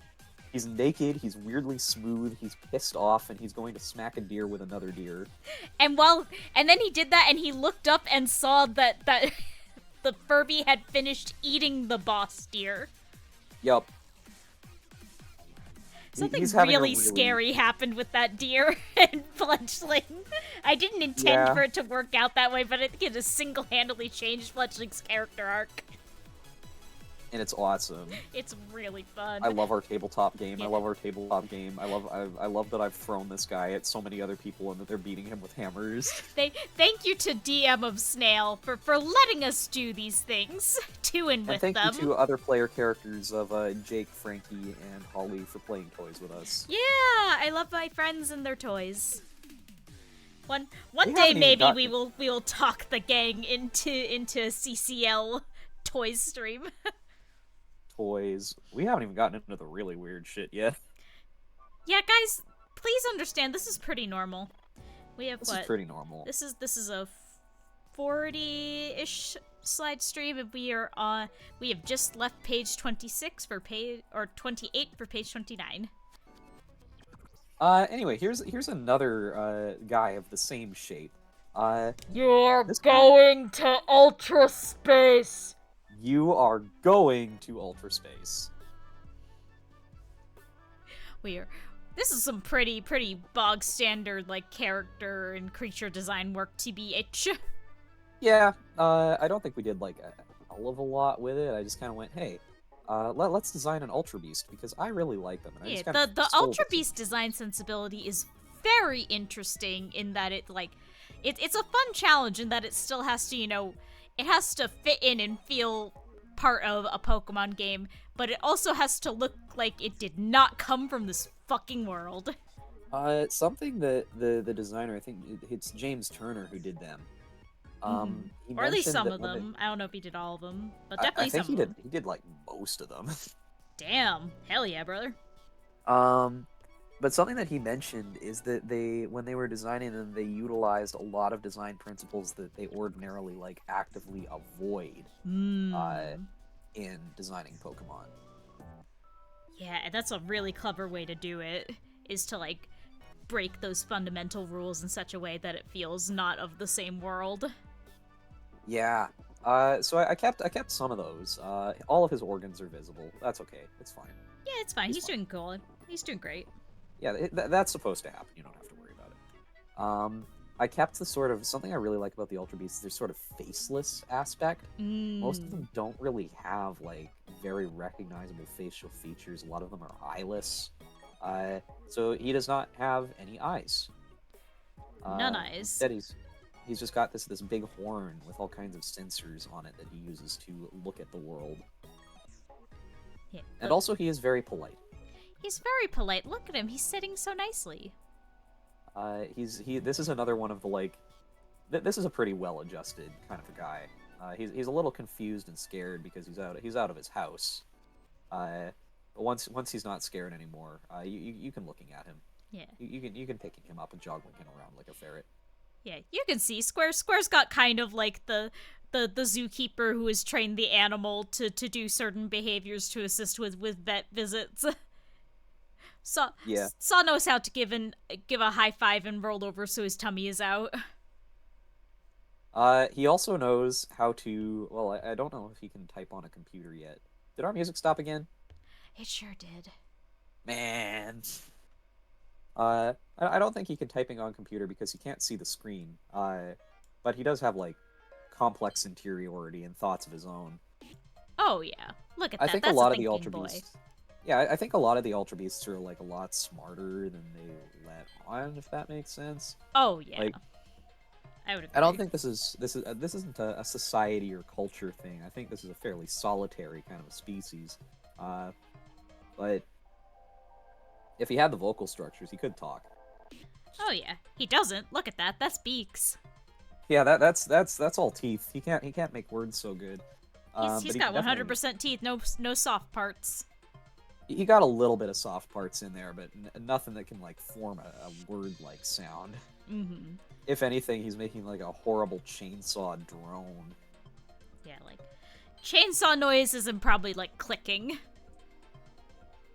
B: He's naked, he's weirdly smooth, he's pissed off, and he's going to smack a deer with another deer.
A: And then he did that, and he looked up and saw that the Furby had finished eating the boss deer.
B: Yup.
A: Something really scary happened with that deer and Fledgling. I didn't intend for it to work out that way, but I think it has single-handedly changed Fledgling's character arc.
B: And it's awesome.
A: It's really fun.
B: I love our tabletop game.
A: Yeah.
B: I love our tabletop game. I love that I've thrown this guy at so many other people and that they're beating him with hammers.
A: Thank you to DM of Snail for letting us do these things to and with them.
B: And thank you to other player characters of Jake, Frankie, and Holly for playing toys with us.
A: Yeah, I love my friends and their toys. One day maybe we will talk the gang into a CCL toys stream.
B: Toys. We haven't even gotten into the really weird shit yet.
A: Yeah, guys, please understand this is pretty normal. We have
B: This is pretty normal.
A: This is a 40-ish slide stream, and we have just left page 26 for page 28 for page 29.
B: Anyway, here's another guy of the same shape.
A: You're going to ultra space.
B: You are going to ultra space.
A: This is some pretty bog standard like character and creature design work, TBH.
B: Yeah, I don't think we did like a hell of a lot with it. I just kind of went, hey, let's design an Ultra Beast because I really like them. And
A: the Ultra Beast design sensibility is very interesting in that it's a fun challenge in that it still has to, it has to fit in and feel part of a Pokemon game, but it also has to look like it did not come from this fucking world.
B: Something that the designer, I think it's James Turner who did them. He
A: Or at least
B: mentioned
A: some
B: that
A: of
B: when they,
A: them. I don't know if he did all of them, but
B: I
A: definitely
B: think
A: some of them.
B: he did like most of them.
A: Damn. Hell yeah, brother.
B: um, but something that he mentioned is that when they were designing them, they utilized a lot of design principles that they ordinarily like actively avoid, uh,
A: Hmm.
B: in designing Pokemon.
A: Yeah, that's a really clever way to do it, is to, like, break those fundamental rules in such a way that it feels not of the same world.
B: Yeah. So I kept some of those. All of his organs are visible. That's okay. It's fine.
A: Yeah, it's fine.
B: He's
A: He's
B: fine.
A: doing cool. He's doing great.
B: Yeah, that's supposed to happen. You don't have to worry about it. I kept the sort of something I really like about the Ultra Beasts. Their sort of faceless aspect. Most of
A: Mm.
B: them don't really have like very recognizable facial features. A lot of them are eyeless. So he does not have any eyes.
A: None eyes.
B: Instead, he's just got this big horn with all kinds of sensors on it that he uses to look at the world.
A: Yeah,
B: And also, he is very polite.
A: he's very polite. Look at him. He's sitting so nicely.
B: This is another one of the like. This is a pretty well-adjusted kind of a guy. He's a little confused and scared because he's out of his house. But once he's not scared anymore, you can looking at him.
A: Yeah.
B: You can picking him up and joggling him around like a ferret.
A: Yeah, you can see Square's got kind of like the zookeeper who has trained the animal to do certain behaviors to assist with vet visits.
B: Yeah.
A: Saw knows how to give a high five and roll over so his tummy is out.
B: He also knows how to. Well, I don't know if he can type on a computer yet. Did our music stop again?
A: It sure did.
B: Man. I don't think he can typing on computer because he can't see the screen. But he does have like complex interiority and thoughts of his own.
A: Oh yeah, look at
B: I
A: that.
B: think a
A: That's a
B: lot of the
A: thinking
B: Ultra
A: boy.
B: Beasts. Yeah, I think a lot of the Ultra Beasts are like a lot smarter than they let on, if that makes sense.
A: Oh yeah,
B: Like,
A: I would agree.
B: I don't think this isn't a society or culture thing. I think this is a fairly solitary kind of a species. But if he had the vocal structures, he could talk.
A: Oh yeah, he doesn't. Look at that. That's beaks.
B: Yeah, that's all teeth. He can't make words so good.
A: He's
B: But he
A: got
B: can definitely
A: 100% teeth. No soft parts.
B: he got a little bit of soft parts in there, but nothing that can like form a word like sound.
A: Mm-hmm.
B: If anything, he's making like a horrible chainsaw drone.
A: Yeah, like chainsaw noises and probably like clicking.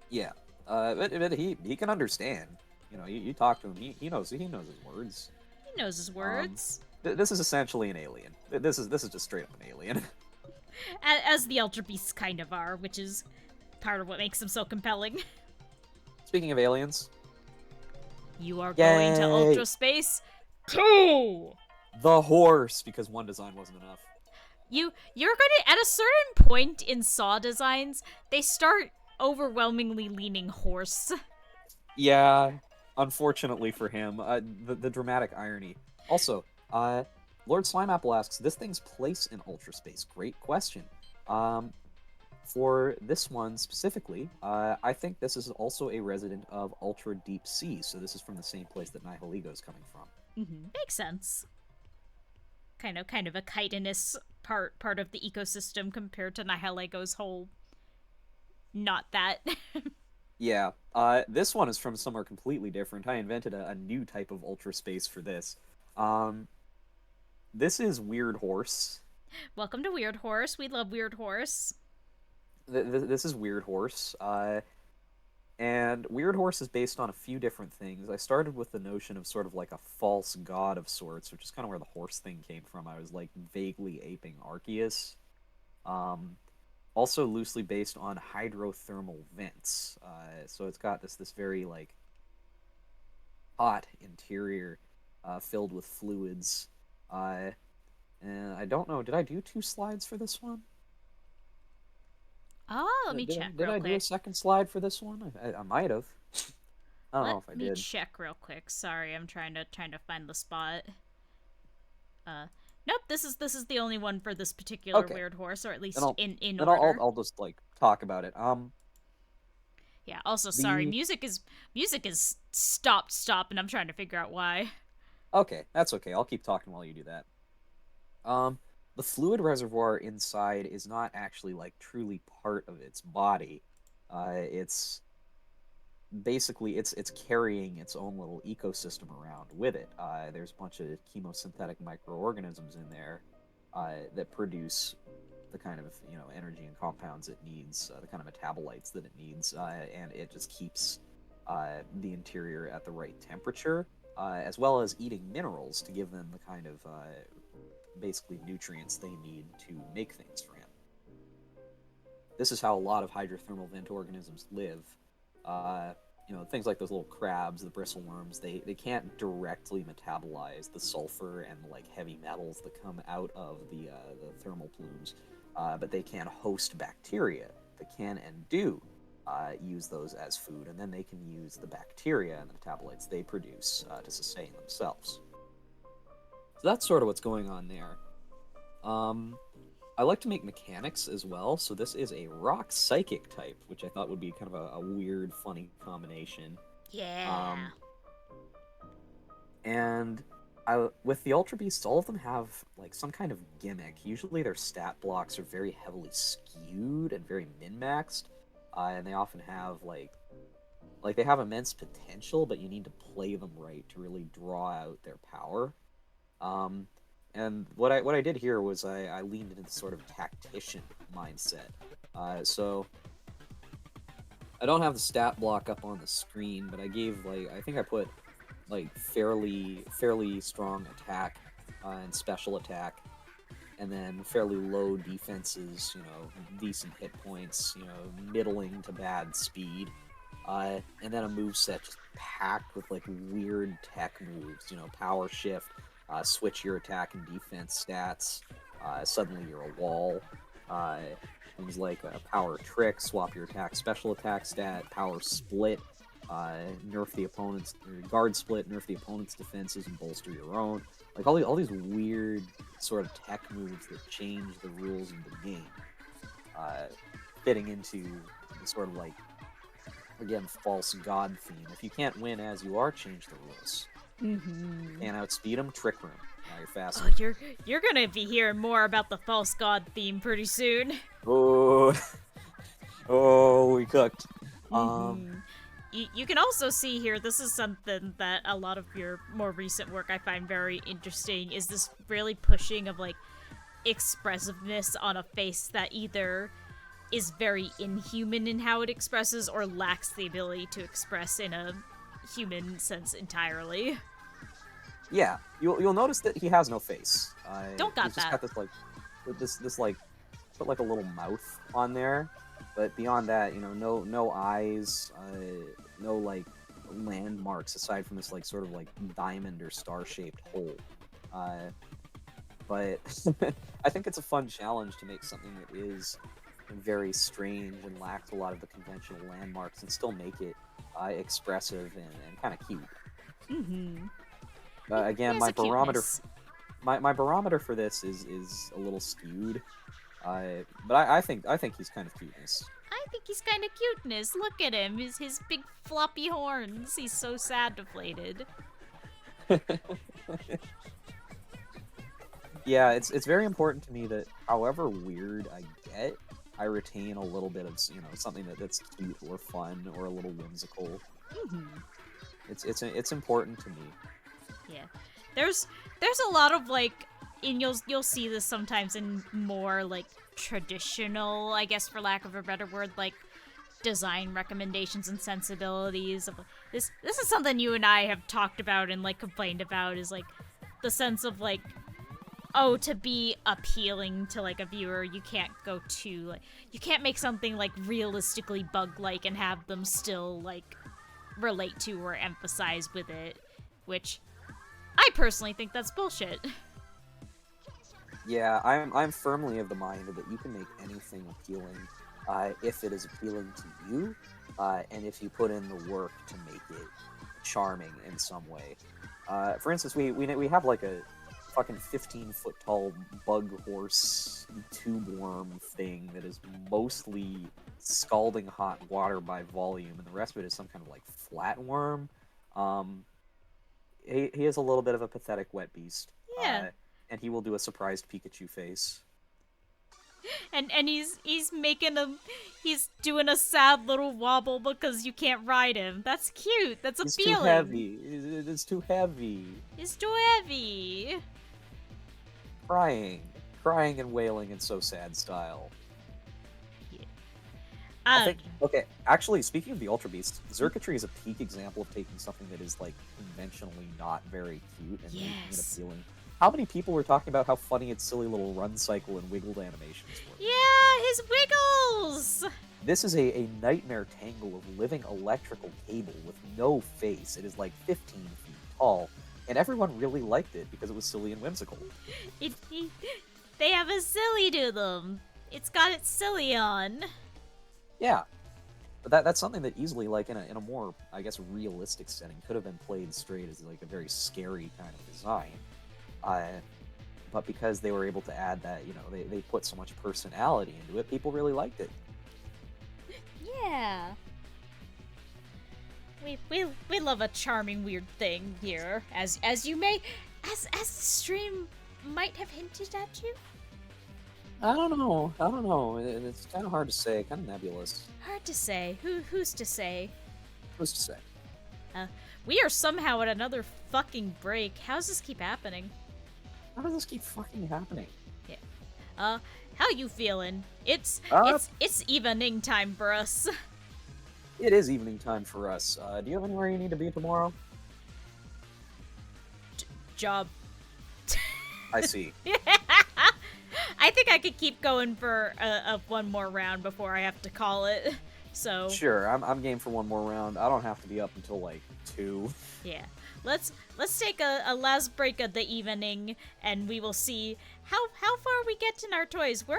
B: Yeah, but he can understand. You know, you talk to him, he knows his words.
A: He knows his words.
B: This is essentially an alien. This is just straight up an alien.
A: As the Ultra Beasts kind of are, which is part of what makes them so compelling.
B: Speaking of aliens,
A: You are going to
B: Yay!
A: Ultra Space 2!
B: the horse, because one design wasn't enough.
A: You're gonna, at a certain point in Saw designs, they start overwhelmingly leaning horse.
B: Yeah, unfortunately for him, the dramatic irony. Also, Lord Slimeapple asks, this thing's place in Ultra Space? Great question. For this one specifically, I think this is also a resident of Ultra Deep Sea, so this is from the same place that Nihilego is coming from.
A: Mm-hmm. Makes sense. Kind of a chitinous part of the ecosystem compared to Nihilego's whole. Not that.
B: Yeah, this one is from somewhere completely different. I invented a new type of Ultra Space for this. This is Weird Horse.
A: Welcome to Weird Horse. We love Weird Horse.
B: This is Weird Horse. And Weird Horse is based on a few different things. I started with the notion of sort of like a false god of sorts, which is kind of where the horse thing came from. I was like vaguely aping Arceus. Also loosely based on hydrothermal vents. So it's got this very like hot interior filled with fluids. And I don't know, did I do 2 slides for this one?
A: Oh, let me check
B: Did
A: real
B: I
A: quick.
B: do a second slide for this one? I might have. I don't know if I
A: Let me
B: did.
A: check real quick. Sorry, I'm trying to find the spot. Nope. This is the only one for this particular
B: Okay,
A: weird horse, or at
B: then
A: least in
B: I'll
A: order.
B: I'll just like talk about it.
A: Yeah. Also, sorry.
B: The
A: Music is stopped, and I'm trying to figure out why.
B: Okay, that's okay. I'll keep talking while you do that. Um, the fluid reservoir inside is not actually like truly part of its body. It's basically it's carrying its own little ecosystem around with it. There's a bunch of chemosynthetic microorganisms in there that produce the kind of energy and compounds it needs, the kind of metabolites that it needs, and it just keeps the interior at the right temperature, as well as eating minerals to give them the kind of basically nutrients they need to make things for him. This is how a lot of hydrothermal vent organisms live. Uh, things like those little crabs, the bristleworms, they can't directly metabolize the sulfur and like heavy metals that come out of the thermal plumes, but they can host bacteria that can and do use those as food, and then they can use the bacteria and the metabolites they produce to sustain themselves. So that's sort of what's going on there. Um, I like to make mechanics as well, so this is a rock psychic type, which I thought would be kind of a weird, funny combination.
A: Yeah.
B: Um, and with the Ultra Beasts, all of them have like some kind of gimmick. Usually their stat blocks are very heavily skewed and very min-maxed, and they often have like they have immense potential, but you need to play them right to really draw out their power. Um, and what I did here was I leaned into the sort of tactician mindset. So I don't have the stat block up on the screen, but I gave I think I put like fairly strong attack and special attack, and then fairly low defenses. Decent hit points. Middling to bad speed. And then a move set just packed with like weird tech moves. Power shift, switch your attack and defense stats. Suddenly you're a wall. Uh, Things like a power trick, swap your attack special attack stat, power split, nerf the opponent's guard split, nerf the opponent's defenses and bolster your own. Like all these weird sort of tech moves that change the rules of the game, fitting into the sort of like again false god theme. If you can't win as you are, change the rules.
A: Mm-hmm.
B: And outspeed them, trick room. Now you're faster.
A: Oh, you're gonna be hearing more about the false god theme pretty soon.
B: Oh, oh, we cooked.
A: Mm-hmm. You can also see here, this is something that a lot of your more recent work I find very interesting, is this really pushing of like expressiveness on a face that either is very inhuman in how it expresses or lacks the ability to express in a human sense entirely.
B: Yeah, you'll notice that he has no face.
A: Don't got
B: He's just
A: that.
B: got this like this like put like a little mouth on there, but beyond that, no eyes, no like landmarks aside from this like sort of like diamond or star shaped hole. But I think it's a fun challenge to make something that is very strange and lacks a lot of the conventional landmarks and still make it expressive and kind of cute.
A: Mm-hmm.
B: Again,
A: He has
B: my
A: a
B: barometer
A: cuteness.
B: my barometer for this is a little skewed, but I think he's kind of cuteness.
A: I think he's kind of cuteness. Look at him, his big floppy horns. He's so sad deflated.
B: Yeah, it's very important to me that however weird I get, I retain a little bit of something that's cute or fun or a little whimsical.
A: Mm-hmm.
B: It's important to me.
A: Yeah, there's a lot of like, and you'll see this sometimes in more like traditional, I guess for lack of a better word, like design recommendations and sensibilities of this is something you and I have talked about and like complained about, is like the sense of like, oh, to be appealing to like a viewer, you can't go too like, you can't make something like realistically bug-like and have them still like relate to or emphasize with it, which I personally think that's bullshit.
B: Yeah, I'm firmly of the mind that you can make anything appealing, if it is appealing to you, and if you put in the work to make it charming in some way. For instance, we have like a fucking 15-foot tall bug horse tube worm thing that is mostly scalding hot water by volume, and the rest of it is some kind of like flatworm. Um, he is a little bit of a pathetic wet beast,
A: Yeah.
B: and he will do a surprised Pikachu face.
A: And he's making a he's doing a sad little wobble because you can't ride him. That's cute. That's
B: He's too
A: appealing.
B: heavy. It's too heavy.
A: He's too heavy.
B: Crying and wailing in so sad style.
A: Uh,
B: I think, okay, actually, speaking of the Ultra Beast, Xurkitree is a peak example of taking something that is, like, conventionally not very cute and making it
A: Yes.
B: appealing. How many people were talking about how funny its silly little run cycle and wiggled animations were?
A: Yeah, his wiggles.
B: This is a nightmare tangle of living electrical cable with no face. It is, like, 15 feet tall, and everyone really liked it because it was silly and whimsical.
A: They have a silly to them. It's got its silly on.
B: Yeah. But that's something that easily, like, in a more, I guess, realistic setting, could have been played straight as, like, a very scary kind of design. But because they were able to add that, they put so much personality into it, people really liked it.
A: Yeah. We love a charming weird thing here, as you may as the stream might have hinted at you.
B: I don't know. It's kind of hard to say, kind of nebulous.
A: Hard to say. Who's to say?
B: Who's to say?
A: We are somehow at another fucking break. How's this keep happening?
B: How does this keep fucking happening?
A: Yeah. How you feeling? It's evening time for us.
B: It is evening time for us. Do you have anywhere you need to be tomorrow?
A: Job.
B: I see.
A: I think I could keep going for a one more round before I have to call it. So
B: Sure, I'm game for one more round. I don't have to be up until like 2.
A: yeah, let's take a last break of the evening, and we will see how far we get in our toys. We're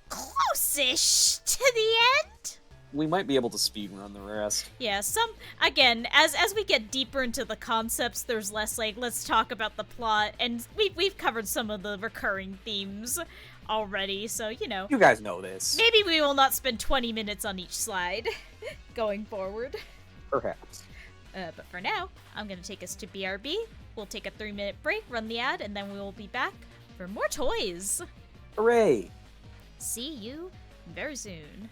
A: close-ish to the end.
B: We might be able to speedrun the rest.
A: Yeah, again, as we get deeper into the concepts, there's less like let's talk about the plot, and we've covered some of the recurring themes already, so
B: You guys know this.
A: maybe we will not spend 20 minutes on each slide going forward.
B: Perhaps.
A: But for now, I'm gonna take us to BRB. We'll take a 3-minute break, run the ad, and then we will be back for more toys.
B: Hooray!
A: See you very soon.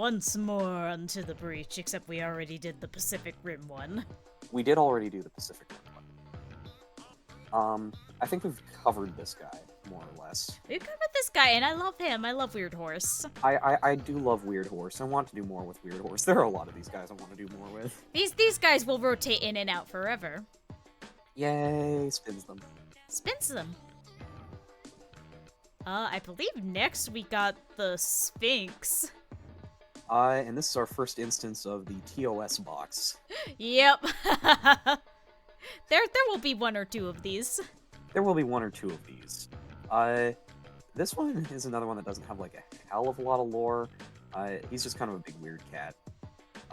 A: once more onto the breach, except we already did the Pacific Rim one.
B: We did already do the Pacific Rim one. I think we've covered this guy, more or less.
A: We covered this guy, and I love him. I love Weird Horse.
B: I do love Weird Horse. I want to do more with Weird Horse. There are a lot of these guys I want to do more with.
A: These guys will rotate in and out forever.
B: Yay, spins them.
A: Spins them. I believe next we got the Sphinx.
B: And this is our first instance of the TOS box.
A: Yep. There will be one or two of these.
B: There will be one or two of these. This one is another one that doesn't have like a hell of a lot of lore. He's just kind of a big weird cat.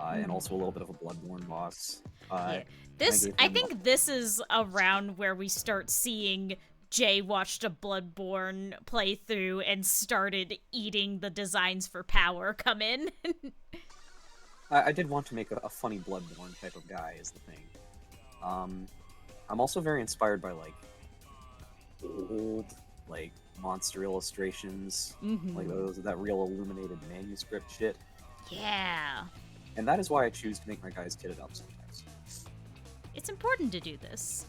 B: And also a little bit of a Bloodborne boss.
A: Yeah. I think this is around where we start seeing Jay watched a Bloodborne playthrough and started eating the designs for power come in.
B: I did want to make a funny Bloodborne type of guy is the thing. I'm also very inspired by like old like monster illustrations, like that real illuminated manuscript shit.
A: Yeah.
B: And that is why I choose to make my guys kitted up sometimes.
A: It's important to do this.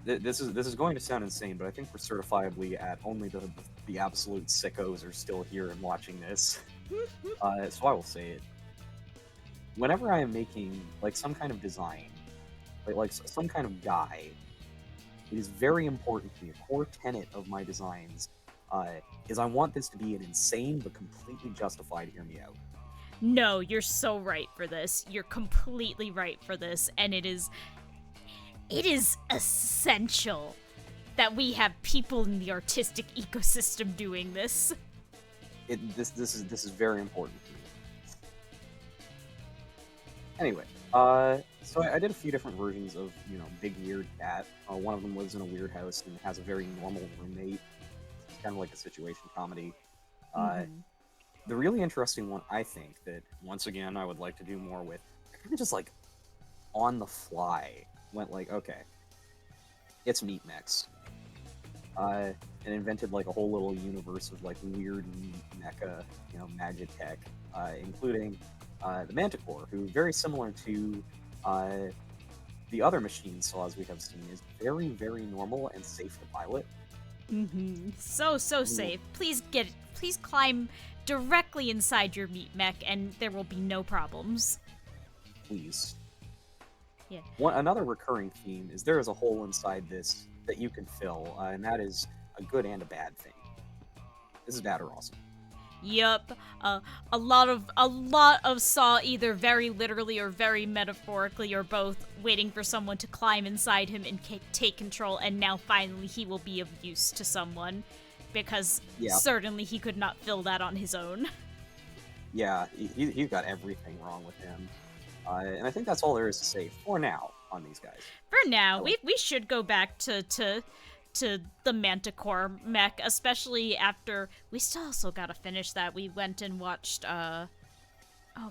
B: This is going to sound insane, but I think we're certifiably at only the absolute sickos are still here and watching this. So I will say it. Whenever I am making like some kind of design, like some kind of guy, it is very important to me. A core tenet of my designs is I want this to be an insane but completely justified. Hear me out.
A: No, you're so right for this. You're completely right for this, and it is essential that we have people in the artistic ecosystem doing this.
B: This is very important to me. Anyway, so I did a few different versions of, Big Weird Cat. One of them lives in a weird house and has a very normal roommate. It's kind of like a situation comedy. The really interesting one, I think, that, once again, I would like to do more with, I kind of just, like, on the fly, went like, okay, it's Meat Mechs. And invented, like, a whole little universe of, like, weird mecha, magitech, including the Manticore, who, very similar to the other machine saws we have seen, is very, very normal and safe to pilot.
A: So safe. Please climb directly inside your meat mech, and there will be no problems.
B: Please.
A: Yeah.
B: Another recurring theme is there is a hole inside this that you can fill, and that is a good and a bad thing. This is bad or awesome.
A: Yup. A lot of Saw, either very literally or very metaphorically, or both, waiting for someone to climb inside him and take control, and now finally he will be of use to someone, because certainly he could not fill that on his own.
B: Yeah, he's got everything wrong with him. And I think that's all there is to say for now on these guys.
A: For now, we should go back to the Manticore mech, especially after we still also gotta finish that. We went and watched oh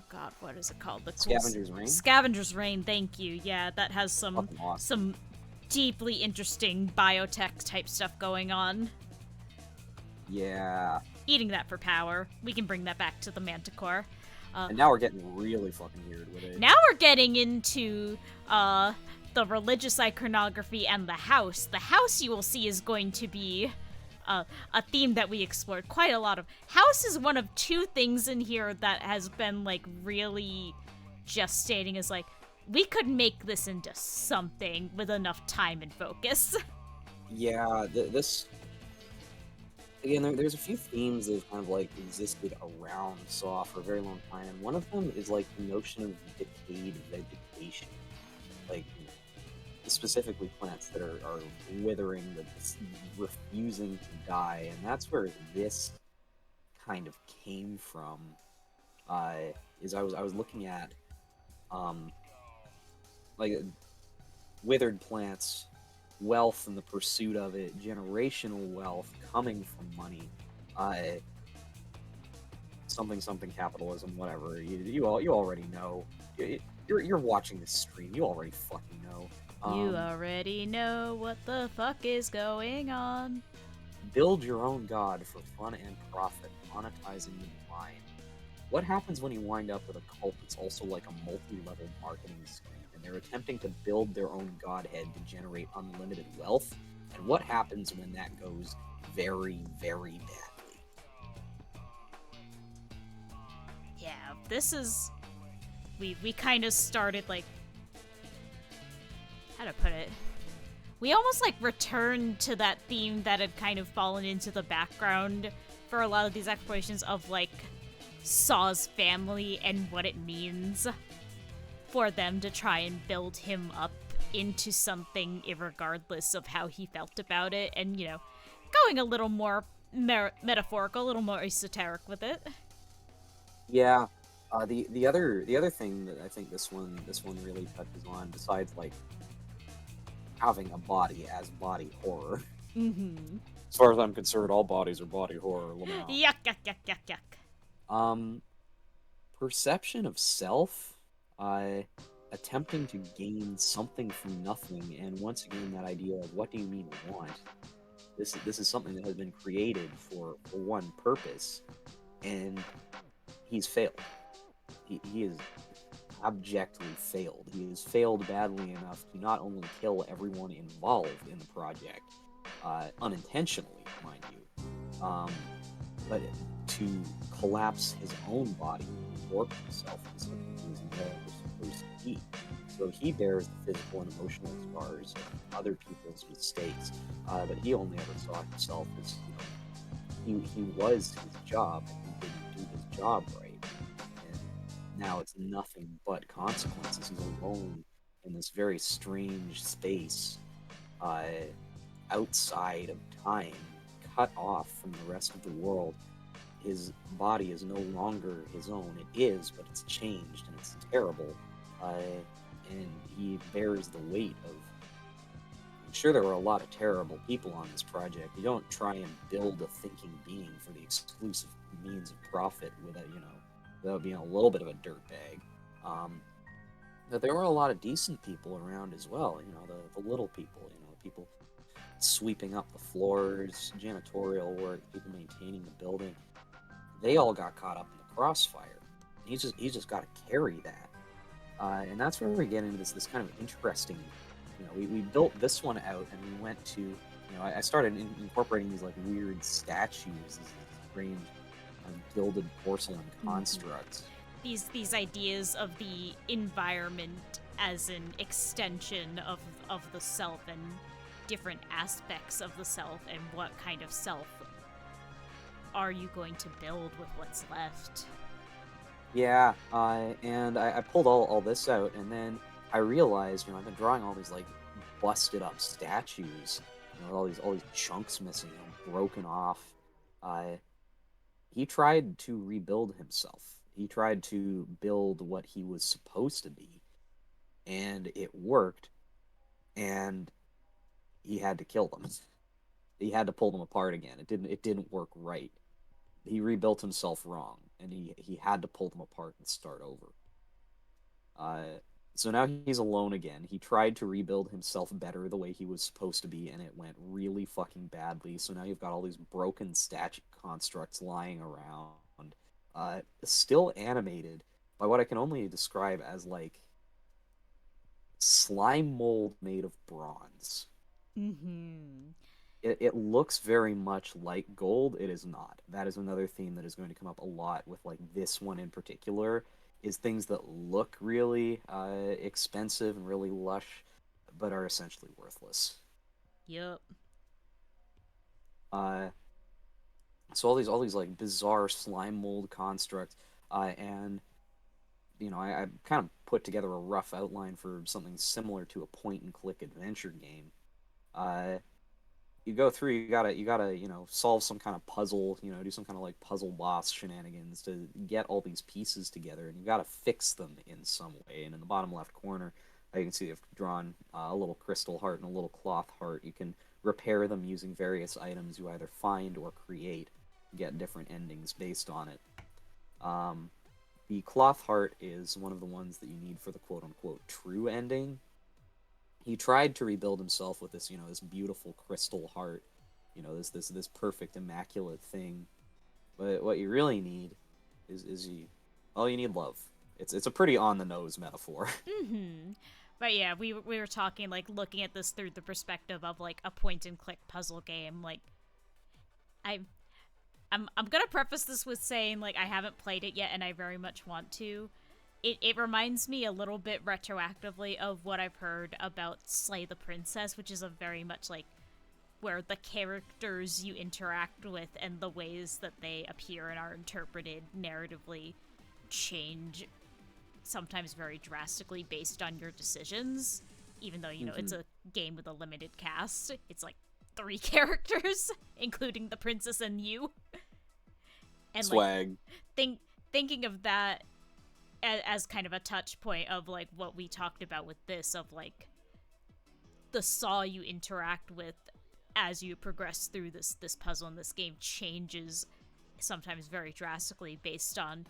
A: god, what is it called? The
B: Scavenger's Reign?
A: Scavenger's Reign, thank you. Yeah, that has some deeply interesting biotech type stuff going on.
B: Yeah.
A: Eating that for power. We can bring that back to the Manticore.
B: And now we're getting really fucking weird with it.
A: Now we're getting into the religious iconography and the house. The house, you will see, is going to be a theme that we explored quite a lot of. House is one of two things in here that has been, like, really gestating as, like, we could make this into something with enough time and focus.
B: Yeah, this... Again, there's a few themes that have kind of, like, existed around Saw for a very long time, and one of them is, like, the notion of decayed vegetation. Like, specifically plants that are withering, that refusing to die, and that's where this kind of came from. Is I was looking at, like, withered plants, wealth and the pursuit of it, generational wealth coming from money, something capitalism, whatever. You already know. You're watching this stream. You already fucking know.
A: You already know what the fuck is going on.
B: Build your own god for fun and profit, monetizing the mind. What happens when you wind up with a cult that's also like a multi-level marketing scheme, and they're attempting to build their own godhead to generate unlimited wealth? And what happens when that goes very, very badly?
A: Yeah, this is we kind of started like, how to put it? We almost like returned to that theme that had kind of fallen into the background for a lot of these explorations of like Saw's family and what it means for them to try and build him up into something irregardless of how he felt about it, and going a little more metaphorical, a little more esoteric with it.
B: Yeah. The other thing that I think this one really touches on, besides like having a body as body horror.
A: Mm-hmm.
B: As far as I'm concerned, all bodies are body horror, Lamau.
A: Yuck, yuck, yuck, yuck, yuck.
B: Um, Perception of self, uh, attempting to gain something from nothing, and once again, that idea of what do you mean want? This is something that has been created for one purpose, and he's failed. He is abjectly failed. He has failed badly enough to not only kill everyone involved in the project, unintentionally, mind you, but to collapse his own body and warp himself into something he was never supposed to be. So he bears the physical and emotional scars of other people's mistakes, but he only ever saw himself as, he was his job, and he didn't do his job right. And now it's nothing but consequences. He's alone in this very strange space, uh, outside of time, cut off from the rest of the world. His body is no longer his own. It is, but it's changed and it's terrible. And he bears the weight of. I'm sure there were a lot of terrible people on this project. You don't try and build a thinking being for the exclusive means of profit without being a little bit of a dirtbag. But there were a lot of decent people around as well. The little people. People sweeping up the floors, janitorial work, people maintaining the building. They all got caught up in the crossfire. He's just got to carry that, and that's where we get into this kind of interesting. We built this one out, and we went to. I started incorporating these like weird statues, these strange gilded porcelain constructs.
A: These ideas of the environment as an extension of the self, and different aspects of the self, and what kind of self are you going to build with what's left.
B: Yeah, and I pulled all this out, and then I realized, I've been drawing all these like busted up statues, all these chunks missing, broken off. Uh, he tried to rebuild himself. He tried to build what he was supposed to be, and it worked. And he had to kill them. He had to pull them apart again. It didn't work right. He rebuilt himself wrong, and he had to pull them apart and start over. So now he's alone again. He tried to rebuild himself better the way he was supposed to be, and it went really fucking badly. So now you've got all these broken statue constructs lying around, still animated by what I can only describe as like slime mold made of bronze.
A: Mm-hmm.
B: It looks very much like gold. It is not. That is another theme that is going to come up a lot with like this one in particular, is things that look really expensive and really lush, but are essentially worthless.
A: Yup.
B: Uh, so all these like bizarre slime mold constructs, and I kind of put together a rough outline for something similar to a point and click adventure game. Uh, you go through, you gotta solve some kind of puzzle, do some kind of like puzzle boss shenanigans to get all these pieces together, and you gotta fix them in some way. And in the bottom left corner, you can see I've drawn a little crystal heart and a little cloth heart. You can repair them using various items you either find or create, get different endings based on it. um, the cloth heart is one of the ones that you need for the quote-unquote true ending. He tried to rebuild himself with this beautiful crystal heart, this perfect immaculate thing. But what you really need is you all you need love. It's a pretty on the nose metaphor.
A: Mm-hmm. But yeah, we were talking like looking at this through the perspective of like a point and click puzzle game. Like I I'm gonna preface this with saying like I haven't played it yet and I very much want to. It reminds me a little bit retroactively of what I've heard about Slay the Princess, which is a very much like where the characters you interact with and the ways that they appear and are interpreted narratively change sometimes very drastically based on your decisions. Even though, you know, it's
B: Hmm.
A: a game with a limited cast, it's like 3 characters, including the princess and you. And like
B: Swag.
A: think thinking of that as kind of a touch point of like what we talked about with this of like the saw you interact with as you progress through this puzzle in this game changes sometimes very drastically based on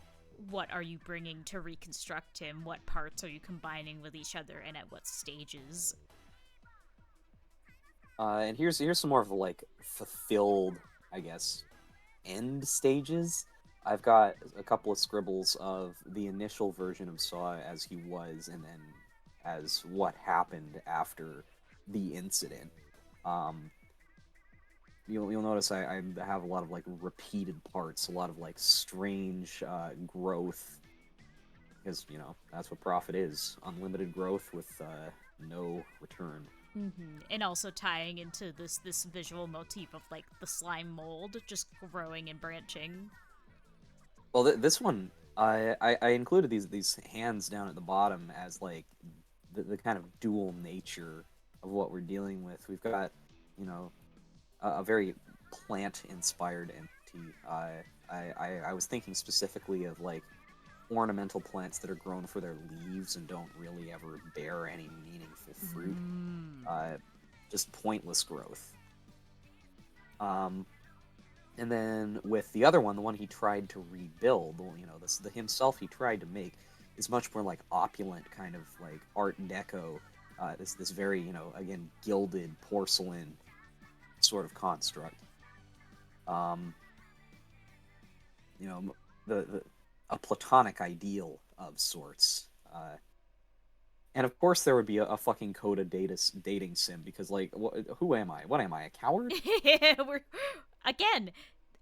A: what are you bringing to reconstruct him, what parts are you combining with each other, and at what stages.
B: And here's some more of the like fulfilled, I guess, end stages. I've got a couple of scribbles of the initial version of Saw as he was, and then as what happened after the incident. Um, you'll notice I have a lot of like repeated parts, a lot of like strange growth, because that's what profit is: unlimited growth with no return.
A: And also tying into this visual motif of like the slime mold just growing and branching.
B: Well, this one, I included these hands down at the bottom as like the kind of dual nature of what we're dealing with. We've got, you know, a very plant-inspired entity. I was thinking specifically of like ornamental plants that are grown for their leaves and don't really ever bear any meaningful fruit. Just pointless growth. Um, and then with the other one, the one he tried to rebuild, the himself he tried to make, is much more like opulent kind of like Art Deco. This very again gilded porcelain sort of construct. Um, you know the a platonic ideal of sorts. And of course there would be a fucking Coda dating sim because like who am I? What am I? A coward?
A: We're again,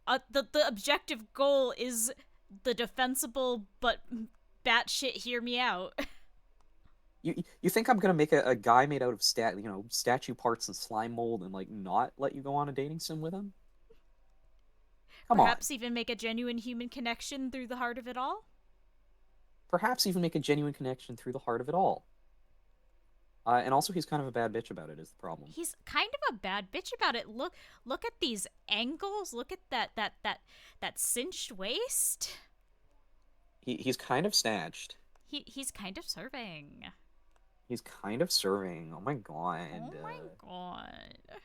A: the objective goal is the defensible but batshit hear me out.
B: You think I'm gonna make a guy made out of statue parts and slime mold and like not let you go on a dating sim with him? Come on.
A: Perhaps even make a genuine human connection through the heart of it all.
B: Perhaps even make a genuine connection through the heart of it all. And also, he's kind of a bad bitch about it. Is the problem?
A: He's kind of a bad bitch about it. Look at these angles. Look at that cinched waist.
B: He's kind of snatched.
A: He's kind of serving.
B: He's kind of serving. Oh my god.
A: Oh my god.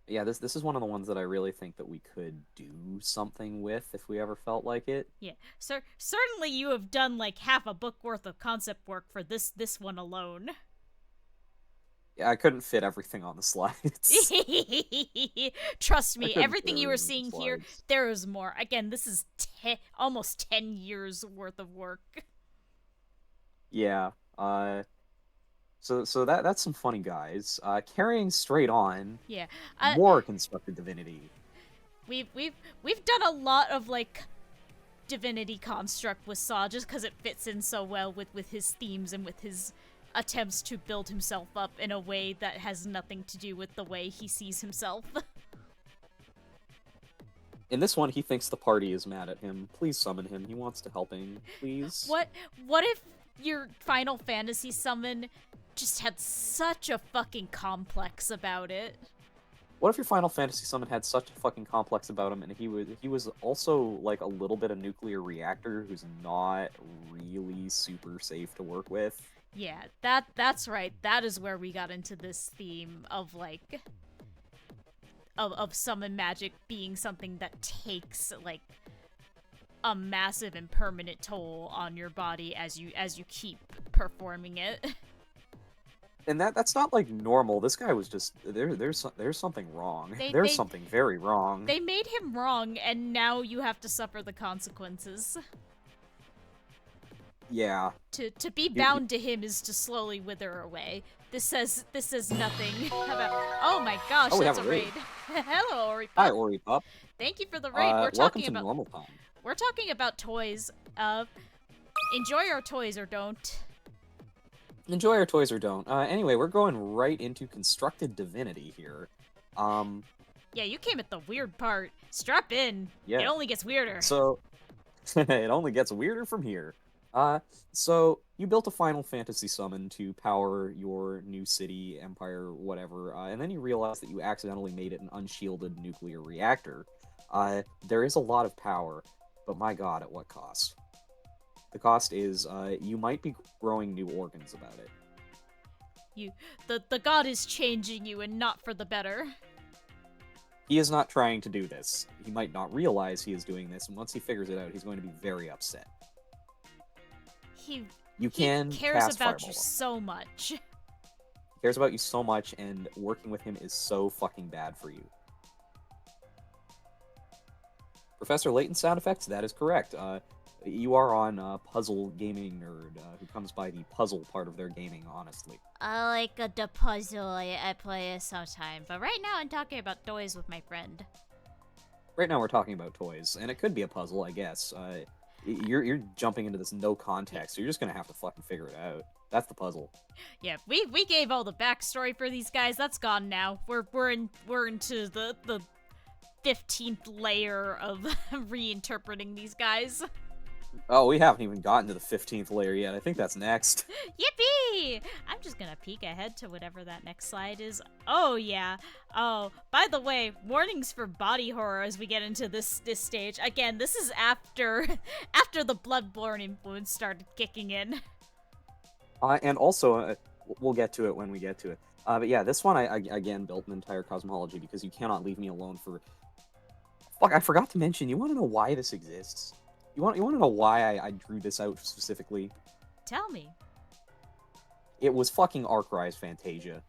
B: Yeah, this is one of the ones that I really think that we could do something with if we ever felt like it.
A: Yeah, certainly you have done like half a book worth of concept work for this one alone.
B: Yeah, I couldn't fit everything on the slides.
A: Trust
B: I
A: me,
B: couldn't
A: everything
B: fit
A: you were
B: everything on
A: seeing
B: the
A: here,
B: slides.
A: there is more. Again, this is almost 10 years worth of work.
B: Yeah. So that's some funny guys. Carrying straight on,
A: Yeah,
B: more constructed divinity.
A: we've done a lot of like divinity construct with Saw just because it fits in so well with his themes and with his attempts to build himself up in a way that has nothing to do with the way he sees himself.
B: In this one, he thinks the party is mad at him. Please summon him. He wants to helping. Please.
A: What if your Final Fantasy summon just had such a fucking complex about it?
B: What if your Final Fantasy summon had such a fucking complex about him, and he was also like a little bit a nuclear reactor who's not really super safe to work with?
A: Yeah, that's right. That is where we got into this theme of like of summon magic being something that takes like a massive and permanent toll on your body as you keep performing it.
B: And that's not like normal. This guy was just there's something wrong.
A: They
B: There's
A: they
B: something very wrong.
A: they made him wrong, and now you have to suffer the consequences.
B: Yeah.
A: To be
B: He-
A: bound to him is to slowly wither away. This says nothing about. Oh my gosh,
B: oh, we
A: that's
B: have a
A: a
B: raid.
A: raid. Hello, Ori
B: Hi,
A: Pup.
B: Ori Pup.
A: Thank you for the raid. We're
B: Welcome
A: talking
B: to
A: about
B: normal time.
A: toys. Enjoy our toys or don't.
B: Enjoy our toys or don't. Anyway, we're going right into constructed divinity here.
A: Yeah, you came at the weird part. Strap in.
B: Yeah.
A: It only gets weirder.
B: So it only gets weirder from here. So you built a Final Fantasy summon to power your new city, empire, whatever, and then you realize that you accidentally made it an unshielded nuclear reactor. There is a lot of power, but my god, at what cost? The cost is, you might be growing new organs about it.
A: The god is changing you and not for the better.
B: He is not trying to do this. He might not realize he is doing this, and once he figures it out, he's going to be very upset.
A: He
B: You can
A: cares
B: cast
A: about
B: Fireball
A: you
B: on him.
A: so much.
B: He cares about you so much, and working with him is so fucking bad for you. Professor Layton sound effects? That is correct. You are on Puzzle Gaming Nerd, who comes by the puzzle part of their gaming, honestly.
A: I like the puzzle. I play it sometime, but right now I'm talking about toys with my friend.
B: Right now we're talking about toys, and it could be a puzzle, I guess. You're jumping into this no context, so you're just gonna have to fucking figure it out. That's the puzzle.
A: Yeah, we gave all the backstory for these guys. That's gone now. We're into the 15th layer of reinterpreting these guys.
B: Oh, we haven't even gotten to the 15th layer yet. I think that's next.
A: Yippee! I'm just gonna peek ahead to whatever that next slide is. Oh yeah. Oh, by the way, warnings for body horror as we get into this stage. Again, this is after the Bloodborne influence started kicking in.
B: And also, we'll get to it when we get to it. But yeah, this one I again built an entire cosmology because you cannot leave me alone for. Fuck, I forgot to mention. You want to know why this exists? You want to know why I drew this out specifically?
A: Tell me.
B: It was fucking Arcrise Fantasia.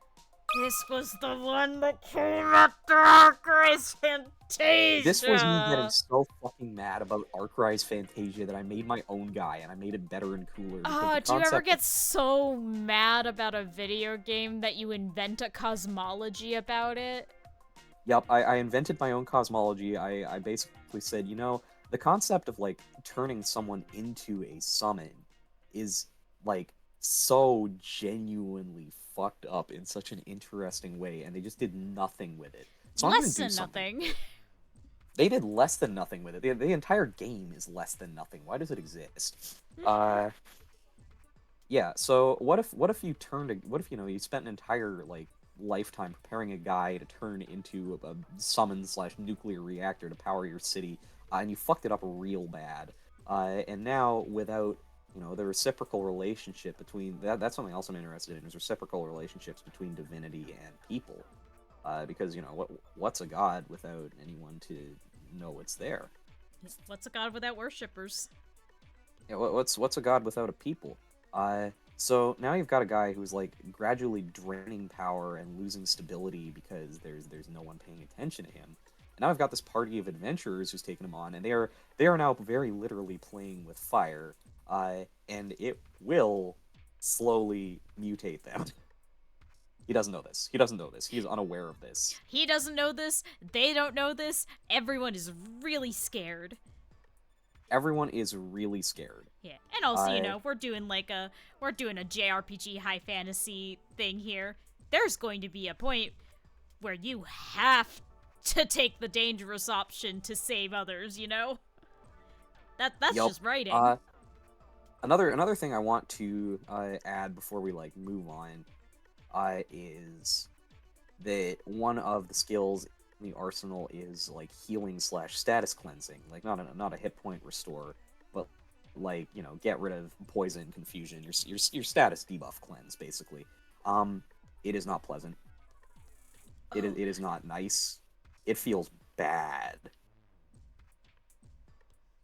A: This was the one that came after Arcrise Fantasia!
B: This was me getting so fucking mad about Arcrise Fantasia that I made my own guy, and I made it better and cooler.
A: Oh, do you ever get so mad about a video game that you invent a cosmology about it?
B: Yep, I invented my own cosmology. I basically said, you know, the concept of, like, turning someone into a summon is, like, so genuinely fucked up in such an interesting way, and they just did nothing with it. So
A: Less than nothing.
B: They did less than nothing with it. The entire game is less than nothing. Why does it exist? Yeah. So what if you you spent an entire like lifetime preparing a guy to turn into a summon/nuclear reactor to power your city, and you fucked it up real bad. And now without the reciprocal relationship between that's something else I'm interested in is reciprocal relationships between divinity and people. Because what's a god without anyone to know it's there?
A: What's a god without worshippers?
B: Yeah, what's a god without a people? So now you've got a guy who's like gradually draining power and losing stability because there's no one paying attention to him. And now I've got this party of adventurers who's taken him on, and they are now very literally playing with fire, and it will slowly mutate them. He doesn't know this. He doesn't know this. He is unaware of this.
A: He doesn't know this. They don't know this. Everyone is really scared.
B: Everyone is really scared.
A: Yeah, and also, we're doing a JRPG high fantasy thing here. There's going to be a point where you have to take the dangerous option to save others, That's
B: Yep.
A: just writing.
B: Another thing I want to add before we move on is that one of the skills in the arsenal is healing/status cleansing, not a hit point restore, but get rid of poison, confusion, your status debuff cleanse basically. It is not pleasant. It is not nice. It feels bad.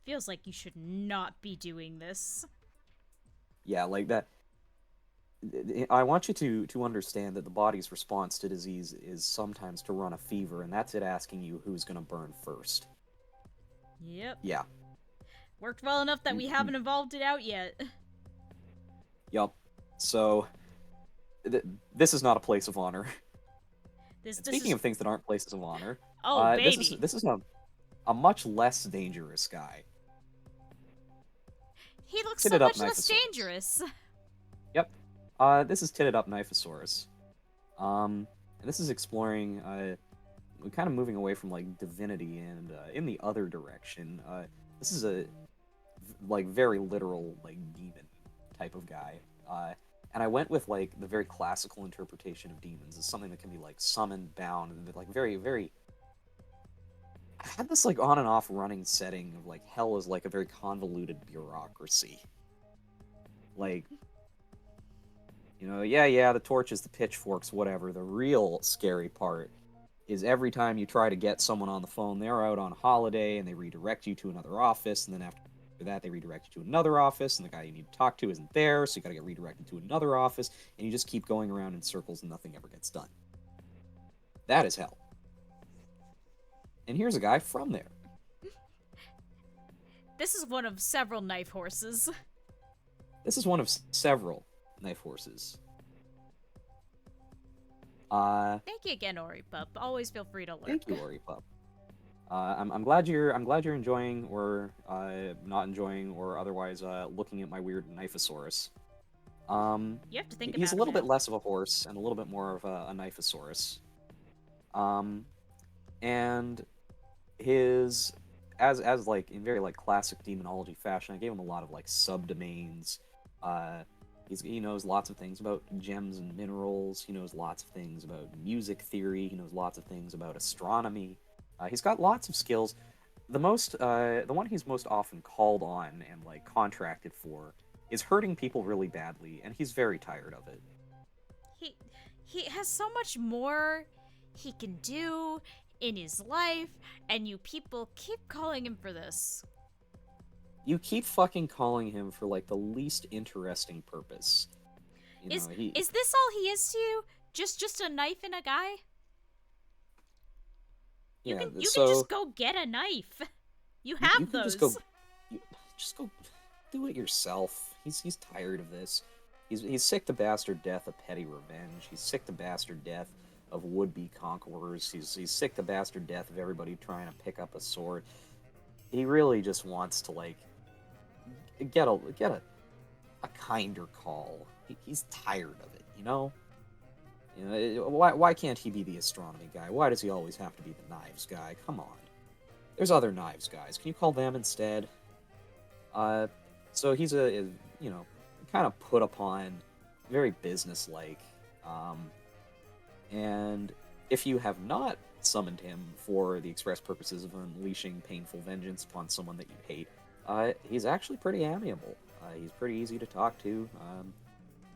A: Feels like you should not be doing this.
B: Yeah, like that. I want you to understand that the body's response to disease is sometimes to run a fever, and that's it asking you who's gonna burn first.
A: Yep.
B: Yeah.
A: Worked well enough that we haven't evolved it out yet.
B: Yup. So, this is not a place of honor.
A: This
B: And
A: this
B: speaking
A: is
B: of things that aren't places of honor,
A: oh
B: this is
A: baby.
B: this is a much less dangerous guy.
A: He looks so
B: Titted up
A: much less
B: Knifesaurus.
A: dangerous.
B: Yep. This is Titted up Knifesaurus. And this is exploring, kind of moving away from like divinity and in the other direction. This is a like very literal like demon type of guy. And I went with like the very classical interpretation of demons as something that can be like summoned, bound, and like very, very. I had this like on and off running setting of like hell is like a very convoluted bureaucracy. Like, yeah, the torches, the pitchforks, whatever. The real scary part is every time you try to get someone on the phone, they're out on holiday and they redirect you to another office, and then after that, they redirect you to another office, and the guy you need to talk to isn't there, so you gotta get redirected to another office, and you just keep going around in circles and nothing ever gets done. That is hell. And here's a guy from there.
A: This is one of several knife horses.
B: This is one of several knife horses.
A: Thank you again, Ori Pup. Always feel free to lurk.
B: Thank you, Ori Pup. I'm glad you're enjoying or not enjoying or otherwise looking at my weird Knifesaurus.
A: You have to think about
B: he's a little
A: now.
B: bit less of a horse and a little bit more of a Knifesaurus. And his as like in very like classic demonology fashion, I gave him a lot of like subdomains. He knows lots of things about gems and minerals. He knows lots of things about music theory. He knows lots of things about astronomy. He's got lots of skills. The one he's most often called on and like contracted for is hurting people really badly, and he's very tired of it.
A: He has so much more he can do in his life, and you people keep calling him for this.
B: You keep fucking calling him for like the least interesting purpose.
A: Is this all he is to you? Just a knife and a guy? You can just go get a knife. You have
B: you can
A: those.
B: Just go do it yourself. He's tired of this. He's sick to bastard death of petty revenge. He's sick to bastard death of would-be conquerors. He's sick to bastard death of everybody trying to pick up a sword. He really just wants to like get a kinder call. He's tired of it, you know? Why can't he be the astronomy guy? Why does he always have to be the knives guy? Come on. There's other knives guys. Can you call them instead? So he's a kind of put upon, very businesslike. And if you have not summoned him for the express purposes of unleashing painful vengeance upon someone that you hate, he's actually pretty amiable. He's pretty easy to talk to.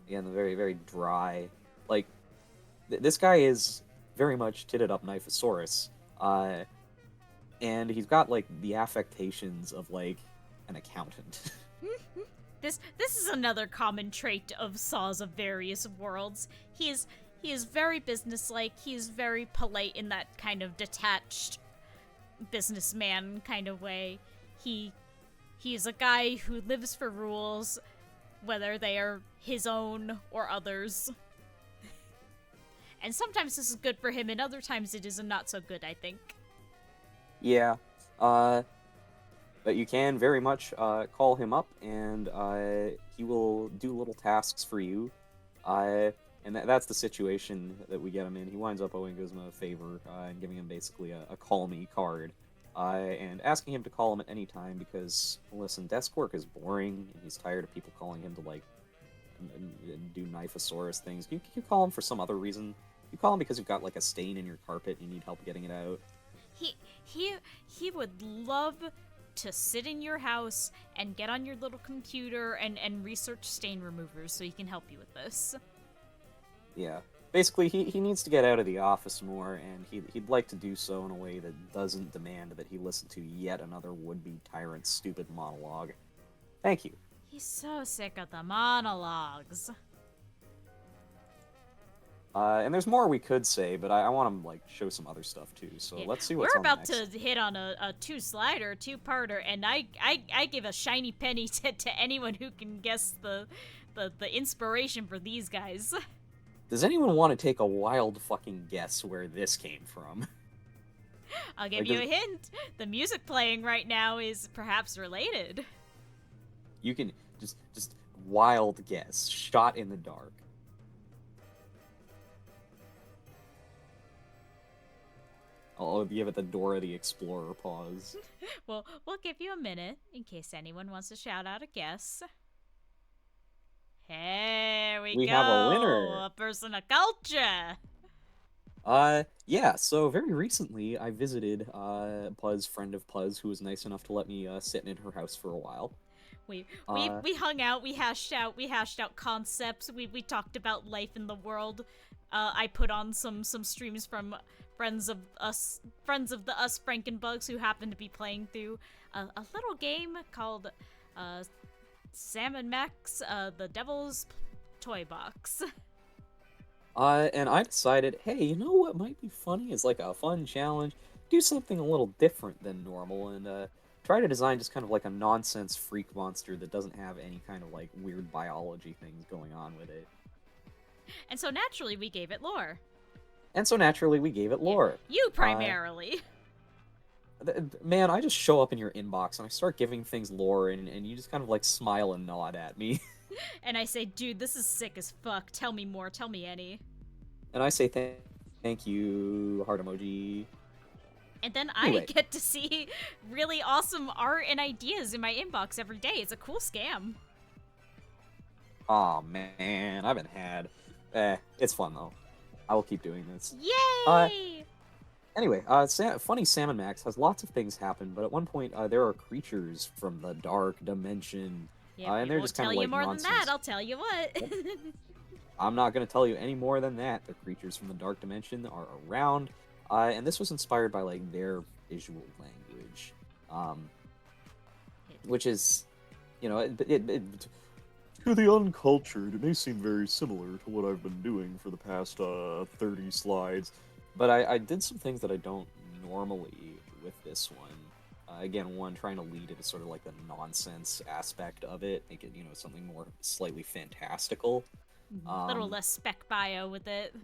B: Again, very, very dry. Like, this guy is very much titted up Knifesaurus. And he's got, like, the affectations of, like, an accountant.
A: This is another common trait of Saws of various worlds. He is very businesslike. He is very polite in that kind of detached businessman kind of way. He is a guy who lives for rules, whether they are his own or others. And sometimes this is good for him, and other times it is not so good, I think.
B: Yeah. But you can very much call him up, and he will do little tasks for you. And that's the situation that we get him in. He winds up owing Guzma a favor and giving him basically a call me card. And asking him to call him at any time because, listen, desk work is boring, and he's tired of people calling him to, like, do Knifesaurus things. You call him for some other reason. You call him because you've got, like, a stain in your carpet and you need help getting it out.
A: He would love to sit in your house and get on your little computer and research stain removers so he can help you with this.
B: Yeah. Basically, he needs to get out of the office more, and he'd like to do so in a way that doesn't demand that he listen to yet another would-be tyrant's stupid monologue. Thank you.
A: He's so sick of the monologues.
B: And there's more we could say, but I want to like show some other stuff too. So
A: Yeah,
B: let's see
A: we're
B: what's on the
A: about
B: next.
A: to hit on a two-slider, two-parter, and I give a shiny penny to anyone who can guess the inspiration for these guys.
B: Does anyone want to take a wild fucking guess where this came from?
A: I'll give
B: Like,
A: you a hint. The music playing right now is perhaps related.
B: you can just wild guess, shot in the dark. I'll give it the Dora the Explorer pause.
A: Well, we'll give you a minute in case anyone wants to shout out a guess. Here we
B: We have a
A: go.
B: winner.
A: A person of culture.
B: Yeah, so very recently I visited Puzz, friend of Puzz, who was nice enough to let me sit in her house for a while.
A: We hung out, we hashed out concepts, we talked about life in the world. I put on some streams from friends of the us Frankenbugs who happened to be playing through a little game called Sam and Max, the Devil's Toy Box.
B: And I decided, hey, you know what might be funny is like a fun challenge, do something a little different than normal, and try to design just kind of like a nonsense freak monster that doesn't have any kind of like weird biology things going on with it.
A: And so naturally we gave it lore.
B: And so naturally we gave it
A: Yeah,
B: lore.
A: you primarily.
B: Man, I just show up in your inbox and I start giving things lore, and you just kind of like smile and nod at me.
A: And I say, dude, this is sick as fuck. Tell me more. Tell me any.
B: And I say thank you, heart emoji.
A: And then I
B: Anyway,
A: get to see really awesome art and ideas in my inbox every day. It's a cool scam.
B: aw man, I've been had. It's fun though. I will keep doing this. Uh,
A: Yay!
B: Anyway, Funny Salmon Max has lots of things happen, but at one point there are creatures from the dark dimension,
A: Yeah,
B: and
A: we
B: they're
A: won't
B: just kind
A: tell
B: of
A: you
B: like
A: more
B: nonsense.
A: than that. I'll tell you what.
B: I'm not going to tell you any more than that. The creatures from the dark dimension are around, and this was inspired by like their visual language, which is, you know, to the uncultured, it may seem very similar to what I've been doing for the past 30 slides, but I did some things that I don't normally with this one. Again, one, trying to lead it to sort of like the nonsense aspect of it, make it, you know, something more slightly fantastical.
A: A little
B: Um,
A: less spec bio with it.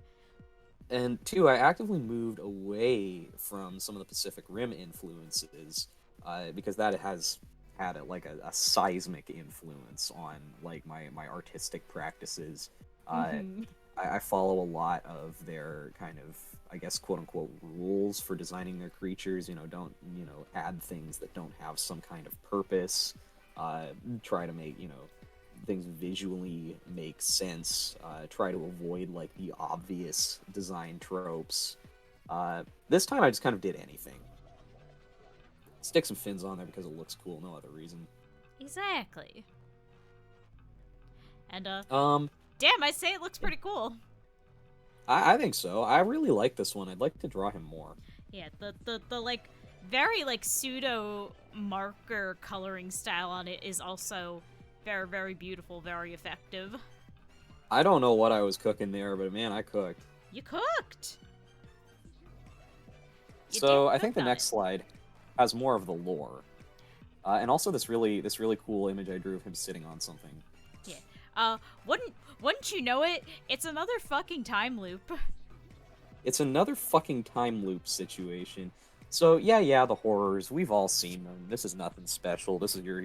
B: and two, I actively moved away from some of the Pacific Rim influences, because that has had a seismic influence on like my artistic practices. Uh,
A: Mm-hmm.
B: I follow a lot of their kind of, I guess, quote unquote rules for designing their creatures. You know, don't, you know, add things that don't have some kind of purpose. Try to make, you know, things visually make sense. Try to avoid like the obvious design tropes. This time I just kind of did anything. Stick some fins on there because it looks cool, no other reason.
A: Exactly. And,
B: Um,
A: damn, I say it looks pretty cool.
B: I think so. I really like this one. I'd like to draw him more.
A: Yeah, the like, very, like, pseudo marker coloring style on it is also very, very beautiful, very effective.
B: I don't know what I was cooking there, but man, I cooked.
A: You cooked! You
B: So
A: damn
B: I think
A: cooked
B: the
A: on
B: next
A: it.
B: slide has more of the lore, and also this really cool image I drew of him sitting on something.
A: Yeah. Wouldn't you know it? It's another fucking time loop.
B: It's another fucking time loop situation. So yeah, the horrors, we've all seen them. This is nothing special. This is your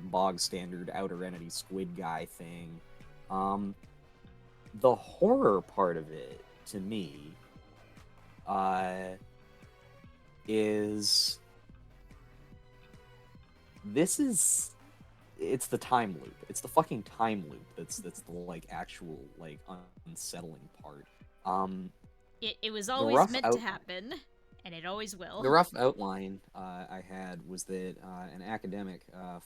B: bog standard outer entity squid guy thing. The horror part of it to me is this is it's the time loop. It's the fucking time loop that's the like actual like unsettling part.
A: It was
B: The
A: always
B: rough
A: meant to
B: outline.
A: happen, and it always
B: The
A: will.
B: rough outline I had was that an academic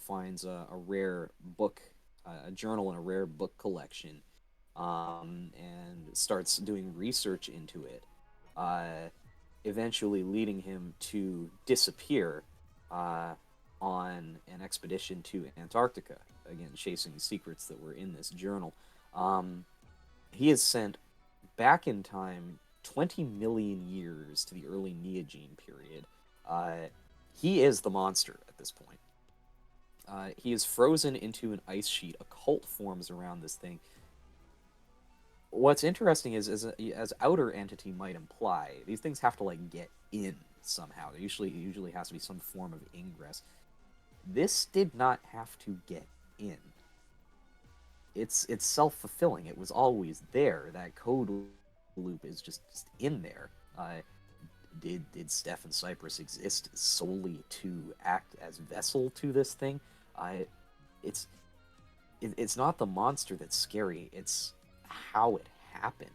B: finds a rare book, a journal in a rare book collection, and starts doing research into it, eventually leading him to disappear on an expedition to Antarctica, again, chasing secrets that were in this journal. He is sent back in time 20 million years to the early Neogene period. Uh, he is the monster at this point. He is frozen into an ice sheet. A cult forms around this thing. What's interesting is, as outer entity might imply, these things have to like get in somehow. There usually has to be some form of ingress. This did not have to get in. It's self-fulfilling. It was always there. That code loop is just in there. Did Stefan Cypress exist solely to act as vessel to this thing? It's it's not the monster that's scary. It's how it happened.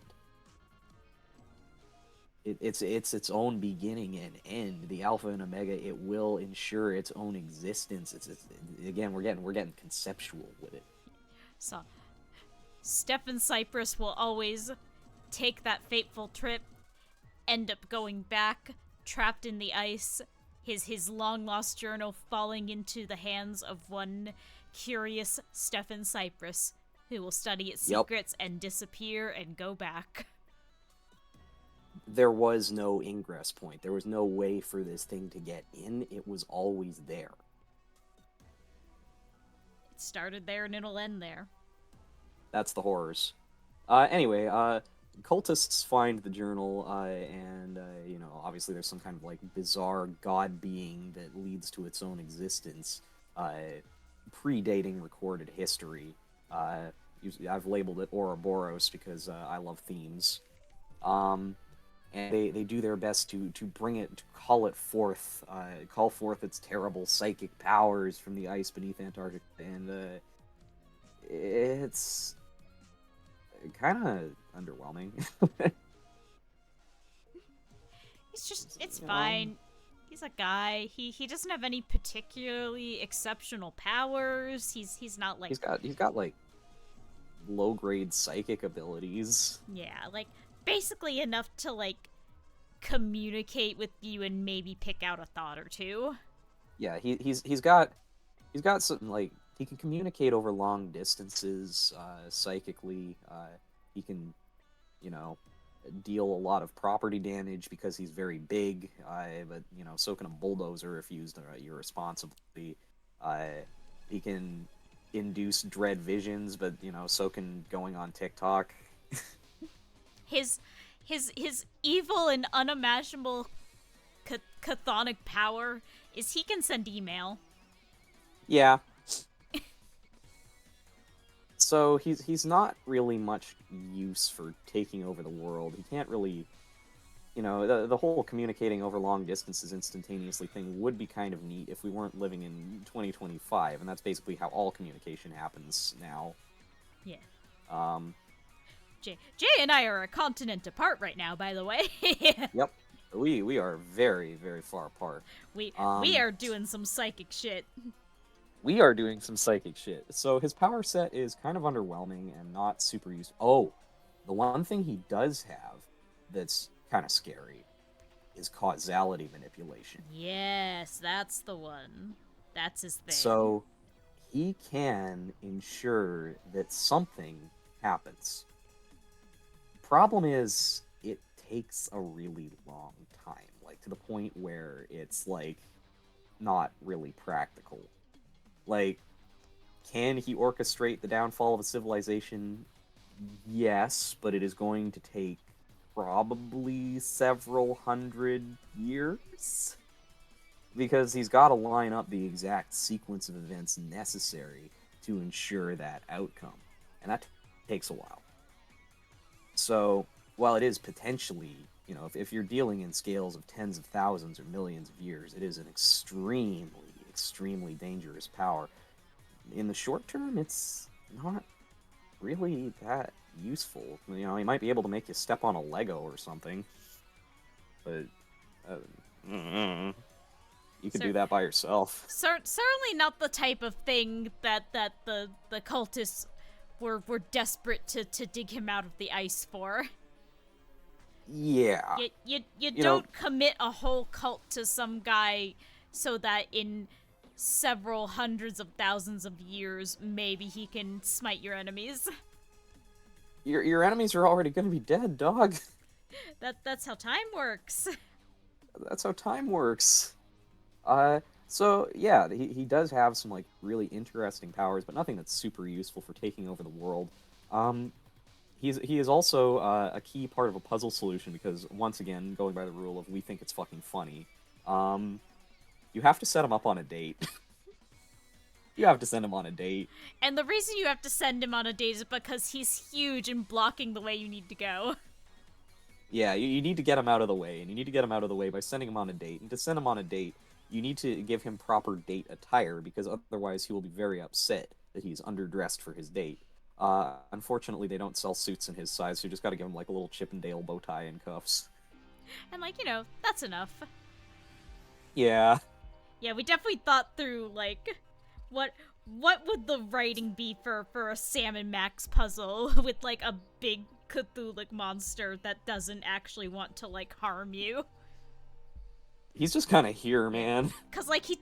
B: It's its own beginning and end. The alpha and omega. It will ensure its own existence. It's again we're getting conceptual with it.
A: So, Stefan Cypress will always take that fateful trip, end up going back, trapped in the ice, his long lost journal falling into the hands of one curious Stefan Cypress, who will study its secrets and disappear and go back.
B: There was no ingress point. There was no way for this thing to get in. It was always there.
A: It started there and it'll end there.
B: That's the horrors. Anyway, cultists find the journal, and obviously there's some kind of like bizarre god being that leads to its own existence, predating recorded history. I've labeled it Ouroboros because I love themes. And they do their best to bring it, to call forth its terrible psychic powers from the ice beneath Antarctica, and it's kind of underwhelming.
A: It's fine. He's a guy. He doesn't have any particularly exceptional powers. He's not like
B: he's got like low grade psychic abilities.
A: Yeah, like basically enough to like communicate with you and maybe pick out a thought or two.
B: Yeah, he's got something like he can communicate over long distances psychically. He can, deal a lot of property damage because he's very big. But so can a bulldozer if used irresponsibly. He can induce dread visions, but so can going on TikTok.
A: His evil and unimaginable chthonic power is he can send email.
B: Yeah. So he's not really much use for taking over the world. He can't really, the whole communicating over long distances instantaneously thing would be kind of neat if we weren't living in 2025, and that's basically how all communication happens now.
A: Yeah. Jay and I are a continent apart right now, by the way.
B: Yep. We are very, very far apart.
A: We are doing some psychic shit.
B: We are doing some psychic shit. So his power set is kind of underwhelming and not super useful. Oh, the one thing he does have that's kind of scary is causality manipulation.
A: Yes, that's the one. That's his thing.
B: So he can ensure that something happens. Problem is, it takes a really long time, like to the point where it's like not really practical. Like, can he orchestrate the downfall of a civilization? Yes, but it is going to take probably several hundred years. Because he's got to line up the exact sequence of events necessary to ensure that outcome. And that takes a while. So, while it is potentially, if you're dealing in scales of tens of thousands or millions of years, it is an extremely dangerous power. In the short term, it's not really that useful. He might be able to make you step on a Lego or something, but you could do that by yourself.
A: Certainly not the type of thing that the cultists were desperate to dig him out of the ice for.
B: Yeah.
A: You don't commit a whole cult to some guy so that in several hundreds of thousands of years, maybe he can smite your enemies.
B: Your enemies are already gonna be dead, dog.
A: That's how time works.
B: That's how time works. So yeah, he does have some like really interesting powers, but nothing that's super useful for taking over the world. Um, he is also a key part of a puzzle solution because once again, going by the rule of we think it's fucking funny, um, you have to set him up on a date. You have to send him on a date.
A: And the reason you have to send him on a date is because he's huge and blocking the way you need to go.
B: Yeah, you need to get him out of the way, and you need to get him out of the way by sending him on a date. And to send him on a date, you need to give him proper date attire because otherwise he will be very upset that he's underdressed for his date. Unfortunately, they don't sell suits in his size, so you just got to give him like a little Chippendale bow tie and cuffs.
A: And like, that's enough.
B: Yeah,
A: Yeah, we definitely thought through like what what would the writing be for a Sam and Max puzzle with like a big Cthulhu monster that doesn't actually want to like harm you.
B: he's just kind of here,
A: Yeah.
B: man.
A: Cause like he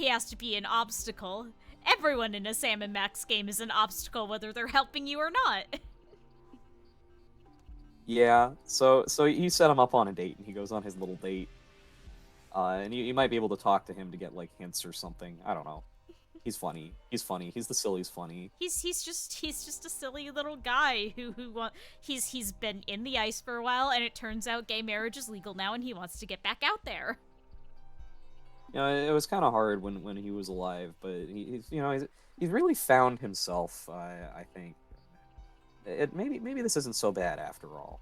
A: has to be an obstacle. Everyone in a Sam and Max game is an obstacle whether they're helping you or not.
B: Yeah, so you set him up on a date, and he goes on his little date. And you might be able to talk to him to get like hints or something. I don't know. He's funny. He's funny. He's the silly's funny.
A: He's just a silly little guy who want he's been in the ice for a while and it turns out gay marriage is legal now and he wants to get back out there.
B: You know, it was kind of hard when he was alive, but he's really found himself. I think maybe this isn't so bad after all.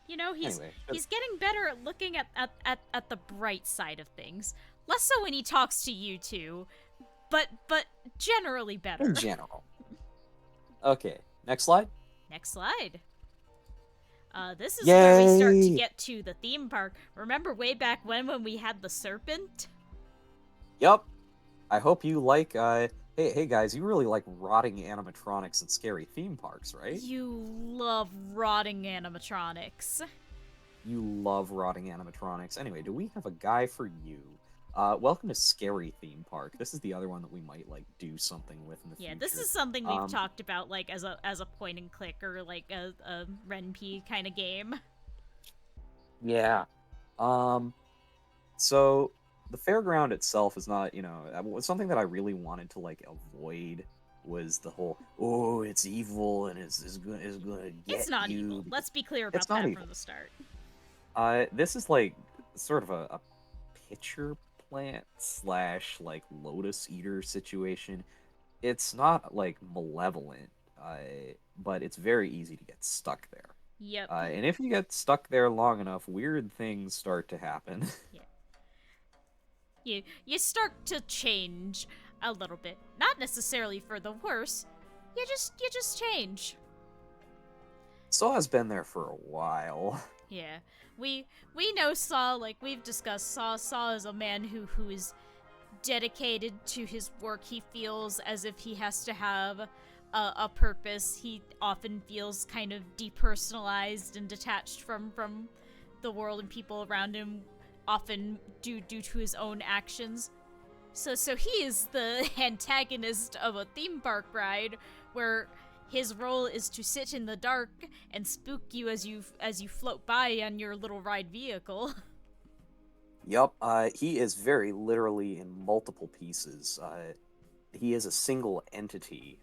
A: He's
B: Anyway,
A: he's getting better at looking at the bright side of things. Less so when he talks to you two, but generally better.
B: in general. Okay, next slide.
A: Next slide. This is where we start to
B: Yay!
A: get to the theme park. Remember way back when we had the serpent?
B: Yup. I hope you like. Hey guys, you really like rotting animatronics and scary theme parks, right?
A: You love rotting animatronics.
B: You love rotting animatronics. Anyway, do we have a guy for you? Welcome to Scary Theme Park. This is the other one that we might like do something with in the future.
A: Yeah, this is something we've talked about like as a point and click or like a Ren'P kind of game.
B: Yeah. So the fairground itself is not, something that I really wanted to like avoid was the whole it's evil and is gonna get
A: It's not
B: you.
A: evil. Let's be clear about
B: It's not
A: that
B: evil.
A: from the start.
B: This is like sort of a pitcher plant slash like lotus eater situation. It's not like malevolent, but it's very easy to get stuck there.
A: Yep.
B: And if you get stuck there long enough, weird things start to happen.
A: Yeah. You start to change a little bit. Not necessarily for the worse. You just change.
B: Saw's been there for a while.
A: Yeah. We know Saw, like we've discussed, Saw is a man who is dedicated to his work. He feels as if he has to have a purpose. He often feels kind of depersonalized and detached from the world and people around him, often due to his own actions. So he is the antagonist of a theme park ride where his role is to sit in the dark and spook you as you float by on your little ride vehicle.
B: Yup, he is very literally in multiple pieces. He is a single entity.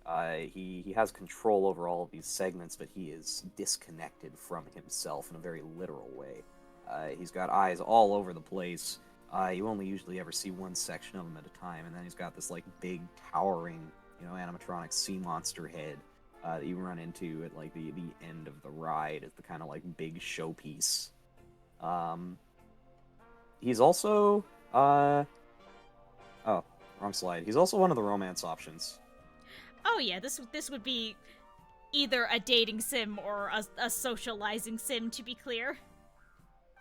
B: He has control over all of these segments, but he is disconnected from himself in a very literal way. He's got eyes all over the place. You only usually ever see one section of him at a time, and then he's got this like big, towering, animatronic sea monster head that you run into at like the end of the ride as the kind of like big showpiece. He's also oh, wrong slide. He's also one of the romance options.
A: Oh yeah, this would be either a dating sim or a socializing sim, to be clear.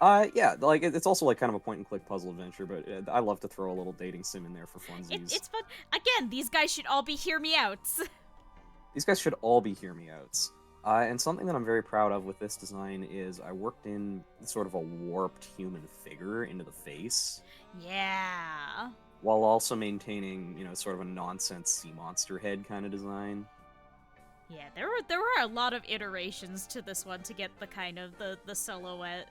B: Yeah, like it's also like kind of a point and click puzzle adventure, but I love to throw a little dating sim in there for funsies.
A: It's fun. Again, these guys should all be hear me outs.
B: These guys should all be hear me outs. And something that I'm very proud of with this design is I worked in sort of a warped human figure into the face.
A: Yeah.
B: While also maintaining, sort of a nonsense sea monster head kind of design.
A: Yeah, there were a lot of iterations to this one to get the kind of the silhouette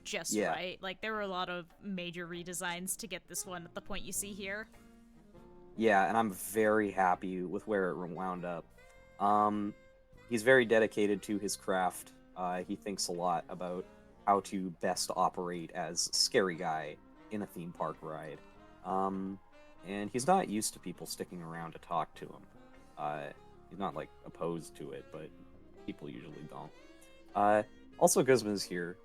A: just
B: Yeah,
A: right. Like there were a lot of major redesigns to get this one at the point you see here.
B: yeah, and I'm very happy with where it wound up. Um, he's very dedicated to his craft. He thinks a lot about how to best operate as scary guy in a theme park ride. Um, and he's not used to people sticking around to talk to him. Uh, he's not like opposed to it, but people usually don't. Uh, Also, Guzma's here.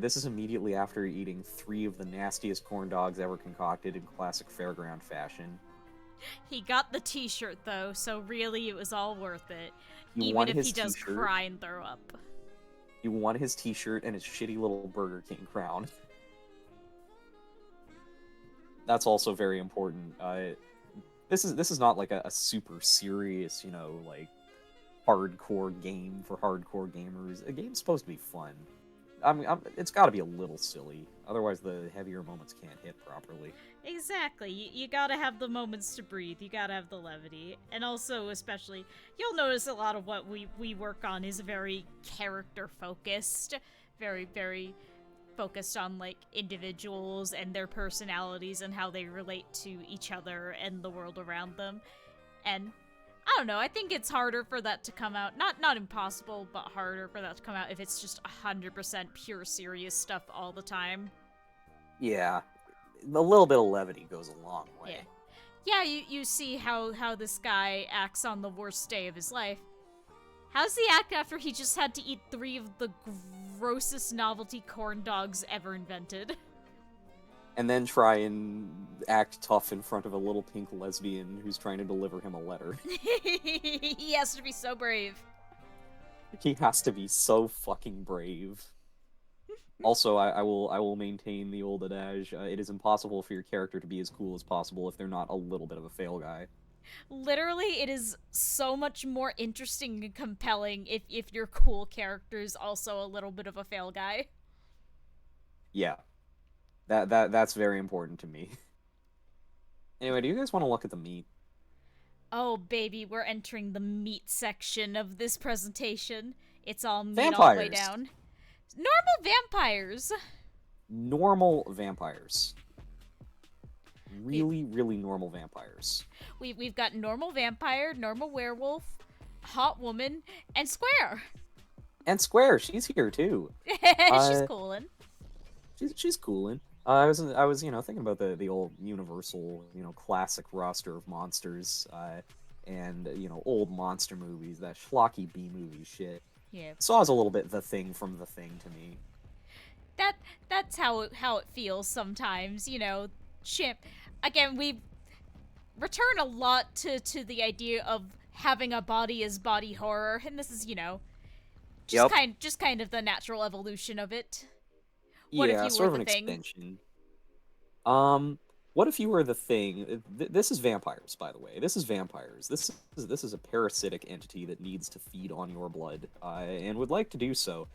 B: This is immediately after eating 3 of the nastiest corn dogs ever concocted in classic fairground fashion.
A: He got the t-shirt though, so really it was all worth it.
B: He
A: Even
B: won
A: if he
B: his
A: does
B: t-shirt.
A: cry and throw up.
B: He won his t-shirt and his shitty little Burger King crown. That's also very important. This is not like a super serious, like hardcore game for hardcore gamers. A game's supposed to be fun. It's got to be a little silly, otherwise the heavier moments can't hit properly.
A: Exactly. You gotta have the moments to breathe. You gotta have the levity. And also, especially, you'll notice a lot of what we work on is very character focused. Very, very focused on, like, individuals and their personalities and how they relate to each other and the world around them. And I don't know, I think it's harder for that to come out. Not impossible, but harder for that to come out if it's just 100% pure serious stuff all the time.
B: Yeah, a little bit of levity goes a long way.
A: Yeah, you see how this guy acts on the worst day of his life. How's he act after he just had to eat 3 of the grossest novelty corn dogs ever invented?
B: And then try and act tough in front of a little pink lesbian who's trying to deliver him a letter.
A: He has to be so brave.
B: He has to be so fucking brave. Also, I will maintain the old adage: it is impossible for your character to be as cool as possible if they're not a little bit of a fail guy.
A: Literally, it is so much more interesting and compelling if your cool character is also a little bit of a fail guy.
B: Yeah, that's very important to me. Anyway, do you guys want to look at the meat?
A: Oh, baby, we're entering the meat section of this presentation. It's all meat all the way
B: Vampires.
A: down. Normal vampires.
B: Normal vampires. Really, really normal vampires.
A: We've got normal vampire, normal werewolf, hot woman, and square.
B: And Square, she's here too.
A: She's coolin'.
B: She's coolin'. I was thinking about the old Universal classic roster of monsters, and old monster movies, that schlocky B movie shit.
A: Yeah.
B: Saw's a little bit The Thing from The Thing to me.
A: That's how it feels sometimes, Chimp. Again, we return a lot to the idea of having a body as body horror, and this is,
B: Yep.
A: just kind of the natural evolution of it.
B: Yeah,
A: What if you
B: sort
A: were
B: of an
A: the thing?
B: extension. What if you were the Thing? This is vampires, by the way. This is vampires. This is a parasitic entity that needs to feed on your blood, and would like to do so.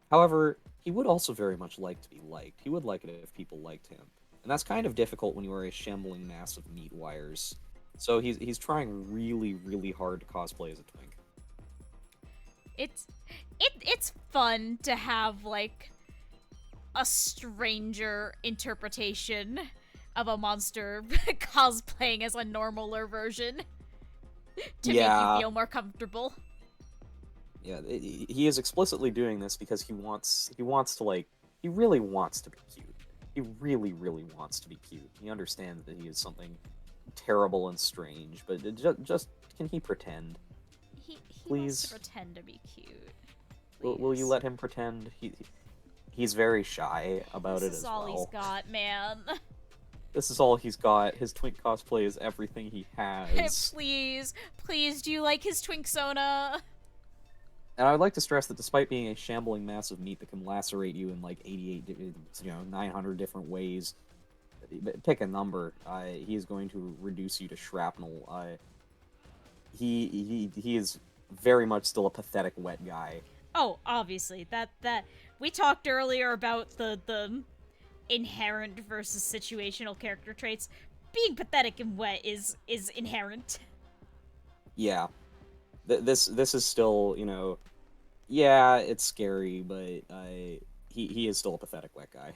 B: However, he would also very much like to be liked. He would like it if people liked him, and that's kind of difficult when you are a shambling mass of meat wires. So he's trying really, really hard to cosplay as a twink.
A: It's fun to have, like, a stranger interpretation of a monster cosplaying as a normaler version to make you feel more comfortable.
B: Yeah, he is explicitly doing this because he wants to, like, he really wants to be cute. He really, really wants to be cute. He understands that he is something terrible and strange, but just can he pretend?
A: He
B: Please.
A: wants to pretend to be cute.
B: Will you let him pretend? He's very shy about it
A: This
B: as
A: is all
B: well.
A: he's got, man.
B: This is all he's got. His twink cosplay is everything he has.
A: Please, do you like his twink sona?
B: And I would like to stress that despite being a shambling mass of meat that can lacerate you in like 900 different ways, pick a number, he is going to reduce you to shrapnel. He is very much still a pathetic wet guy.
A: Oh, obviously. That we talked earlier about the inherent versus situational character traits. Being pathetic and wet is inherent.
B: Yeah. This is still, yeah, it's scary, but he is still a pathetic wet guy.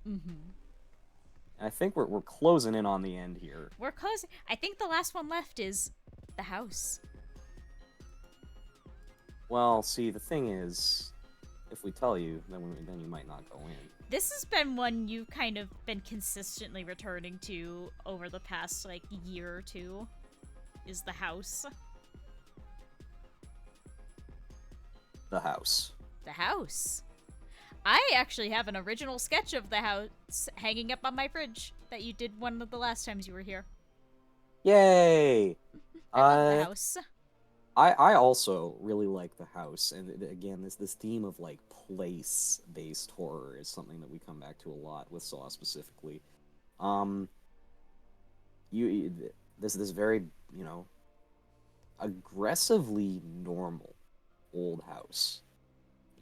A: Mm-hmm.
B: I think we're closing in on the end here.
A: We're close. I think the last one left is the house.
B: Well, see, the thing is, if we tell you, then you might not go in.
A: This has been one you kind of been consistently returning to over the past like year or two. Is the house.
B: The house.
A: The house. I actually have an original sketch of the house hanging up on my fridge that you did one of the last times you were here.
B: Yay!
A: I love the
B: Uh,
A: house.
B: I also really like the house, and again, this theme of like place based horror is something that we come back to a lot with Saw specifically. Um, this very aggressively normal old house.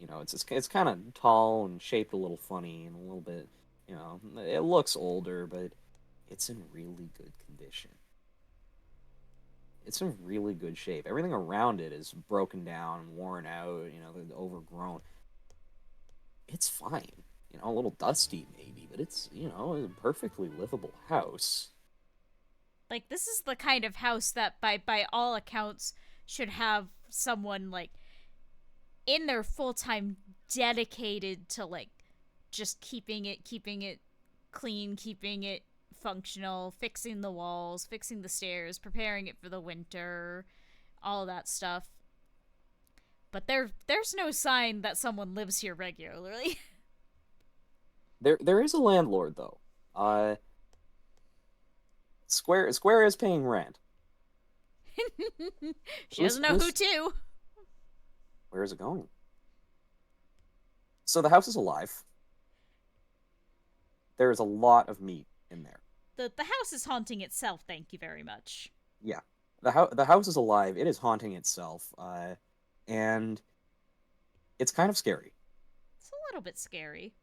B: It's kind of tall and shaped a little funny and a little bit, it looks older, but it's in really good condition. It's in really good shape. Everything around it is broken down and worn out, overgrown. It's fine. A little dusty maybe, but it's, a perfectly livable house.
A: Like this is the kind of house that by all accounts should have someone like in their full time dedicated to like just keeping it clean, keeping it functional, fixing the walls, fixing the stairs, preparing it for the winter, all that stuff. But there's no sign that someone lives here regularly.
B: There is a landlord though. Square is paying rent.
A: She
B: Who's
A: doesn't know who
B: who's
A: to.
B: Where is it going? So the house is alive. There is a lot of meat in there.
A: The house is haunting itself, thank you very much.
B: Yeah, the house is alive. It is haunting itself, and it's kind of scary.
A: It's a little bit scary.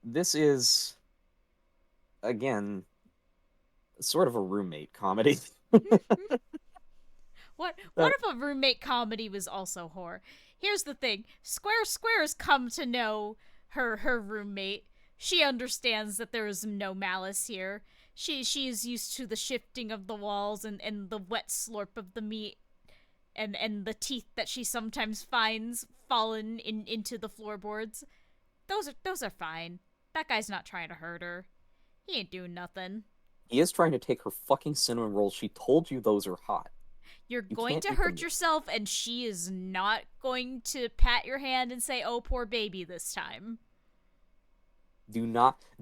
B: This is again sort of a roommate comedy.
A: What if a roommate comedy was also horror? Here's the thing. Square's come to know her roommate. She understands that there is no malice here. She is used to the shifting of the walls and the wet slurp of the meat and the teeth that she sometimes finds fallen into the floorboards. Those are fine. That guy's not trying to hurt her. He ain't doing nothing.
B: He is trying to take her fucking cinnamon rolls. She told you those are hot.
A: You're
B: You
A: going
B: can't
A: to
B: eat them
A: hurt
B: yet.
A: yourself, and she is not going to pat your hand and say, "Oh, poor baby," this time.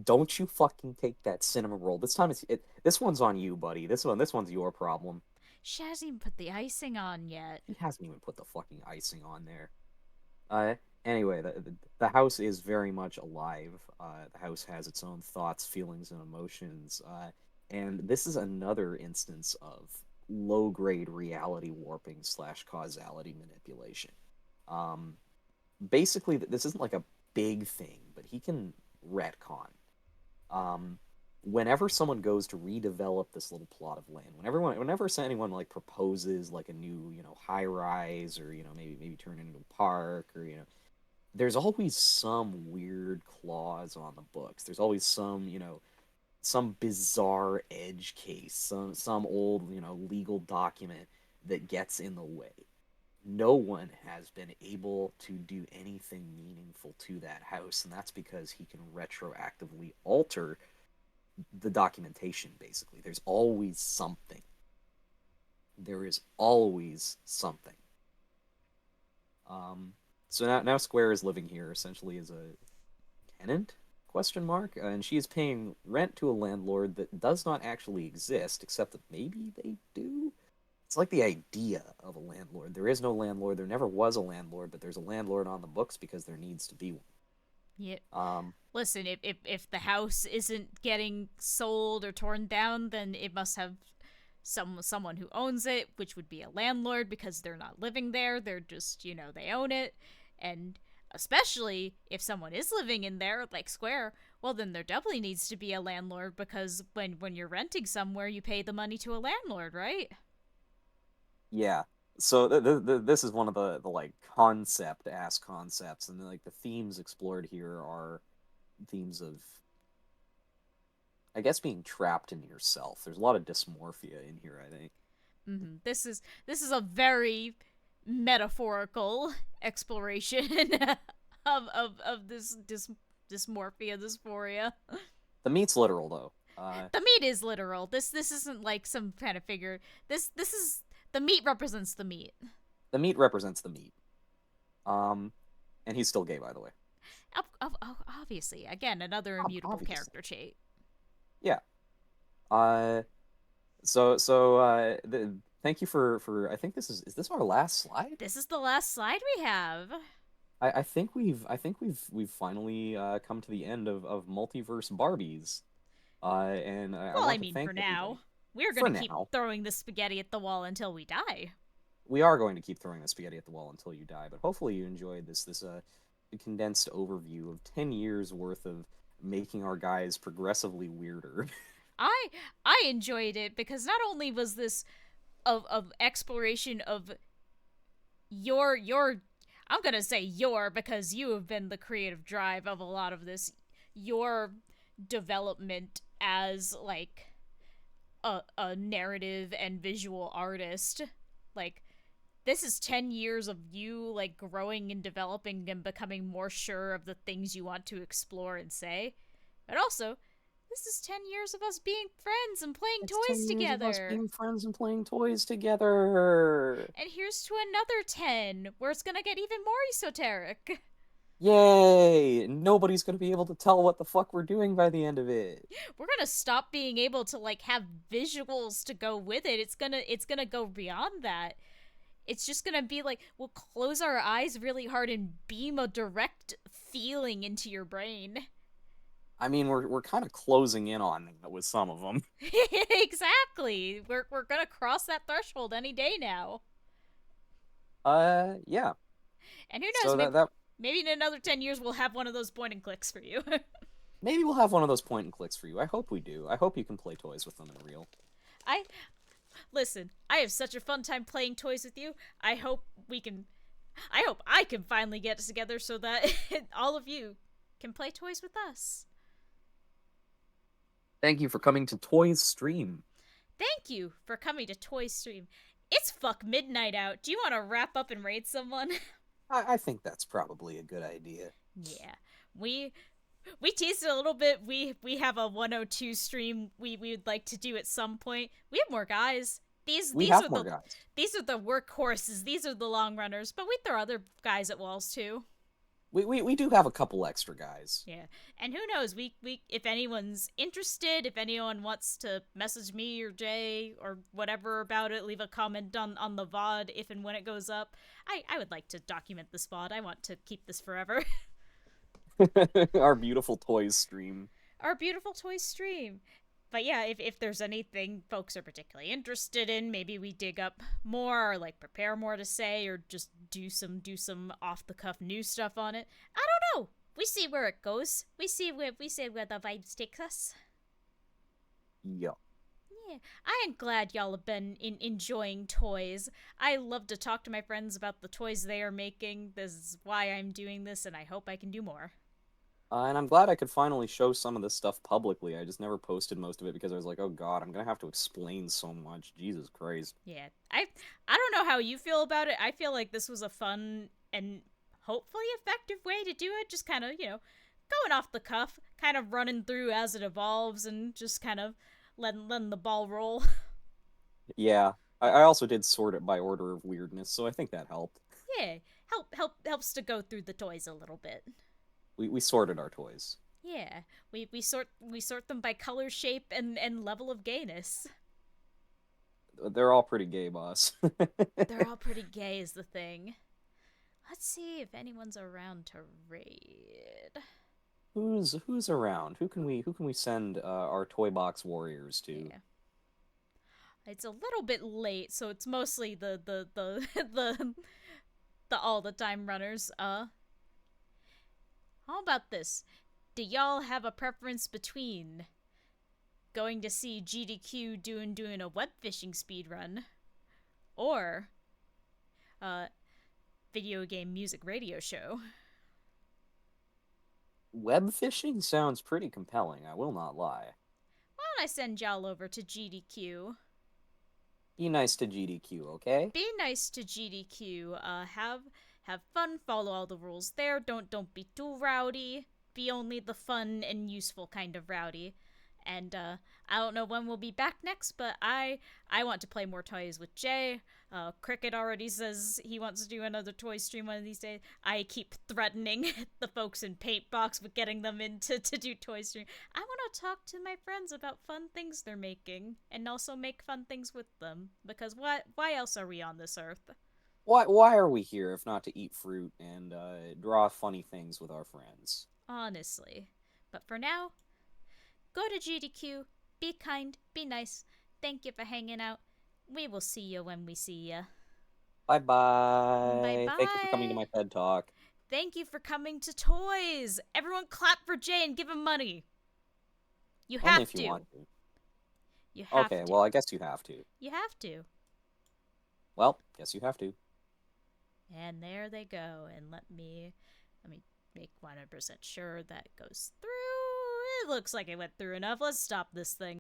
B: Don't you fucking take that cinnamon roll. This time this one's on you, buddy. This one's your problem.
A: She hasn't even put the icing on yet.
B: He hasn't even put the fucking icing on there. Uh, anyway, the house is very much alive. The house has its own thoughts, feelings, and emotions. And this is another instance of low grade reality warping slash causality manipulation. Um, Basically, this isn't like a big thing, but he can retcon. Um, Whenever someone goes to redevelop this little plot of land, whenever anyone like proposes like a new, high rise, or maybe turn it into a park, or there's always some weird clause on the books. There's always some bizarre edge case, some old, legal document that gets in the way. No one has been able to do anything meaningful to that house, and that's because he can retroactively alter the documentation. Basically, there's always something. There is always something. um so now Square is living here essentially as a tenant, question mark, and she is paying rent to a landlord that does not actually exist, except that maybe they do. It's like the idea of a landlord. There is no landlord. There never was a landlord, but there's a landlord on the books because there needs to be one.
A: Yeah.
B: Um,
A: Listen, if the house isn't getting sold or torn down, then it must have someone who owns it, which would be a landlord because they're not living there. They're just, they own it. And especially if someone is living in there, like Square, Well, then there definitely needs to be a landlord because when you're renting somewhere, you pay the money to a landlord, right?
B: Yeah. So this is one of the like concept ass concepts, and like the themes explored here are themes of, I guess, being trapped in yourself. There's a lot of dysmorphia in here, I think.
A: This is a very metaphorical exploration of this dysmorphia, dysphoria.
B: The meat's literal though.
A: The meat is literal. This isn't like some kind of figure. This is the meat represents the meat.
B: The meat represents the meat. Um, and he's still gay, by the way.
A: Obviously, again, another immutable
B: Obviously.
A: character trait.
B: Yeah. Uh, thank you for. I think is this our last slide?
A: This is the last slide we have.
B: I think we've finally come to the end of multiverse Barbies. And I
A: Well, I
B: want to
A: mean, for
B: thank
A: now,
B: everybody
A: we're
B: for
A: gonna keep
B: now.
A: throwing the spaghetti at the wall until we die.
B: We are going to keep throwing the spaghetti at the wall until you die, but hopefully you enjoyed this condensed overview of 10 years worth of making our guys progressively weirder.
A: I I enjoyed it because not only was this of exploration of your I'm gonna say your because you have been the creative drive of a lot of this, your development as like a narrative and visual artist. Like this is 10 years of you like growing and developing and becoming more sure of the things you want to explore and say. But also, this is 10 years of us being friends and playing
B: It's
A: toys
B: 10 years of us
A: together.
B: being friends and playing toys together.
A: And here's to another 10 where it's gonna get even more esoteric.
B: Yay! Nobody's going to be able to tell what the fuck we're doing by the end of it.
A: We're gonna stop being able to like have visuals to go with it. It's gonna go beyond that. It's just gonna be like we'll close our eyes really hard and beam a direct feeling into your brain.
B: I mean, we're kind of closing in on that with some of them.
A: Exactly. We're gonna cross that threshold any day now.
B: Yeah.
A: And who knows,
B: So
A: maybe
B: that
A: maybe in another 10 years we'll have one of those point and clicks for you.
B: maybe we'll have one of those point and clicks for you. I hope we do. I hope you can play toys with them in real.
A: I listen. I have such a fun time playing toys with you. I hope I can finally get together so that all of you can play toys with us.
B: Thank you for coming to Toys Stream.
A: Thank you for coming to Toy Stream. It's fuck midnight out. Do you want to wrap up and raid someone?
B: I think that's probably a good idea.
A: Yeah. We teased it a little bit. We have a 102 stream we would like to do at some point. We have more guys. These
B: We
A: these
B: have
A: are
B: more
A: the
B: guys.
A: these are the workhorses. These are the long runners. But we throw other guys at walls too.
B: We do have a couple extra guys.
A: Yeah. And who knows, we if anyone's interested, if anyone wants to message me or Jay or whatever about it, leave a comment on the VOD if and when it goes up. I would like to document this VOD. I want to keep this forever.
B: Our beautiful toys stream.
A: Our beautiful toy stream. But yeah, if there's anything folks are particularly interested in, maybe we dig up more or like prepare more to say or just do some off the cuff new stuff on it. I don't know. We see where it goes. We see where the vibes takes us.
B: Yeah.
A: Yeah, I am glad y'all have been enjoying toys. I love to talk to my friends about the toys they are making. This is why I'm doing this, and I hope I can do more.
B: And I'm glad I could finally show some of this stuff publicly. I just never posted most of it because I was like, oh god, I'm gonna have to explain so much. Jesus Christ.
A: Yeah, I don't know how you feel about it. I feel like this was a fun and hopefully effective way to do it. Just kind of, going off the cuff, kind of running through as it evolves, and just kind of letting the ball roll.
B: Yeah. I also did sort it by order of weirdness, so I think that helped.
A: Yeah, helps to go through the toys a little bit.
B: We sorted our toys.
A: Yeah, we sort them by color, shape, and level of gayness.
B: They're all pretty gay, boss.
A: They're all pretty gay, is the thing. Let's see if anyone's around to raid.
B: Who's around? Who can we send our toy box warriors to?
A: Yeah. It's a little bit late, so it's mostly the the all the time runners. How about this? do y'all have a preference between going to see GDQ doing a web fishing speed run, or a video game music radio show?
B: Web fishing sounds pretty compelling, I will not lie.
A: Why don't I send y'all over to GDQ?
B: Be nice to GDQ, okay?
A: Be nice to GDQ. Have fun. Follow all the rules there. Don't be too rowdy. Be only the fun and useful kind of rowdy. And I don't know when we'll be back next, but I want to play more toys with Jay. Cricket already says he wants to do another toy stream one of these days. I keep threatening the folks in Paintbox with getting them in to do toy stream. I want to talk to my friends about fun things they're making and also make fun things with them, because why else are we on this earth?
B: Why are we here if not to eat fruit and draw funny things with our friends?
A: Honestly. But for now, go to GDQ, be kind, be nice. Thank you for hanging out. We will see you when we see you.
B: Bye
A: Bye
B: bye. Thank you for coming to
A: bye.
B: my TED Talk.
A: Thank you for coming to Tuoys. Everyone clap for Jay and give him money. You
B: Only
A: have
B: if you
A: to.
B: want to.
A: You have
B: Okay,
A: to.
B: well, I guess you have to.
A: You have to.
B: Well, guess you have to.
A: And there they go. And let me make 100% sure that goes through. It looks like it went through enough. Let's stop this thing.